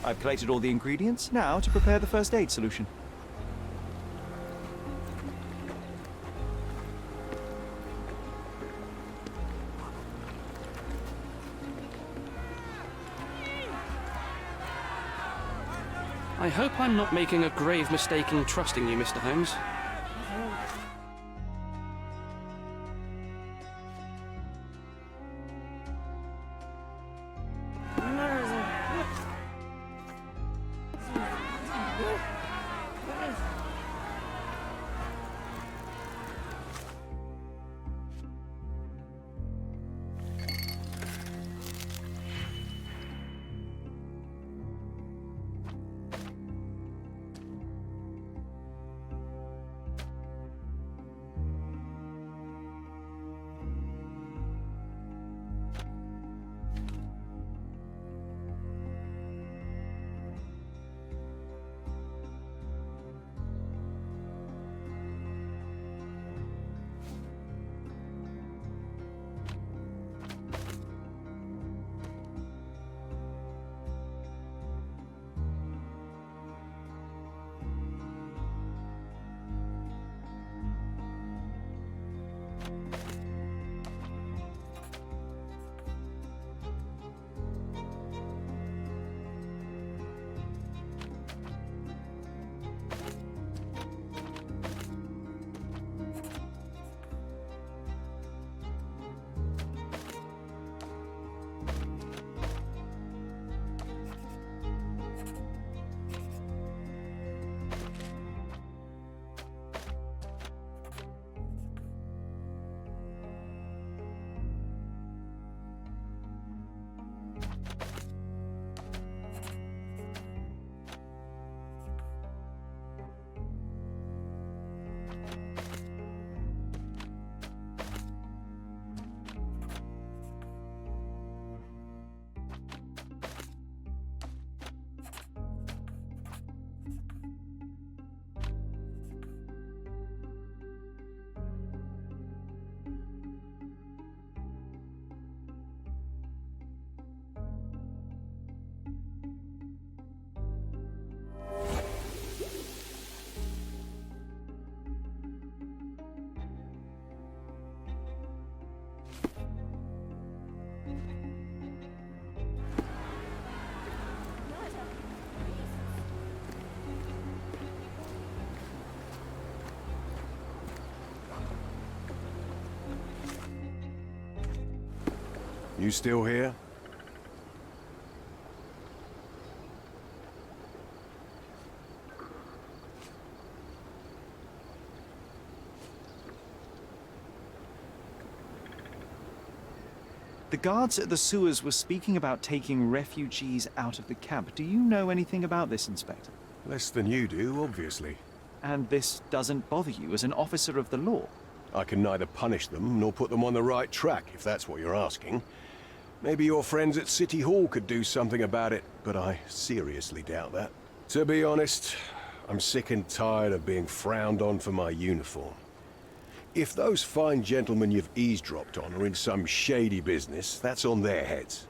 I've collected all the ingredients, now to prepare the first aid solution. I hope I'm not making a grave mistake in trusting you, Mr. Holmes. You still here? The guards at the sewers were speaking about taking refugees out of the camp. Do you know anything about this, Inspector? Less than you do, obviously. And this doesn't bother you as an officer of the law? I can neither punish them nor put them on the right track, if that's what you're asking. Maybe your friends at City Hall could do something about it, but I seriously doubt that. To be honest, I'm sick and tired of being frowned on for my uniform. If those fine gentlemen you've eavesdropped on are in some shady business, that's on their heads.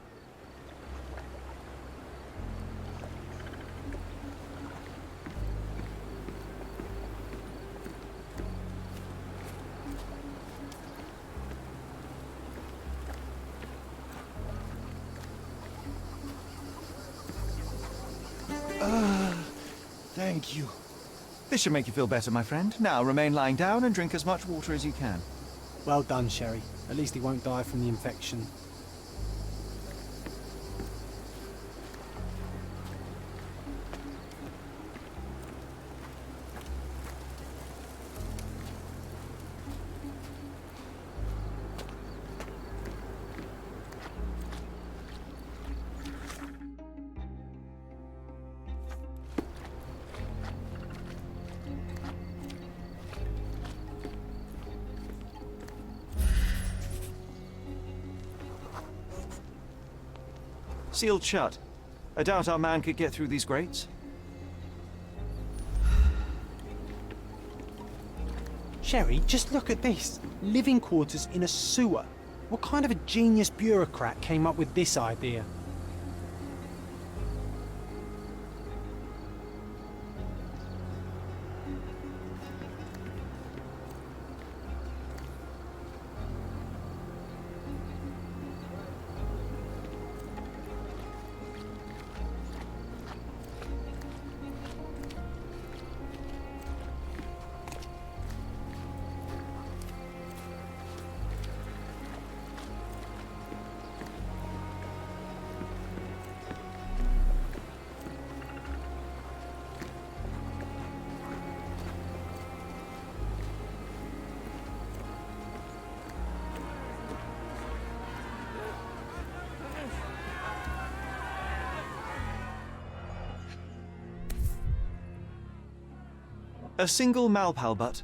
Thank you. This should make you feel better, my friend. Now remain lying down and drink as much water as you can. Well done, Sherry. At least he won't die from the infection. Sealed shut. I doubt our man could get through these grates. Sherry, just look at this. Living quarters in a sewer. What kind of a genius bureaucrat came up with this idea? A single Malpal butt.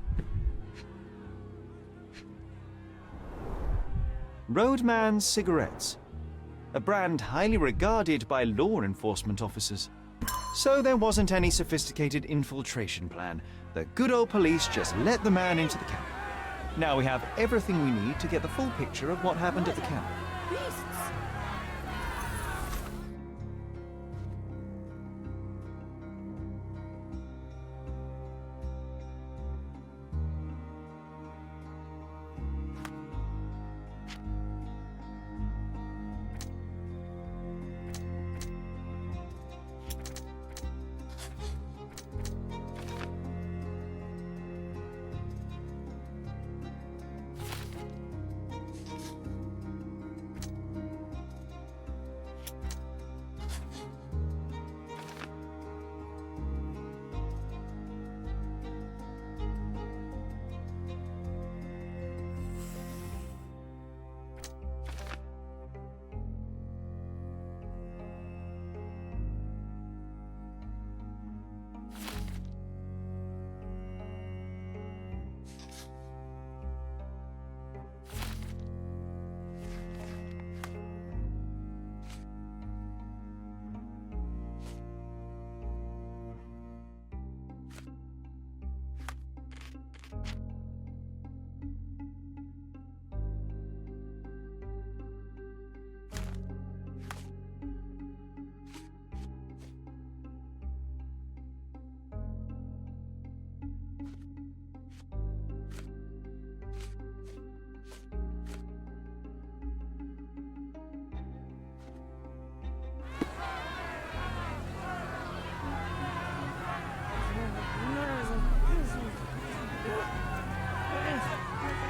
Roadman cigarettes. A brand highly regarded by law enforcement officers. So there wasn't any sophisticated infiltration plan. The good old police just let the man into the camp. Now we have everything we need to get the full picture of what happened at the camp.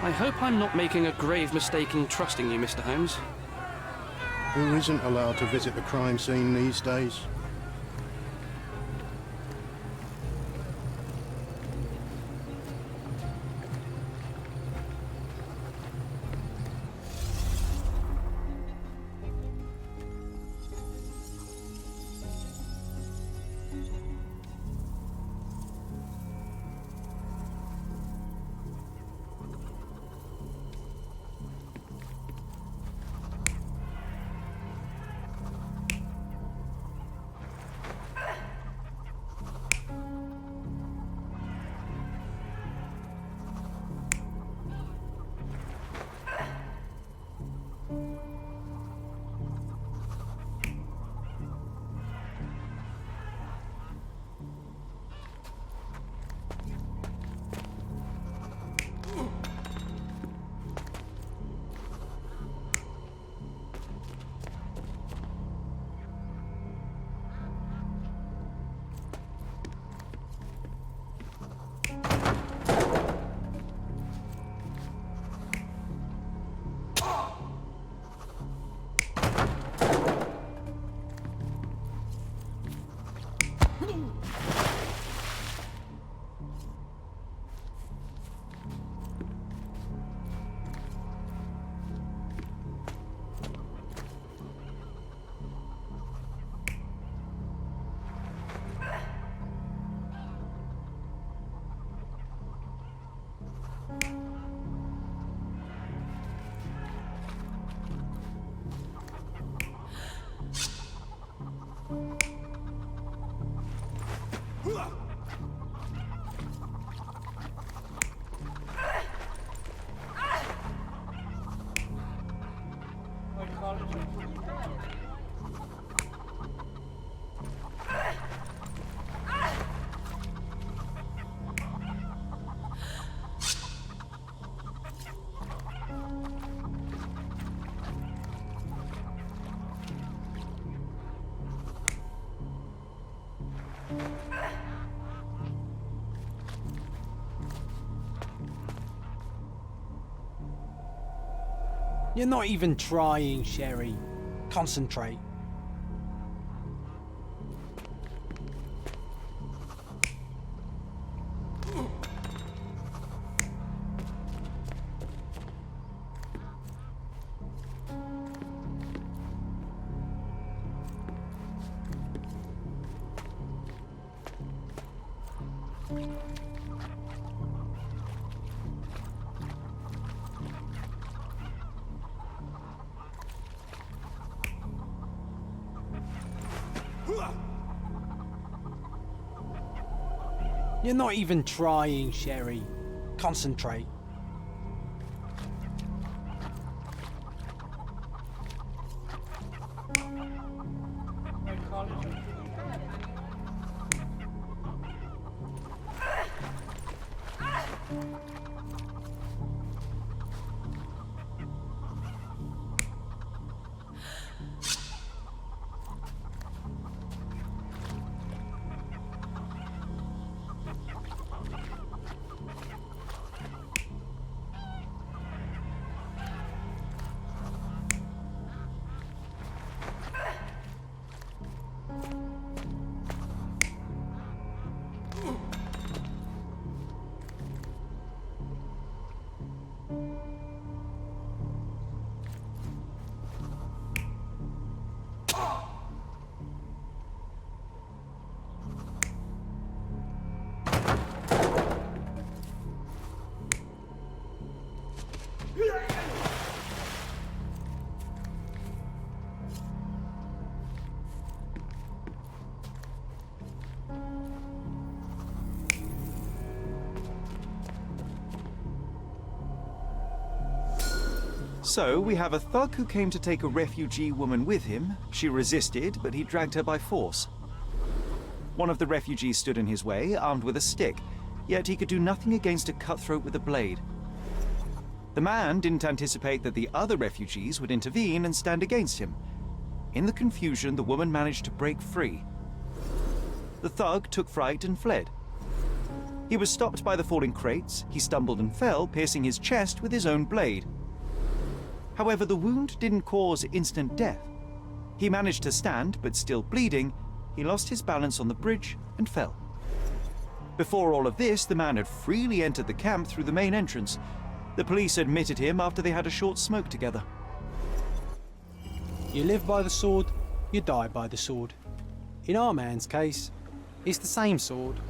I hope I'm not making a grave mistake in trusting you, Mr. Holmes. Who isn't allowed to visit the crime scene these days? You're not even trying, Sherry. Concentrate. You're not even trying, Sherry. Concentrate. So, we have a thug who came to take a refugee woman with him. She resisted, but he dragged her by force. One of the refugees stood in his way, armed with a stick, yet he could do nothing against a cutthroat with a blade. The man didn't anticipate that the other refugees would intervene and stand against him. In the confusion, the woman managed to break free. The thug took fright and fled. He was stopped by the falling crates. He stumbled and fell, piercing his chest with his own blade. However, the wound didn't cause instant death. He managed to stand, but still bleeding, he lost his balance on the bridge and fell. Before all of this, the man had freely entered the camp through the main entrance. The police admitted him after they had a short smoke together. You live by the sword, you die by the sword. In our man's case, it's the same sword.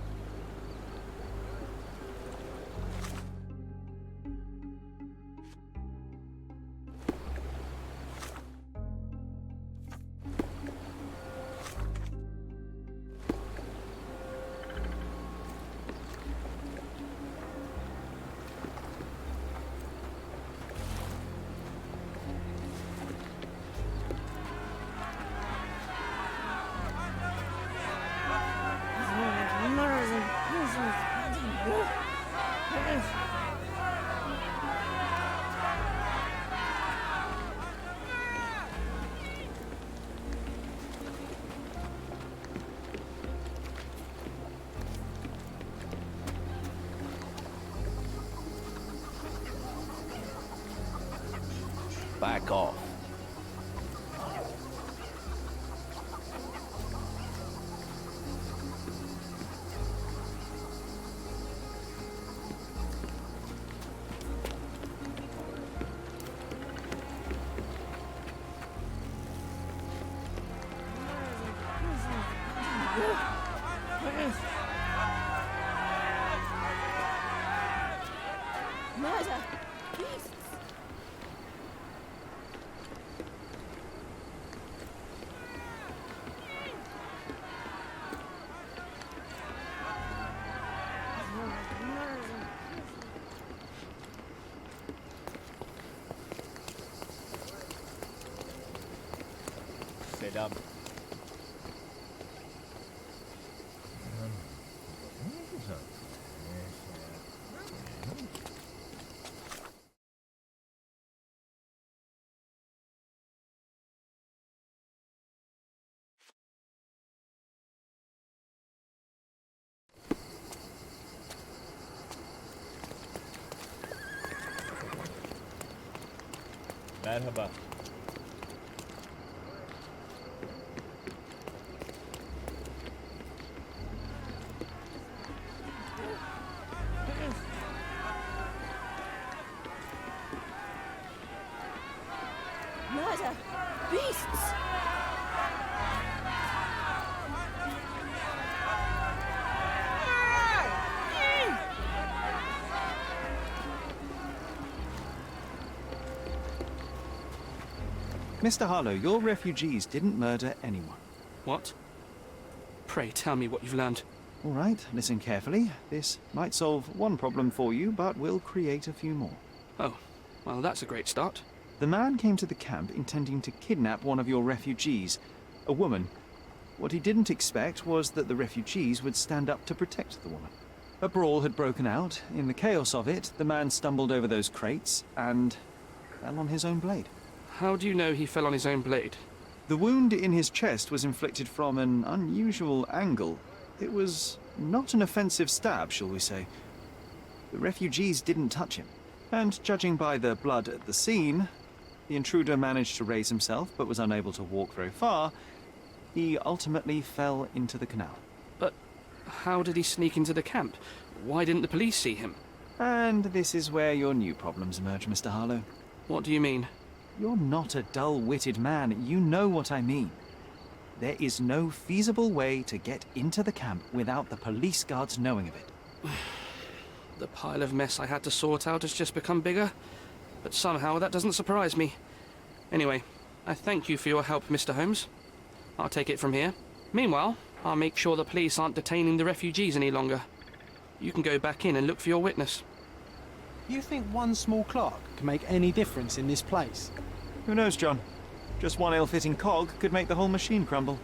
Back off. Murder! Beasts! Selam. Merhaba. Murder! Beasts! Mr. Harlow, your refugees didn't murder anyone. What? Pray tell me what you've learned. All right, listen carefully. This might solve one problem for you, but will create a few more. Oh, well, that's a great start. The man came to the camp intending to kidnap one of your refugees, a woman. What he didn't expect was that the refugees would stand up to protect the woman. A brawl had broken out. In the chaos of it, the man stumbled over those crates and fell on his own blade. How do you know he fell on his own blade? The wound in his chest was inflicted from an unusual angle. It was not an offensive stab, shall we say. The refugees didn't touch him. And judging by the blood at the scene, the intruder managed to raise himself but was unable to walk very far. He ultimately fell into the canal. But how did he sneak into the camp? Why didn't the police see him? And this is where your new problems emerge, Mr. Harlow. What do you mean? You're not a dull-witted man. You know what I mean. There is no feasible way to get into the camp without the police guards knowing of it. The pile of mess I had to sort out has just become bigger, but somehow that doesn't surprise me. Anyway, I thank you for your help, Mr. Holmes. I'll take it from here. Meanwhile, I'll make sure the police aren't detaining the refugees any longer. You can go back in and look for your witness. You think one small clock can make any difference in this place? Who knows, John? Just one ill-fitting cog could make the whole machine crumble.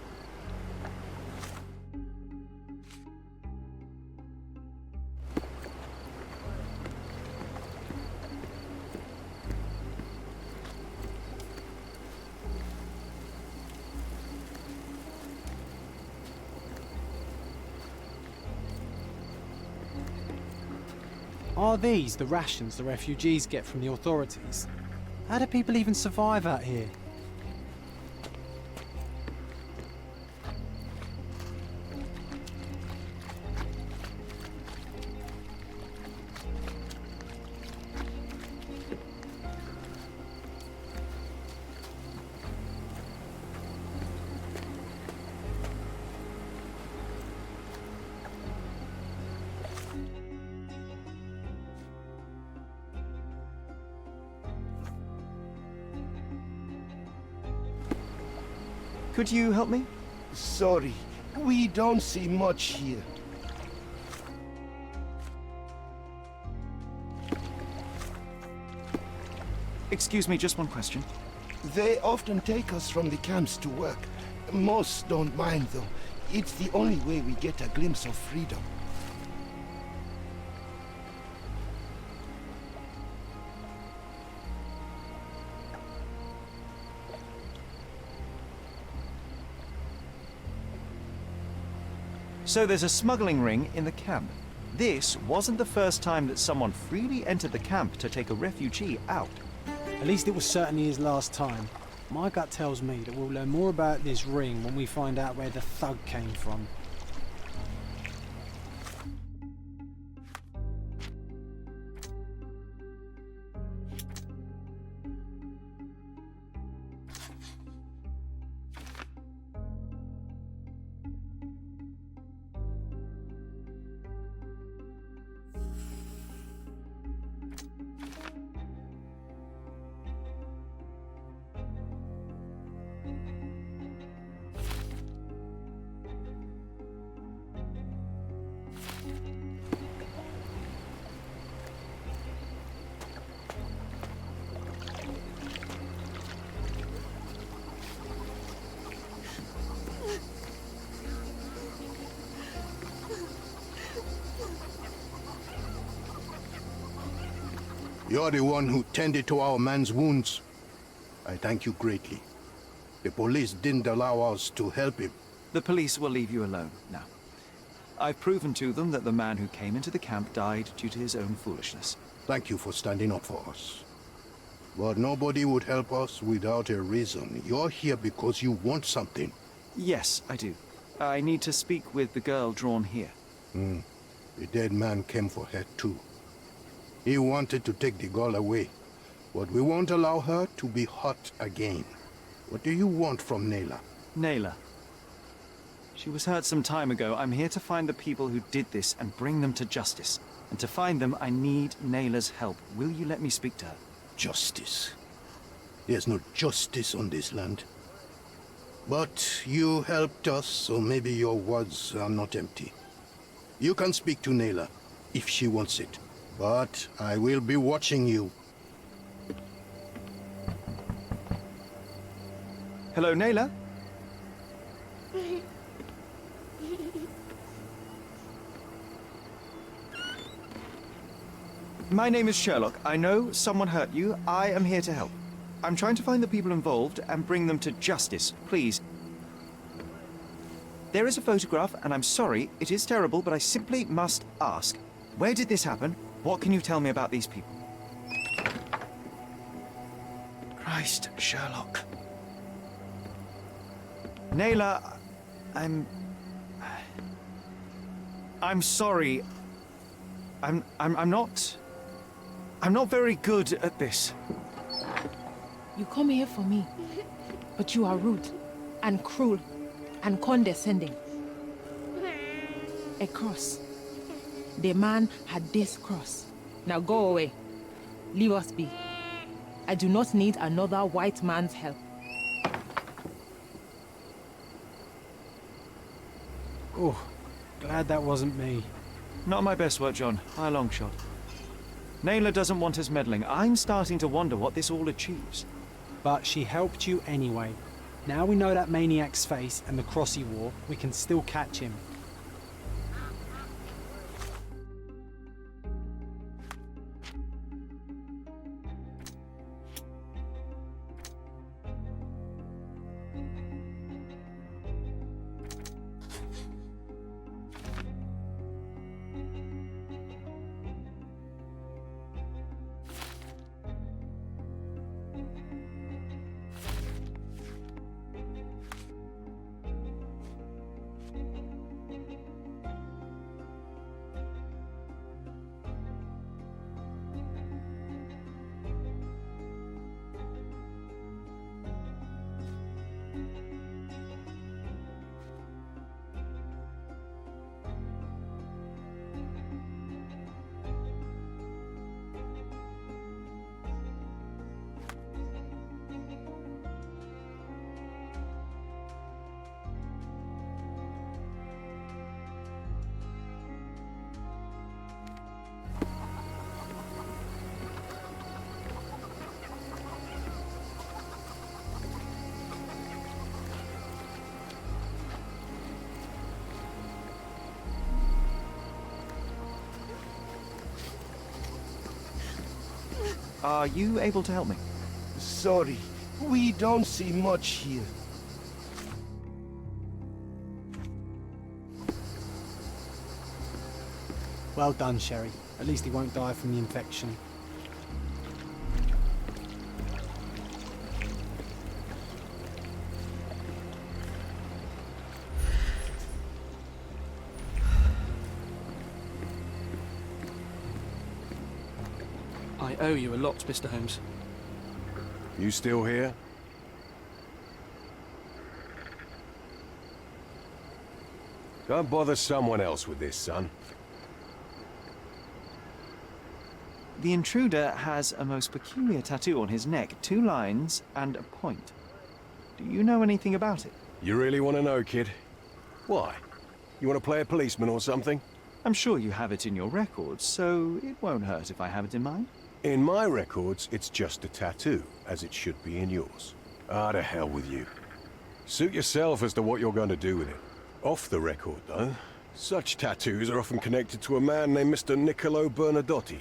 Are these the rations the refugees get from the authorities? How do people even survive out here? Could you help me? Sorry, we don't see much here. Excuse me, just one question. They often take us from the camps to work. Most don't mind, though. It's the only way we get a glimpse of freedom. So there's a smuggling ring in the camp. This wasn't the first time that someone freely entered the camp to take a refugee out. At least it was certainly his last time. My gut tells me that we'll learn more about this ring when we find out where the thug came from. You're the one who tended to our man's wounds. I thank you greatly. The police didn't allow us to help him. The police will leave you alone now. I've proven to them that the man who came into the camp died due to his own foolishness. Thank you for standing up for us. But nobody would help us without a reason. You're here because you want something. Yes, I do. I need to speak with the girl drawn here. The dead man came for her too. He wanted to take the girl away, but we won't allow her to be hurt again. What do you want from Nayla? Nayla. She was hurt some time ago. I'm here to find the people who did this and bring them to justice. And to find them, I need Nayla's help. Will you let me speak to her? Justice. There's no justice on this land. But you helped us, so maybe your words are not empty. You can speak to Nayla, if she wants it. But I will be watching you. Hello, Nayla? My name is Sherlock. I know someone hurt you. I am here to help. I'm trying to find the people involved and bring them to justice. Please. There is a photograph, and I'm sorry, it is terrible, but I simply must ask. Where did this happen? What can you tell me about these people? Christ, Sherlock. Nayla, I'm sorry. I'm not very good at this. You come here for me, but you are rude and cruel and condescending. A cross. The man had this cross. Now go away. Leave us be. I do not need another white man's help. Oh, glad that wasn't me. Not my best work, John. By a long shot. Nayla doesn't want us meddling. I'm starting to wonder what this all achieves. But she helped you anyway. Now we know that maniac's face and the cross he wore, we can still catch him. Are you able to help me? Sorry, we don't see much here. Well done, Sherry. At least he won't die from the infection. I owe you a lot, Mr. Holmes. You still here? Go and bother someone else with this, son. The intruder has a most peculiar tattoo on his neck, 2 lines and a point. Do you know anything about it? You really want to know, kid? Why? You want to play a policeman or something? I'm sure you have it in your records, so it won't hurt if I have it in mine. In my records, it's just a tattoo, as it should be in yours. Ah, to hell with you. Suit yourself as to what you're going to do with it. Off the record, though, such tattoos are often connected to a man named Mr. Niccolo Bernadotti.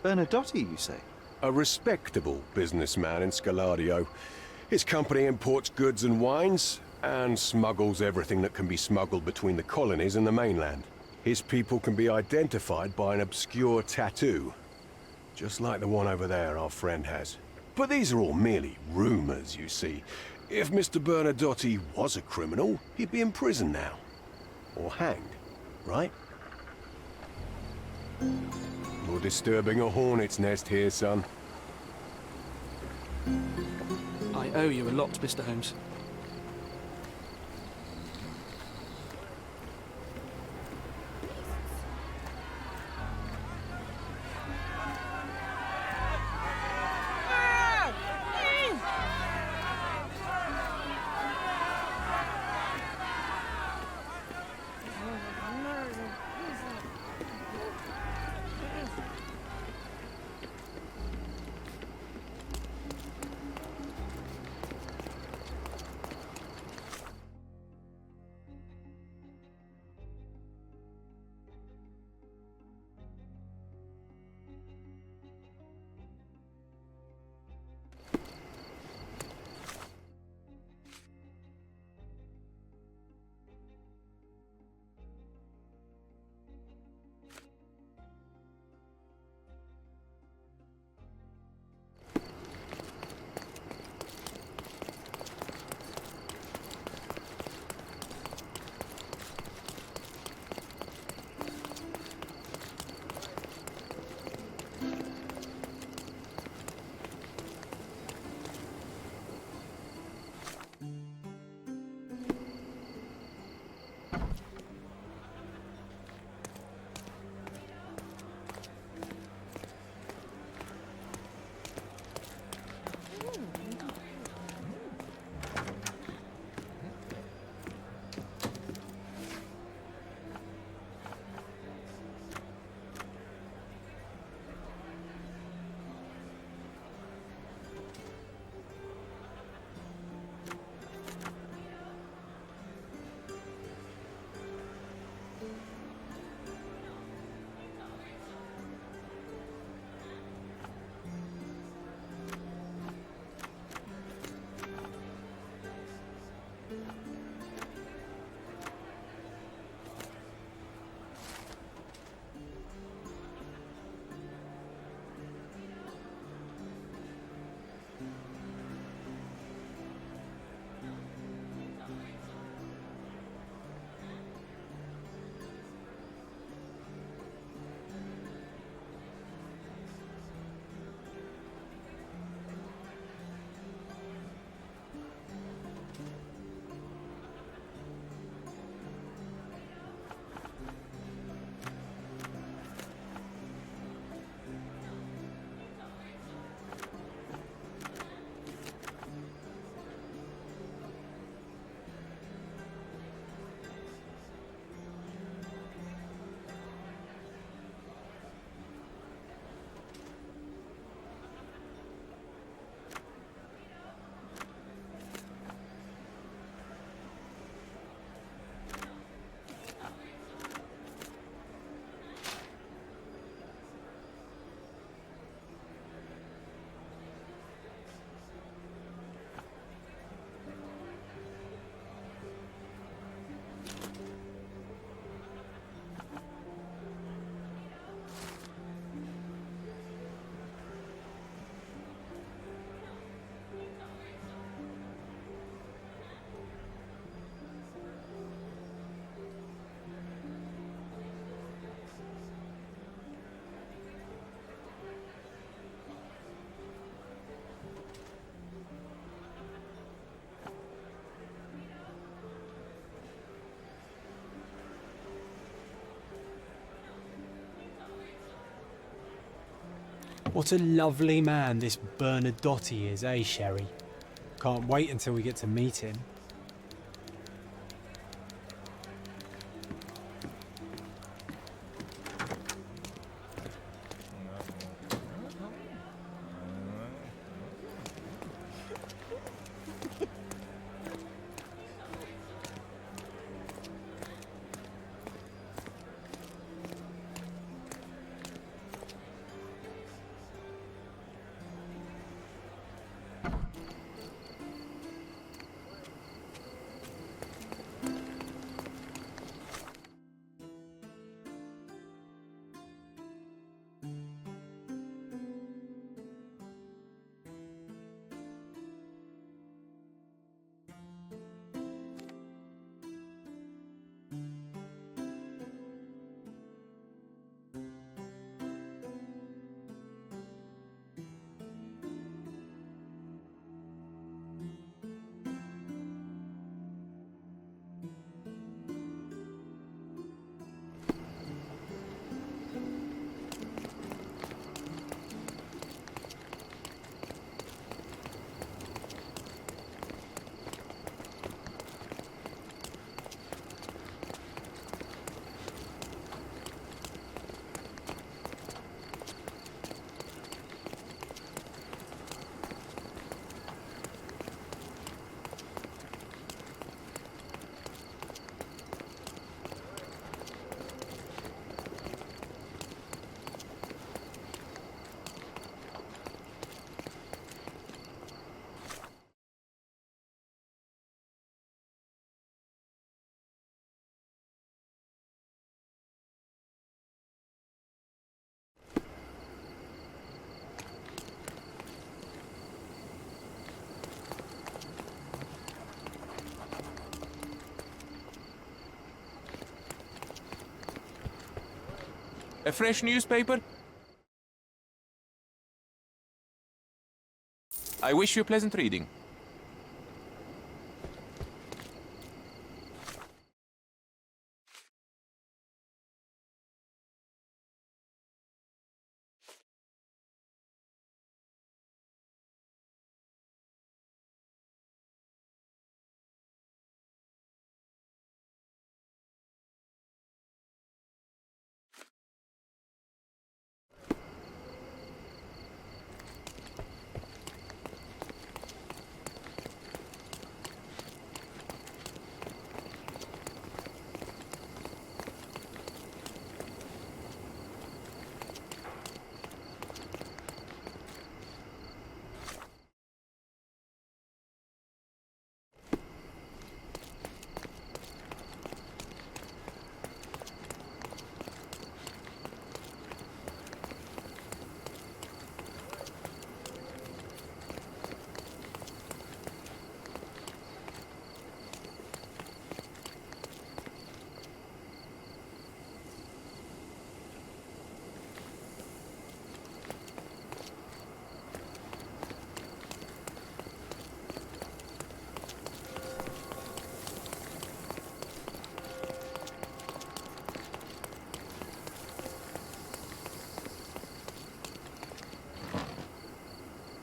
Bernadotti, you say? A respectable businessman in Scaladio. His company imports goods and wines, and smuggles everything that can be smuggled between the colonies and the mainland. His people can be identified by an obscure tattoo, just like the one over there our friend has. But these are all merely rumours, you see. If Mr. Bernadotte was a criminal, he'd be in prison now. Or hanged, right? You're disturbing a hornet's nest here, son. I owe you a lot, Mr. Holmes. What a lovely man this Bernadotte is, eh, Sherry? Can't wait until we get to meet him. fresh newspaper? I wish you pleasant reading.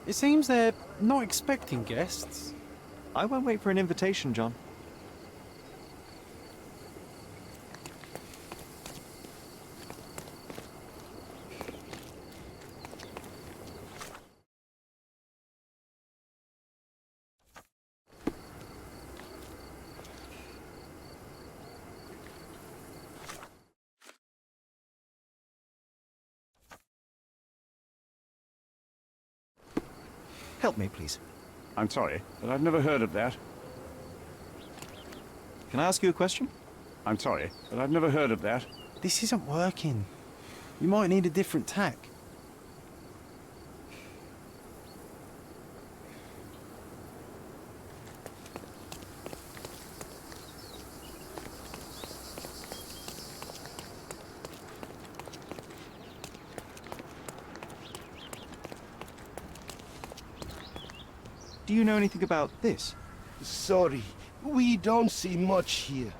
It seems they're not expecting guests. I won't wait for an invitation, John. Help me, please. I'm sorry, but I've never heard of that. Can I ask you a question? I'm sorry, but I've never heard of that. This isn't working. You might need a different tack. Do you know anything about this? Sorry, we don't see much here.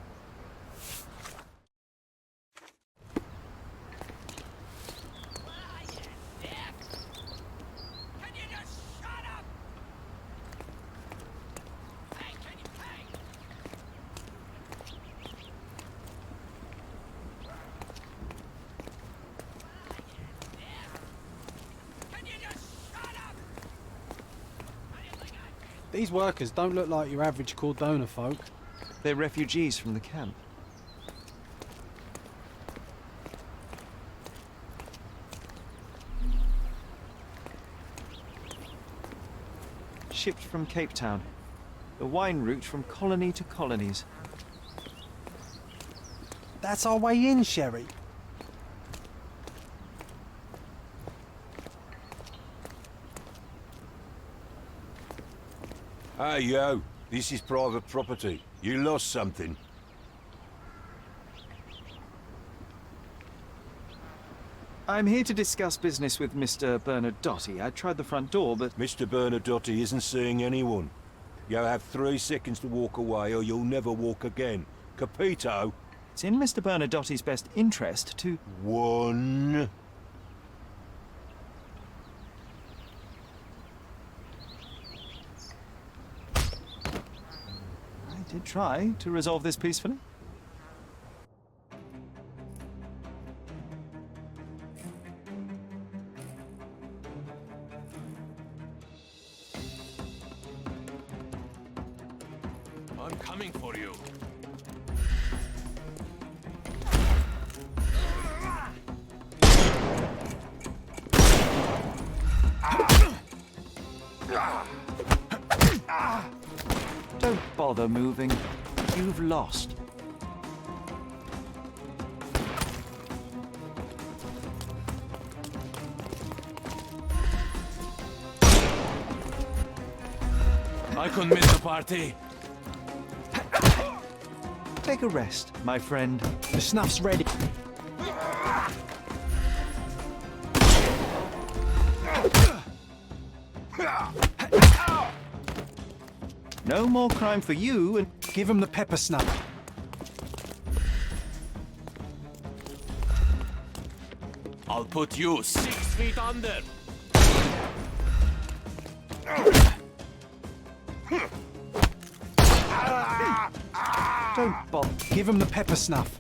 These workers don't look like your average Cordona folk. They're refugees from the camp. Shipped from Cape Town. The wine route from colony to colonies. That's our way in, Sherry. Hey, yo. This is private property. You lost something. I'm here to discuss business with Mr. Bernadotte. I tried the front door, but... Mr. Bernadotte isn't seeing anyone. You have 3 seconds to walk away or you'll never walk again. Capito? It's in Mr. Bernadotte's best interest to... 1... I did try to resolve this peacefully. I'm coming for you. Don't bother moving. You've lost. I couldn't miss the party. Take a rest, my friend. The snuff's ready. No more crime for you, and give him the pepper snuff. I'll put you 6 feet under. Don't bother. Give him the pepper snuff.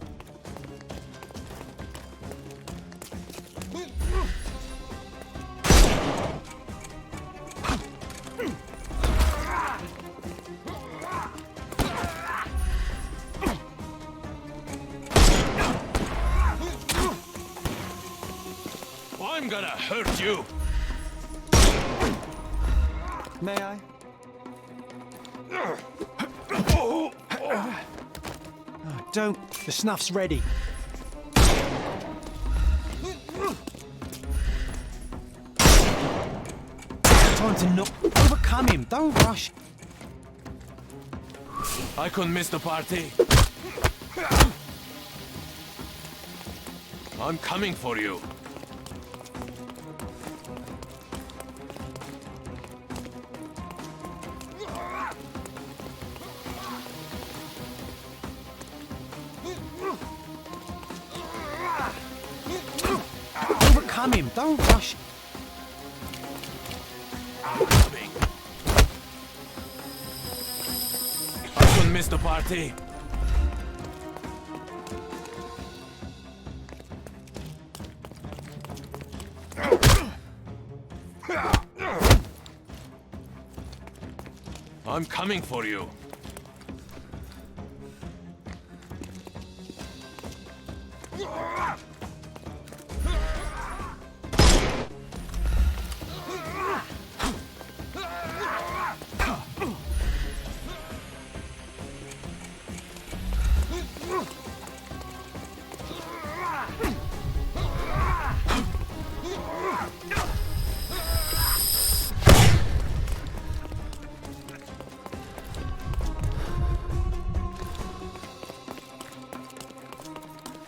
I'm gonna hurt you. may I? Oh, don't. The snuff's ready. Time to knock. Overcome him. Don't rush. I couldn't miss the party. I'm coming for you. Overcome him. Don't rush. I'm coming. I couldn't miss the party. I'm coming for you.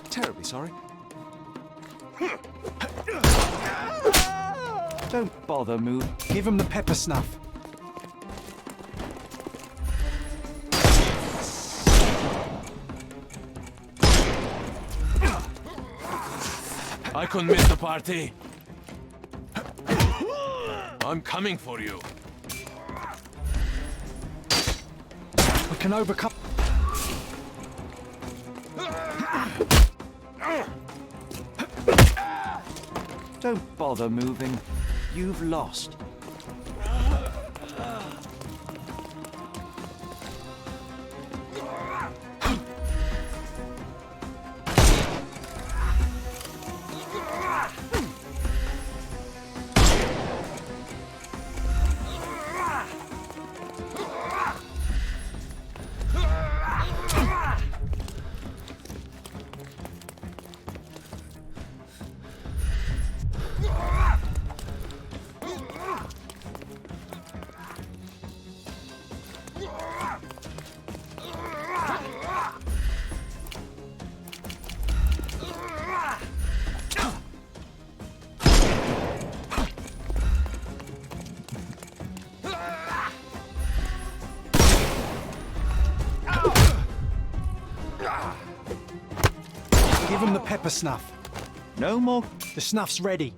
Terribly sorry. Don't bother, Move. Give him the pepper snuff. I couldn't miss the party. I'm coming for you. We can overcome. Don't bother moving. You've lost. Give him the pepper snuff. No more. The snuff's ready.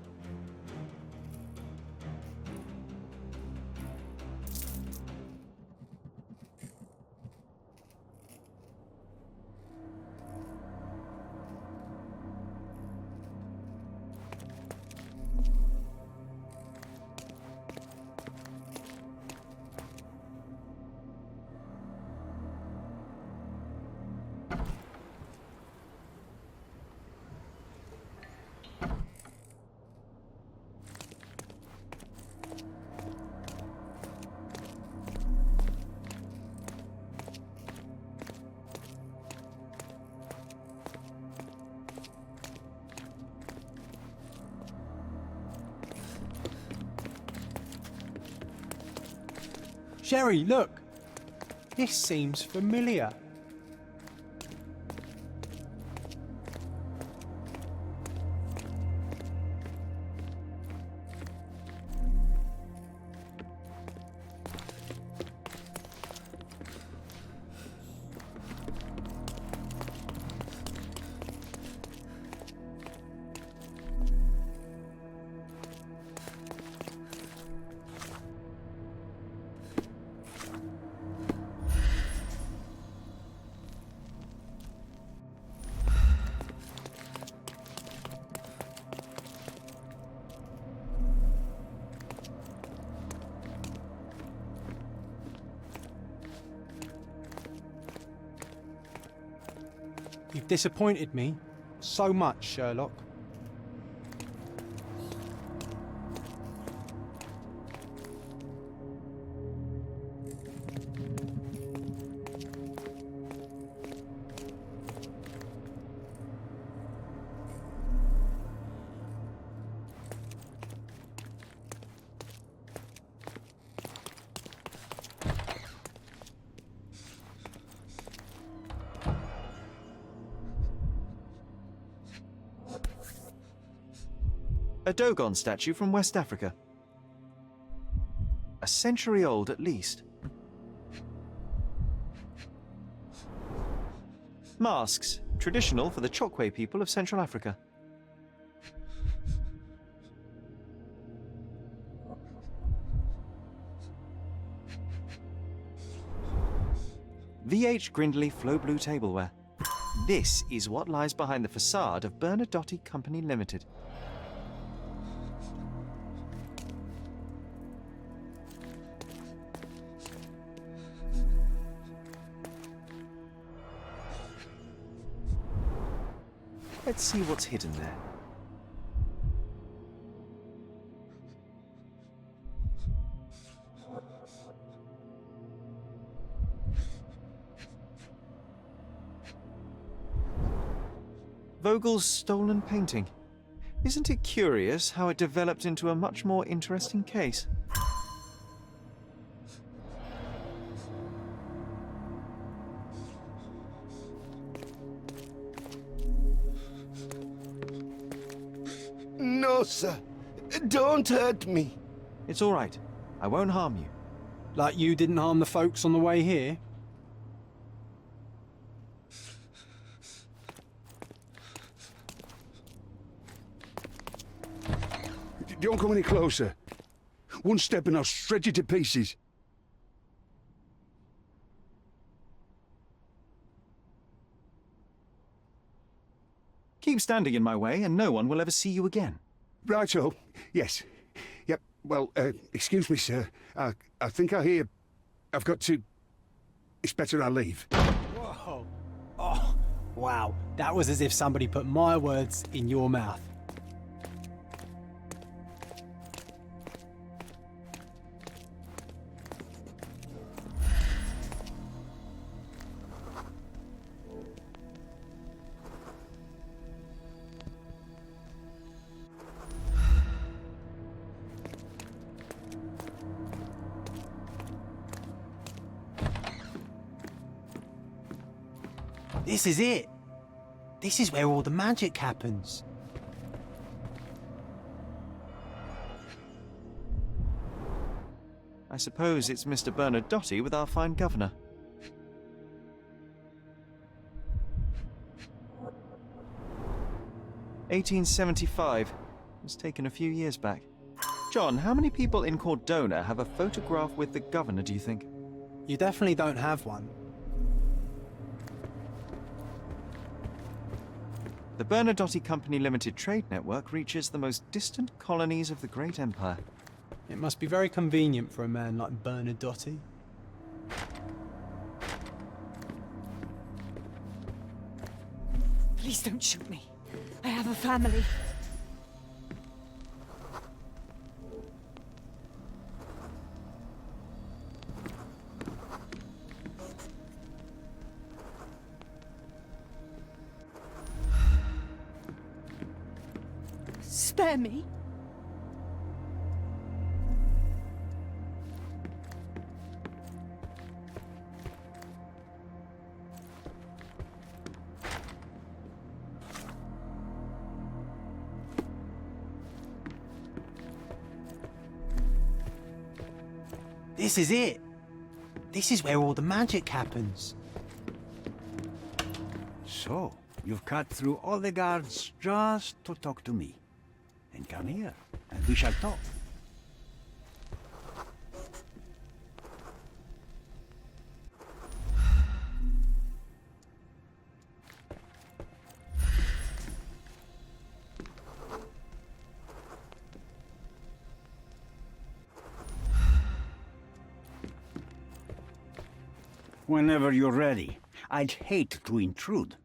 Sherry, look. This seems familiar. You've disappointed me so much, Sherlock. A Dogon statue from West Africa. A century old at least. Masks, traditional for the Chokwe people of Central Africa. VH Grindley Flow Blue tableware. This is what lies behind the facade of Bernadotte Company Limited. Let's see what's hidden there. Vogel's stolen painting. Isn't it curious how it developed into a much more interesting case? No, sir. Don't hurt me. It's all right. I won't harm you. Like you didn't harm the folks on the way here? Don't come any closer. One step and I'll shred you to pieces. Keep standing in my way and no one will ever see you again. Righto. Yes. Yep. Well, excuse me, sir. I think I hear... I've got to... It's better I leave. Whoa. Oh, wow. That was as if somebody put my words in your mouth. This is it. This is where all the magic happens. I suppose it's Mr. Bernadotte with our fine governor. "1875. It's taken a few years back. John, how many people in Cordona have a photograph with the governor, do you think? You definitely don't have one. The Bernadotte Company Limited trade network reaches the most distant colonies of the Great Empire. It must be very convenient for a man like Bernadotte. Please don't shoot me. I have a family. Spare me. This is it. This is where all the magic happens. So, you've cut through all the guards just to talk to me. And come here, and we shall talk. Whenever you're ready. I'd hate to intrude.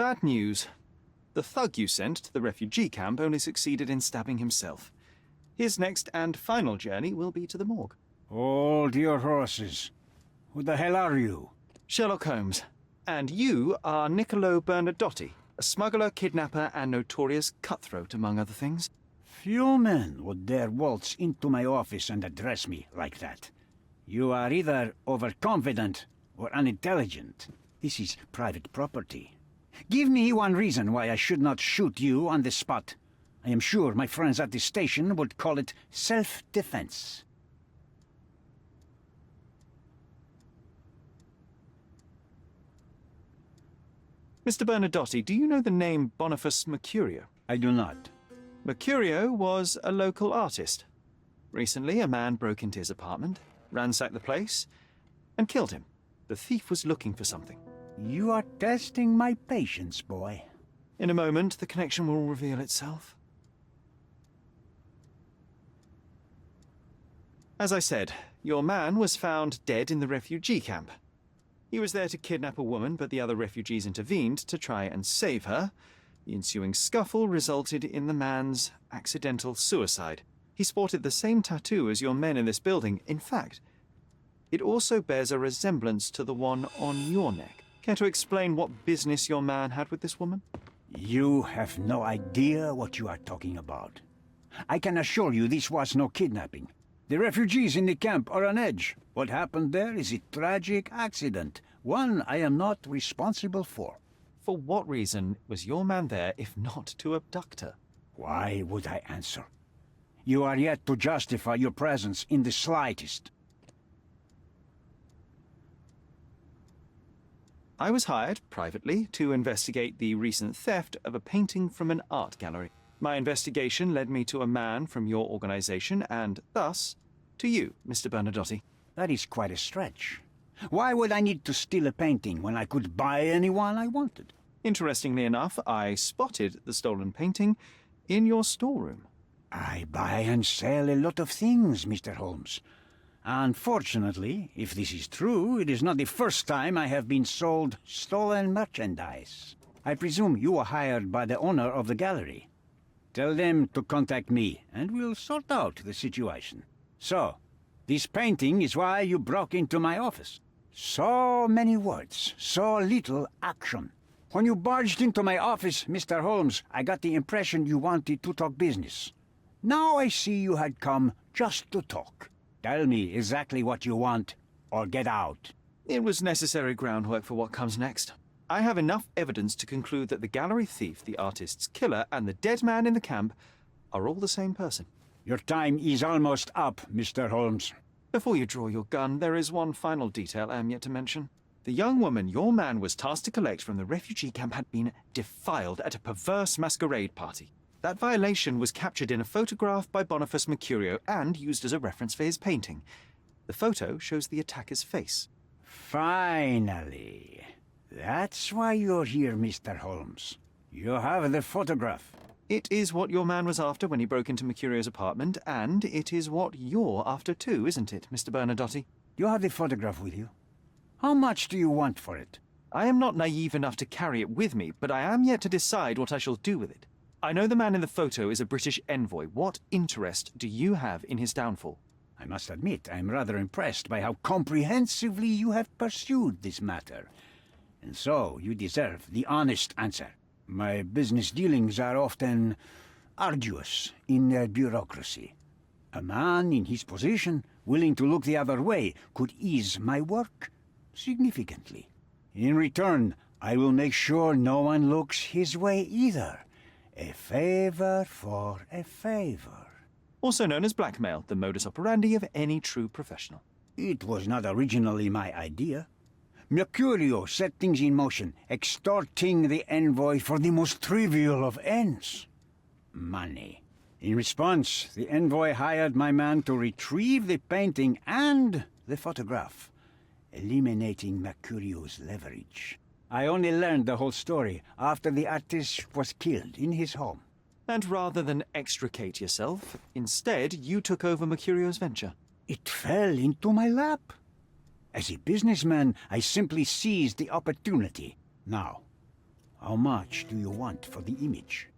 Bad news. The thug you sent to the refugee camp only succeeded in stabbing himself. His next and final journey will be to the morgue. Hold your horses. Who the hell are you? Sherlock Holmes. And you are Niccolo Bernadotti, a smuggler, kidnapper, and notorious cutthroat, among other things. Few men would dare waltz into my office and address me like that. You are either overconfident or unintelligent. This is private property. Give me one reason why I should not shoot you on the spot. I am sure my friends at the station would call it self-defense. Mr. Bernadotti, do you know the name Boniface Mercurio? I do not. Mercurio was a local artist. Recently, a man broke into his apartment, ransacked the place, and killed him. The thief was looking for something. You are testing my patience, boy. In a moment, the connection will reveal itself. As I said, your man was found dead in the refugee camp. He was there to kidnap a woman, but the other refugees intervened to try and save her. The ensuing scuffle resulted in the man's accidental suicide. He sported the same tattoo as your men in this building. In fact, it also bears a resemblance to the one on your neck. Care to explain what business your man had with this woman? You have no idea what you are talking about. I can assure you this was no kidnapping. The refugees in the camp are on edge. What happened there is a tragic accident, one I am not responsible for. For what reason was your man there if not to abduct her? Why would I answer? You are yet to justify your presence in the slightest. I was hired, privately, to investigate the recent theft of a painting from an art gallery. My investigation led me to a man from your organization, and thus, to you, Mr. Bernadotti. That is quite a stretch. Why would I need to steal a painting when I could buy anyone I wanted? Interestingly enough, I spotted the stolen painting in your storeroom. I buy and sell a lot of things, Mr. Holmes. Unfortunately, if this is true, it is not the first time I have been sold stolen merchandise. I presume you were hired by the owner of the gallery. Tell them to contact me, and we'll sort out the situation. So, this painting is why you broke into my office. So many words, so little action. When you barged into my office, Mr. Holmes, I got the impression you wanted to talk business. Now I see you had come just to talk. Tell me exactly what you want, or get out. It was necessary groundwork for what comes next. I have enough evidence to conclude that the gallery thief, the artist's killer, and the dead man in the camp are all the same person. Your time is almost up, Mr. Holmes. Before you draw your gun, there is one final detail I am yet to mention. The young woman your man was tasked to collect from the refugee camp had been defiled at a perverse masquerade party. That violation was captured in a photograph by Boniface Mercurio and used as a reference for his painting. The photo shows the attacker's face. Finally. That's why you're here, Mr. Holmes. You have the photograph. It is what your man was after when he broke into Mercurio's apartment, and it is what you're after too, isn't it, Mr. Bernadotti? You have the photograph with you. How much do you want for it? I am not naive enough to carry it with me, but I am yet to decide what I shall do with it. I know the man in the photo is a British envoy. What interest do you have in his downfall? I must admit, I am rather impressed by how comprehensively you have pursued this matter. And so, you deserve the honest answer. My business dealings are often arduous in their bureaucracy. A man in his position, willing to look the other way, could ease my work significantly. In return, I will make sure no one looks his way either. A favor for a favor. Also known as blackmail, the modus operandi of any true professional. It was not originally my idea. Mercurio set things in motion, extorting the envoy for the most trivial of ends. Money. In response, the envoy hired my man to retrieve the painting and the photograph, eliminating Mercurio's leverage. I only learned the whole story after the artist was killed in his home. And rather than extricate yourself, instead you took over Mercurio's venture. It fell into my lap. As a businessman, I simply seized the opportunity. Now, How much do you want for the image?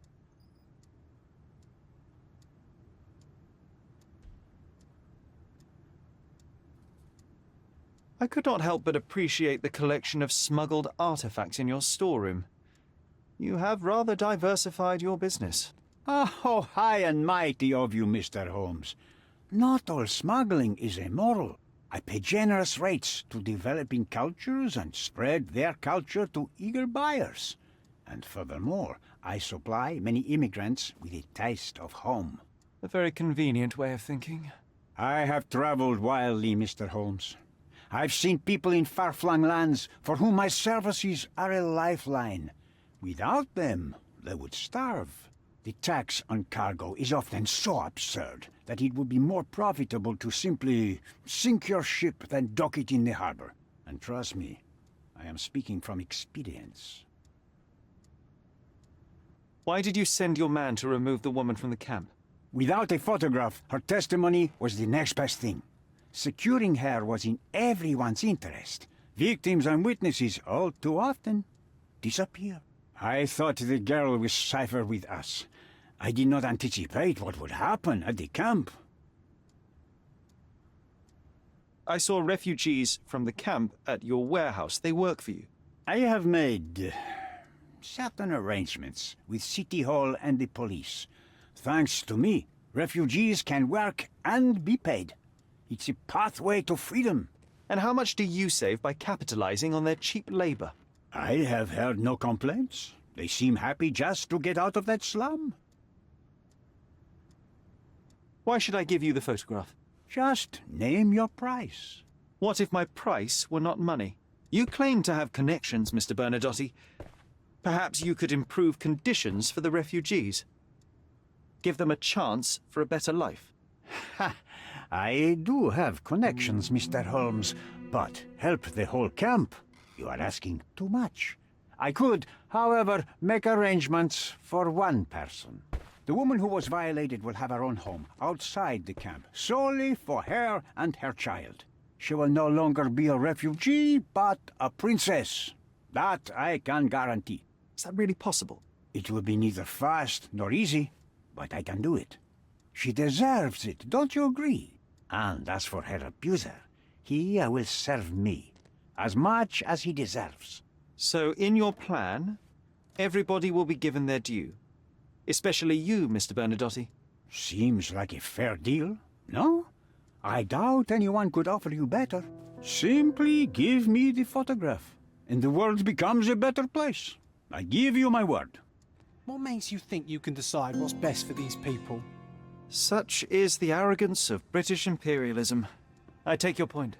I could not help but appreciate the collection of smuggled artifacts in your storeroom. You have rather diversified your business. Oh, high and mighty of you, Mr. Holmes. Not all smuggling is immoral. I pay generous rates to developing cultures and spread their culture to eager buyers. And furthermore, I supply many immigrants with a taste of home. A very convenient way of thinking. I have traveled widely, Mr. Holmes. I've seen people in far-flung lands for whom my services are a lifeline. Without them, they would starve. The tax on cargo is often so absurd that it would be more profitable to simply sink your ship than dock it in the harbor. And trust me, I am speaking from experience. Why did you send your man to remove the woman from the camp? Without a photograph, her testimony was the next best thing. Securing her was in everyone's interest. Victims and witnesses all too often disappear. I thought the girl was safer with us. I did not anticipate what would happen at the camp. I saw refugees from the camp at your warehouse. They work for you. I have made certain arrangements with City Hall and the police. Thanks to me, refugees can work and be paid. It's a pathway to freedom. And how much do you save by capitalizing on their cheap labor? I have heard no complaints. They seem happy just to get out of that slum. Why should I give you the photograph? Just name your price. What if my price were not money? You claim to have connections, Mr. Bernadotte. Perhaps you could improve conditions for the refugees. Give them a chance for a better life. Ha! I do have connections, Mr. Holmes, but help the whole camp? You are asking too much. I could, however, make arrangements for one person. The woman who was violated will have her own home outside the camp, solely for her and her child. She will no longer be a refugee, but a princess. That I can guarantee. Is that really possible? It will be neither fast nor easy, but I can do it. She deserves it, don't you agree? And as for her abuser, he will serve me as much as he deserves. So in your plan, everybody will be given their due. Especially you, Mr. Bernadotte. Seems like a fair deal, no? I doubt anyone could offer you better. Simply give me the photograph, and the world becomes a better place. I give you my word. What makes you think you can decide what's best for these people? Such is the arrogance of British imperialism. I take your point.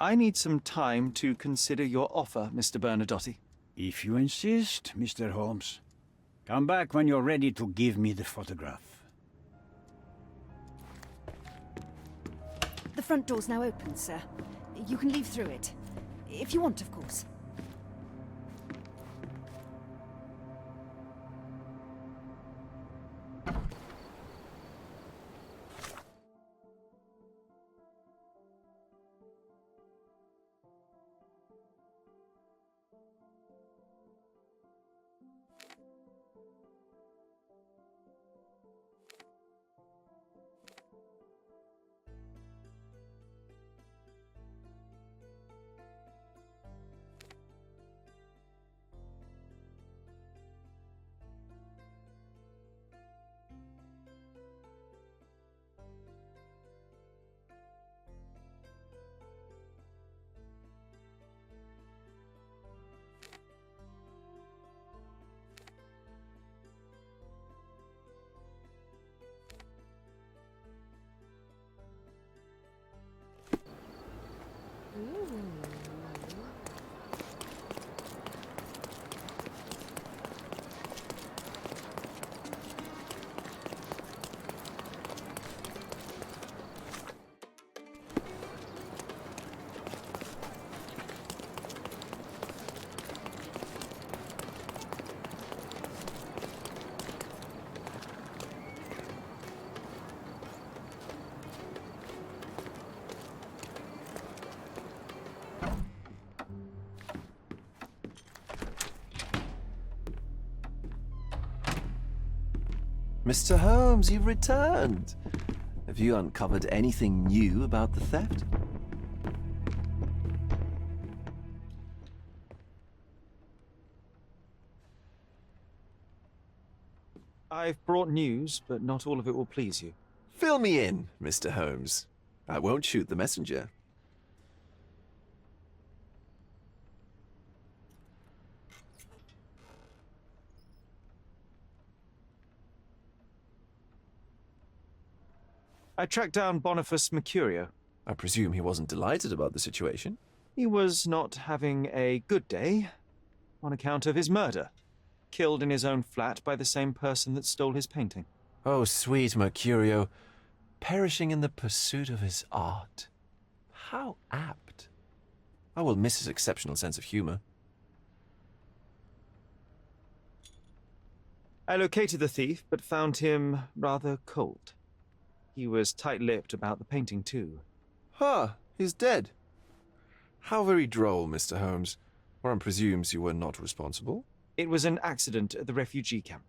I need some time to consider your offer, Mr. Bernadotte. If you insist, Mr. Holmes. Come back when you're ready to give me the photograph. The front door's now open, sir. You can leave through it. If you want, of course. Mr. Holmes, you've returned. Have you uncovered anything new about the theft? I've brought news, but not all of it will please you. Fill me in, Mr. Holmes. I won't shoot the messenger. I tracked down Boniface Mercurio. I presume he wasn't delighted about the situation? He was not having a good day on account of his murder. Killed in his own flat by the same person that stole his painting. Oh, sweet Mercurio. Perishing in the pursuit of his art. How apt. I will miss his exceptional sense of humor. I located the thief, but found him rather cold. He was tight-lipped about the painting, too. Huh, he's dead. How very droll, Mr. Holmes. One presumes you were not responsible? It was an accident at the refugee camp.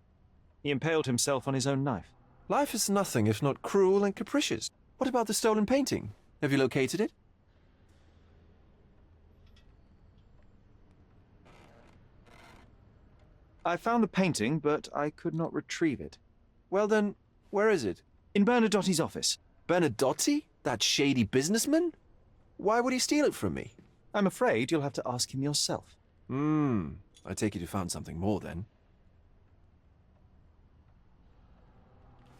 He impaled himself on his own knife. Life is nothing if not cruel and capricious. What about the stolen painting? Have you located it? I found the painting, but I could not retrieve it. Well then, where is it? In Bernadotti's office. Bernadotti? That shady businessman? Why would he steal it from me? I'm afraid you'll have to ask him yourself. I take it you found something more then.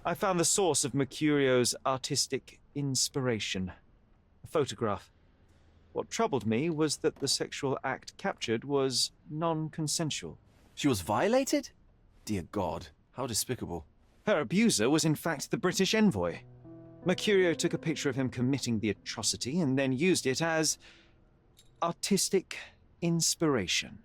I found the source of Mercurio's artistic inspiration. A photograph. What troubled me was that the sexual act captured was non-consensual. She was violated? Dear God, how despicable. Her abuser was in fact the British envoy. Mercurio took a picture of him committing the atrocity and then used it as artistic inspiration.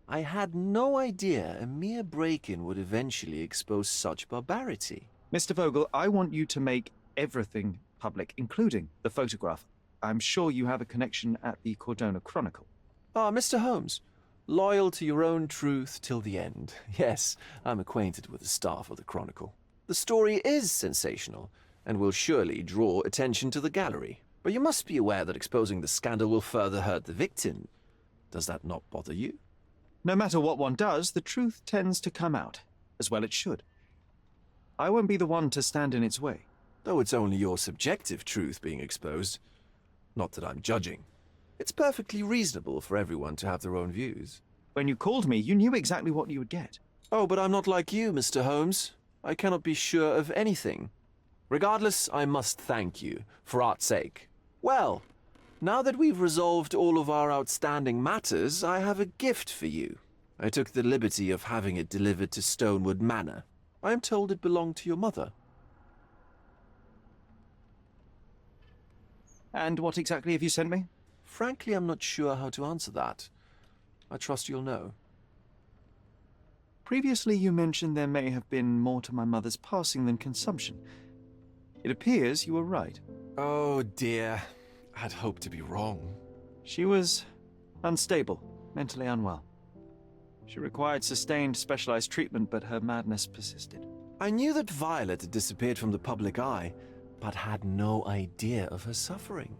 I had no idea a mere break-in would eventually expose such barbarity. Mr. Vogel, I want you to make everything public, including the photograph. I'm sure you have a connection at the Cordona Chronicle. Ah, Mr. Holmes. Loyal to your own truth till the end. Yes, I'm acquainted with the staff of the Chronicle. The story is sensational, and will surely draw attention to the gallery. But you must be aware that exposing the scandal will further hurt the victim. Does that not bother you? No matter what one does, the truth tends to come out, as well it should. I won't be the one to stand in its way. Though it's only your subjective truth being exposed. Not that I'm judging. It's perfectly reasonable for everyone to have their own views. When you called me, you knew exactly what you would get. Oh, but I'm not like you, Mr. Holmes. I cannot be sure of anything. Regardless, I must thank you, for art's sake. Well, now that we've resolved all of our outstanding matters, I have a gift for you. I took the liberty of having it delivered to Stonewood Manor. I am told it belonged to your mother. And what exactly have you sent me? Frankly, I'm not sure how to answer that. I trust you'll know. Previously, you mentioned there may have been more to my mother's passing than consumption. It appears you were right. Oh dear. I'd hoped to be wrong. She was unstable, mentally unwell. She required sustained, specialized treatment, but her madness persisted. I knew that Violet had disappeared from the public eye, but had no idea of her suffering.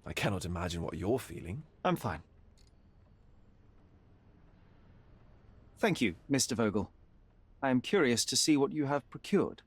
I cannot imagine what you're feeling. I'm fine. Thank you, Mr. Vogel. I am curious to see what you have procured.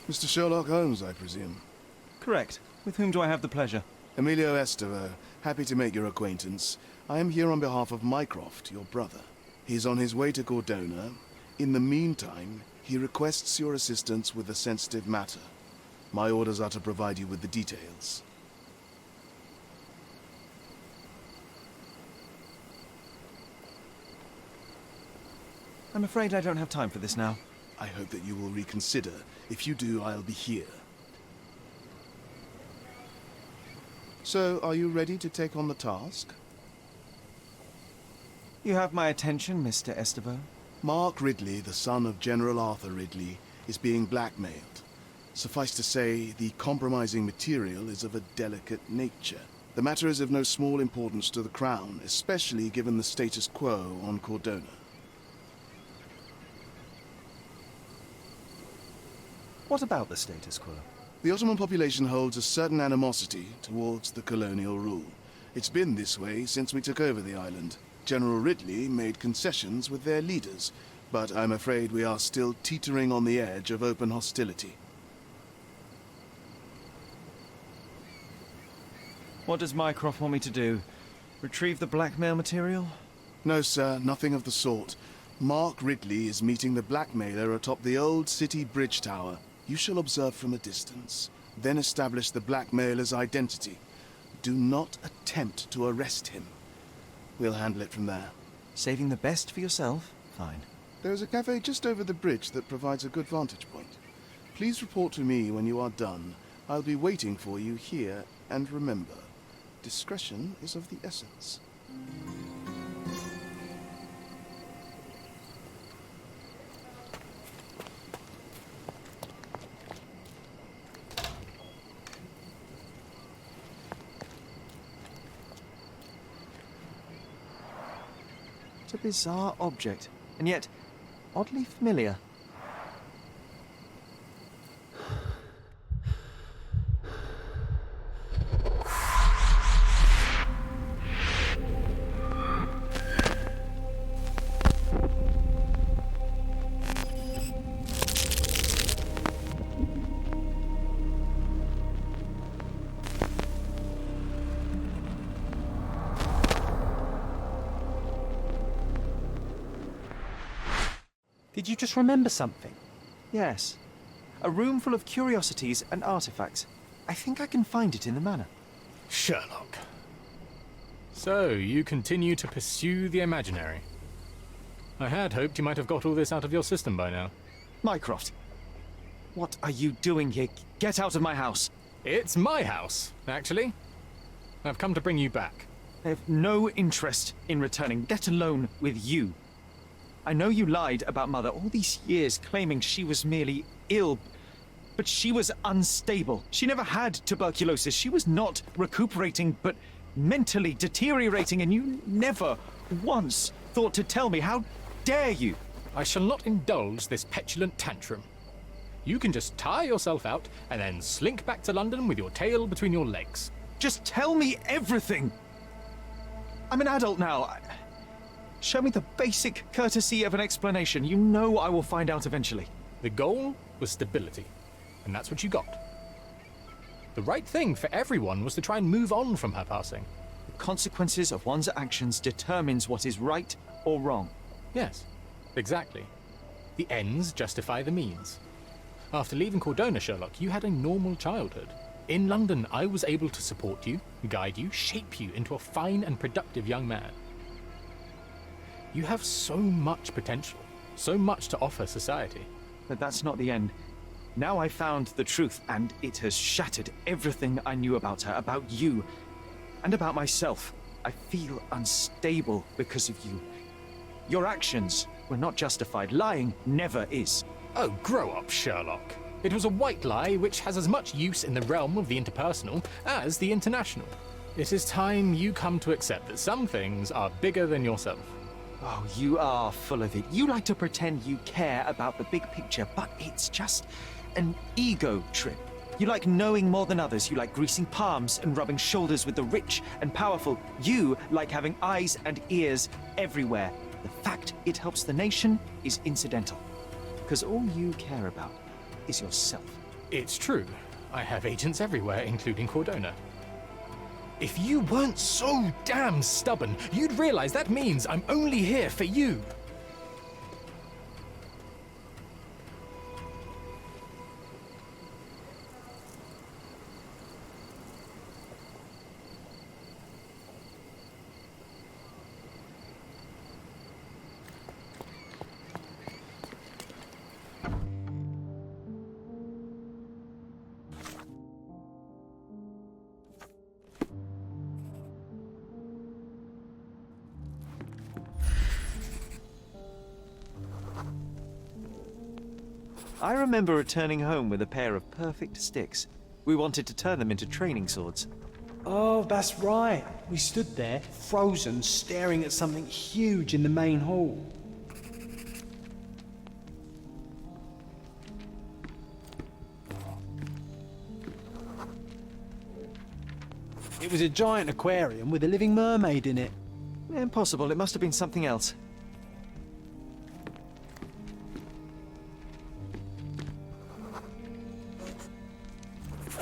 Mr. Sherlock Holmes, I presume? Correct. With whom do I have the pleasure? Emilio Esteva. Happy to make your acquaintance. I am here on behalf of Mycroft, your brother. He's on his way to Cordona. In the meantime, he requests your assistance with a sensitive matter. My orders are to provide you with the details. I'm afraid I don't have time for this now. I hope that you will reconsider. If you do, I'll be here. So, are you ready to take on the task? You have my attention, Mr. Estevo. Mark Ridley, the son of General Arthur Ridley, is being blackmailed. Suffice to say, the compromising material is of a delicate nature. The matter is of no small importance to the Crown, especially given the status quo on Cordona. What about the status quo? The Ottoman population holds a certain animosity towards the colonial rule. It's been this way since we took over the island. General Ridley made concessions with their leaders, but I'm afraid we are still teetering on the edge of open hostility. What does Mycroft want me to do? Retrieve the blackmail material? No, sir, nothing of the sort. Mark Ridley is meeting the blackmailer atop the old city bridge tower. You shall observe from a distance, then establish the blackmailer's identity. Do not attempt to arrest him. We'll handle it from there. Saving the best for yourself? Fine. There's a cafe just over the bridge that provides a good vantage point. Please report to me when you are done. I'll be waiting for you here, and remember, discretion is of the essence. It's a bizarre object, and yet oddly familiar. Did you just remember something? Yes. A room full of curiosities and artifacts. I think I can find it in the manor. Sherlock. So, you continue to pursue the imaginary. I had hoped you might have got all this out of your system by now. Mycroft, what are you doing here? Get out of my house. It's my house, actually. I've come to bring you back. I have no interest in returning, let alone with you. I know you lied about Mother all these years, claiming she was merely ill, but she was unstable. She never had tuberculosis. She was not recuperating, but mentally deteriorating, and you never once thought to tell me. How dare you? I shall not indulge this petulant tantrum. You can just tire yourself out and then slink back to London with your tail between your legs. Just tell me everything! I'm an adult now. Show me the basic courtesy of an explanation. You know I will find out eventually. The goal was stability, and that's what you got. The right thing for everyone was to try and move on from her passing. The consequences of one's actions determines what is right or wrong. Yes, exactly. The ends justify the means. After leaving Cordona, Sherlock, you had a normal childhood. In London, I was able to support you, guide you, shape you into a fine and productive young man. You have so much potential, so much to offer society. But that's not the end. Now I found the truth, and it has shattered everything I knew about her, about you, and about myself. I feel unstable because of you. Your actions were not justified. Lying never is. Oh, grow up, Sherlock. It was a white lie which has as much use in the realm of the interpersonal as the international. It is time you come to accept that some things are bigger than yourself. Oh, you are full of it. You like to pretend you care about the big picture, but it's just an ego trip. You like knowing more than others. You like greasing palms and rubbing shoulders with the rich and powerful. You like having eyes and ears everywhere. The fact it helps the nation is incidental, because all you care about is yourself. It's true. I have agents everywhere, including Cordona. If you weren't so damn stubborn, you'd realize that means I'm only here for you. I remember returning home with a pair of perfect sticks. We wanted to turn them into training swords. Oh, that's right. We stood there, frozen, staring at something huge in the main hall. It was a giant aquarium with a living mermaid in it. Impossible, it must have been something else.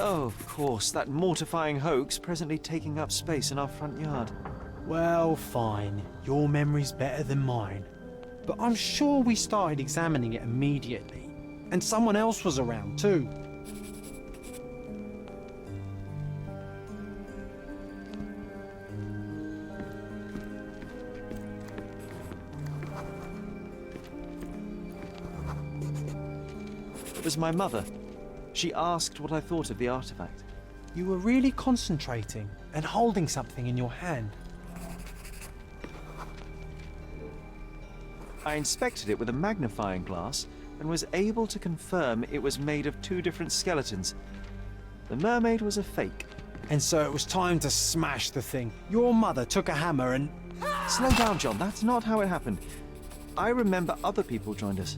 Oh, of course, that mortifying hoax presently taking up space in our front yard. Well, fine. Your memory's better than mine. But I'm sure we started examining it immediately. And someone else was around too. It was my mother. She asked what I thought of the artifact. You were really concentrating and holding something in your hand. I inspected it with a magnifying glass and was able to confirm it was made of two different skeletons. The mermaid was a fake. And so it was time to smash the thing. Your mother took a hammer and... Slow down, John. That's not how it happened. I remember other people joined us.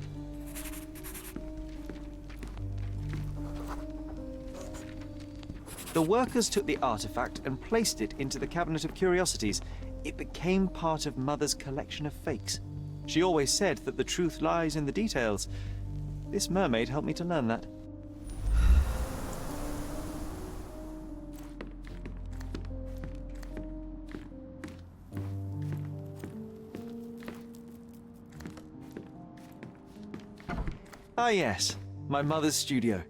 The workers took the artifact and placed it into the Cabinet of Curiosities. It became part of Mother's collection of fakes. She always said that the truth lies in the details. This mermaid helped me to learn that. Ah yes, my mother's studio.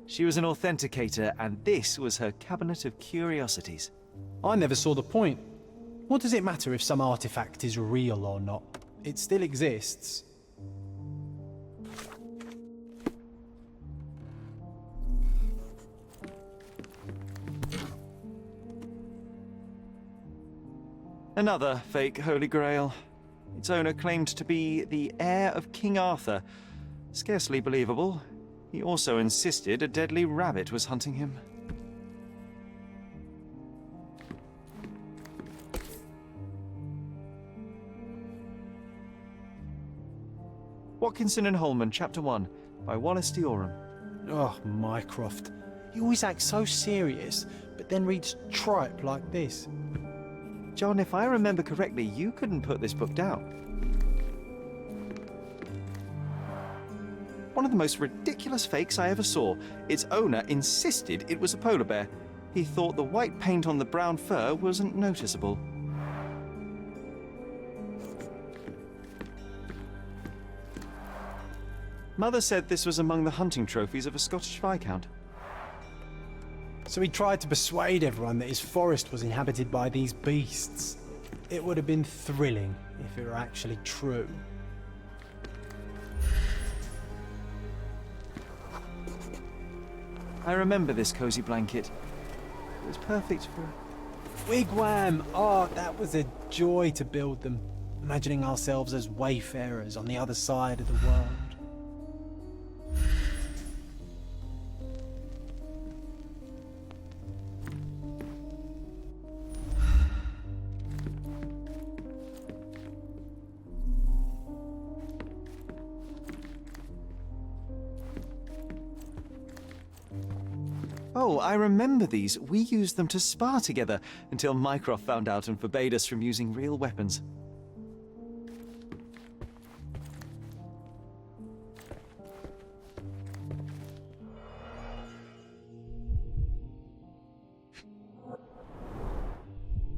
She was an authenticator, and this was her Cabinet of Curiosities. I never saw the point. What does it matter if some artifact is real or not? It still exists. Another fake Holy Grail. Its owner claimed to be the heir of King Arthur. Scarcely believable. He also insisted a deadly rabbit was hunting him. Watkinson and Holman, Chapter 1, by Wallace D. Oram. Oh, Mycroft. He always acts so serious, but then reads tripe like this. John, if I remember correctly, you couldn't put this book down. One of the most ridiculous fakes I ever saw. Its owner insisted it was a polar bear. He thought the white paint on the brown fur wasn't noticeable. Mother said this was among the hunting trophies of a Scottish Viscount. So he tried to persuade everyone that his forest was inhabited by these beasts. It would have been thrilling if it were actually true. I remember this cozy blanket. It was perfect for... Wigwam! Oh, that was a joy to build them. Imagining ourselves as wayfarers on the other side of the world. Oh, I remember these. We used them to spar together until Mycroft found out and forbade us from using real weapons.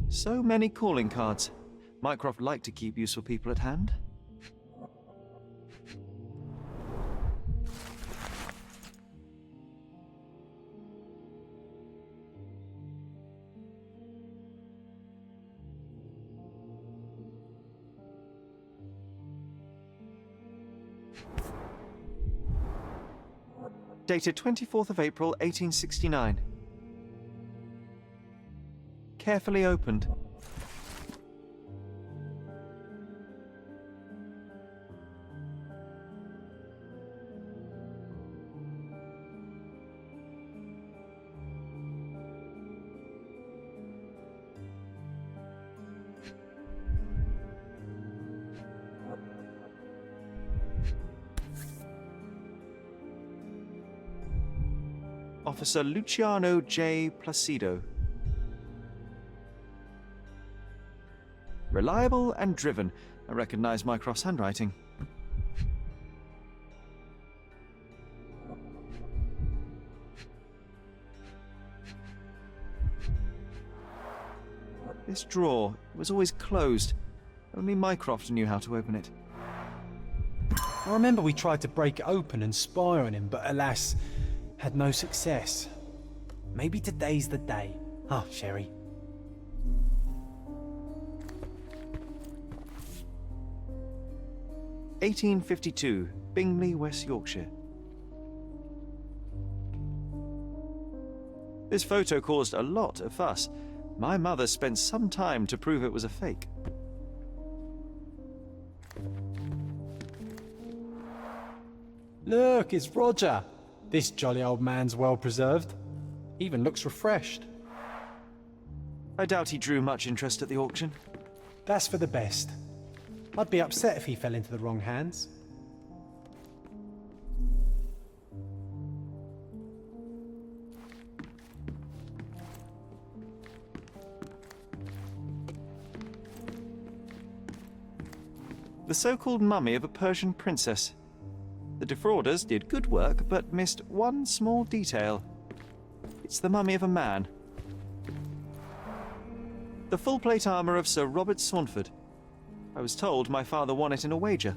So many calling cards. Mycroft liked to keep useful people at hand. Dated 24th of April, 1869. Carefully opened. Officer Luciano J. Placido. Reliable and driven. I recognize Mycroft's handwriting. This drawer was always closed. Only Mycroft knew how to open it. I remember we tried to break it open and spy on him, but alas, had no success. Maybe today's the day. Oh, Sherry. (1852), Bingley, West Yorkshire. This photo caused a lot of fuss. My mother spent some time to prove it was a fake. Look, it's Roger. This jolly old man's well preserved. Even looks refreshed. I doubt he drew much interest at the auction. That's for the best. I'd be upset if he fell into the wrong hands. The so-called mummy of a Persian princess. The defrauders did good work, but missed one small detail. It's the mummy of a man. The full plate armour of Sir Robert Saunford. I was told my father won it in a wager.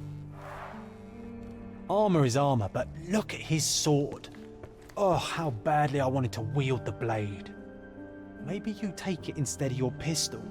Armour is armour, but look at his sword. Oh, how badly I wanted to wield the blade. Maybe you take it instead of your pistol.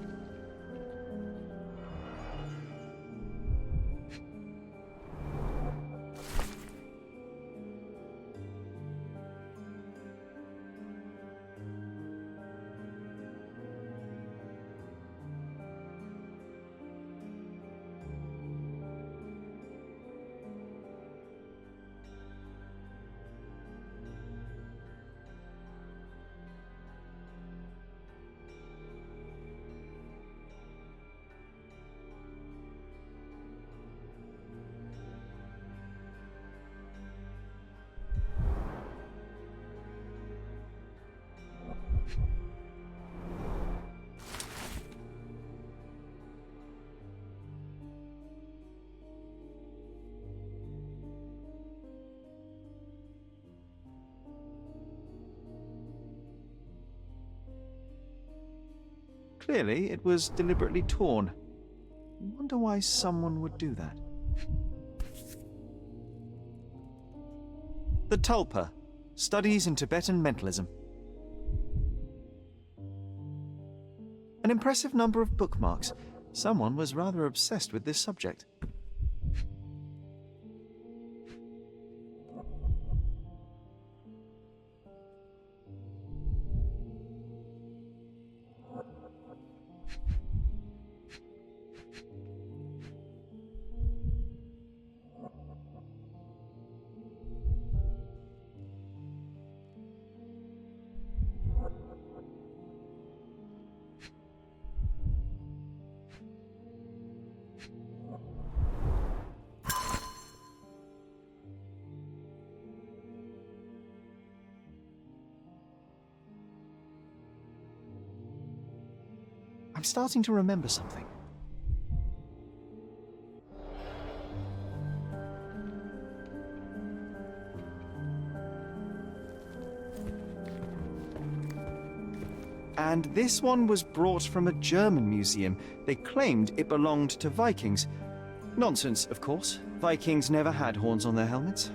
Clearly, it was deliberately torn. I wonder why someone would do that. The Tulpa, Studies in Tibetan Mentalism. An impressive number of bookmarks. Someone was rather obsessed with this subject. I'm starting to remember something. And this one was brought from a German museum. They claimed it belonged to Vikings. Nonsense, of course. Vikings never had horns on their helmets.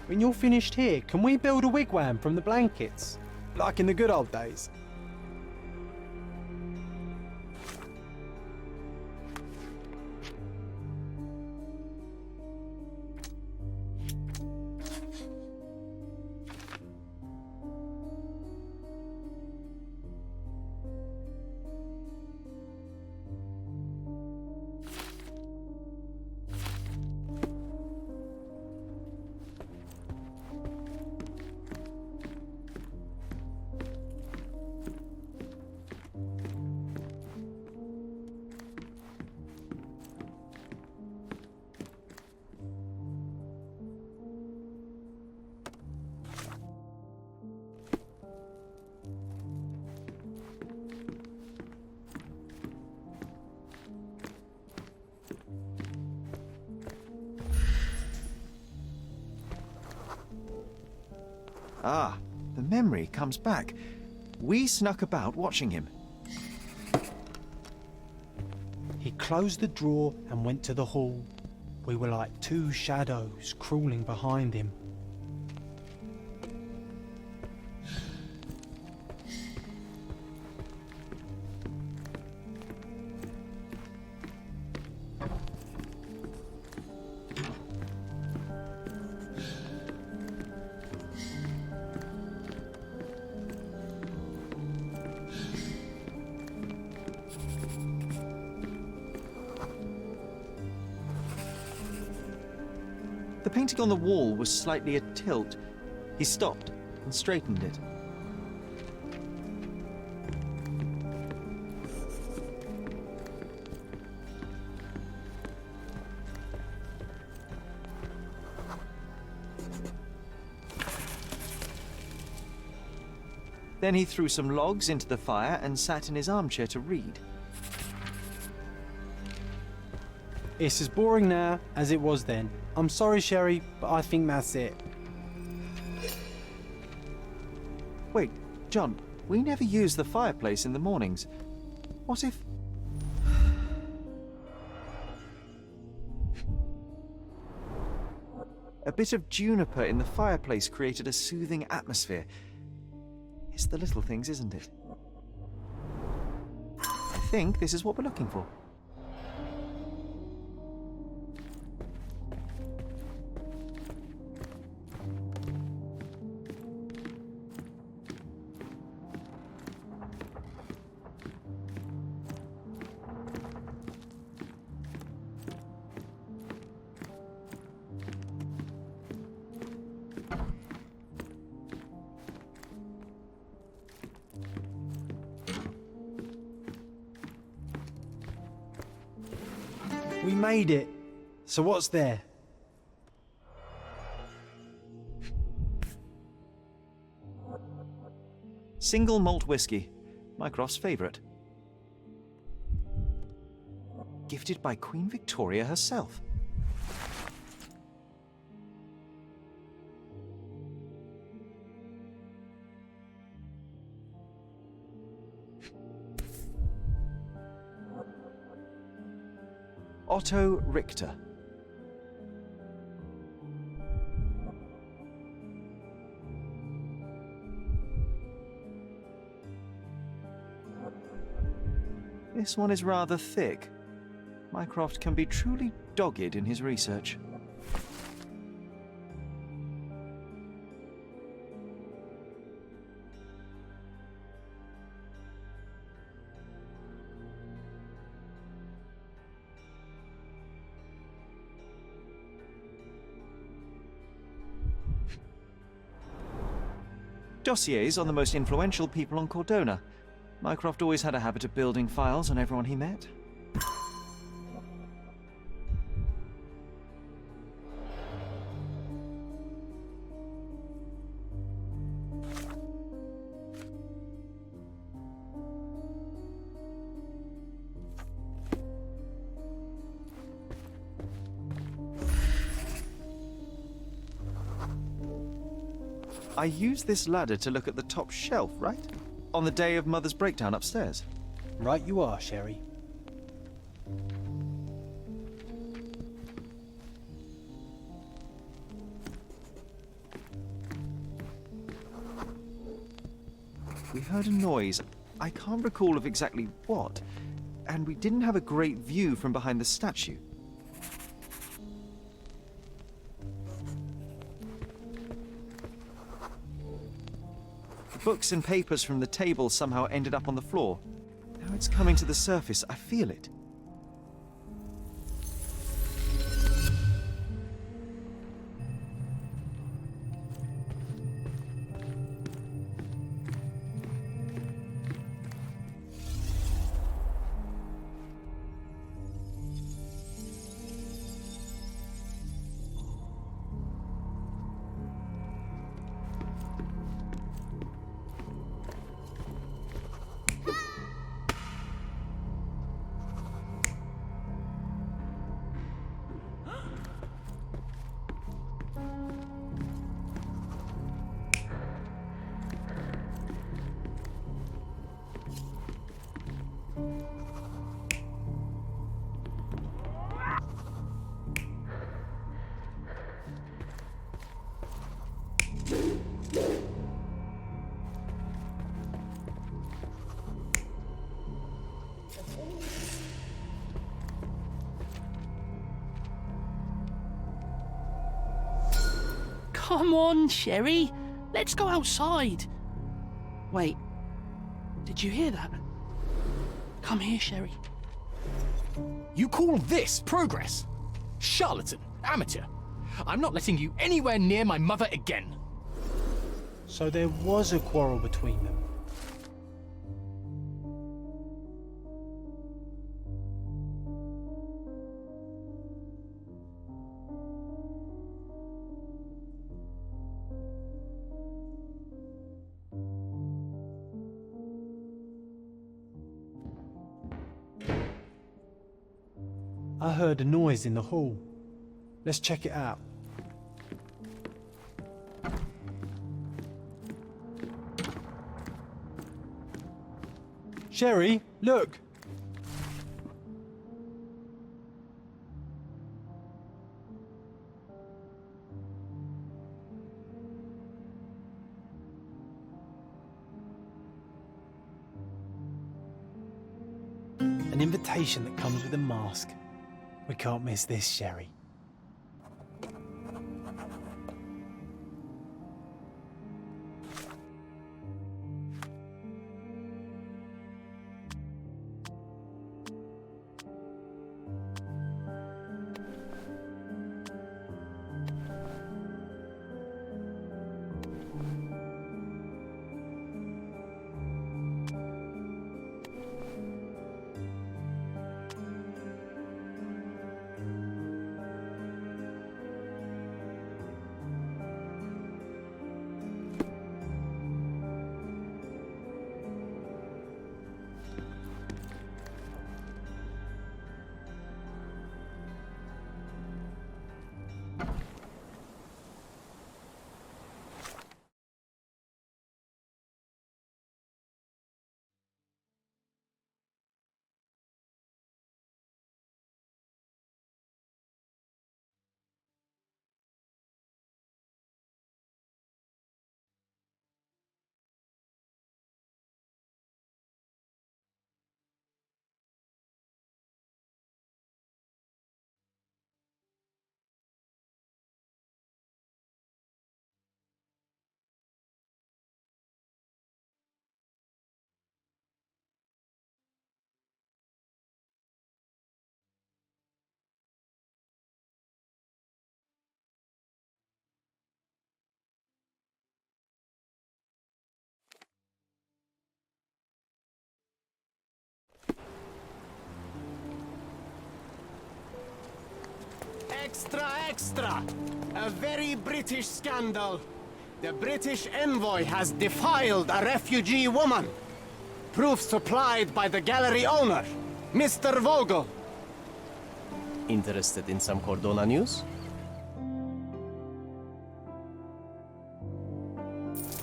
When you're finished here, can we build a wigwam from the blankets? Like in the good old days? Ah, the memory comes back. We snuck about watching him. He closed the drawer and went to the hall. We were like two shadows crawling behind him. The painting on the wall was slightly atilt. He stopped and straightened it. Then he threw some logs into the fire and sat in his armchair to read. It's as boring now as it was then. I'm sorry, Sherry, but I think that's it. Wait, John, we never use the fireplace in the mornings. What if... A bit of juniper in the fireplace created a soothing atmosphere. It's the little things, isn't it? I think this is what we're looking for. We made it. So what's there? Single malt whiskey, Mycroft's favourite. Gifted by Queen Victoria herself. Otto Richter. This one is rather thick. Mycroft can be truly dogged in his research. Dossiers on the most influential people on Cordona. Mycroft always had a habit of building files on everyone he met. I used this ladder to look at the top shelf, right? On the day of Mother's breakdown upstairs. Right you are, Sherry. We heard a noise. I can't recall of exactly what, and we didn't have a great view from behind the statue. Books and papers from the table somehow ended up on the floor. Now it's coming to the surface. I feel it. Come on, Sherry. Let's go outside. Wait. Did you hear that? Come here, Sherry. You call this progress? Charlatan, amateur. I'm not letting you anywhere near my mother again. So there was a quarrel between them. I heard a noise in the hall. Let's check it out. Sherry, look! An invitation that comes with a mask. We can't miss this, Sherry. Extra, extra! A very British scandal. The British envoy has defiled a refugee woman. Proof supplied by the gallery owner, Mr. Vogel. Interested in some Cordona news?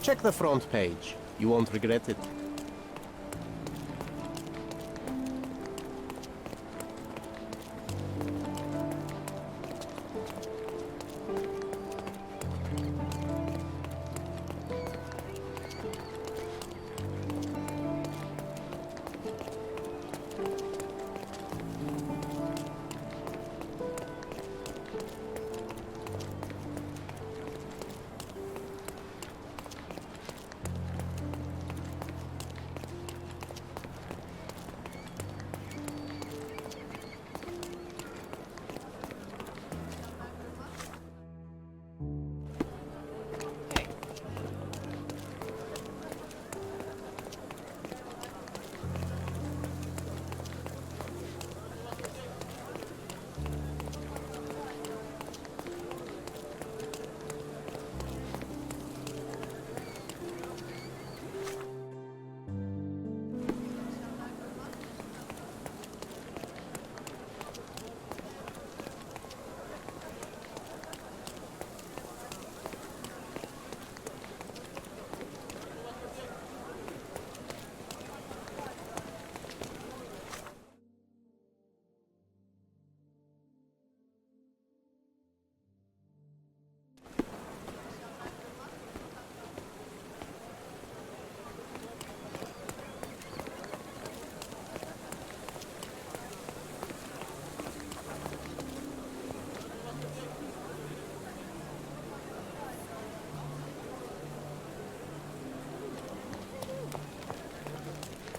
Check the front page. You won't regret it.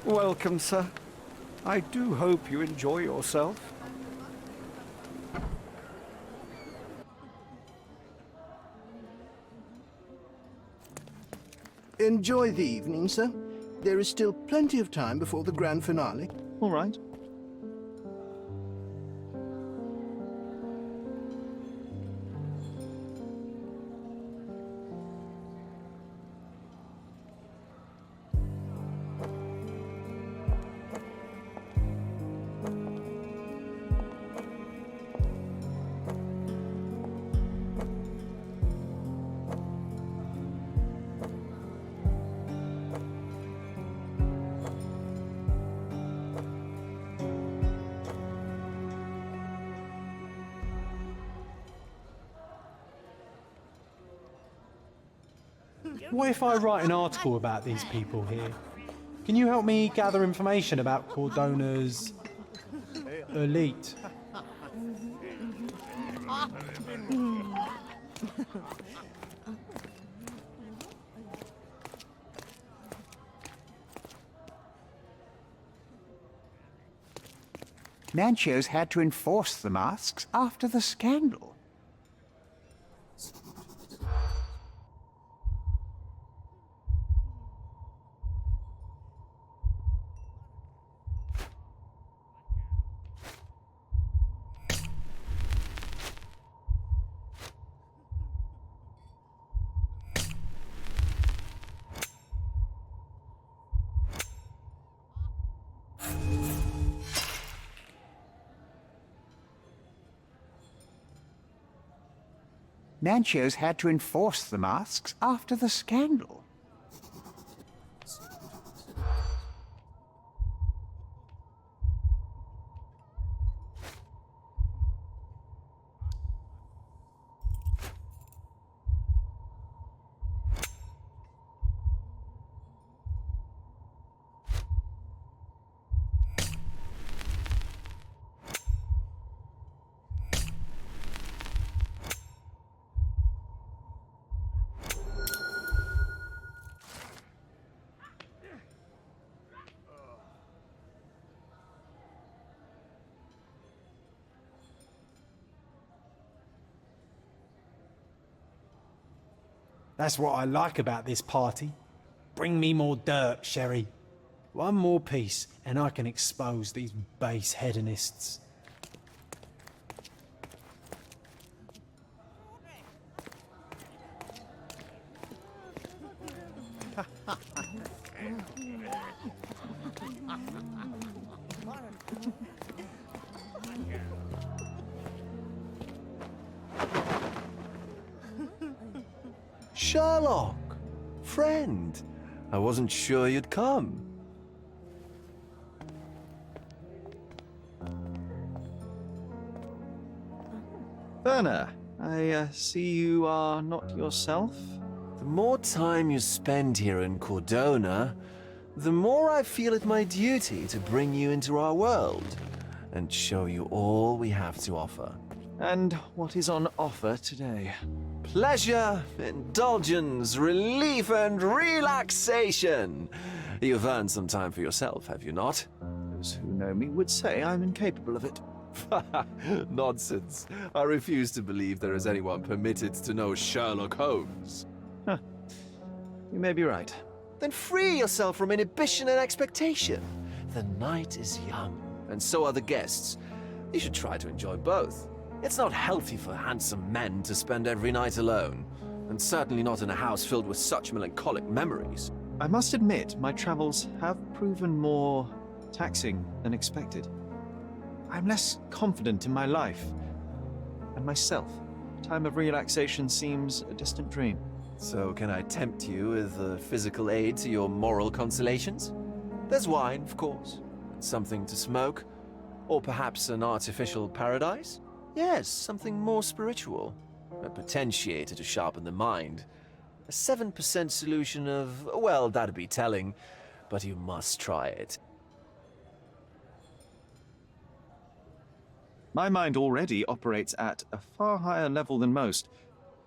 Welcome, sir. I do hope you enjoy yourself. Enjoy the evening, sir. There is still plenty of time before the grand finale. All right. What if I write an article about these people here? Can you help me gather information about Cordona's elite? Manchos had to enforce the masks after the scandal. Manchos had to enforce the masks after the scandal. That's what I like about this party. Bring me more dirt, Sherry. One more piece, and I can expose these base hedonists. Sherlock! Friend! I wasn't sure you'd come. Werner, I see you are not yourself. The more time you spend here in Cordona, the more I feel it my duty to bring you into our world and show you all we have to offer. And what is on offer today? Pleasure, indulgence, relief, and relaxation. You've earned some time for yourself, have you not? Those who know me would say I'm incapable of it. Nonsense. I refuse to believe there is anyone permitted to know Sherlock Holmes. Huh. You may be right. Then free yourself from inhibition and expectation. The night is young, and so are the guests. You should try to enjoy both. It's not healthy for handsome men to spend every night alone, and certainly not in a house filled with such melancholic memories. I must admit, my travels have proven more taxing than expected. I'm less confident in my life and myself. Time of relaxation seems a distant dream. So can I tempt you with a physical aid to your moral consolations? There's wine, of course, and something to smoke, or perhaps an artificial paradise? Yes, something more spiritual, a potentiator to sharpen the mind. A 7% solution of, well, that'd be telling, but you must try it. My mind already operates at a far higher level than most.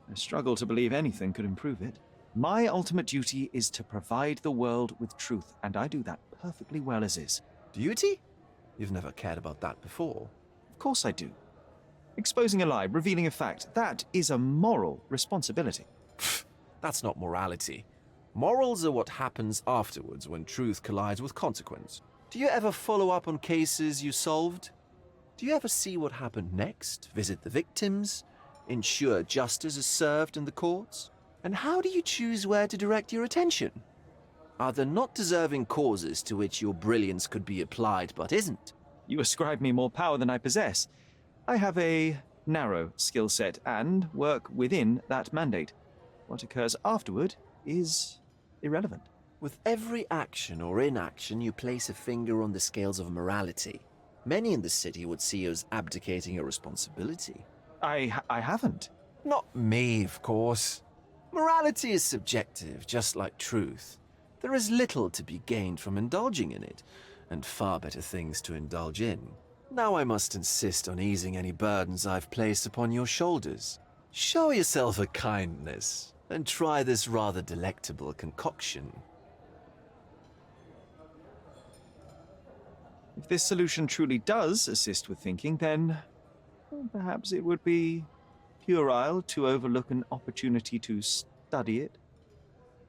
I struggle to believe anything could improve it. My ultimate duty is to provide the world with truth, and I do that perfectly well as is. Duty? You've never cared about that before. Of course I do. Exposing a lie, revealing a fact, that is a moral responsibility. That's not morality. Morals are what happens afterwards when truth collides with consequence. Do you ever follow up on cases you solved? Do you ever see what happened next, visit the victims, ensure justice is served in the courts? And how do you choose where to direct your attention? Are there not deserving causes to which your brilliance could be applied but isn't? You ascribe me more power than I possess. I have a narrow skill set and work within that mandate. What occurs afterward is irrelevant. With every action or inaction, you place a finger on the scales of morality. Many in the city would see you as abdicating your responsibility. I haven't. Not me, of course. Morality is subjective, just like truth. There is little to be gained from indulging in it, and far better things to indulge in. Now I must insist on easing any burdens I've placed upon your shoulders. Show yourself a kindness, and try this rather delectable concoction. If this solution truly does assist with thinking, then perhaps it would be puerile to overlook an opportunity to study it.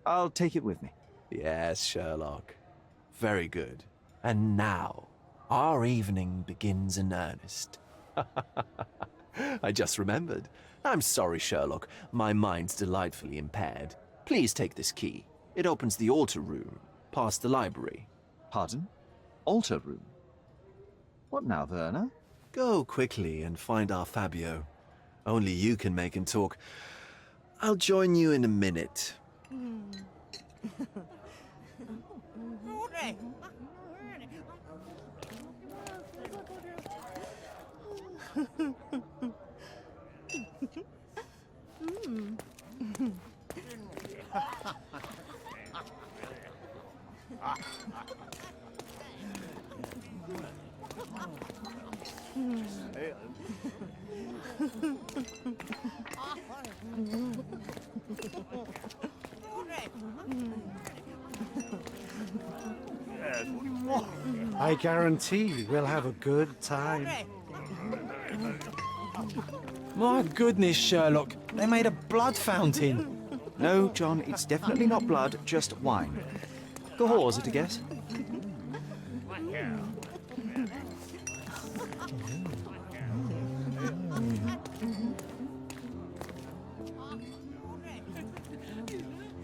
I'll take it with me. Yes, Sherlock. Very good. And now, our evening begins in earnest. I just remembered. I'm sorry, Sherlock. My mind's delightfully impaired. Please take this key. It opens the altar room, past the library. Pardon? Altar room? What now, Werner? Go quickly and find our Fabio. Only you can make him talk. I'll join you in a minute. I guarantee we'll have a good time. My goodness, Sherlock. They made a blood fountain. No, John, it's definitely not blood, just wine. Go is it a guess?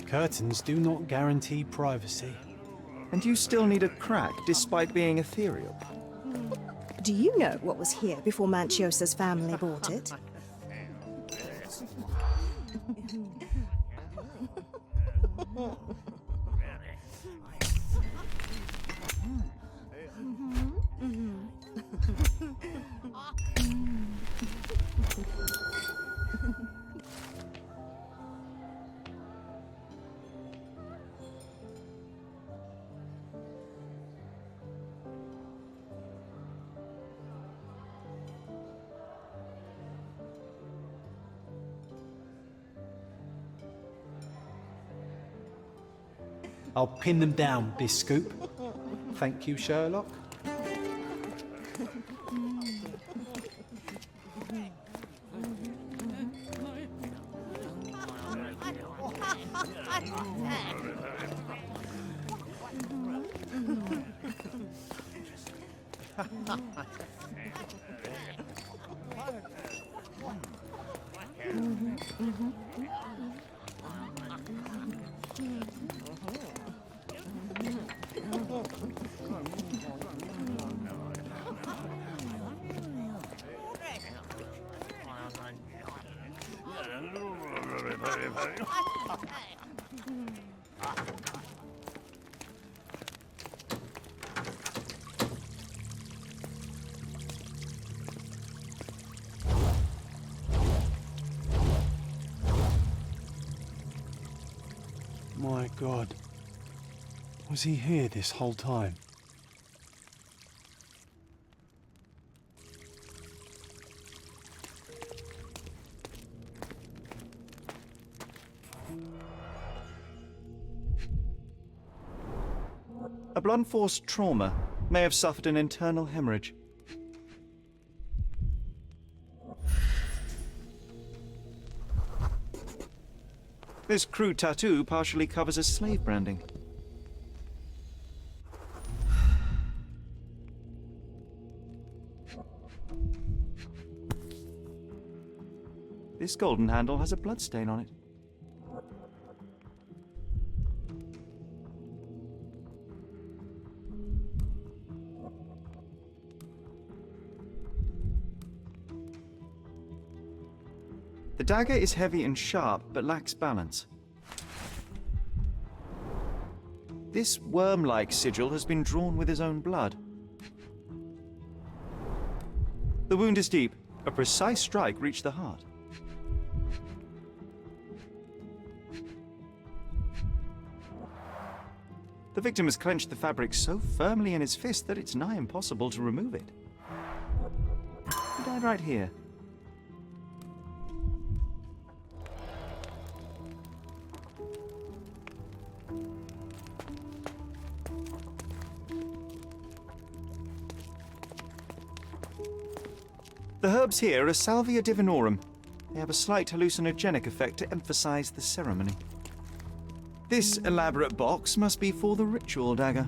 Curtains do not guarantee privacy. And you still need a crack, despite being ethereal. Do you know what was here before Manchiosa's family bought it? I'll pin them down, this scoop. Thank you, Sherlock. My God. Was he here this whole time? blunt-force trauma may have suffered an internal hemorrhage. This crude tattoo partially covers a slave branding. This golden handle has a bloodstain on it. The dagger is heavy and sharp, but lacks balance. This worm-like sigil has been drawn with his own blood. The wound is deep. A precise strike reached the heart. The victim has clenched the fabric so firmly in his fist that it's nigh impossible to remove it. He died right here. The herbs here are Salvia divinorum. They have a slight hallucinogenic effect to emphasize the ceremony. This elaborate box must be for the ritual dagger.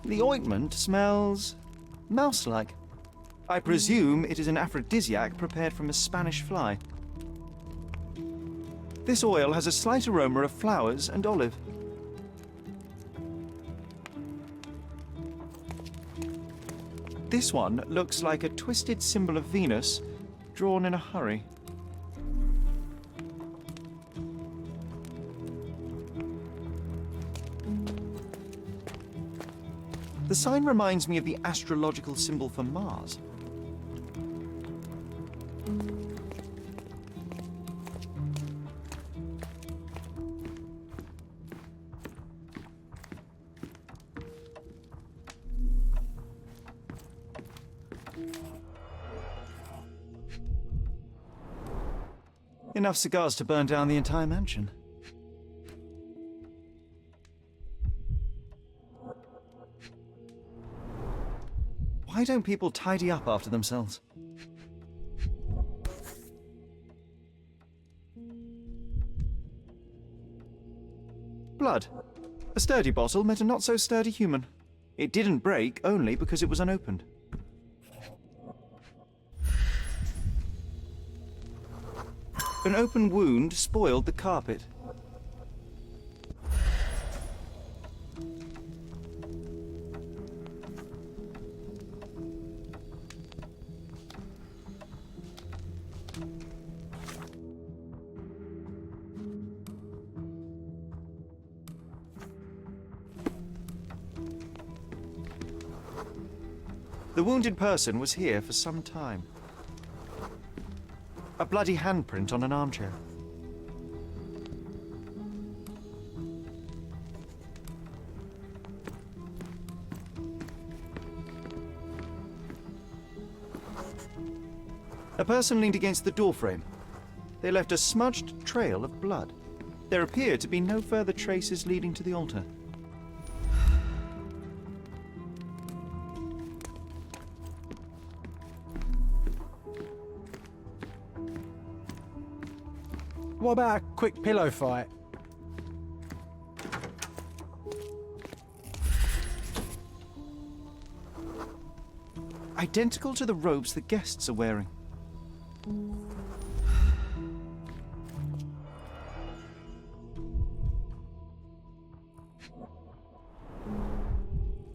The ointment smells mouse-like. I presume it is an aphrodisiac prepared from a Spanish fly. This oil has a slight aroma of flowers and olive. This one looks like a twisted symbol of Venus, drawn in a hurry. The sign reminds me of the astrological symbol for Mars. Enough cigars to burn down the entire mansion. Why don't people tidy up after themselves? Blood. A sturdy bottle met a not-so-sturdy human. It didn't break only because it was unopened. An open wound spoiled the carpet. The wounded person was here for some time. A bloody handprint on an armchair. A person leaned against the doorframe. They left a smudged trail of blood. There appear to be no further traces leading to the altar. What about a quick pillow fight? Identical to the robes the guests are wearing.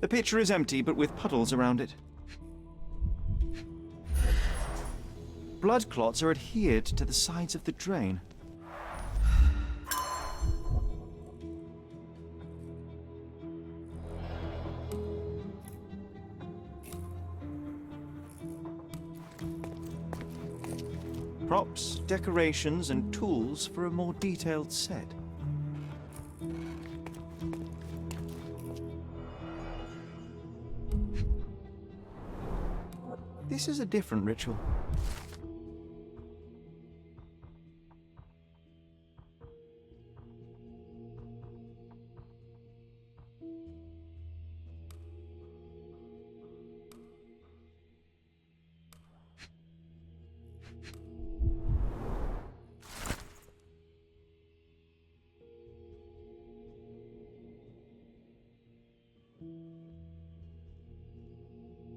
The pitcher is empty, but with puddles around it. Blood clots are adhered to the sides of the drain. Props, decorations, and tools for a more detailed set. This is a different ritual.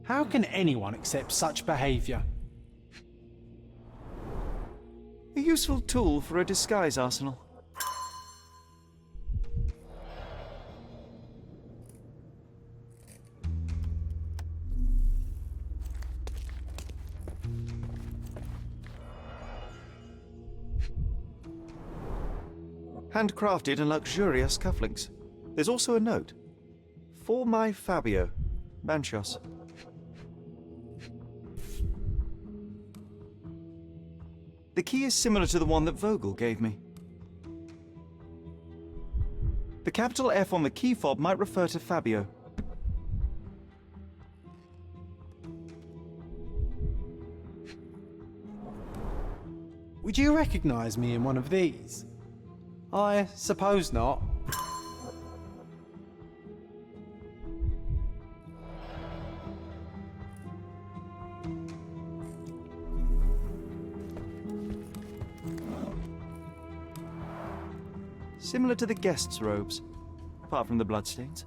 How can anyone accept such behaviour? A useful tool for a disguise arsenal. Handcrafted and luxurious cufflinks. There's also a note. For my Fabio, Manchos. The key is similar to the one that Vogel gave me. The capital F on the key fob might refer to Fabio. Would you recognise me in one of these? I suppose not. Similar to the guests' robes, apart from the bloodstains.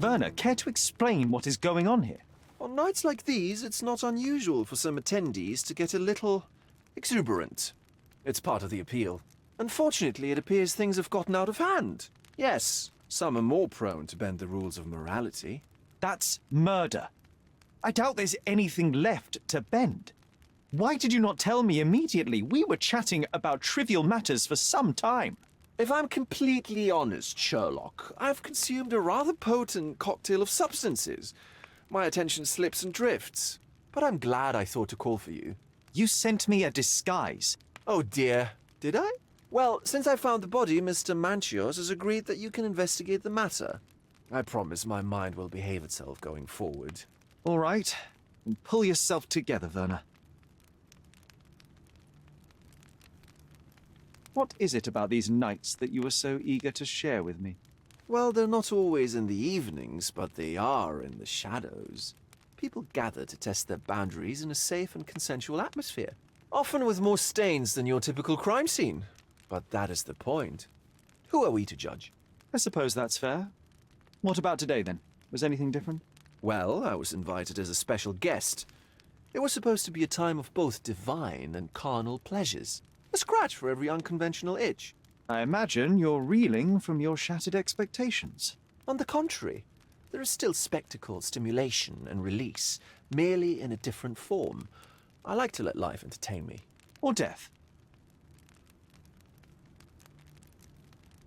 Werner, care to explain what is going on here? On nights like these, it's not unusual for some attendees to get a little exuberant. It's part of the appeal. Unfortunately, it appears things have gotten out of hand. Yes, some are more prone to bend the rules of morality. That's murder. I doubt there's anything left to bend. Why did you not tell me immediately? We were chatting about trivial matters for some time. If I'm completely honest, Sherlock, I've consumed a rather potent cocktail of substances. My attention slips and drifts. But I'm glad I thought to call for you. You sent me a disguise. Oh dear, did I? Well, since I found the body, Mr. Manchios has agreed that you can investigate the matter. I promise my mind will behave itself going forward. All right. Pull yourself together, Werner. What is it about these nights that you are so eager to share with me? Well, they're not always in the evenings, but they are in the shadows. People gather to test their boundaries in a safe and consensual atmosphere. Often with more stains than your typical crime scene. But that is the point. Who are we to judge? I suppose that's fair. What about today, then? Was anything different? Well, I was invited as a special guest. It was supposed to be a time of both divine and carnal pleasures. A scratch for every unconventional itch. I imagine you're reeling from your shattered expectations. On the contrary, there is still spectacle, stimulation, and release, merely in a different form. I like to let life entertain me. Or death.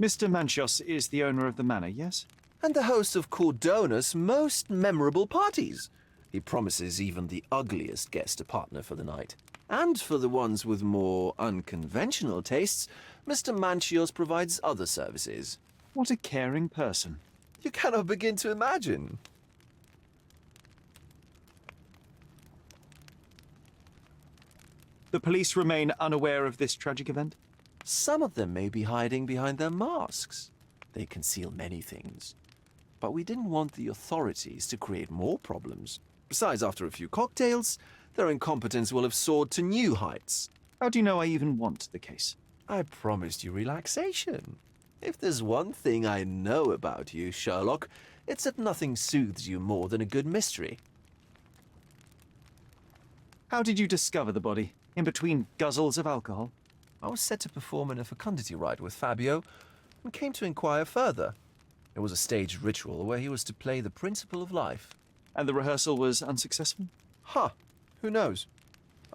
Mr. Manchios is the owner of the manor, yes? And the host of Cordona's most memorable parties. He promises even the ugliest guest a partner for the night. And for the ones with more unconventional tastes, Mr. Manchios provides other services. What a caring person. You cannot begin to imagine. The police remain unaware of this tragic event? Some of them may be hiding behind their masks. They conceal many things. But we didn't want the authorities to create more problems. Besides, after a few cocktails, their incompetence will have soared to new heights. How do you know I even want the case? I promised you relaxation. If there's one thing I know about you, Sherlock, it's that nothing soothes you more than a good mystery. How did you discover the body? In between guzzles of alcohol? I was set to perform in a fecundity rite with Fabio and came to inquire further. It was a staged ritual where he was to play the principle of life. And the rehearsal was unsuccessful? Huh. Who knows?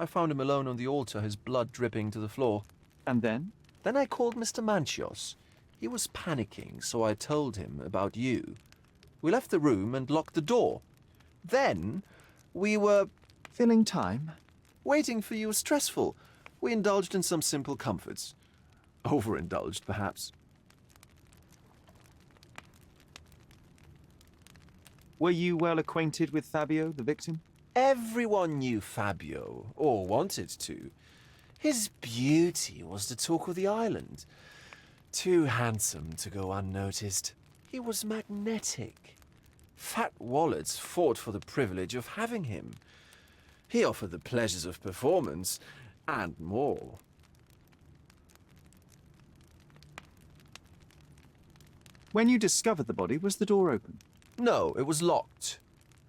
I found him alone on the altar, his blood dripping to the floor. And then? Then I called Mr. Manchios. He was panicking, so I told him about you. We left the room and locked the door. Then we were... Filling time? Waiting for you was stressful. We indulged in some simple comforts. Overindulged, perhaps. Were you well acquainted with Fabio, the victim? Everyone knew Fabio, or wanted to. His beauty was the talk of the island. Too handsome to go unnoticed. He was magnetic. Fat wallets fought for the privilege of having him. He offered the pleasures of performance, and more. When you discovered the body, was the door open? No, it was locked.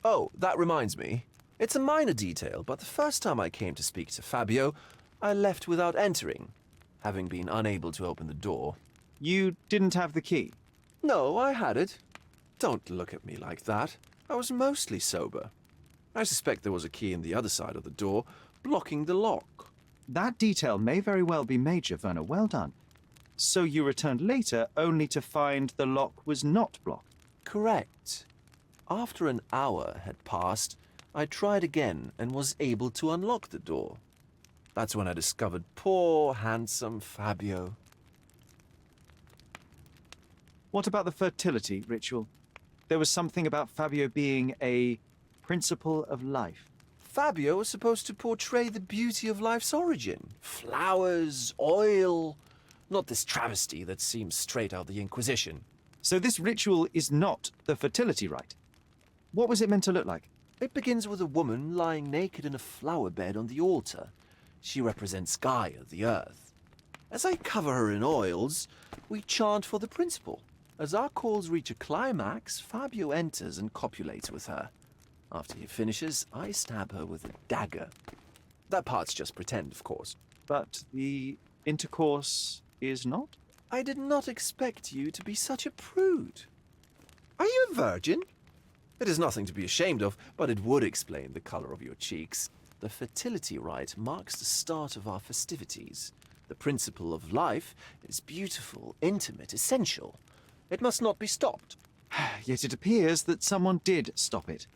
Oh, that reminds me. It's a minor detail, but the first time I came to speak to Fabio, I left without entering, having been unable to open the door. You didn't have the key? No, I had it. Don't look at me like that. I was mostly sober. I suspect there was a key in the other side of the door, blocking the lock. That detail may very well be major, Werner. Well done. So you returned later, only to find the lock was not blocked? Correct. After an hour had passed, I tried again and was able to unlock the door. That's when I discovered poor, handsome Fabio. What about the fertility ritual? There was something about Fabio being a principle of life. Fabio was supposed to portray the beauty of life's origin. Flowers, oil, not this travesty that seems straight out of the Inquisition. So this ritual is not the fertility rite. What was it meant to look like? It begins with a woman lying naked in a flower bed on the altar. She represents Gaia, the earth. As I cover her in oils, we chant for the principle. As our calls reach a climax, Fabio enters and copulates with her. After he finishes, I stab her with a dagger. That part's just pretend, of course. But the intercourse is not? I did not expect you to be such a prude. Are you a virgin? It is nothing to be ashamed of, but it would explain the color of your cheeks. The fertility rite marks the start of our festivities. The principle of life is beautiful, intimate, essential. It must not be stopped. Yet it appears that someone did stop it.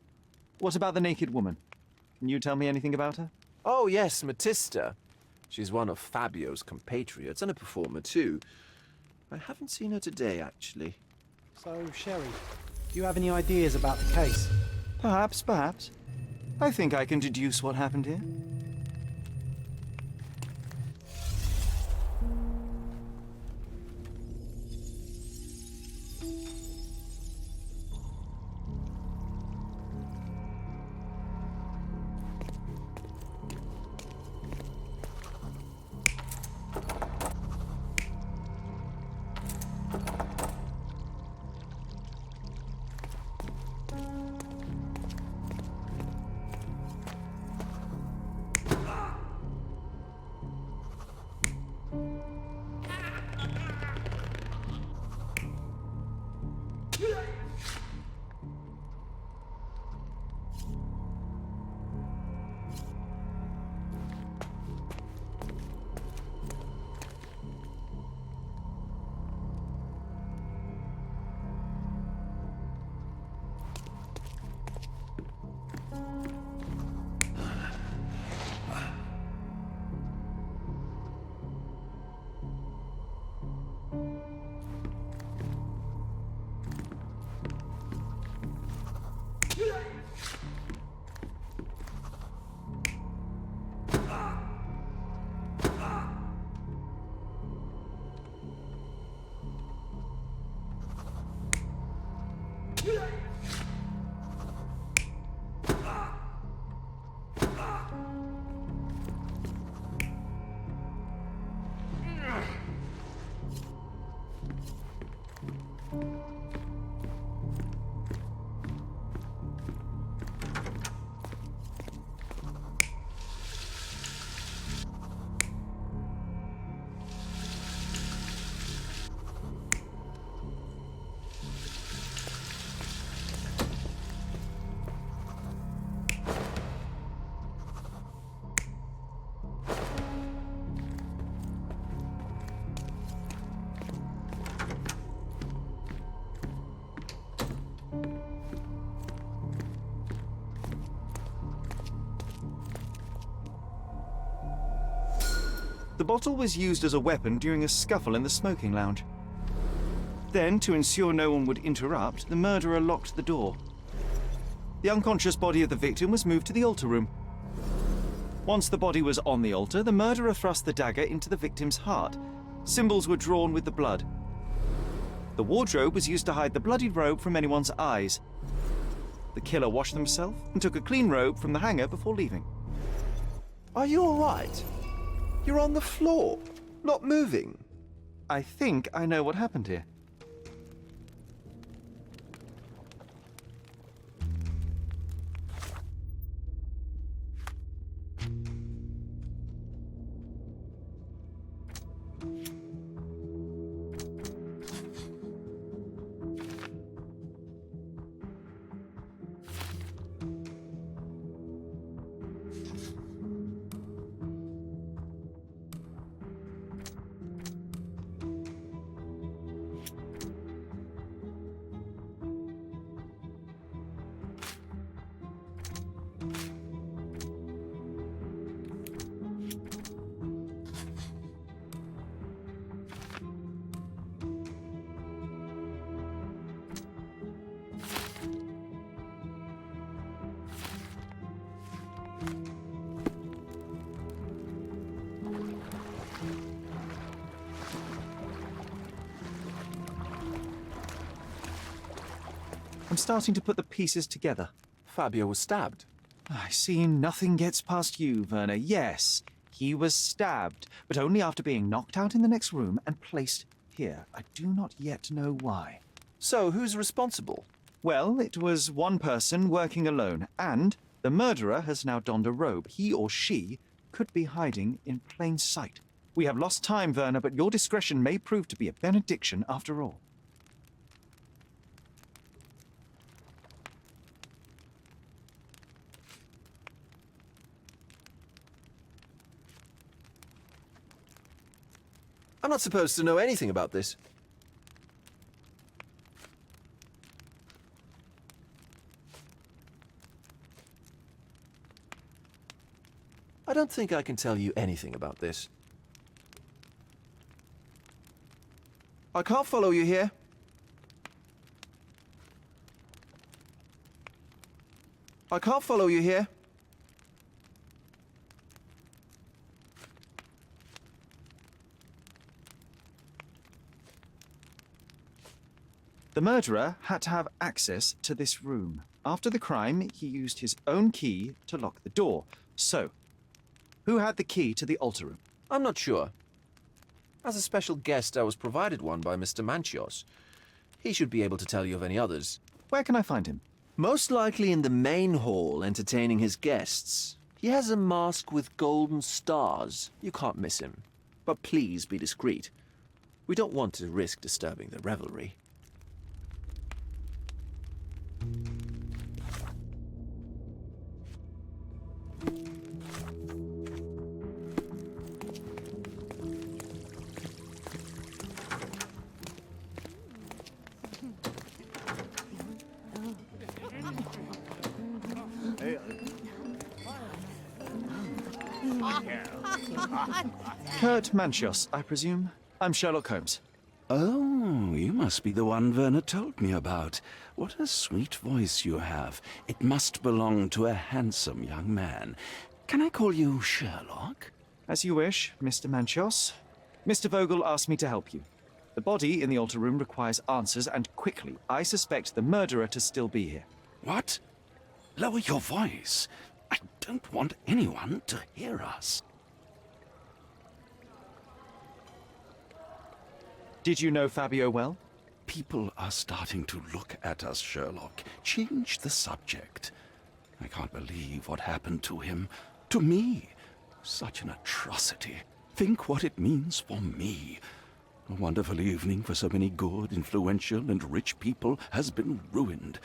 What about the naked woman? Can you tell me anything about her? Oh yes, Matista. She's one of Fabio's compatriots and a performer too. I haven't seen her today, actually. So, Sherry, do you have any ideas about the case? Perhaps. I think I can deduce what happened here. The bottle was used as a weapon during a scuffle in the smoking lounge. Then, to ensure no one would interrupt, the murderer locked the door. The unconscious body of the victim was moved to the altar room. Once the body was on the altar, the murderer thrust the dagger into the victim's heart. Symbols were drawn with the blood. The wardrobe was used to hide the bloodied robe from anyone's eyes. The killer washed himself and took a clean robe from the hanger before leaving. Are you all right? You're on the floor, not moving. I think I know what happened here. I'm starting to put the pieces together. Fabio was stabbed. I see nothing gets past you, Werner. Yes, he was stabbed, but only after being knocked out in the next room and placed here. I do not yet know why. So, who's responsible? Well, it was one person working alone, and the murderer has now donned a robe. He or she could be hiding in plain sight. We have lost time, Werner, but your discretion may prove to be a benediction after all. I'm not supposed to know anything about this. I don't think I can tell you anything about this. I can't follow you here. I can't follow you here. The murderer had to have access to this room. After the crime, he used his own key to lock the door. So, who had the key to the altar room? I'm not sure. As a special guest, I was provided one by Mr. Manchios. He should be able to tell you of any others. Where can I find him? Most likely in the main hall, entertaining his guests. He has a mask with golden stars. You can't miss him. But please be discreet. We don't want to risk disturbing the revelry. Kurt Manchios, I presume. I'm Sherlock Holmes. Oh, you must be the one Werner told me about. What a sweet voice you have. It must belong to a handsome young man. Can I call you Sherlock? As you wish, Mr. Manchios. Mr. Vogel asked me to help you. The body in the altar room requires answers, and quickly. I suspect the murderer to still be here. What? Lower your voice. I don't want anyone to hear us. Did you know Fabio well? People are starting to look at us, Sherlock. Change the subject. I can't believe what happened to him. To me. Such an atrocity. Think what it means for me. A wonderful evening for so many good, influential, and rich people has been ruined.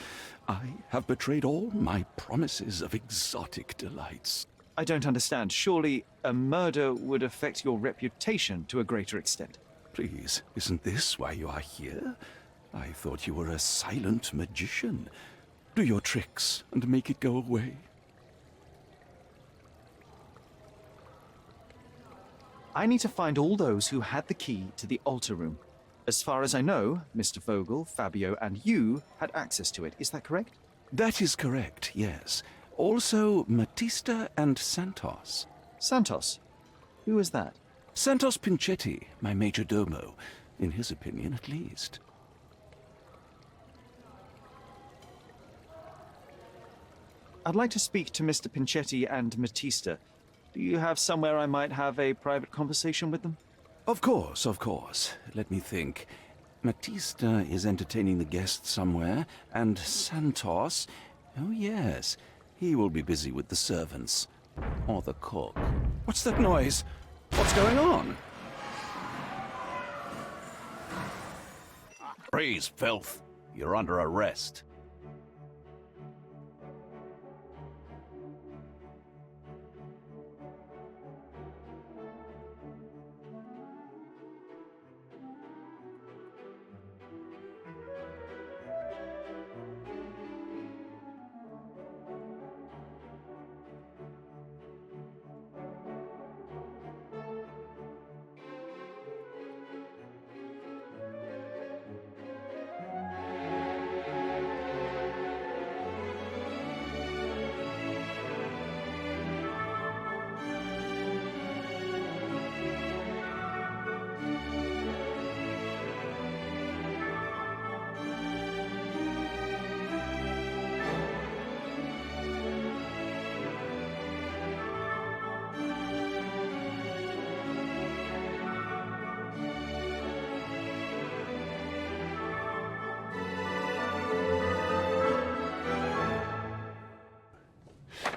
I have betrayed all my promises of exotic delights. I don't understand. Surely a murder would affect your reputation to a greater extent. Please, isn't this why you are here? I thought you were a silent magician. Do your tricks and make it go away. I need to find all those who had the key to the altar room. As far as I know, Mr. Vogel, Fabio, and you had access to it. Is that correct? That is correct, yes. Also, Matista and Santos. Santos? Who is that? Santos Pinchetti, my major domo. In his opinion, at least. I'd like to speak to Mr. Pinchetti and Matista. Do you have somewhere I might have a private conversation with them? Of course, of course. Let me think. Matista is entertaining the guests somewhere, and Santos... Oh, yes. He will be busy with the servants. Or the cook. What's that noise? What's going on? Freeze, filth. You're under arrest.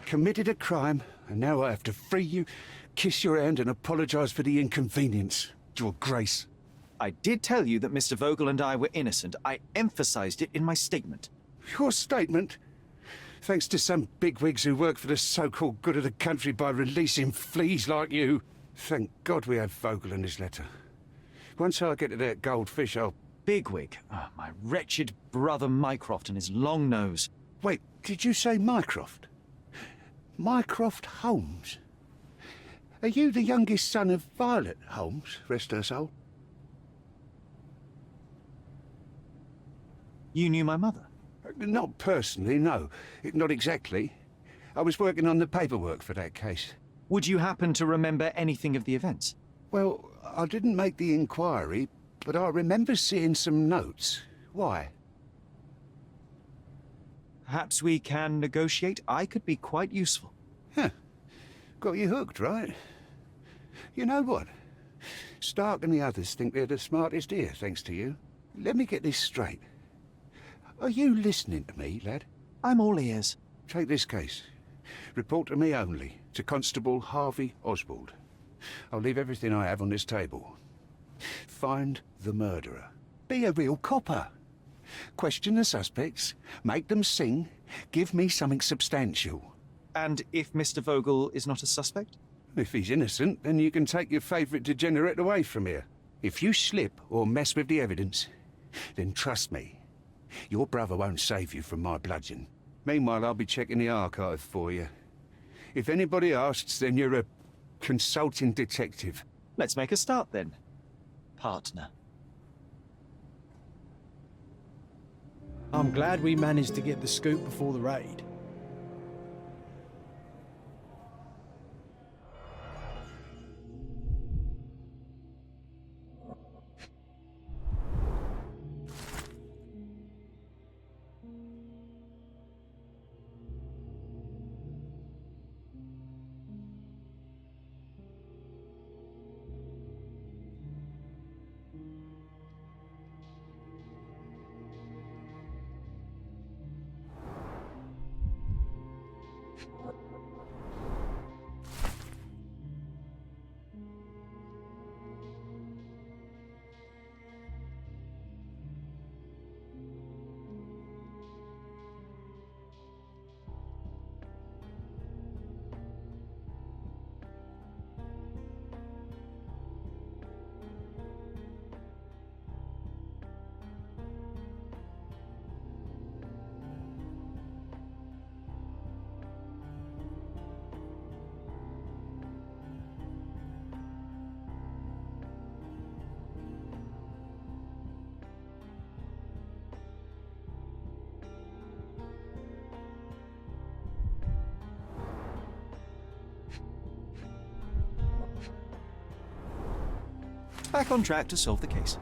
Committed a crime, and now I have to free you, kiss your hand, and apologize for the inconvenience, Your Grace. I did tell you that Mr. Vogel and I were innocent. I emphasized it in my statement. Your statement? Thanks to some bigwigs who work for the so-called good of the country by releasing fleas like you. Thank God we had Vogel in his letter. Once I get to that goldfish, I'll... Bigwig? Oh, my wretched brother Mycroft and his long nose. Wait, did you say Mycroft? Mycroft Holmes? Are you the youngest son of Violet Holmes, rest her soul? You knew my mother? Not personally, no. Not exactly. I was working on the paperwork for that case. Would you happen to remember anything of the events? Well, I didn't make the inquiry, but I remember seeing some notes. Why? Perhaps we can negotiate. I could be quite useful. Huh. Got you hooked, right? You know what? Stark and the others think they're the smartest here, thanks to you. Let me get this straight. Are you listening to me, lad? I'm all ears. Take this case. Report to me only, to Constable Harvey Oswald. I'll leave everything I have on this table. Find the murderer. Be a real copper. Question the suspects, make them sing, give me something substantial. And if Mr. Vogel is not a suspect? If he's innocent, then you can take your favourite degenerate away from here. If you slip or mess with the evidence, then trust me, your brother won't save you from my bludgeon. Meanwhile, I'll be checking the archive for you. If anybody asks, then you're a consulting detective. Let's make a start then, partner. I'm glad we managed to get the scoop before the raid. Back on track to solve the case.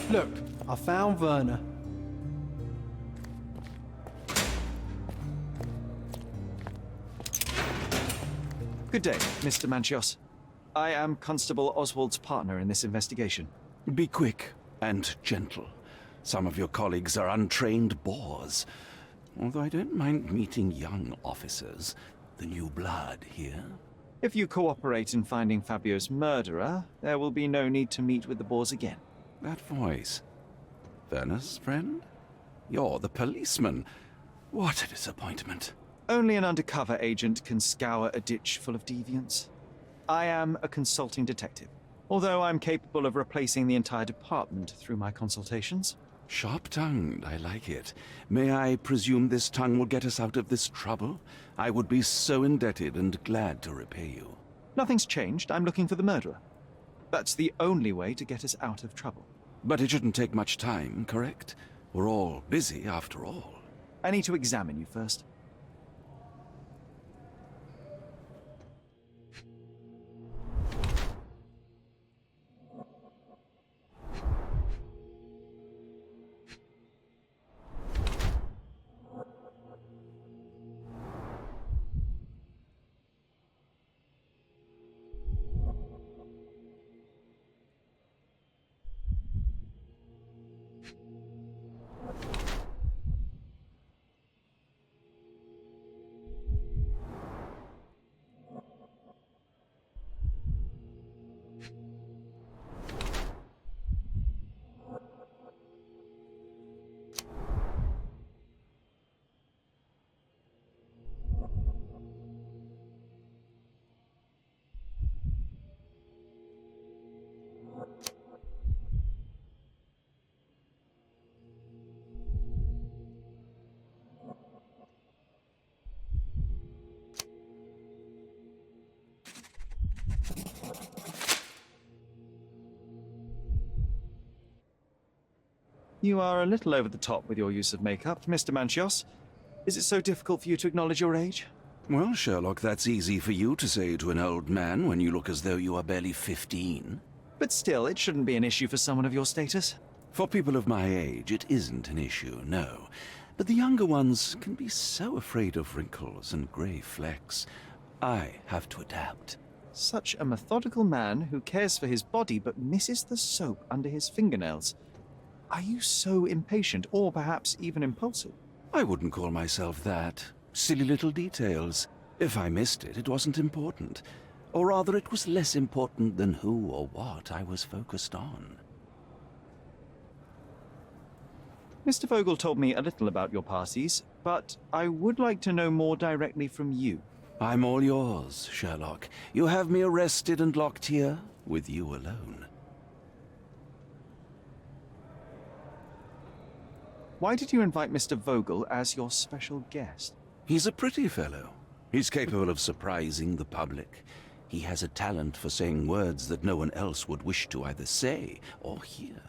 Look, I found Werner. Good day, Mr. Manchios. I am Constable Oswald's partner in this investigation. Be quick and gentle. Some of your colleagues are untrained boors. Although I don't mind meeting young officers. The new blood here. If you cooperate in finding Fabio's murderer, there will be no need to meet with the boars again. That voice. Werner's friend? You're the policeman. What a disappointment. Only an undercover agent can scour a ditch full of deviants. I am a consulting detective, although I'm capable of replacing the entire department through my consultations. Sharp-tongued, I like it. May I presume this tongue will get us out of this trouble? I would be so indebted and glad to repay you. Nothing's changed. I'm looking for the murderer. That's the only way to get us out of trouble. But it shouldn't take much time, correct? We're all busy, after all. I need to examine you first. You are a little over the top with your use of makeup, Mr. Manchios. Is it so difficult for you to acknowledge your age? Well, Sherlock, that's easy for you to say to an old man when you look as though you are barely 15. But still, it shouldn't be an issue for someone of your status. For people of my age, it isn't an issue, no. But the younger ones can be so afraid of wrinkles and grey flecks. I have to adapt. Such a methodical man who cares for his body but misses the soap under his fingernails. Are you so impatient, or perhaps even impulsive? I wouldn't call myself that. Silly little details. If I missed it, it wasn't important. Or rather, it was less important than who or what I was focused on. Mr. Vogel told me a little about your parties, but I would like to know more directly from you. I'm all yours, Sherlock. You have me arrested and locked here with you alone. Why did you invite Mr. Vogel as your special guest? He's a pretty fellow. He's capable of surprising the public. He has a talent for saying words that no one else would wish to either say or hear.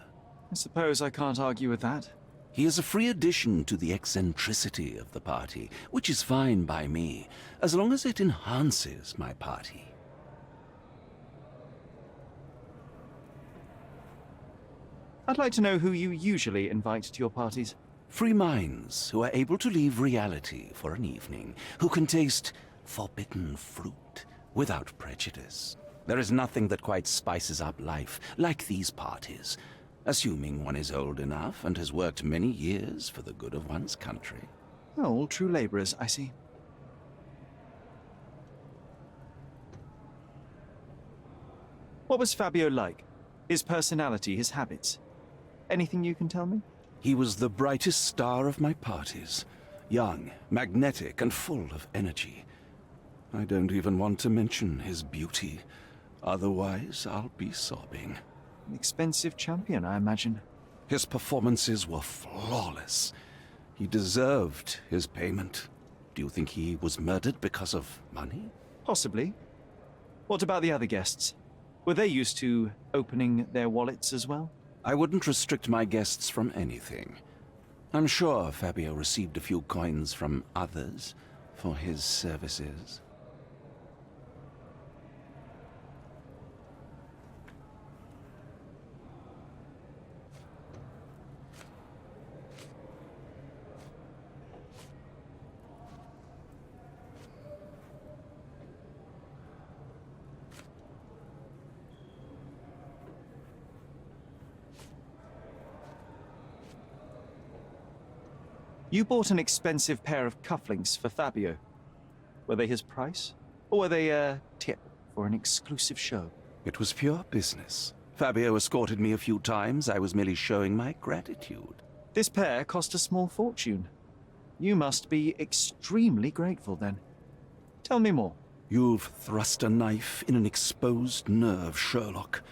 I suppose I can't argue with that. He is a free addition to the eccentricity of the party, which is fine by me, as long as it enhances my party. I'd like to know who you usually invite to your parties. Free minds who are able to leave reality for an evening, who can taste forbidden fruit without prejudice. There is nothing that quite spices up life like these parties, assuming one is old enough and has worked many years for the good of one's country. Oh, all true labourers, I see. What was Fabio like? His personality, his habits? Anything you can tell me? He was the brightest star of my parties. Young, magnetic, and full of energy. I don't even want to mention his beauty. Otherwise, I'll be sobbing. An expensive champion, I imagine. His performances were flawless. He deserved his payment. Do you think he was murdered because of money? Possibly. What about the other guests? Were they used to opening their wallets as well? I wouldn't restrict my guests from anything. I'm sure Fabio received a few coins from others for his services. You bought an expensive pair of cufflinks for Fabio. Were they his price? Or were they a tip for an exclusive show? It was pure business. Fabio escorted me a few times. I was merely showing my gratitude. This pair cost a small fortune. You must be extremely grateful then. Tell me more. You've thrust a knife in an exposed nerve, Sherlock.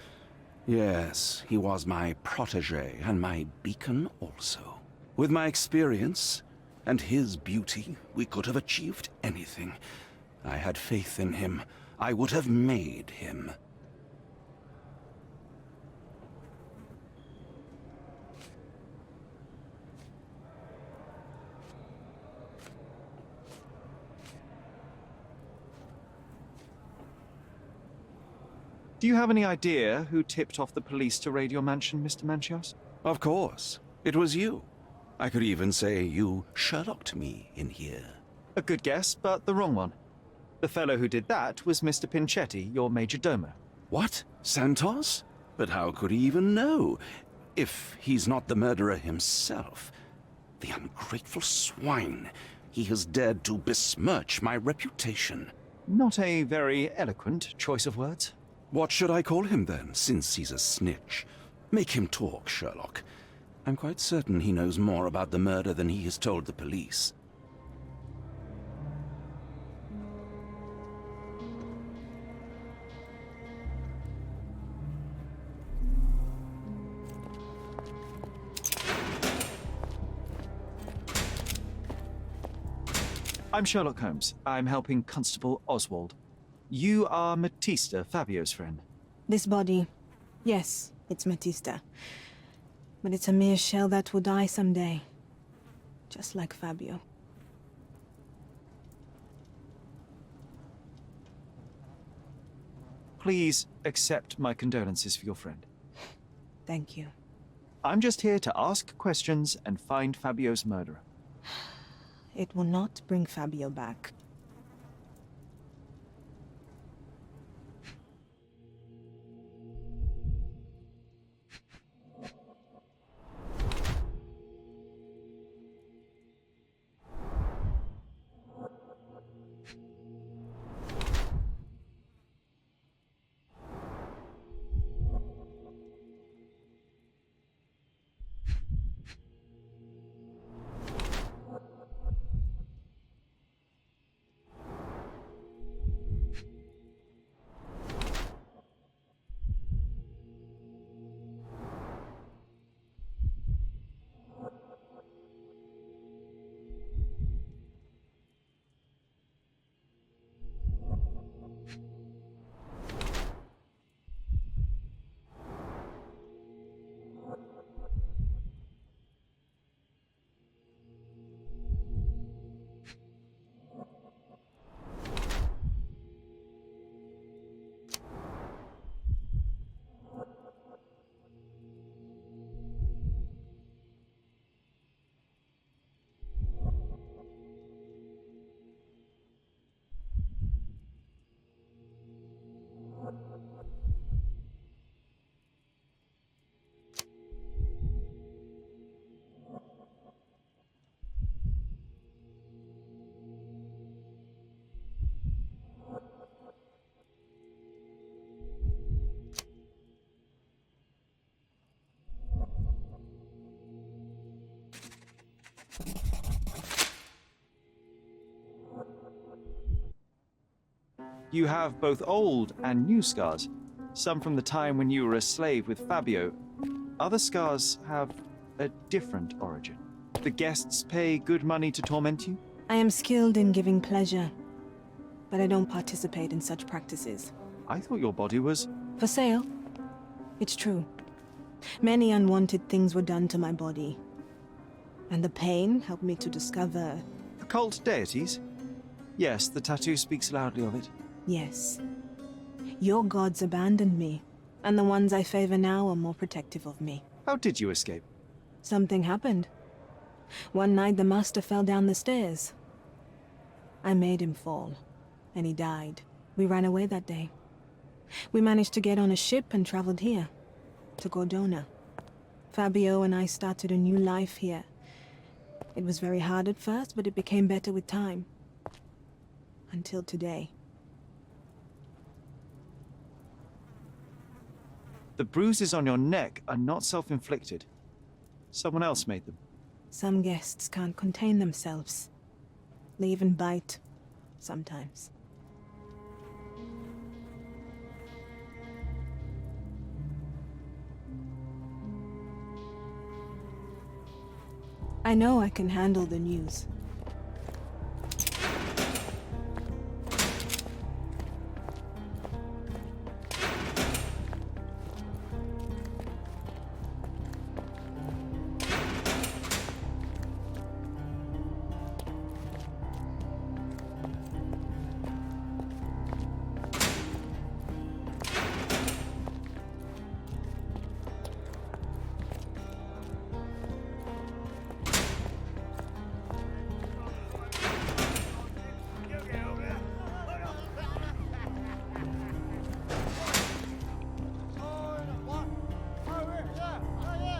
Yes, he was my protege and my beacon also. With my experience and his beauty, we could have achieved anything. I had faith in him. I would have made him. Do you have any idea who tipped off the police to raid your mansion, Mr. Manchios? Of course. It was you. I could even say you Sherlocked me in here. A good guess, but the wrong one. The fellow who did that was Mr. Pinchetti, your major domo. What? Santos? But how could he even know? If he's not the murderer himself. The ungrateful swine. He has dared to besmirch my reputation. Not a very eloquent choice of words. What should I call him then, since he's a snitch? Make him talk, Sherlock. I'm quite certain he knows more about the murder than he has told the police. I'm Sherlock Holmes. I'm helping Constable Oswald. You are Matista, Fabio's friend. This body, yes, it's Matista. But it's a mere shell that will die someday. Just like Fabio. Please accept my condolences for your friend. Thank you. I'm just here to ask questions and find Fabio's murderer. It will not bring Fabio back. You have both old and new scars. Some from the time when you were a slave with Fabio. Other scars have a different origin. The guests pay good money to torment you? I am skilled in giving pleasure. but I don't participate in such practices. I thought your body was... For sale? It's true. Many unwanted things were done to my body. And the pain helped me to discover... Occult deities? Yes, the tattoo speaks loudly of it. Yes. Your gods abandoned me, and the ones I favor now are more protective of me. How did you escape? Something happened. One night the master fell down the stairs. I made him fall, and he died. We ran away that day. We managed to get on a ship and traveled here, to Gordona. Fabio and I started a new life here. It was very hard at first, but it became better with time. Until today. The bruises on your neck are not self-inflicted. Someone else made them. Some guests can't contain themselves. They even bite, sometimes. I know I can handle the news.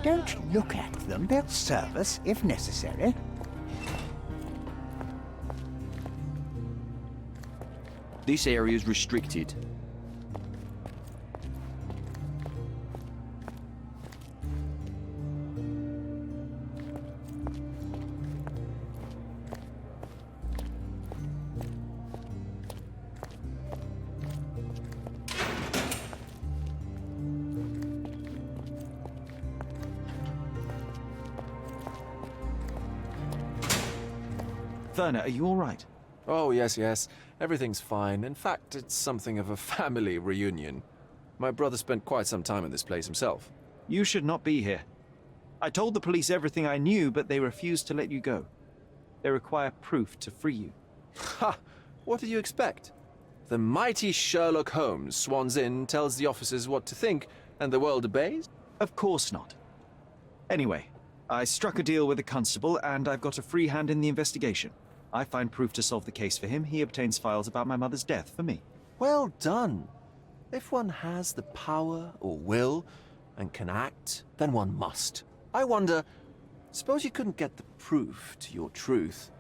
Don't look at them. They'll serve us if necessary. This area is restricted. Werner, are you all right? Oh, yes. Everything's fine. In fact, it's something of a family reunion. My brother spent quite some time in this place himself. You should not be here. I told the police everything I knew, but they refused to let you go. They require proof to free you. Ha! What did you expect? The mighty Sherlock Holmes swans in, tells the officers what to think, and the world obeys? Of course not. Anyway, I struck a deal with the constable, and I've got a free hand in the investigation. I find proof to solve the case for him. He obtains files about my mother's death for me. Well done. If one has the power or will and can act, then one must. I wonder, suppose you couldn't get the proof to your truth.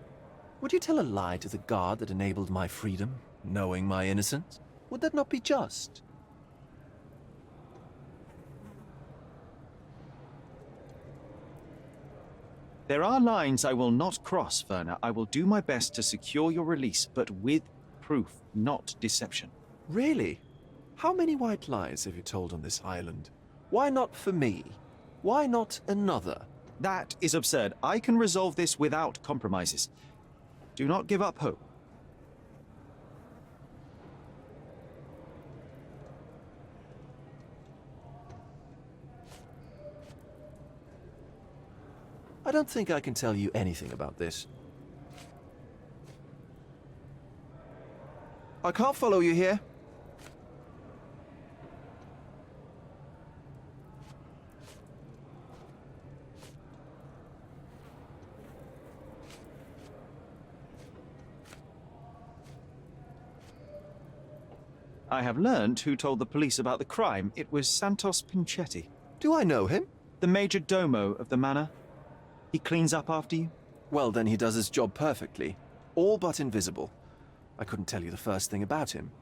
Would you tell a lie to the guard that enabled my freedom, knowing my innocence? Would that not be just? There are lines I will not cross, Werner. I will do my best to secure your release, but with proof, not deception. Really? How many white lies have you told on this island? Why not for me? Why not another? That is absurd. I can resolve this without compromises. Do not give up hope. I don't think I can tell you anything about this. I can't follow you here. I have learned who told the police about the crime. It was Santos Pinchetti. Do I know him? The major domo of the manor. He cleans up after you? Well, then he does his job perfectly. All but invisible. I couldn't tell you the first thing about him.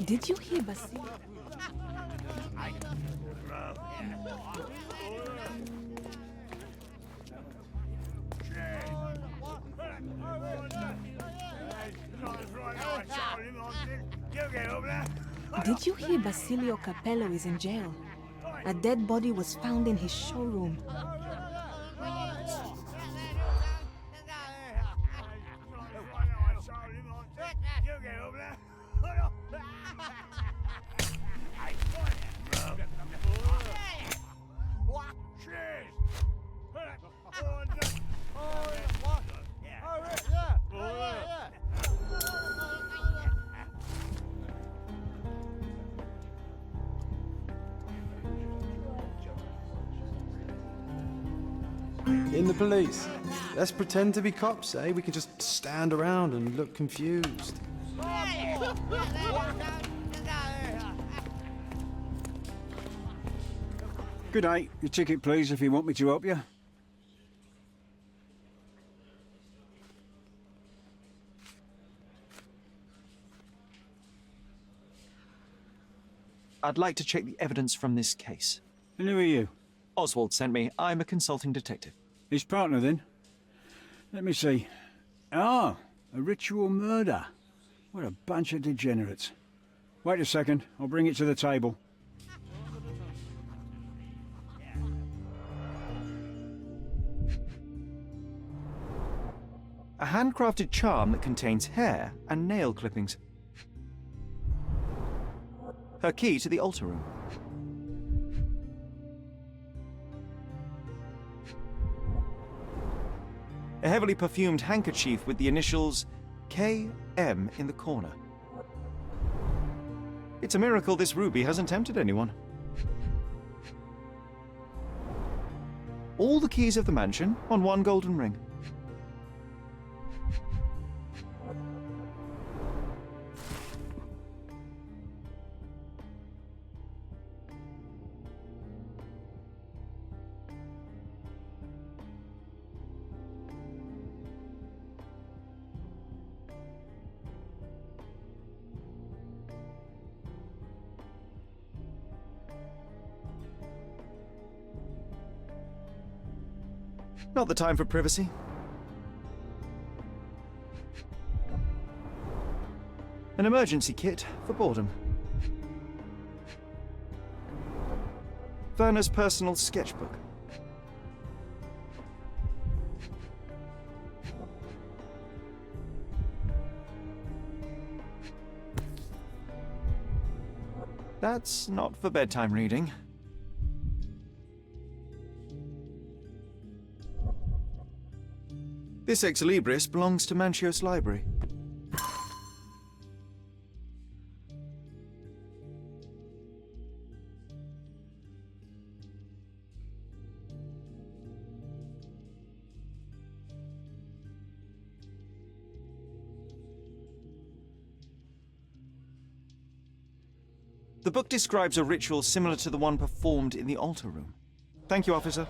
Did you hear Basil? Did you hear Basilio Capello is in jail? A dead body was found in his showroom. In the police. Let's pretend to be cops, eh? We can just stand around and look confused. Good day. Your ticket, please, if you want me to help you. I'd like to check the evidence from this case. And who are you? Oswald sent me. I'm a consulting detective. His partner, then? Let me see. Ah, a ritual murder. What a bunch of degenerates. Wait a second. I'll bring it to the table. A handcrafted charm that contains hair and nail clippings. Her key to the altar room. A heavily perfumed handkerchief with the initials KM in the corner. It's a miracle this ruby hasn't tempted anyone. All the keys of the mansion on one golden ring. Not the time for privacy. An emergency kit for boredom. Werner's personal sketchbook. That's not for bedtime reading. This ex libris belongs to Manchios Library. The book describes a ritual similar to the one performed in the altar room. Thank you, officer.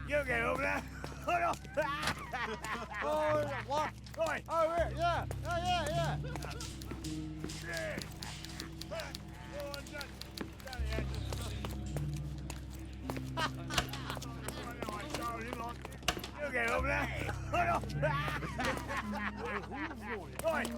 You get over there. Oh, what? Right. Oh, yeah. Oh, yeah. You get over there. Right.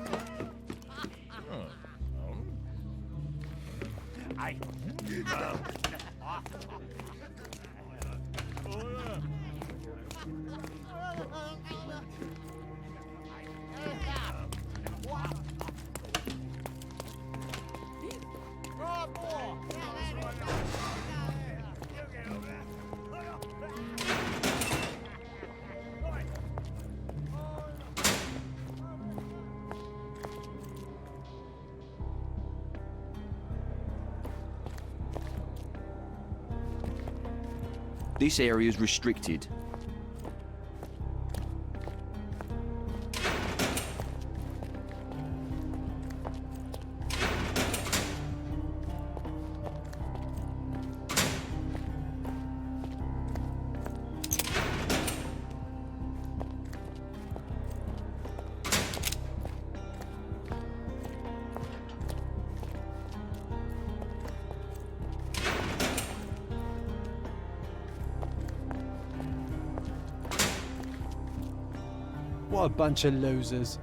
This area is restricted. What a bunch of losers.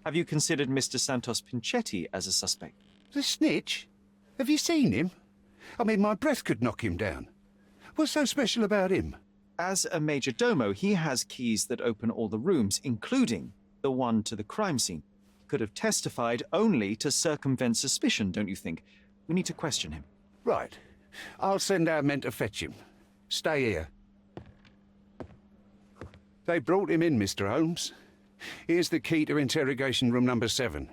Have you considered Mr. Santos Pinchetti as a suspect? The snitch? Have you seen him? I mean, my breath could knock him down. What's so special about him? As a major domo, he has keys that open all the rooms, including the one to the crime scene. He could have testified only to circumvent suspicion, don't you think? We need to question him. Right. I'll send our men to fetch him. Stay here. They brought him in, Mr. Holmes. Here's the key to interrogation room number 7.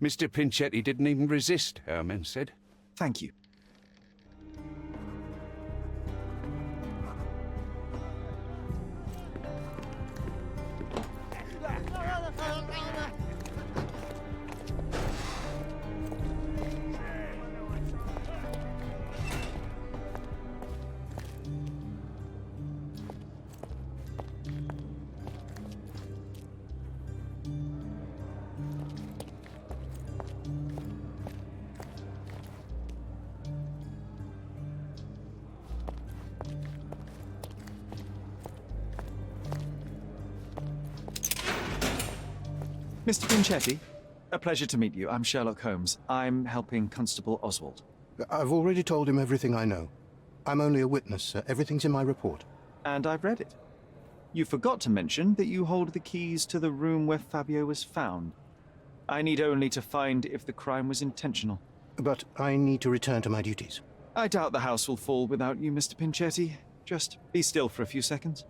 Mr. Pinchetti didn't even resist, our men said. Thank you. Mr. Pinchetti, a pleasure to meet you. I'm Sherlock Holmes. I'm helping Constable Oswald. I've already told him everything I know. I'm only a witness, sir. Everything's in my report. And I've read it. You forgot to mention that you hold the keys to the room where Fabio was found. I need only to find if the crime was intentional. But I need to return to my duties. I doubt the house will fall without you, Mr. Pinchetti. Just be still for a few seconds.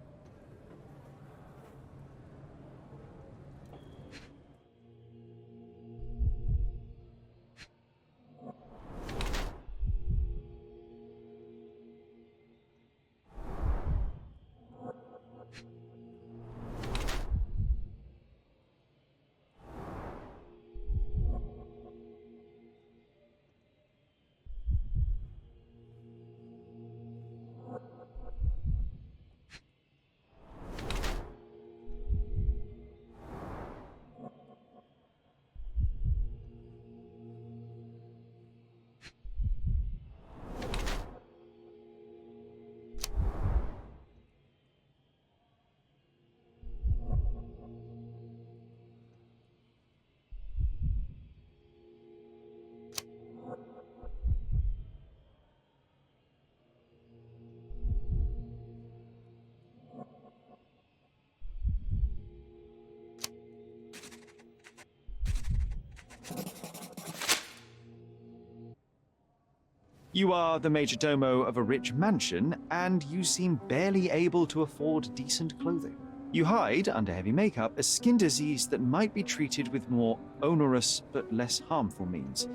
You are the major domo of a rich mansion, and you seem barely able to afford decent clothing. You hide, under heavy makeup, a skin disease that might be treated with more onerous but less harmful means.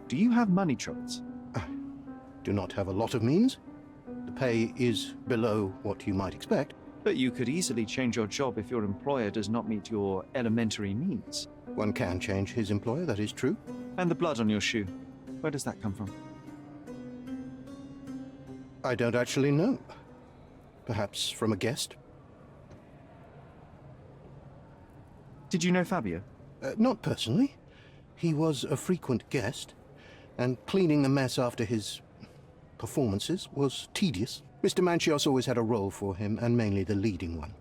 Do you have money troubles? Do not have a lot of means. The pay is below what you might expect. But you could easily change your job if your employer does not meet your elementary needs. One can change his employer, that is true. And the blood on your shoe, where does that come from? I don't actually know. Perhaps from a guest? Did you know Fabio? Not personally. He was a frequent guest, and cleaning the mess after his performances was tedious. Mr. Manchios always had a role for him, and mainly the leading one.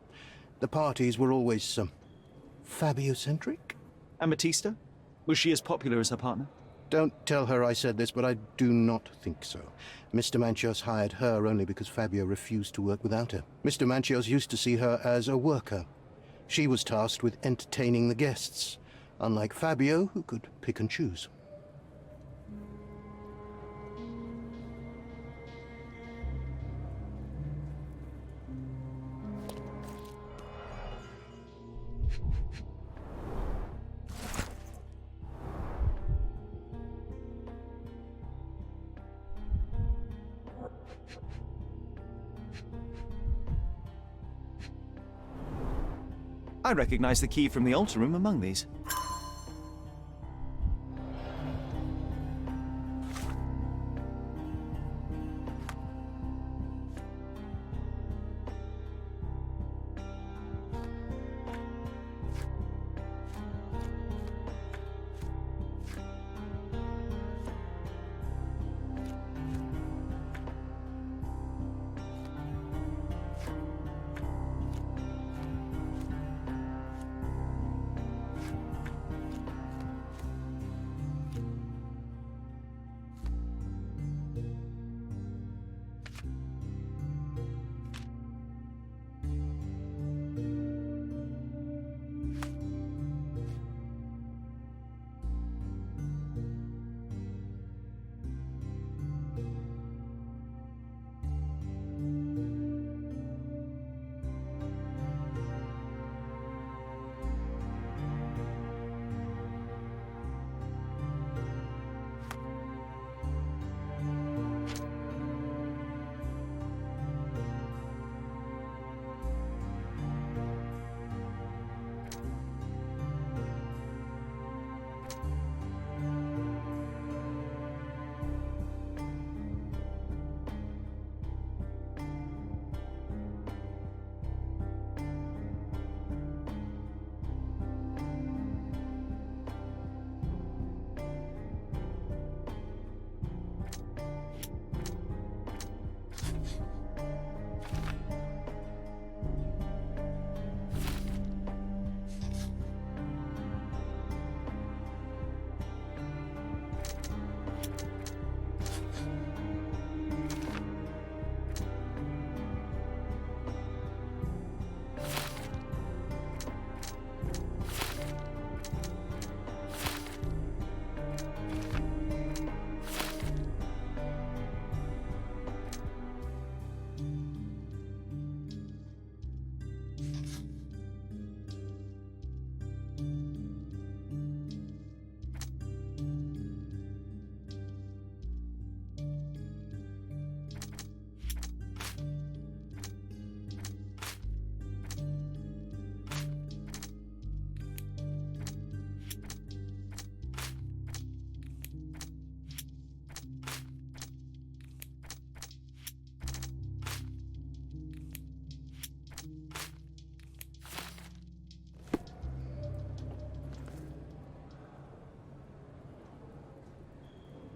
The parties were always, Fabio-centric? And Batista? Was she as popular as her partner? Don't tell her I said this, but I do not think so. Mr. Manchios hired her only because Fabio refused to work without her. Mr. Manchios used to see her as a worker. She was tasked with entertaining the guests, unlike Fabio, who could pick and choose. I recognize the key from the altar room among these.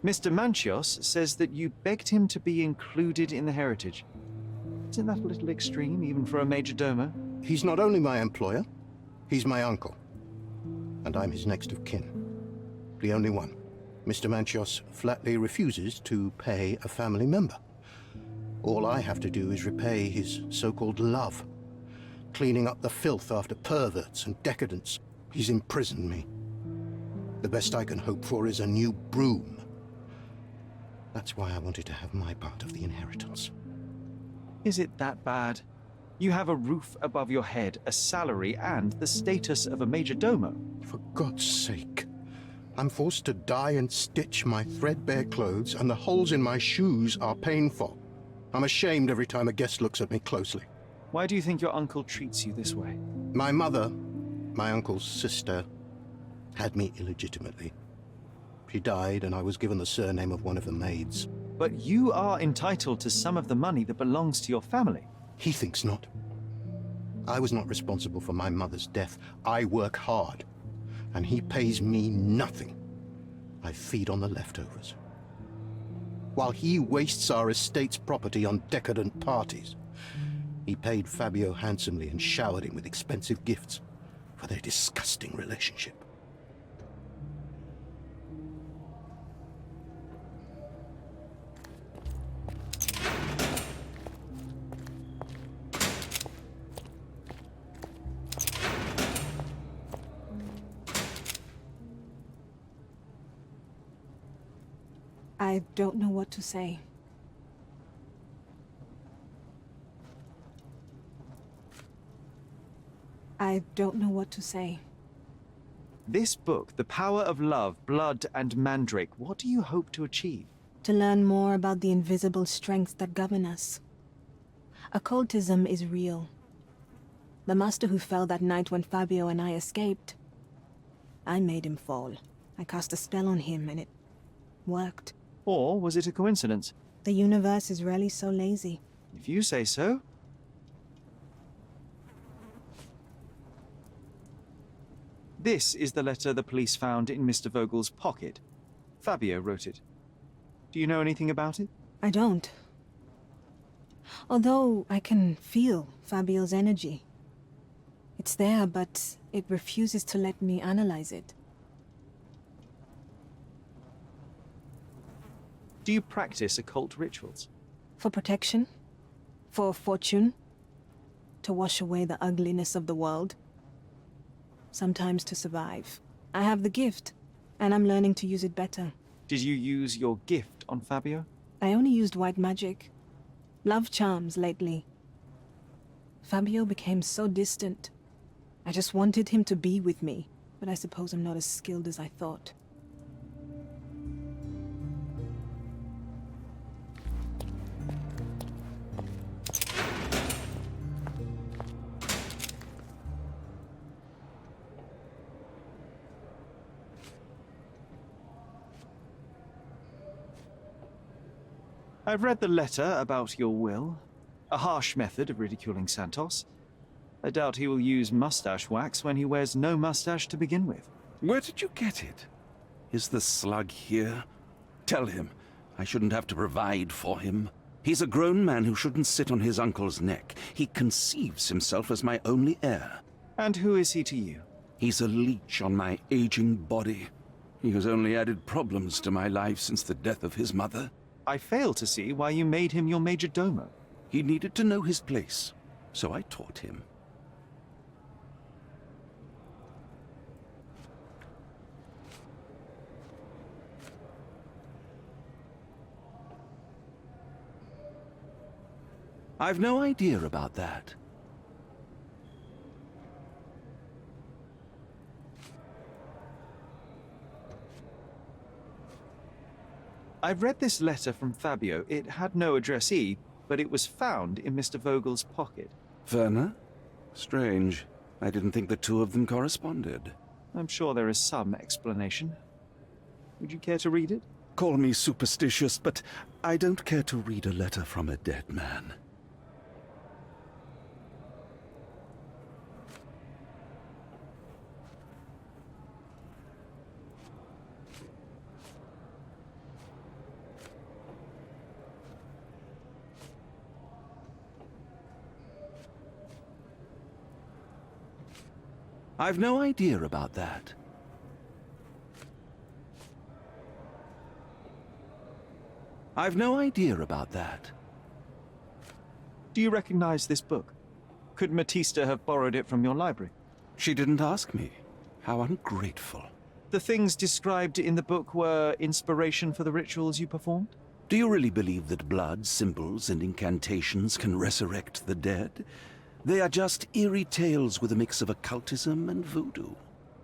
Mr. Manchios says that you begged him to be included in the heritage. Isn't that a little extreme, even for a major domo? He's not only my employer, he's my uncle. And I'm his next of kin. The only one. Mr. Manchios flatly refuses to pay a family member. All I have to do is repay his so-called love. Cleaning up the filth after perverts and decadents. He's imprisoned me. The best I can hope for is a new broom. That's why I wanted to have my part of the inheritance. Is it that bad? You have a roof above your head, a salary, and the status of a major domo. For God's sake. I'm forced to dye and stitch my threadbare clothes, and the holes in my shoes are painful. I'm ashamed every time a guest looks at me closely. Why do you think your uncle treats you this way? My mother, my uncle's sister, had me illegitimately. She died, and I was given the surname of one of the maids. But you are entitled to some of the money that belongs to your family. He thinks not. I was not responsible for my mother's death. I work hard, and he pays me nothing. I feed on the leftovers. While he wastes our estate's property on decadent parties, he paid Fabio handsomely and showered him with expensive gifts for their disgusting relationship. I don't know what to say. I don't know what to say. This book, The Power of Love, Blood, and Mandrake, what do you hope to achieve? To learn more about the invisible strengths that govern us. Occultism is real. The master who fell that night when Fabio and I escaped. I made him fall. I cast a spell on him and it worked. Or was it a coincidence? The universe is rarely so lazy. If you say so. This is the letter the police found in Mr. Vogel's pocket. Fabio wrote it. Do you know anything about it? I don't. Although I can feel Fabio's energy. It's there, but it refuses to let me analyze it. Do you practice occult rituals? For protection? For fortune? To wash away the ugliness of the world? Sometimes to survive. I have the gift, and I'm learning to use it better. Did you use your gift on Fabio? I only used white magic. Love charms lately. Fabio became so distant. I just wanted him to be with me, but I suppose I'm not as skilled as I thought. I've read the letter about your will. A harsh method of ridiculing Santos. I doubt he will use mustache wax when he wears no mustache to begin with. Where did you get it? Is the slug here? Tell him I shouldn't have to provide for him. He's a grown man who shouldn't sit on his uncle's neck. He conceives himself as my only heir. And who is he to you? He's a leech on my aging body. He has only added problems to my life since the death of his mother. I fail to see why you made him your major domo. He needed to know his place, so I taught him. I've no idea about that. I've read this letter from Fabio. It had no addressee, but it was found in Mr. Vogel's pocket. Werner? Strange. I didn't think the two of them corresponded. I'm sure there is some explanation. Would you care to read it? Call me superstitious, but I don't care to read a letter from a dead man. I've no idea about that. I've no idea about that. Do you recognize this book? Could Matista have borrowed it from your library? She didn't ask me. How ungrateful. The things described in the book were inspiration for the rituals you performed? Do you really believe that blood, symbols, and incantations can resurrect the dead? They are just eerie tales with a mix of occultism and voodoo.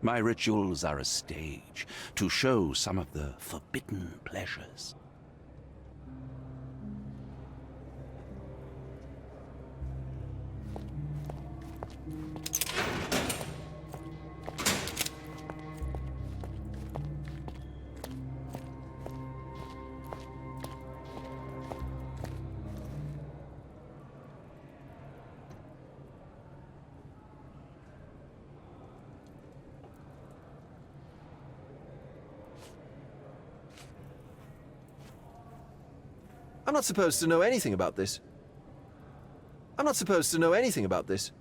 My rituals are a stage to show some of the forbidden pleasures. I'm not supposed to know anything about this. I'm not supposed to know anything about this.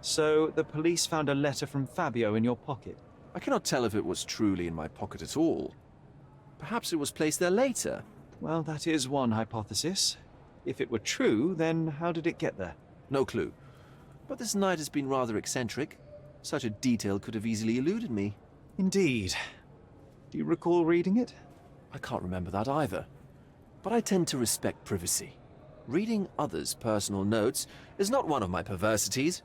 So, the police found a letter from Fabio in your pocket? I cannot tell if it was truly in my pocket at all. Perhaps it was placed there later. Well, that is one hypothesis. If it were true, then how did it get there? No clue. But this night has been rather eccentric. Such a detail could have easily eluded me. Indeed. Do you recall reading it? I can't remember that either. But I tend to respect privacy. Reading others' personal notes is not one of my perversities.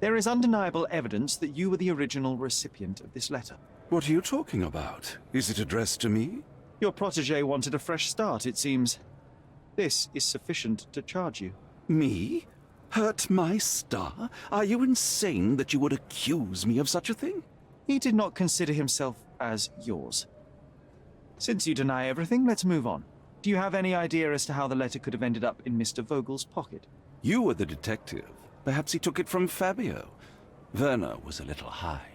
There is undeniable evidence that you were the original recipient of this letter. What are you talking about? Is it addressed to me? Your protege wanted a fresh start, it seems. This is sufficient to charge you. Me? Hurt my star? Are you insane that you would accuse me of such a thing? He did not consider himself as yours. Since you deny everything, let's move on. Do you have any idea as to how the letter could have ended up in Mr. Vogel's pocket? You were the detective. Perhaps he took it from Fabio. Werner was a little high.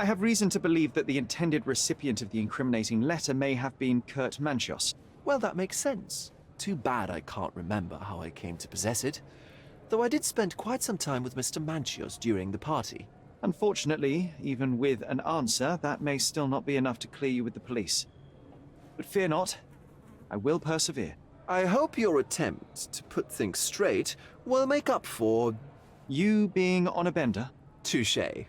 I have reason to believe that the intended recipient of the incriminating letter may have been Kurt Manchos. Well, that makes sense. Too bad I can't remember how I came to possess it. Though I did spend quite some time with Mr. Manchos during the party. Unfortunately, even with an answer, that may still not be enough to clear you with the police. But fear not, I will persevere. I hope your attempt to put things straight will make up for... you being on a bender? Touché.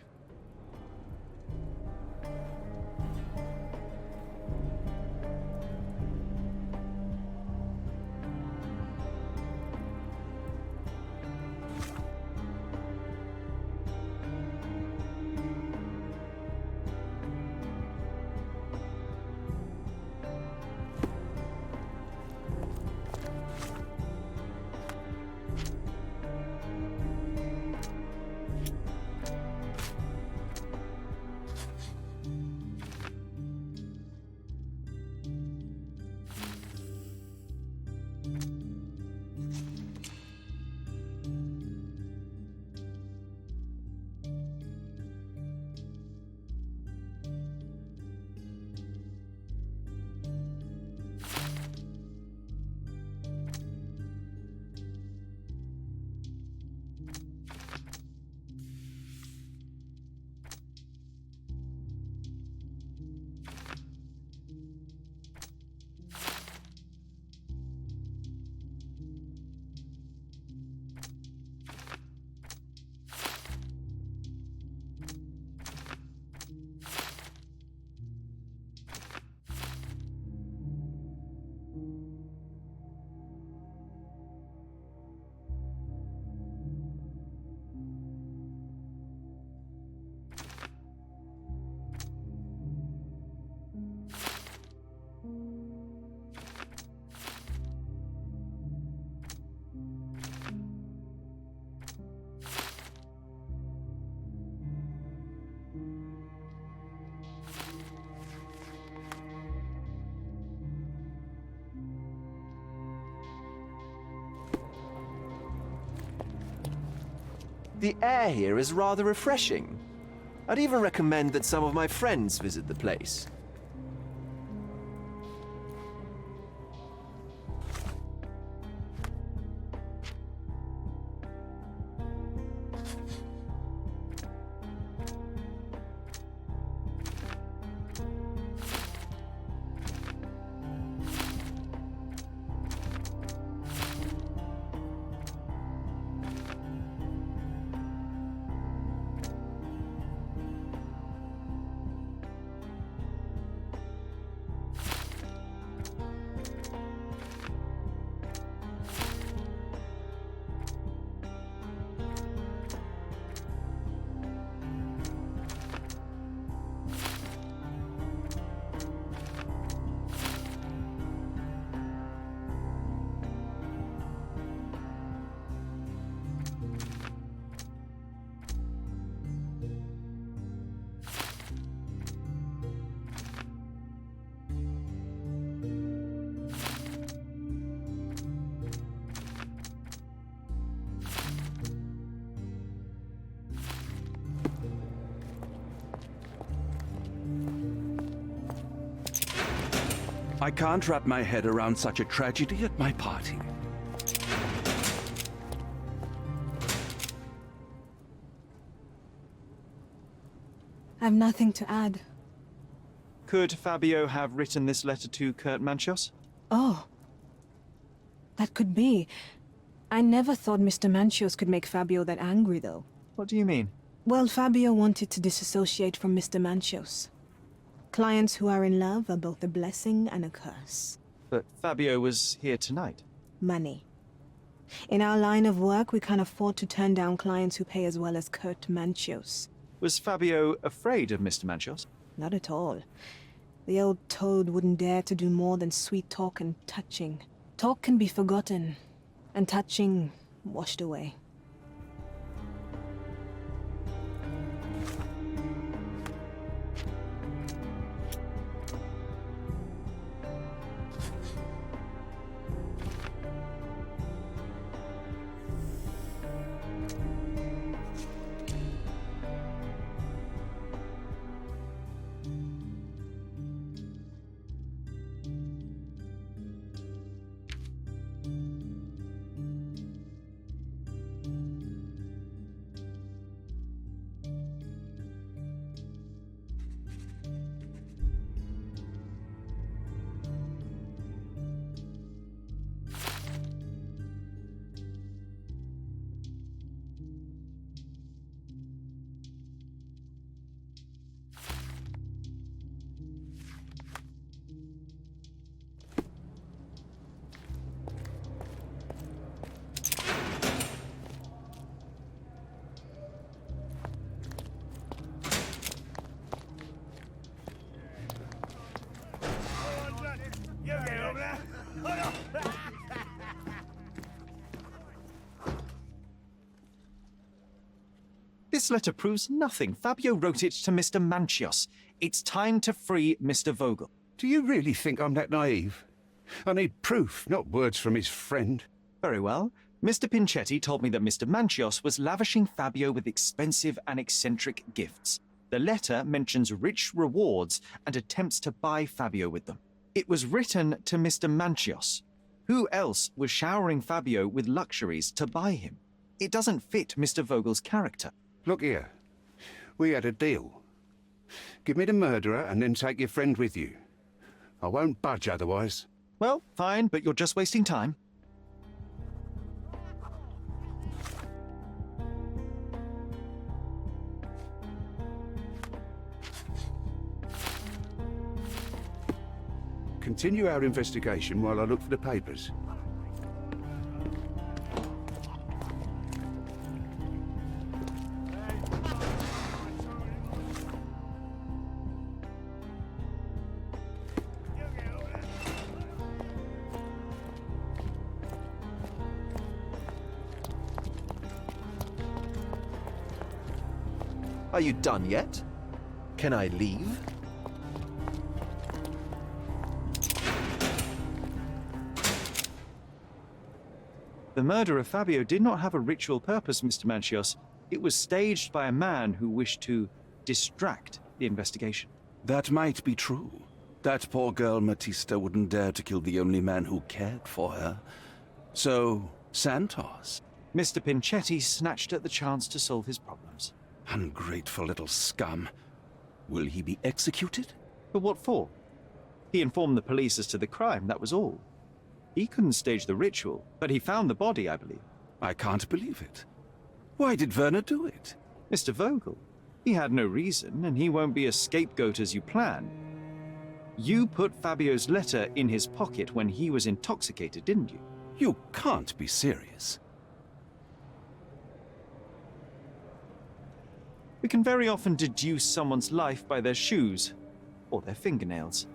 The air here is rather refreshing. I'd even recommend that some of my friends visit the place. I can't wrap my head around such a tragedy at my party. I've nothing to add. Could Fabio have written this letter to Kurt Manchos? Oh, That could be. I never thought Mr. Manchios could make Fabio that angry, though. What do you mean? Well, Fabio wanted to disassociate from Mr. Manchios. Clients who are in love are both a blessing and a curse. But Fabio was here tonight. Money. In our line of work, we can't afford to turn down clients who pay as well as Kurt Manchios. Was Fabio afraid of Mr. Manchios? Not at all. The old toad wouldn't dare to do more than sweet talk and touching. Talk can be forgotten, and touching washed away. This letter proves nothing. Fabio wrote it to Mr. Manchios. It's time to free Mr. Vogel. Do you really think I'm that naive? I need proof, not words from his friend. Very well. Mr. Pinchetti told me that Mr. Manchios was lavishing Fabio with expensive and eccentric gifts. The letter mentions rich rewards and attempts to buy Fabio with them. It was written to Mr. Manchios. Who else was showering Fabio with luxuries to buy him? It doesn't fit Mr. Vogel's character. Look here. We had a deal. Give me the murderer and then take your friend with you. I won't budge otherwise. Well, fine, but you're just wasting time. Continue our investigation while I look for the papers. Are you done yet? Can I leave? The murder of Fabio did not have a ritual purpose, Mr. Manchios. It was staged by a man who wished to distract the investigation. That might be true. That poor girl Matista wouldn't dare to kill the only man who cared for her. So, Santos. Mr. Pinchetti snatched at the chance to solve his problems. Ungrateful little scum. Will he be executed? But what for? He informed the police as to the crime, that was all. He couldn't stage the ritual, but he found the body, I believe. I can't believe it. Why did Werner do it? Mr. Vogel. He had no reason, and he won't be a scapegoat as you plan. You put Fabio's letter in his pocket when he was intoxicated, didn't you? You can't be serious. We can very often deduce someone's life by their shoes, or their fingernails.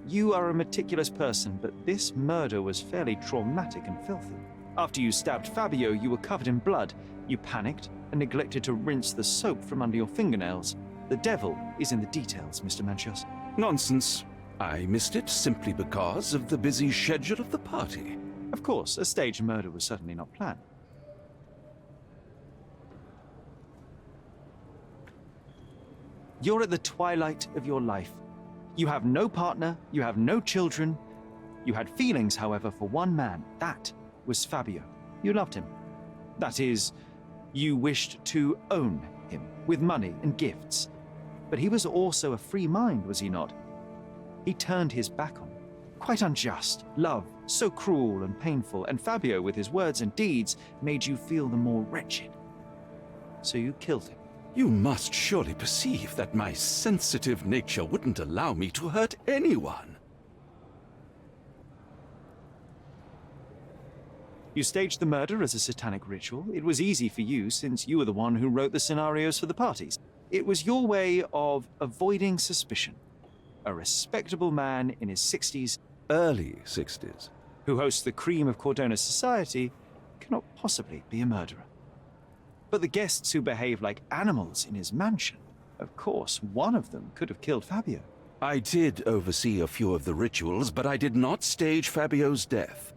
You are a meticulous person, but this murder was fairly traumatic and filthy. After you stabbed Fabio, you were covered in blood. You panicked and neglected to rinse the soap from under your fingernails. The devil is in the details, Mr. Manchios. Nonsense. I missed it simply because of the busy schedule of the party. Of course, a staged murder was certainly not planned. You're at the twilight of your life. You have no partner, you have no children. You had feelings, however, for one man. That was Fabio. You loved him. That is, you wished to own him with money and gifts. But he was also a free mind, was he not? He turned his back on you. Quite unjust. Love So cruel and painful, and Fabio, with his words and deeds, made you feel the more wretched. So you killed him. You must surely perceive that my sensitive nature wouldn't allow me to hurt anyone. You staged the murder as a satanic ritual. It was easy for you, since you were the one who wrote the scenarios for the parties. It was your way of avoiding suspicion. A respectable man in his 60s, Early 60s. who hosts the cream of Cordona's society, cannot possibly be a murderer. But the guests who behave like animals in his mansion, of course, one of them could have killed Fabio. I did oversee a few of the rituals, but I did not stage Fabio's death.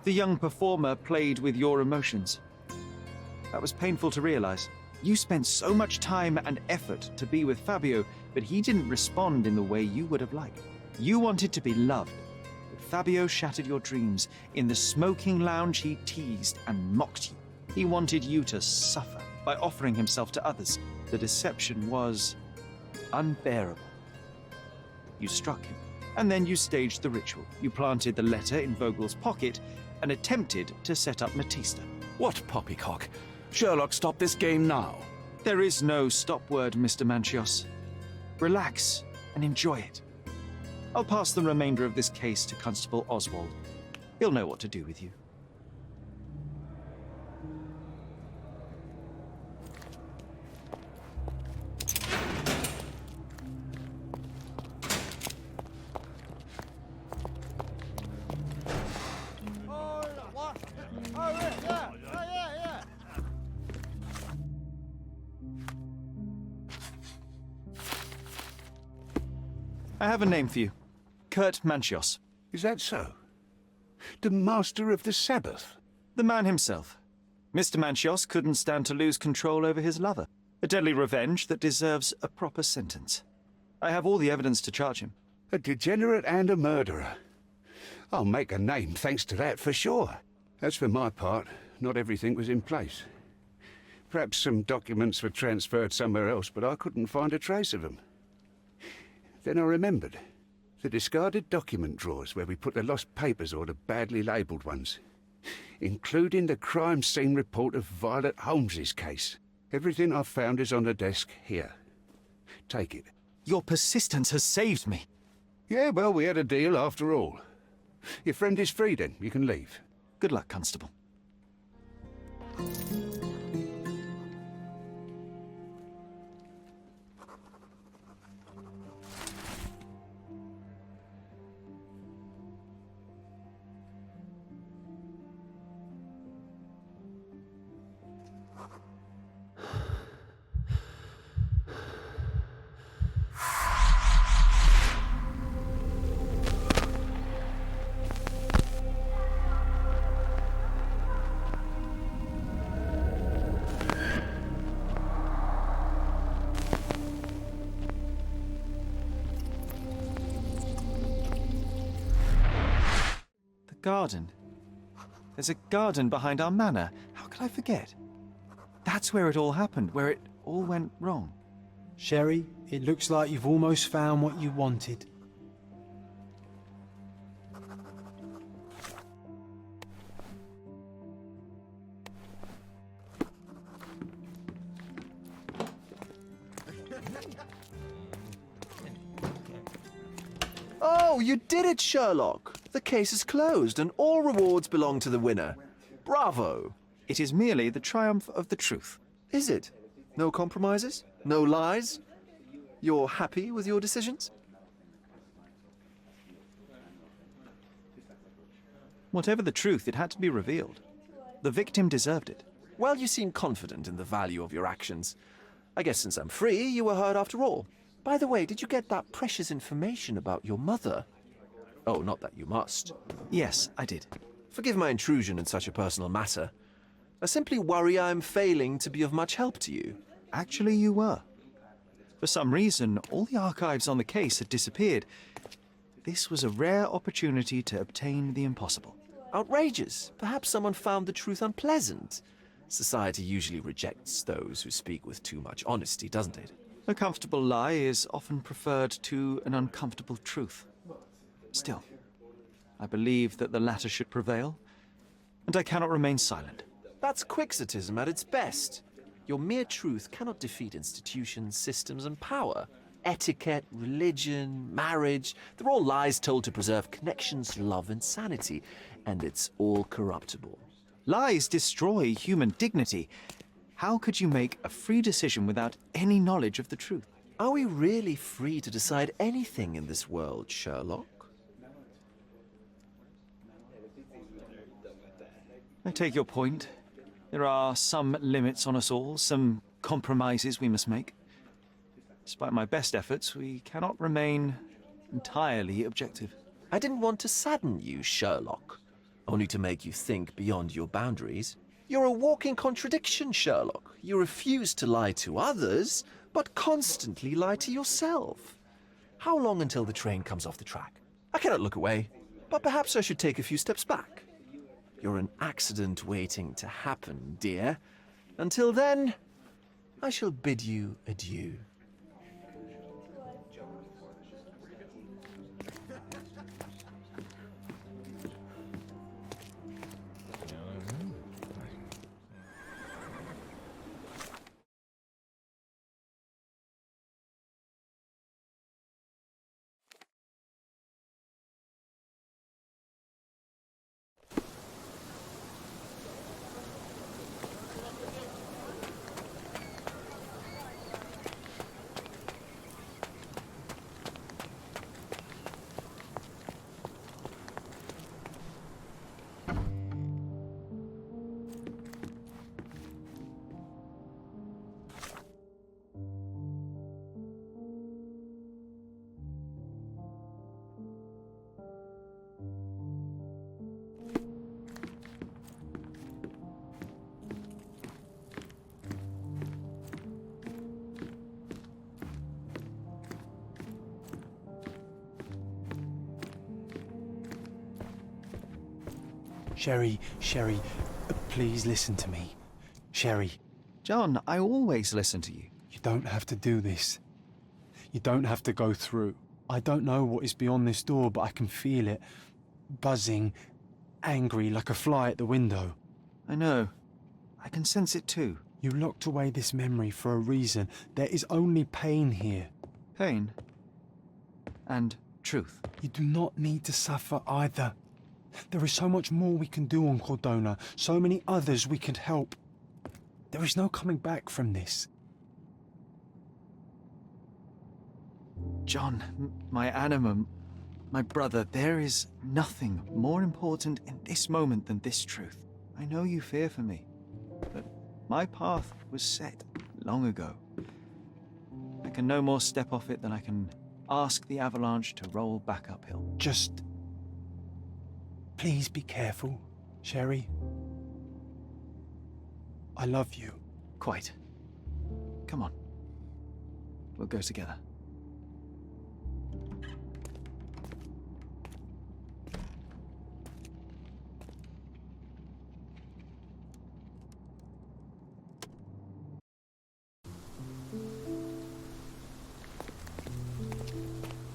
The young performer played with your emotions. That was painful to realize. You spent so much time and effort to be with Fabio, but he didn't respond in the way you would have liked. You wanted to be loved, but Fabio shattered your dreams. In the smoking lounge, he teased and mocked you. He wanted you to suffer by offering himself to others. The deception was unbearable. You struck him, and then you staged the ritual. You planted the letter in Vogel's pocket and attempted to set up Matista. What poppycock? Sherlock, stop this game now. There is no stop word, Mr. Manchios. Relax and enjoy it. I'll pass the remainder of this case to Constable Oswald. He'll know what to do with you. I have a name for you. Kurt Manchios. Is that so? The Master of the Sabbath? The man himself. Mr. Manchios couldn't stand to lose control over his lover. A deadly revenge that deserves a proper sentence. I have all the evidence to charge him. A degenerate and a murderer. I'll make a name thanks to that for sure. As for my part, not everything was in place. Perhaps some documents were transferred somewhere else, but I couldn't find a trace of them. Then I remembered. The discarded document drawers where we put the lost papers or the badly labelled ones. Including the crime scene report of Violet Holmes's case. Everything I've found is on the desk here. Take it. Your persistence has saved me. Yeah, well, we had a deal after all. Your friend is free then. You can leave. Good luck, Constable. Garden. There's a garden behind our manor. How could I forget? That's where it all happened, where it all went wrong. Sherry, it looks like you've almost found what you wanted. Oh, you did it, Sherlock! The case is closed and all rewards belong to the winner. Bravo! It is merely the triumph of the truth. Is it? No compromises? No lies? You're happy with your decisions? Whatever the truth, it had to be revealed. The victim deserved it. Well, you seem confident in the value of your actions. I guess since I'm free, you were heard after all. By the way, did you get that precious information about your mother? Oh, not that you must. Yes, I did. Forgive my intrusion in such a personal matter. I simply worry I'm failing to be of much help to you. Actually, you were. For some reason, all the archives on the case had disappeared. This was a rare opportunity to obtain the impossible. Outrageous. Perhaps someone found the truth unpleasant. Society usually rejects those who speak with too much honesty, doesn't it? A comfortable lie is often preferred to an uncomfortable truth. Still, I believe that the latter should prevail, and I cannot remain silent. That's quixotism at its best. Your mere truth cannot defeat institutions, systems, and power. Etiquette, religion, marriage, they're all lies told to preserve connections, love, and sanity, and it's all corruptible. Lies destroy human dignity. How could you make a free decision without any knowledge of the truth? Are we really free to decide anything in this world, Sherlock? I take your point. There are some limits on us all, some compromises we must make. Despite my best efforts, we cannot remain entirely objective. I didn't want to sadden you, Sherlock, only to make you think beyond your boundaries. You're a walking contradiction, Sherlock. You refuse to lie to others, but constantly lie to yourself. How long until the train comes off the track? I cannot look away, but perhaps I should take a few steps back. You're an accident waiting to happen, dear. Until then, I shall bid you adieu. Sherry, please listen to me. Sherry. John, I always listen to you. You don't have to do this. You don't have to go through. I don't know what is beyond this door, but I can feel it. Buzzing, angry, like a fly at the window. I know. I can sense it too. You locked away this memory for a reason. There is only pain here. Pain? And truth? You do not need to suffer either. There is so much more we can do on Cordona, so many others we can help. There is no coming back from this. John, my anima, my brother, there is nothing more important in this moment than this truth. I know you fear for me, but my path was set long ago. I can no more step off it than I can ask the avalanche to roll back uphill. Just please be careful, Sherry. I love you. Quite. Come on. We'll go together.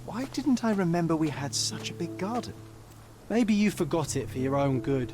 Why didn't I remember we had such a big garden? Maybe you forgot it for your own good.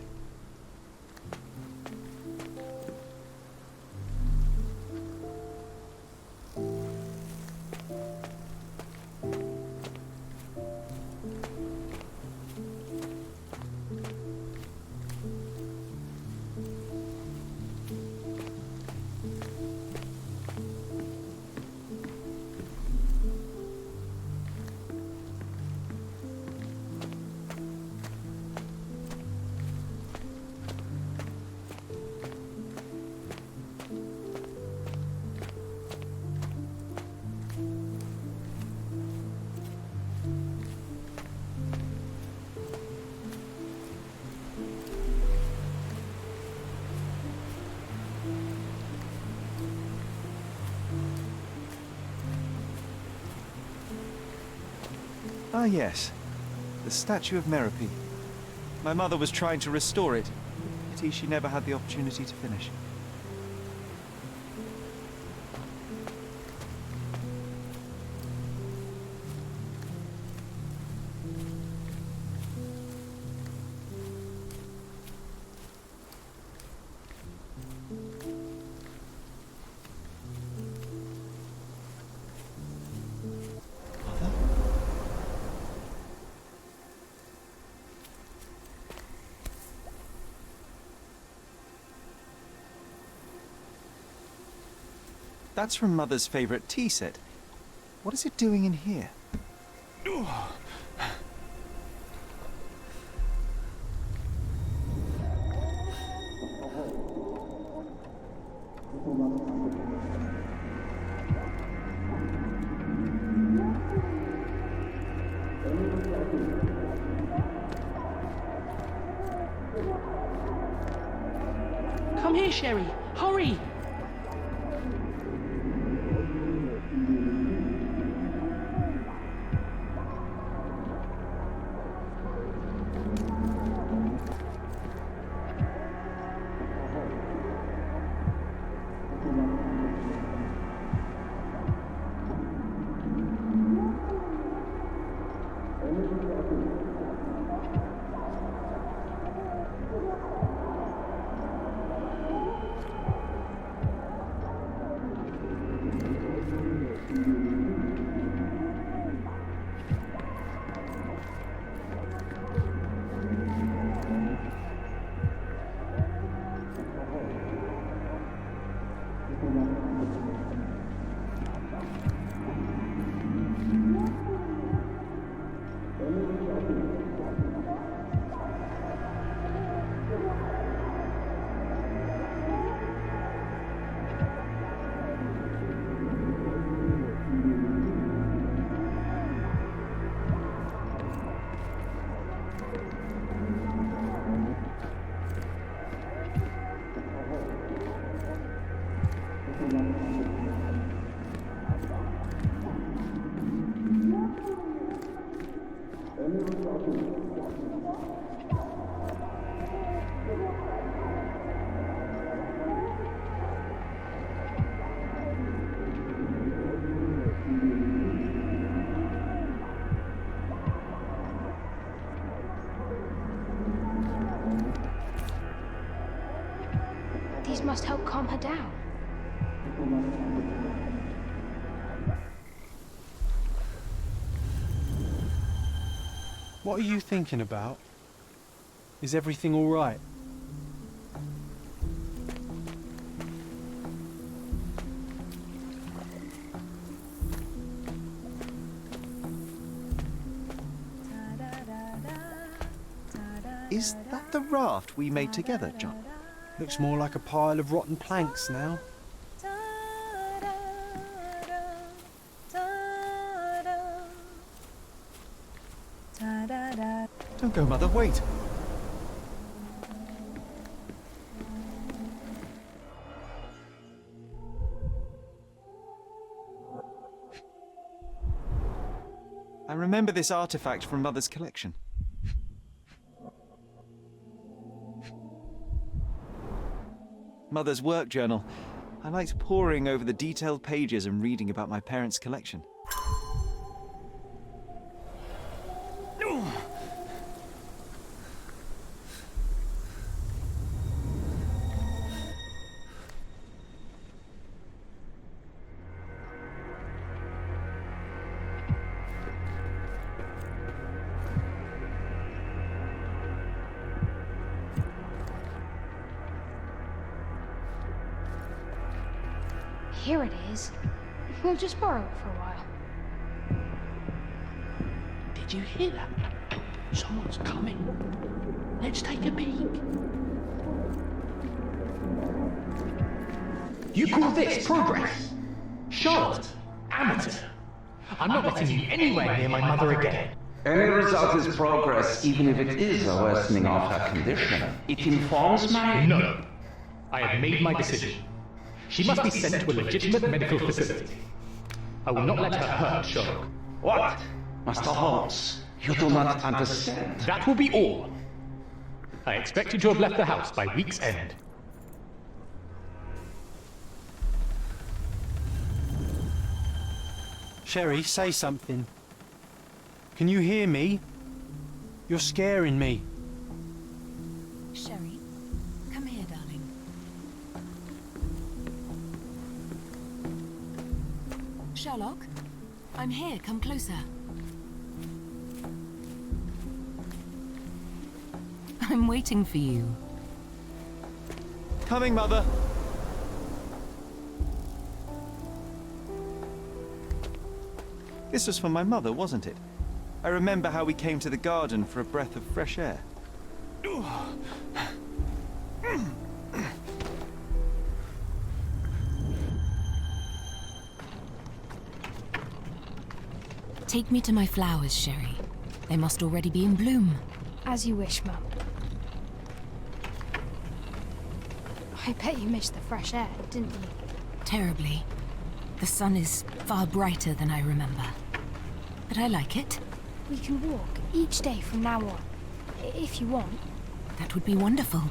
Ah, yes. The statue of Merope. My mother was trying to restore it. Pity she never had the opportunity to finish. That's from Mother's favourite tea set. What is it doing in here? Come here, Sherry. Hurry! These must help calm her down. What are you thinking about? Is everything all right? Is that the raft we made together, John? Looks more like a pile of rotten planks now. Don't go, Mother, wait. I remember this artifact from Mother's collection. Mother's work journal. I liked poring over the detailed pages and reading about my parents' collection. Here it is. We'll just borrow it for a while. Did you hear that? Someone's coming. Let's take a peek. You call this progress? Charlotte, amateur. I'm not letting you anywhere near my mother again. Any result is progress, even if it is a worsening of her condition. It informs my... No. I have made my decision. She must be sent to a legitimate medical facility. I will not let her hurt Sherlock. What? Master Holmes, you do not understand. That will be all. I expect you to have left the house by week's end. Sherry, say something. Can you hear me? You're scaring me. Sherry, come here, darling. Sherlock, I'm here. Come closer. I'm waiting for you. Coming, Mother. This was for my mother, wasn't it? I remember how we came to the garden for a breath of fresh air. Take me to my flowers, Sherry. They must already be in bloom. As you wish, Mum. I bet you missed the fresh air, didn't you? Terribly. The sun is far brighter than I remember. But I like it. We can walk each day from now on, if you want. That would be wonderful.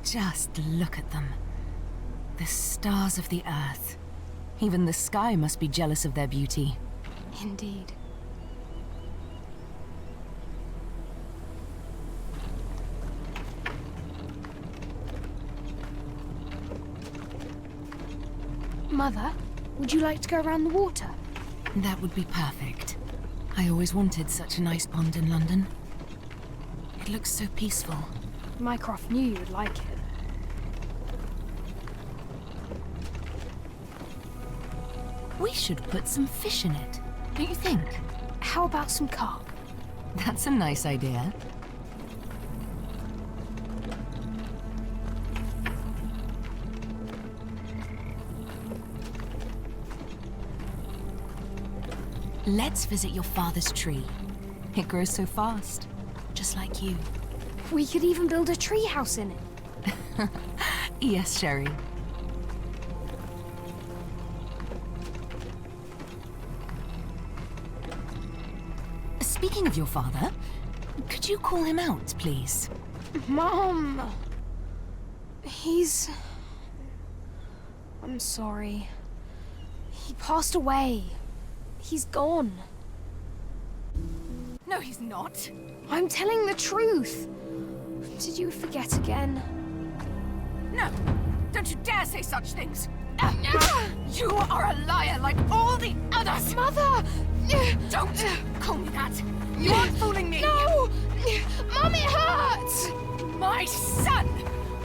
Just look at them. The stars of the earth. Even the sky must be jealous of their beauty. Indeed. Mother, would you like to go around the water? That would be perfect. I always wanted such a nice pond in London. It looks so peaceful. Mycroft knew you would like it. We should put some fish in it, don't you think? How about some carp? That's a nice idea. Let's visit your father's tree. It grows so fast, just like you. We could even build a tree house in it. Yes, Sherry. Speaking of your father, could you call him out, please? Mom! I'm sorry. He passed away. He's gone. No, he's not. I'm telling the truth. Did you forget again? No! Don't you dare say such things! You are a liar like all the others! Mother! Don't call me that! You aren't fooling me! No! Mom, it hurts! My son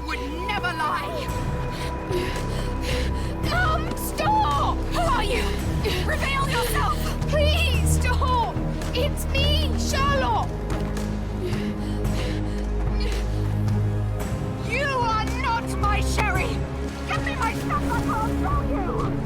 would never lie! Mom, stop! Who are you? Reveal yourself! Please, stop! It's me, Sherlock! You are not my Sherry! Give me my stuff or I'll kill you!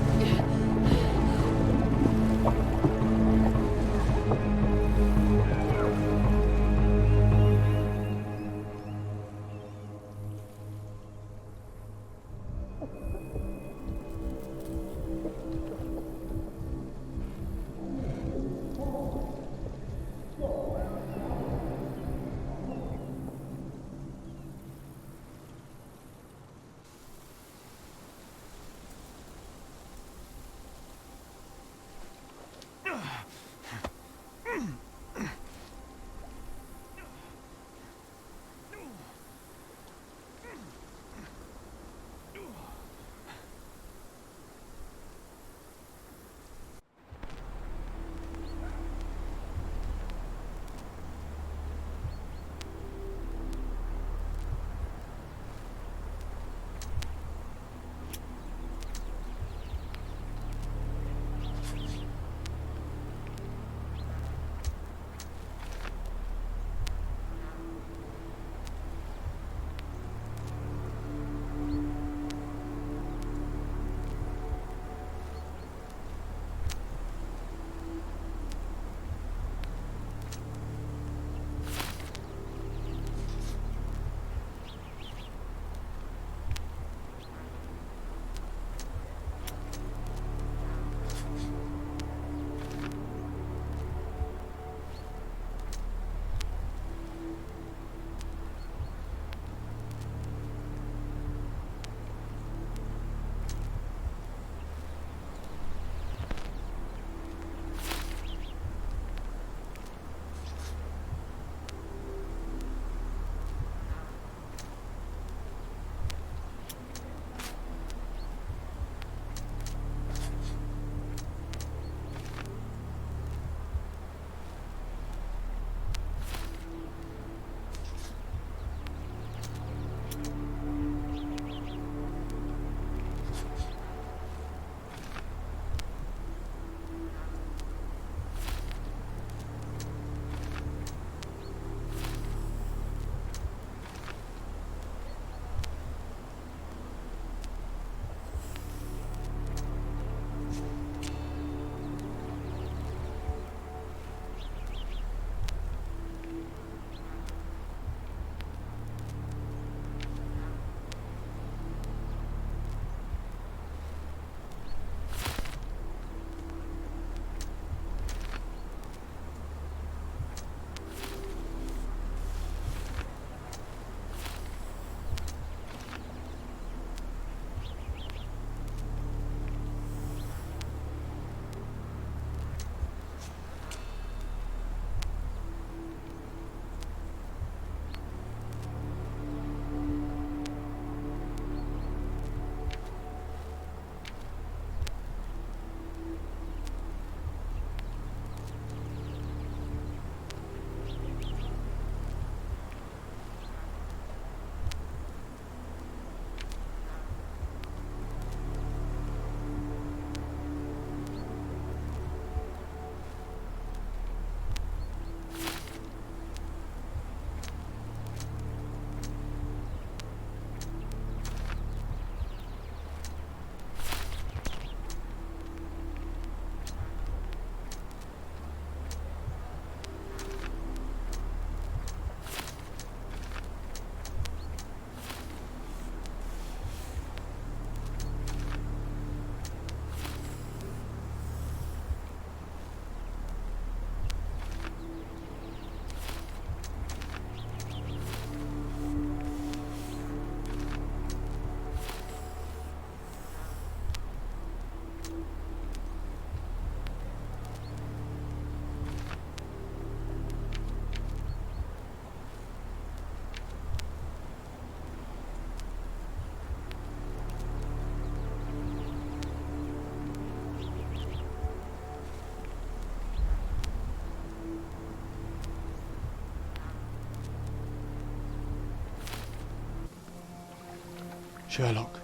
Sherlock.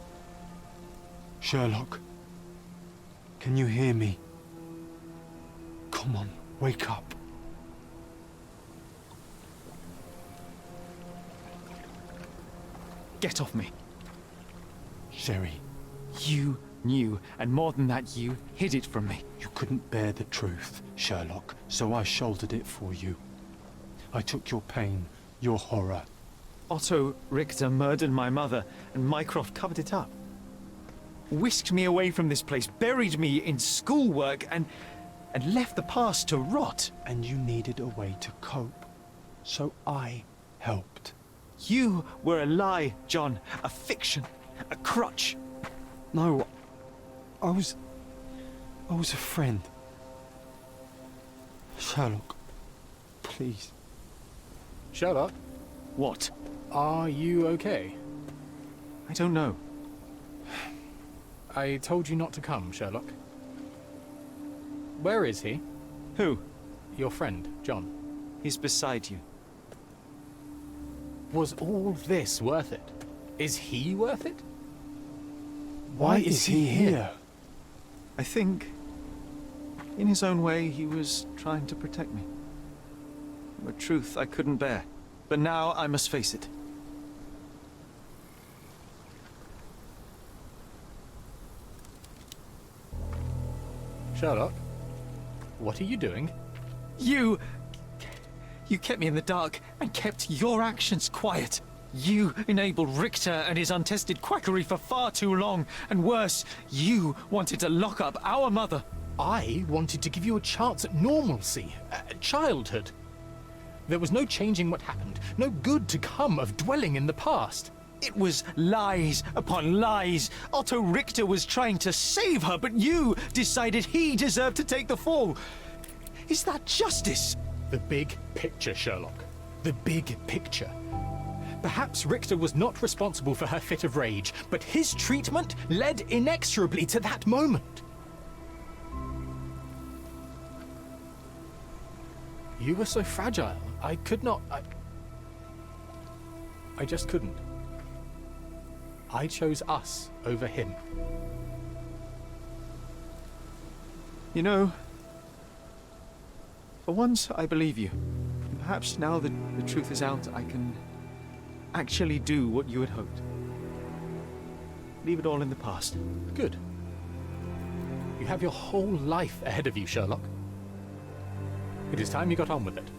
Sherlock. Can you hear me? Come on, wake up. Get off me. Sherry. You knew, and more than that, you hid it from me. You couldn't bear the truth, Sherlock, so I shouldered it for you. I took your pain, your horror. Otto Richter murdered my mother, and Mycroft covered it up. Whisked me away from this place, buried me in schoolwork, and left the past to rot. And you needed a way to cope, so I helped. You were a lie, John, a fiction, a crutch. No, I was a friend. Sherlock, please. Sherlock? What? Are you okay? I don't know. I told you not to come, Sherlock. Where is he? Who? Your friend, John. He's beside you. Was all this worth it? Is he worth it? Why is he here? I think, in his own way, he was trying to protect me. A truth I couldn't bear. But now I must face it. Sherlock, what are you doing? You kept me in the dark and kept your actions quiet. You enabled Richter and his untested quackery for far too long. And worse, you wanted to lock up our mother. I wanted to give you a chance at normalcy, childhood. There was no changing what happened, no good to come of dwelling in the past. It was lies upon lies. Otto Richter was trying to save her, but you decided he deserved to take the fall. Is that justice? The big picture, Sherlock. The big picture. Perhaps Richter was not responsible for her fit of rage, but his treatment led inexorably to that moment. You were so fragile. I could not... I just couldn't. I chose us over him. You know, for once I believe you. And perhaps now that the truth is out, I can actually do what you had hoped. Leave it all in the past. Good. You have your whole life ahead of you, Sherlock. It is time you got on with it.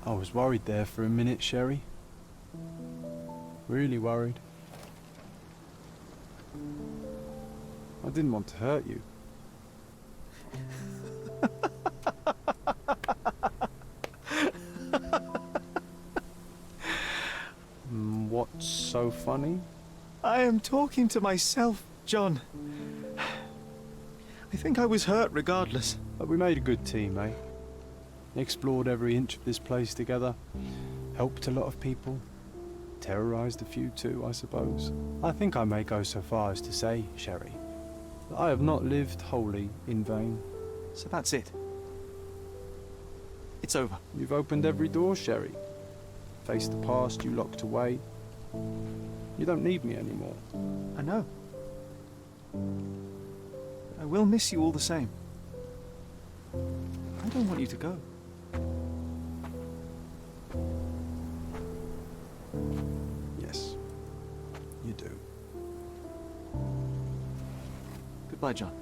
I was worried there for a minute, Sherry. Really worried. I didn't want to hurt you. What's so funny? I am talking to myself, John. I think I was hurt regardless. But we made a good team, eh? Explored every inch of this place together. Helped a lot of people. Terrorized a few too, I suppose. I think I may go so far as to say, Sherry, that I have not lived wholly in vain. So that's it. It's over. You've opened every door, Sherry. Faced the past you locked away. You don't need me anymore. I know. I will miss you all the same. I don't want you to go. Yes, you do. Goodbye, John.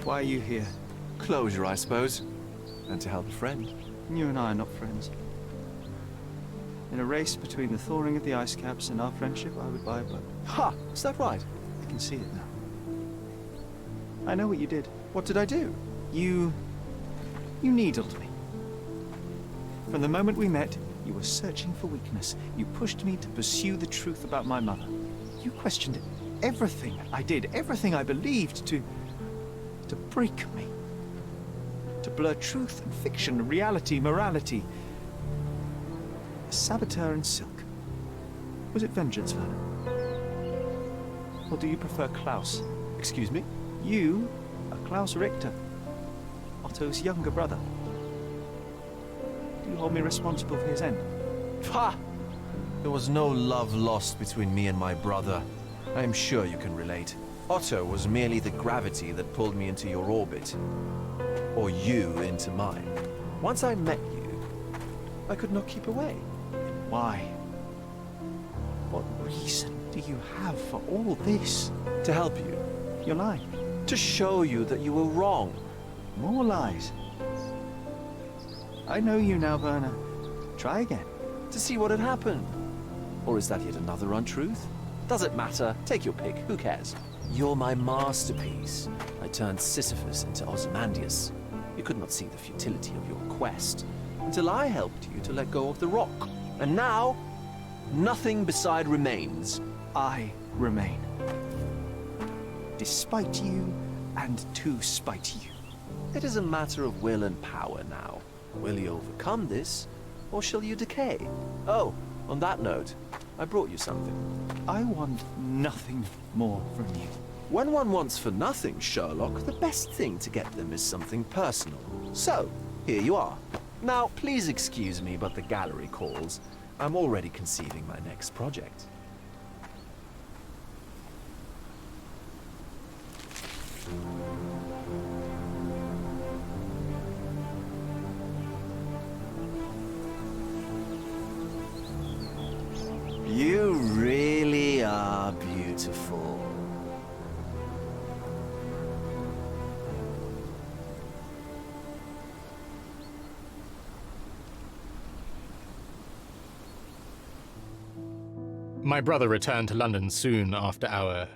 Why are you here? Closure, I suppose. And to help a friend. You and I are not friends. In a race between the thawing of the ice caps and our friendship, I would buy a boat. Ha! Is that right? I can see it now. I know what you did. What did I do? You needled me. From the moment we met, you were searching for weakness. You pushed me to pursue the truth about my mother. You questioned everything I did, everything I believed, to break me. To blur truth and fiction, reality, morality. A saboteur in silk. Was it vengeance, Werner? Or do you prefer Klaus? Excuse me? You are Klaus Richter, Otto's younger brother. Do you hold me responsible for his end? Ha! There was no love lost between me and my brother. I am sure you can relate. Otto was merely the gravity that pulled me into your orbit. Or you into mine. Once I met you, I could not keep away. Why? What reason do you have for all this? To help you. You're lying. To show you that you were wrong. More lies. I know you now, Werner. Try again. To see what had happened. Or is that yet another untruth? Does it matter? Take your pick. Who cares? You're my masterpiece. I turned Sisyphus into Ozymandias. You could not see the futility of your quest until I helped you to let go of the rock. And now, nothing beside remains. I remain. Despite you, and to spite you. It is a matter of will and power now. Will you overcome this, or shall you decay? Oh, on that note, I brought you something. I want nothing more from you. When one wants for nothing, Sherlock, the best thing to get them is something personal. So, here you are. Now, please excuse me, but the gallery calls. I'm already conceiving my next project. You really are beautiful. My brother returned to London soon after our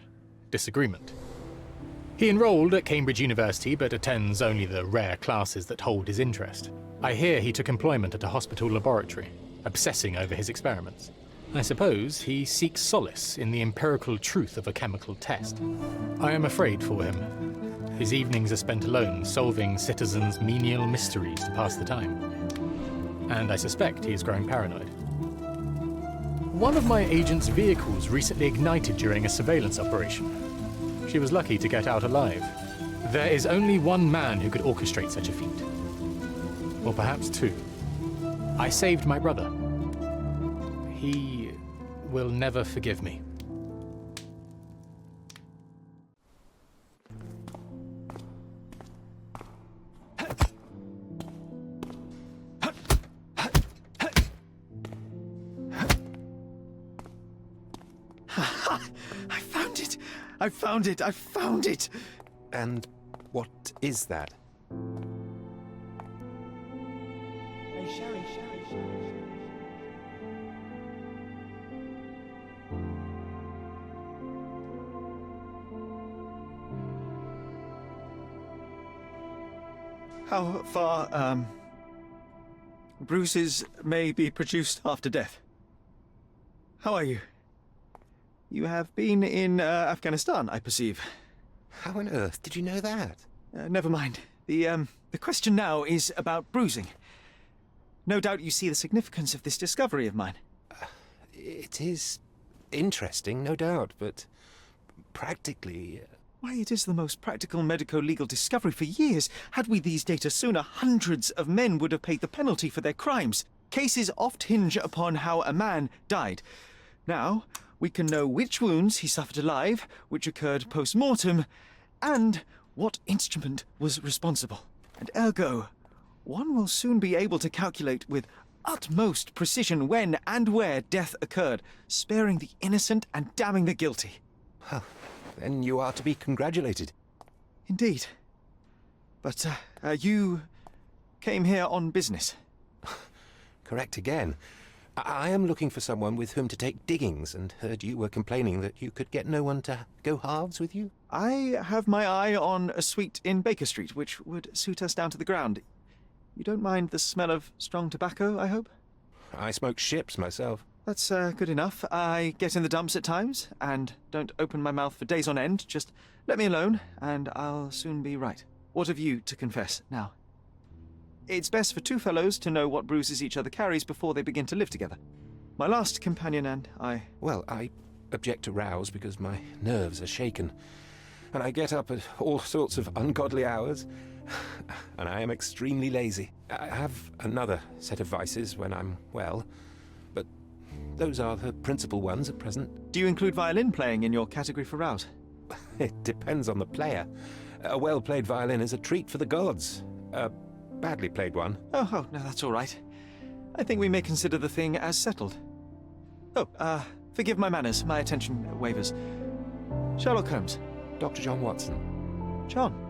disagreement. He enrolled at Cambridge University, but attends only the rare classes that hold his interest. I hear he took employment at a hospital laboratory, obsessing over his experiments. I suppose he seeks solace in the empirical truth of a chemical test. I am afraid for him. His evenings are spent alone, solving citizens' menial mysteries to pass the time. And I suspect he is growing paranoid. One of my agent's vehicles recently ignited during a surveillance operation. She was lucky to get out alive. There is only one man who could orchestrate such a feat. Or perhaps two. I saved my brother. He will never forgive me. I found it! I found it! And what is that? Hey, Sherry. How far, bruises may be produced after death. How are you? You have been in Afghanistan, I perceive. How on earth did you know that? Never mind. The question now is about bruising. No doubt you see the significance of this discovery of mine. It is interesting, no doubt, but practically... Why, it is the most practical medico-legal discovery for years. Had we these data sooner, hundreds of men would have paid the penalty for their crimes. Cases oft hinge upon how a man died. Now, we can know which wounds he suffered alive, which occurred post-mortem, and what instrument was responsible. And ergo, one will soon be able to calculate with utmost precision when and where death occurred, sparing the innocent and damning the guilty. Well, then you are to be congratulated. Indeed. But, you came here on business. Correct again. I am looking for someone with whom to take diggings, and heard you were complaining that you could get no one to go halves with you. I have my eye on a suite in Baker Street, which would suit us down to the ground. You don't mind the smell of strong tobacco, I hope? I smoke ships myself. That's good enough. I get in the dumps at times, and don't open my mouth for days on end. Just let me alone, and I'll soon be right. What have you to confess now? It's best for two fellows to know what bruises each other carries before they begin to live together. My last companion and I... Well, I object to rows because my nerves are shaken, and I get up at all sorts of ungodly hours, and I am extremely lazy. I have another set of vices when I'm well, but those are the principal ones at present. Do you include violin playing in your category for rouse? It depends on the player. A well-played violin is a treat for the gods. A badly played one. Oh, no, that's all right. I think we may consider the thing as settled. Oh, forgive my manners. My attention wavers. Sherlock Holmes. Dr. John Watson. John.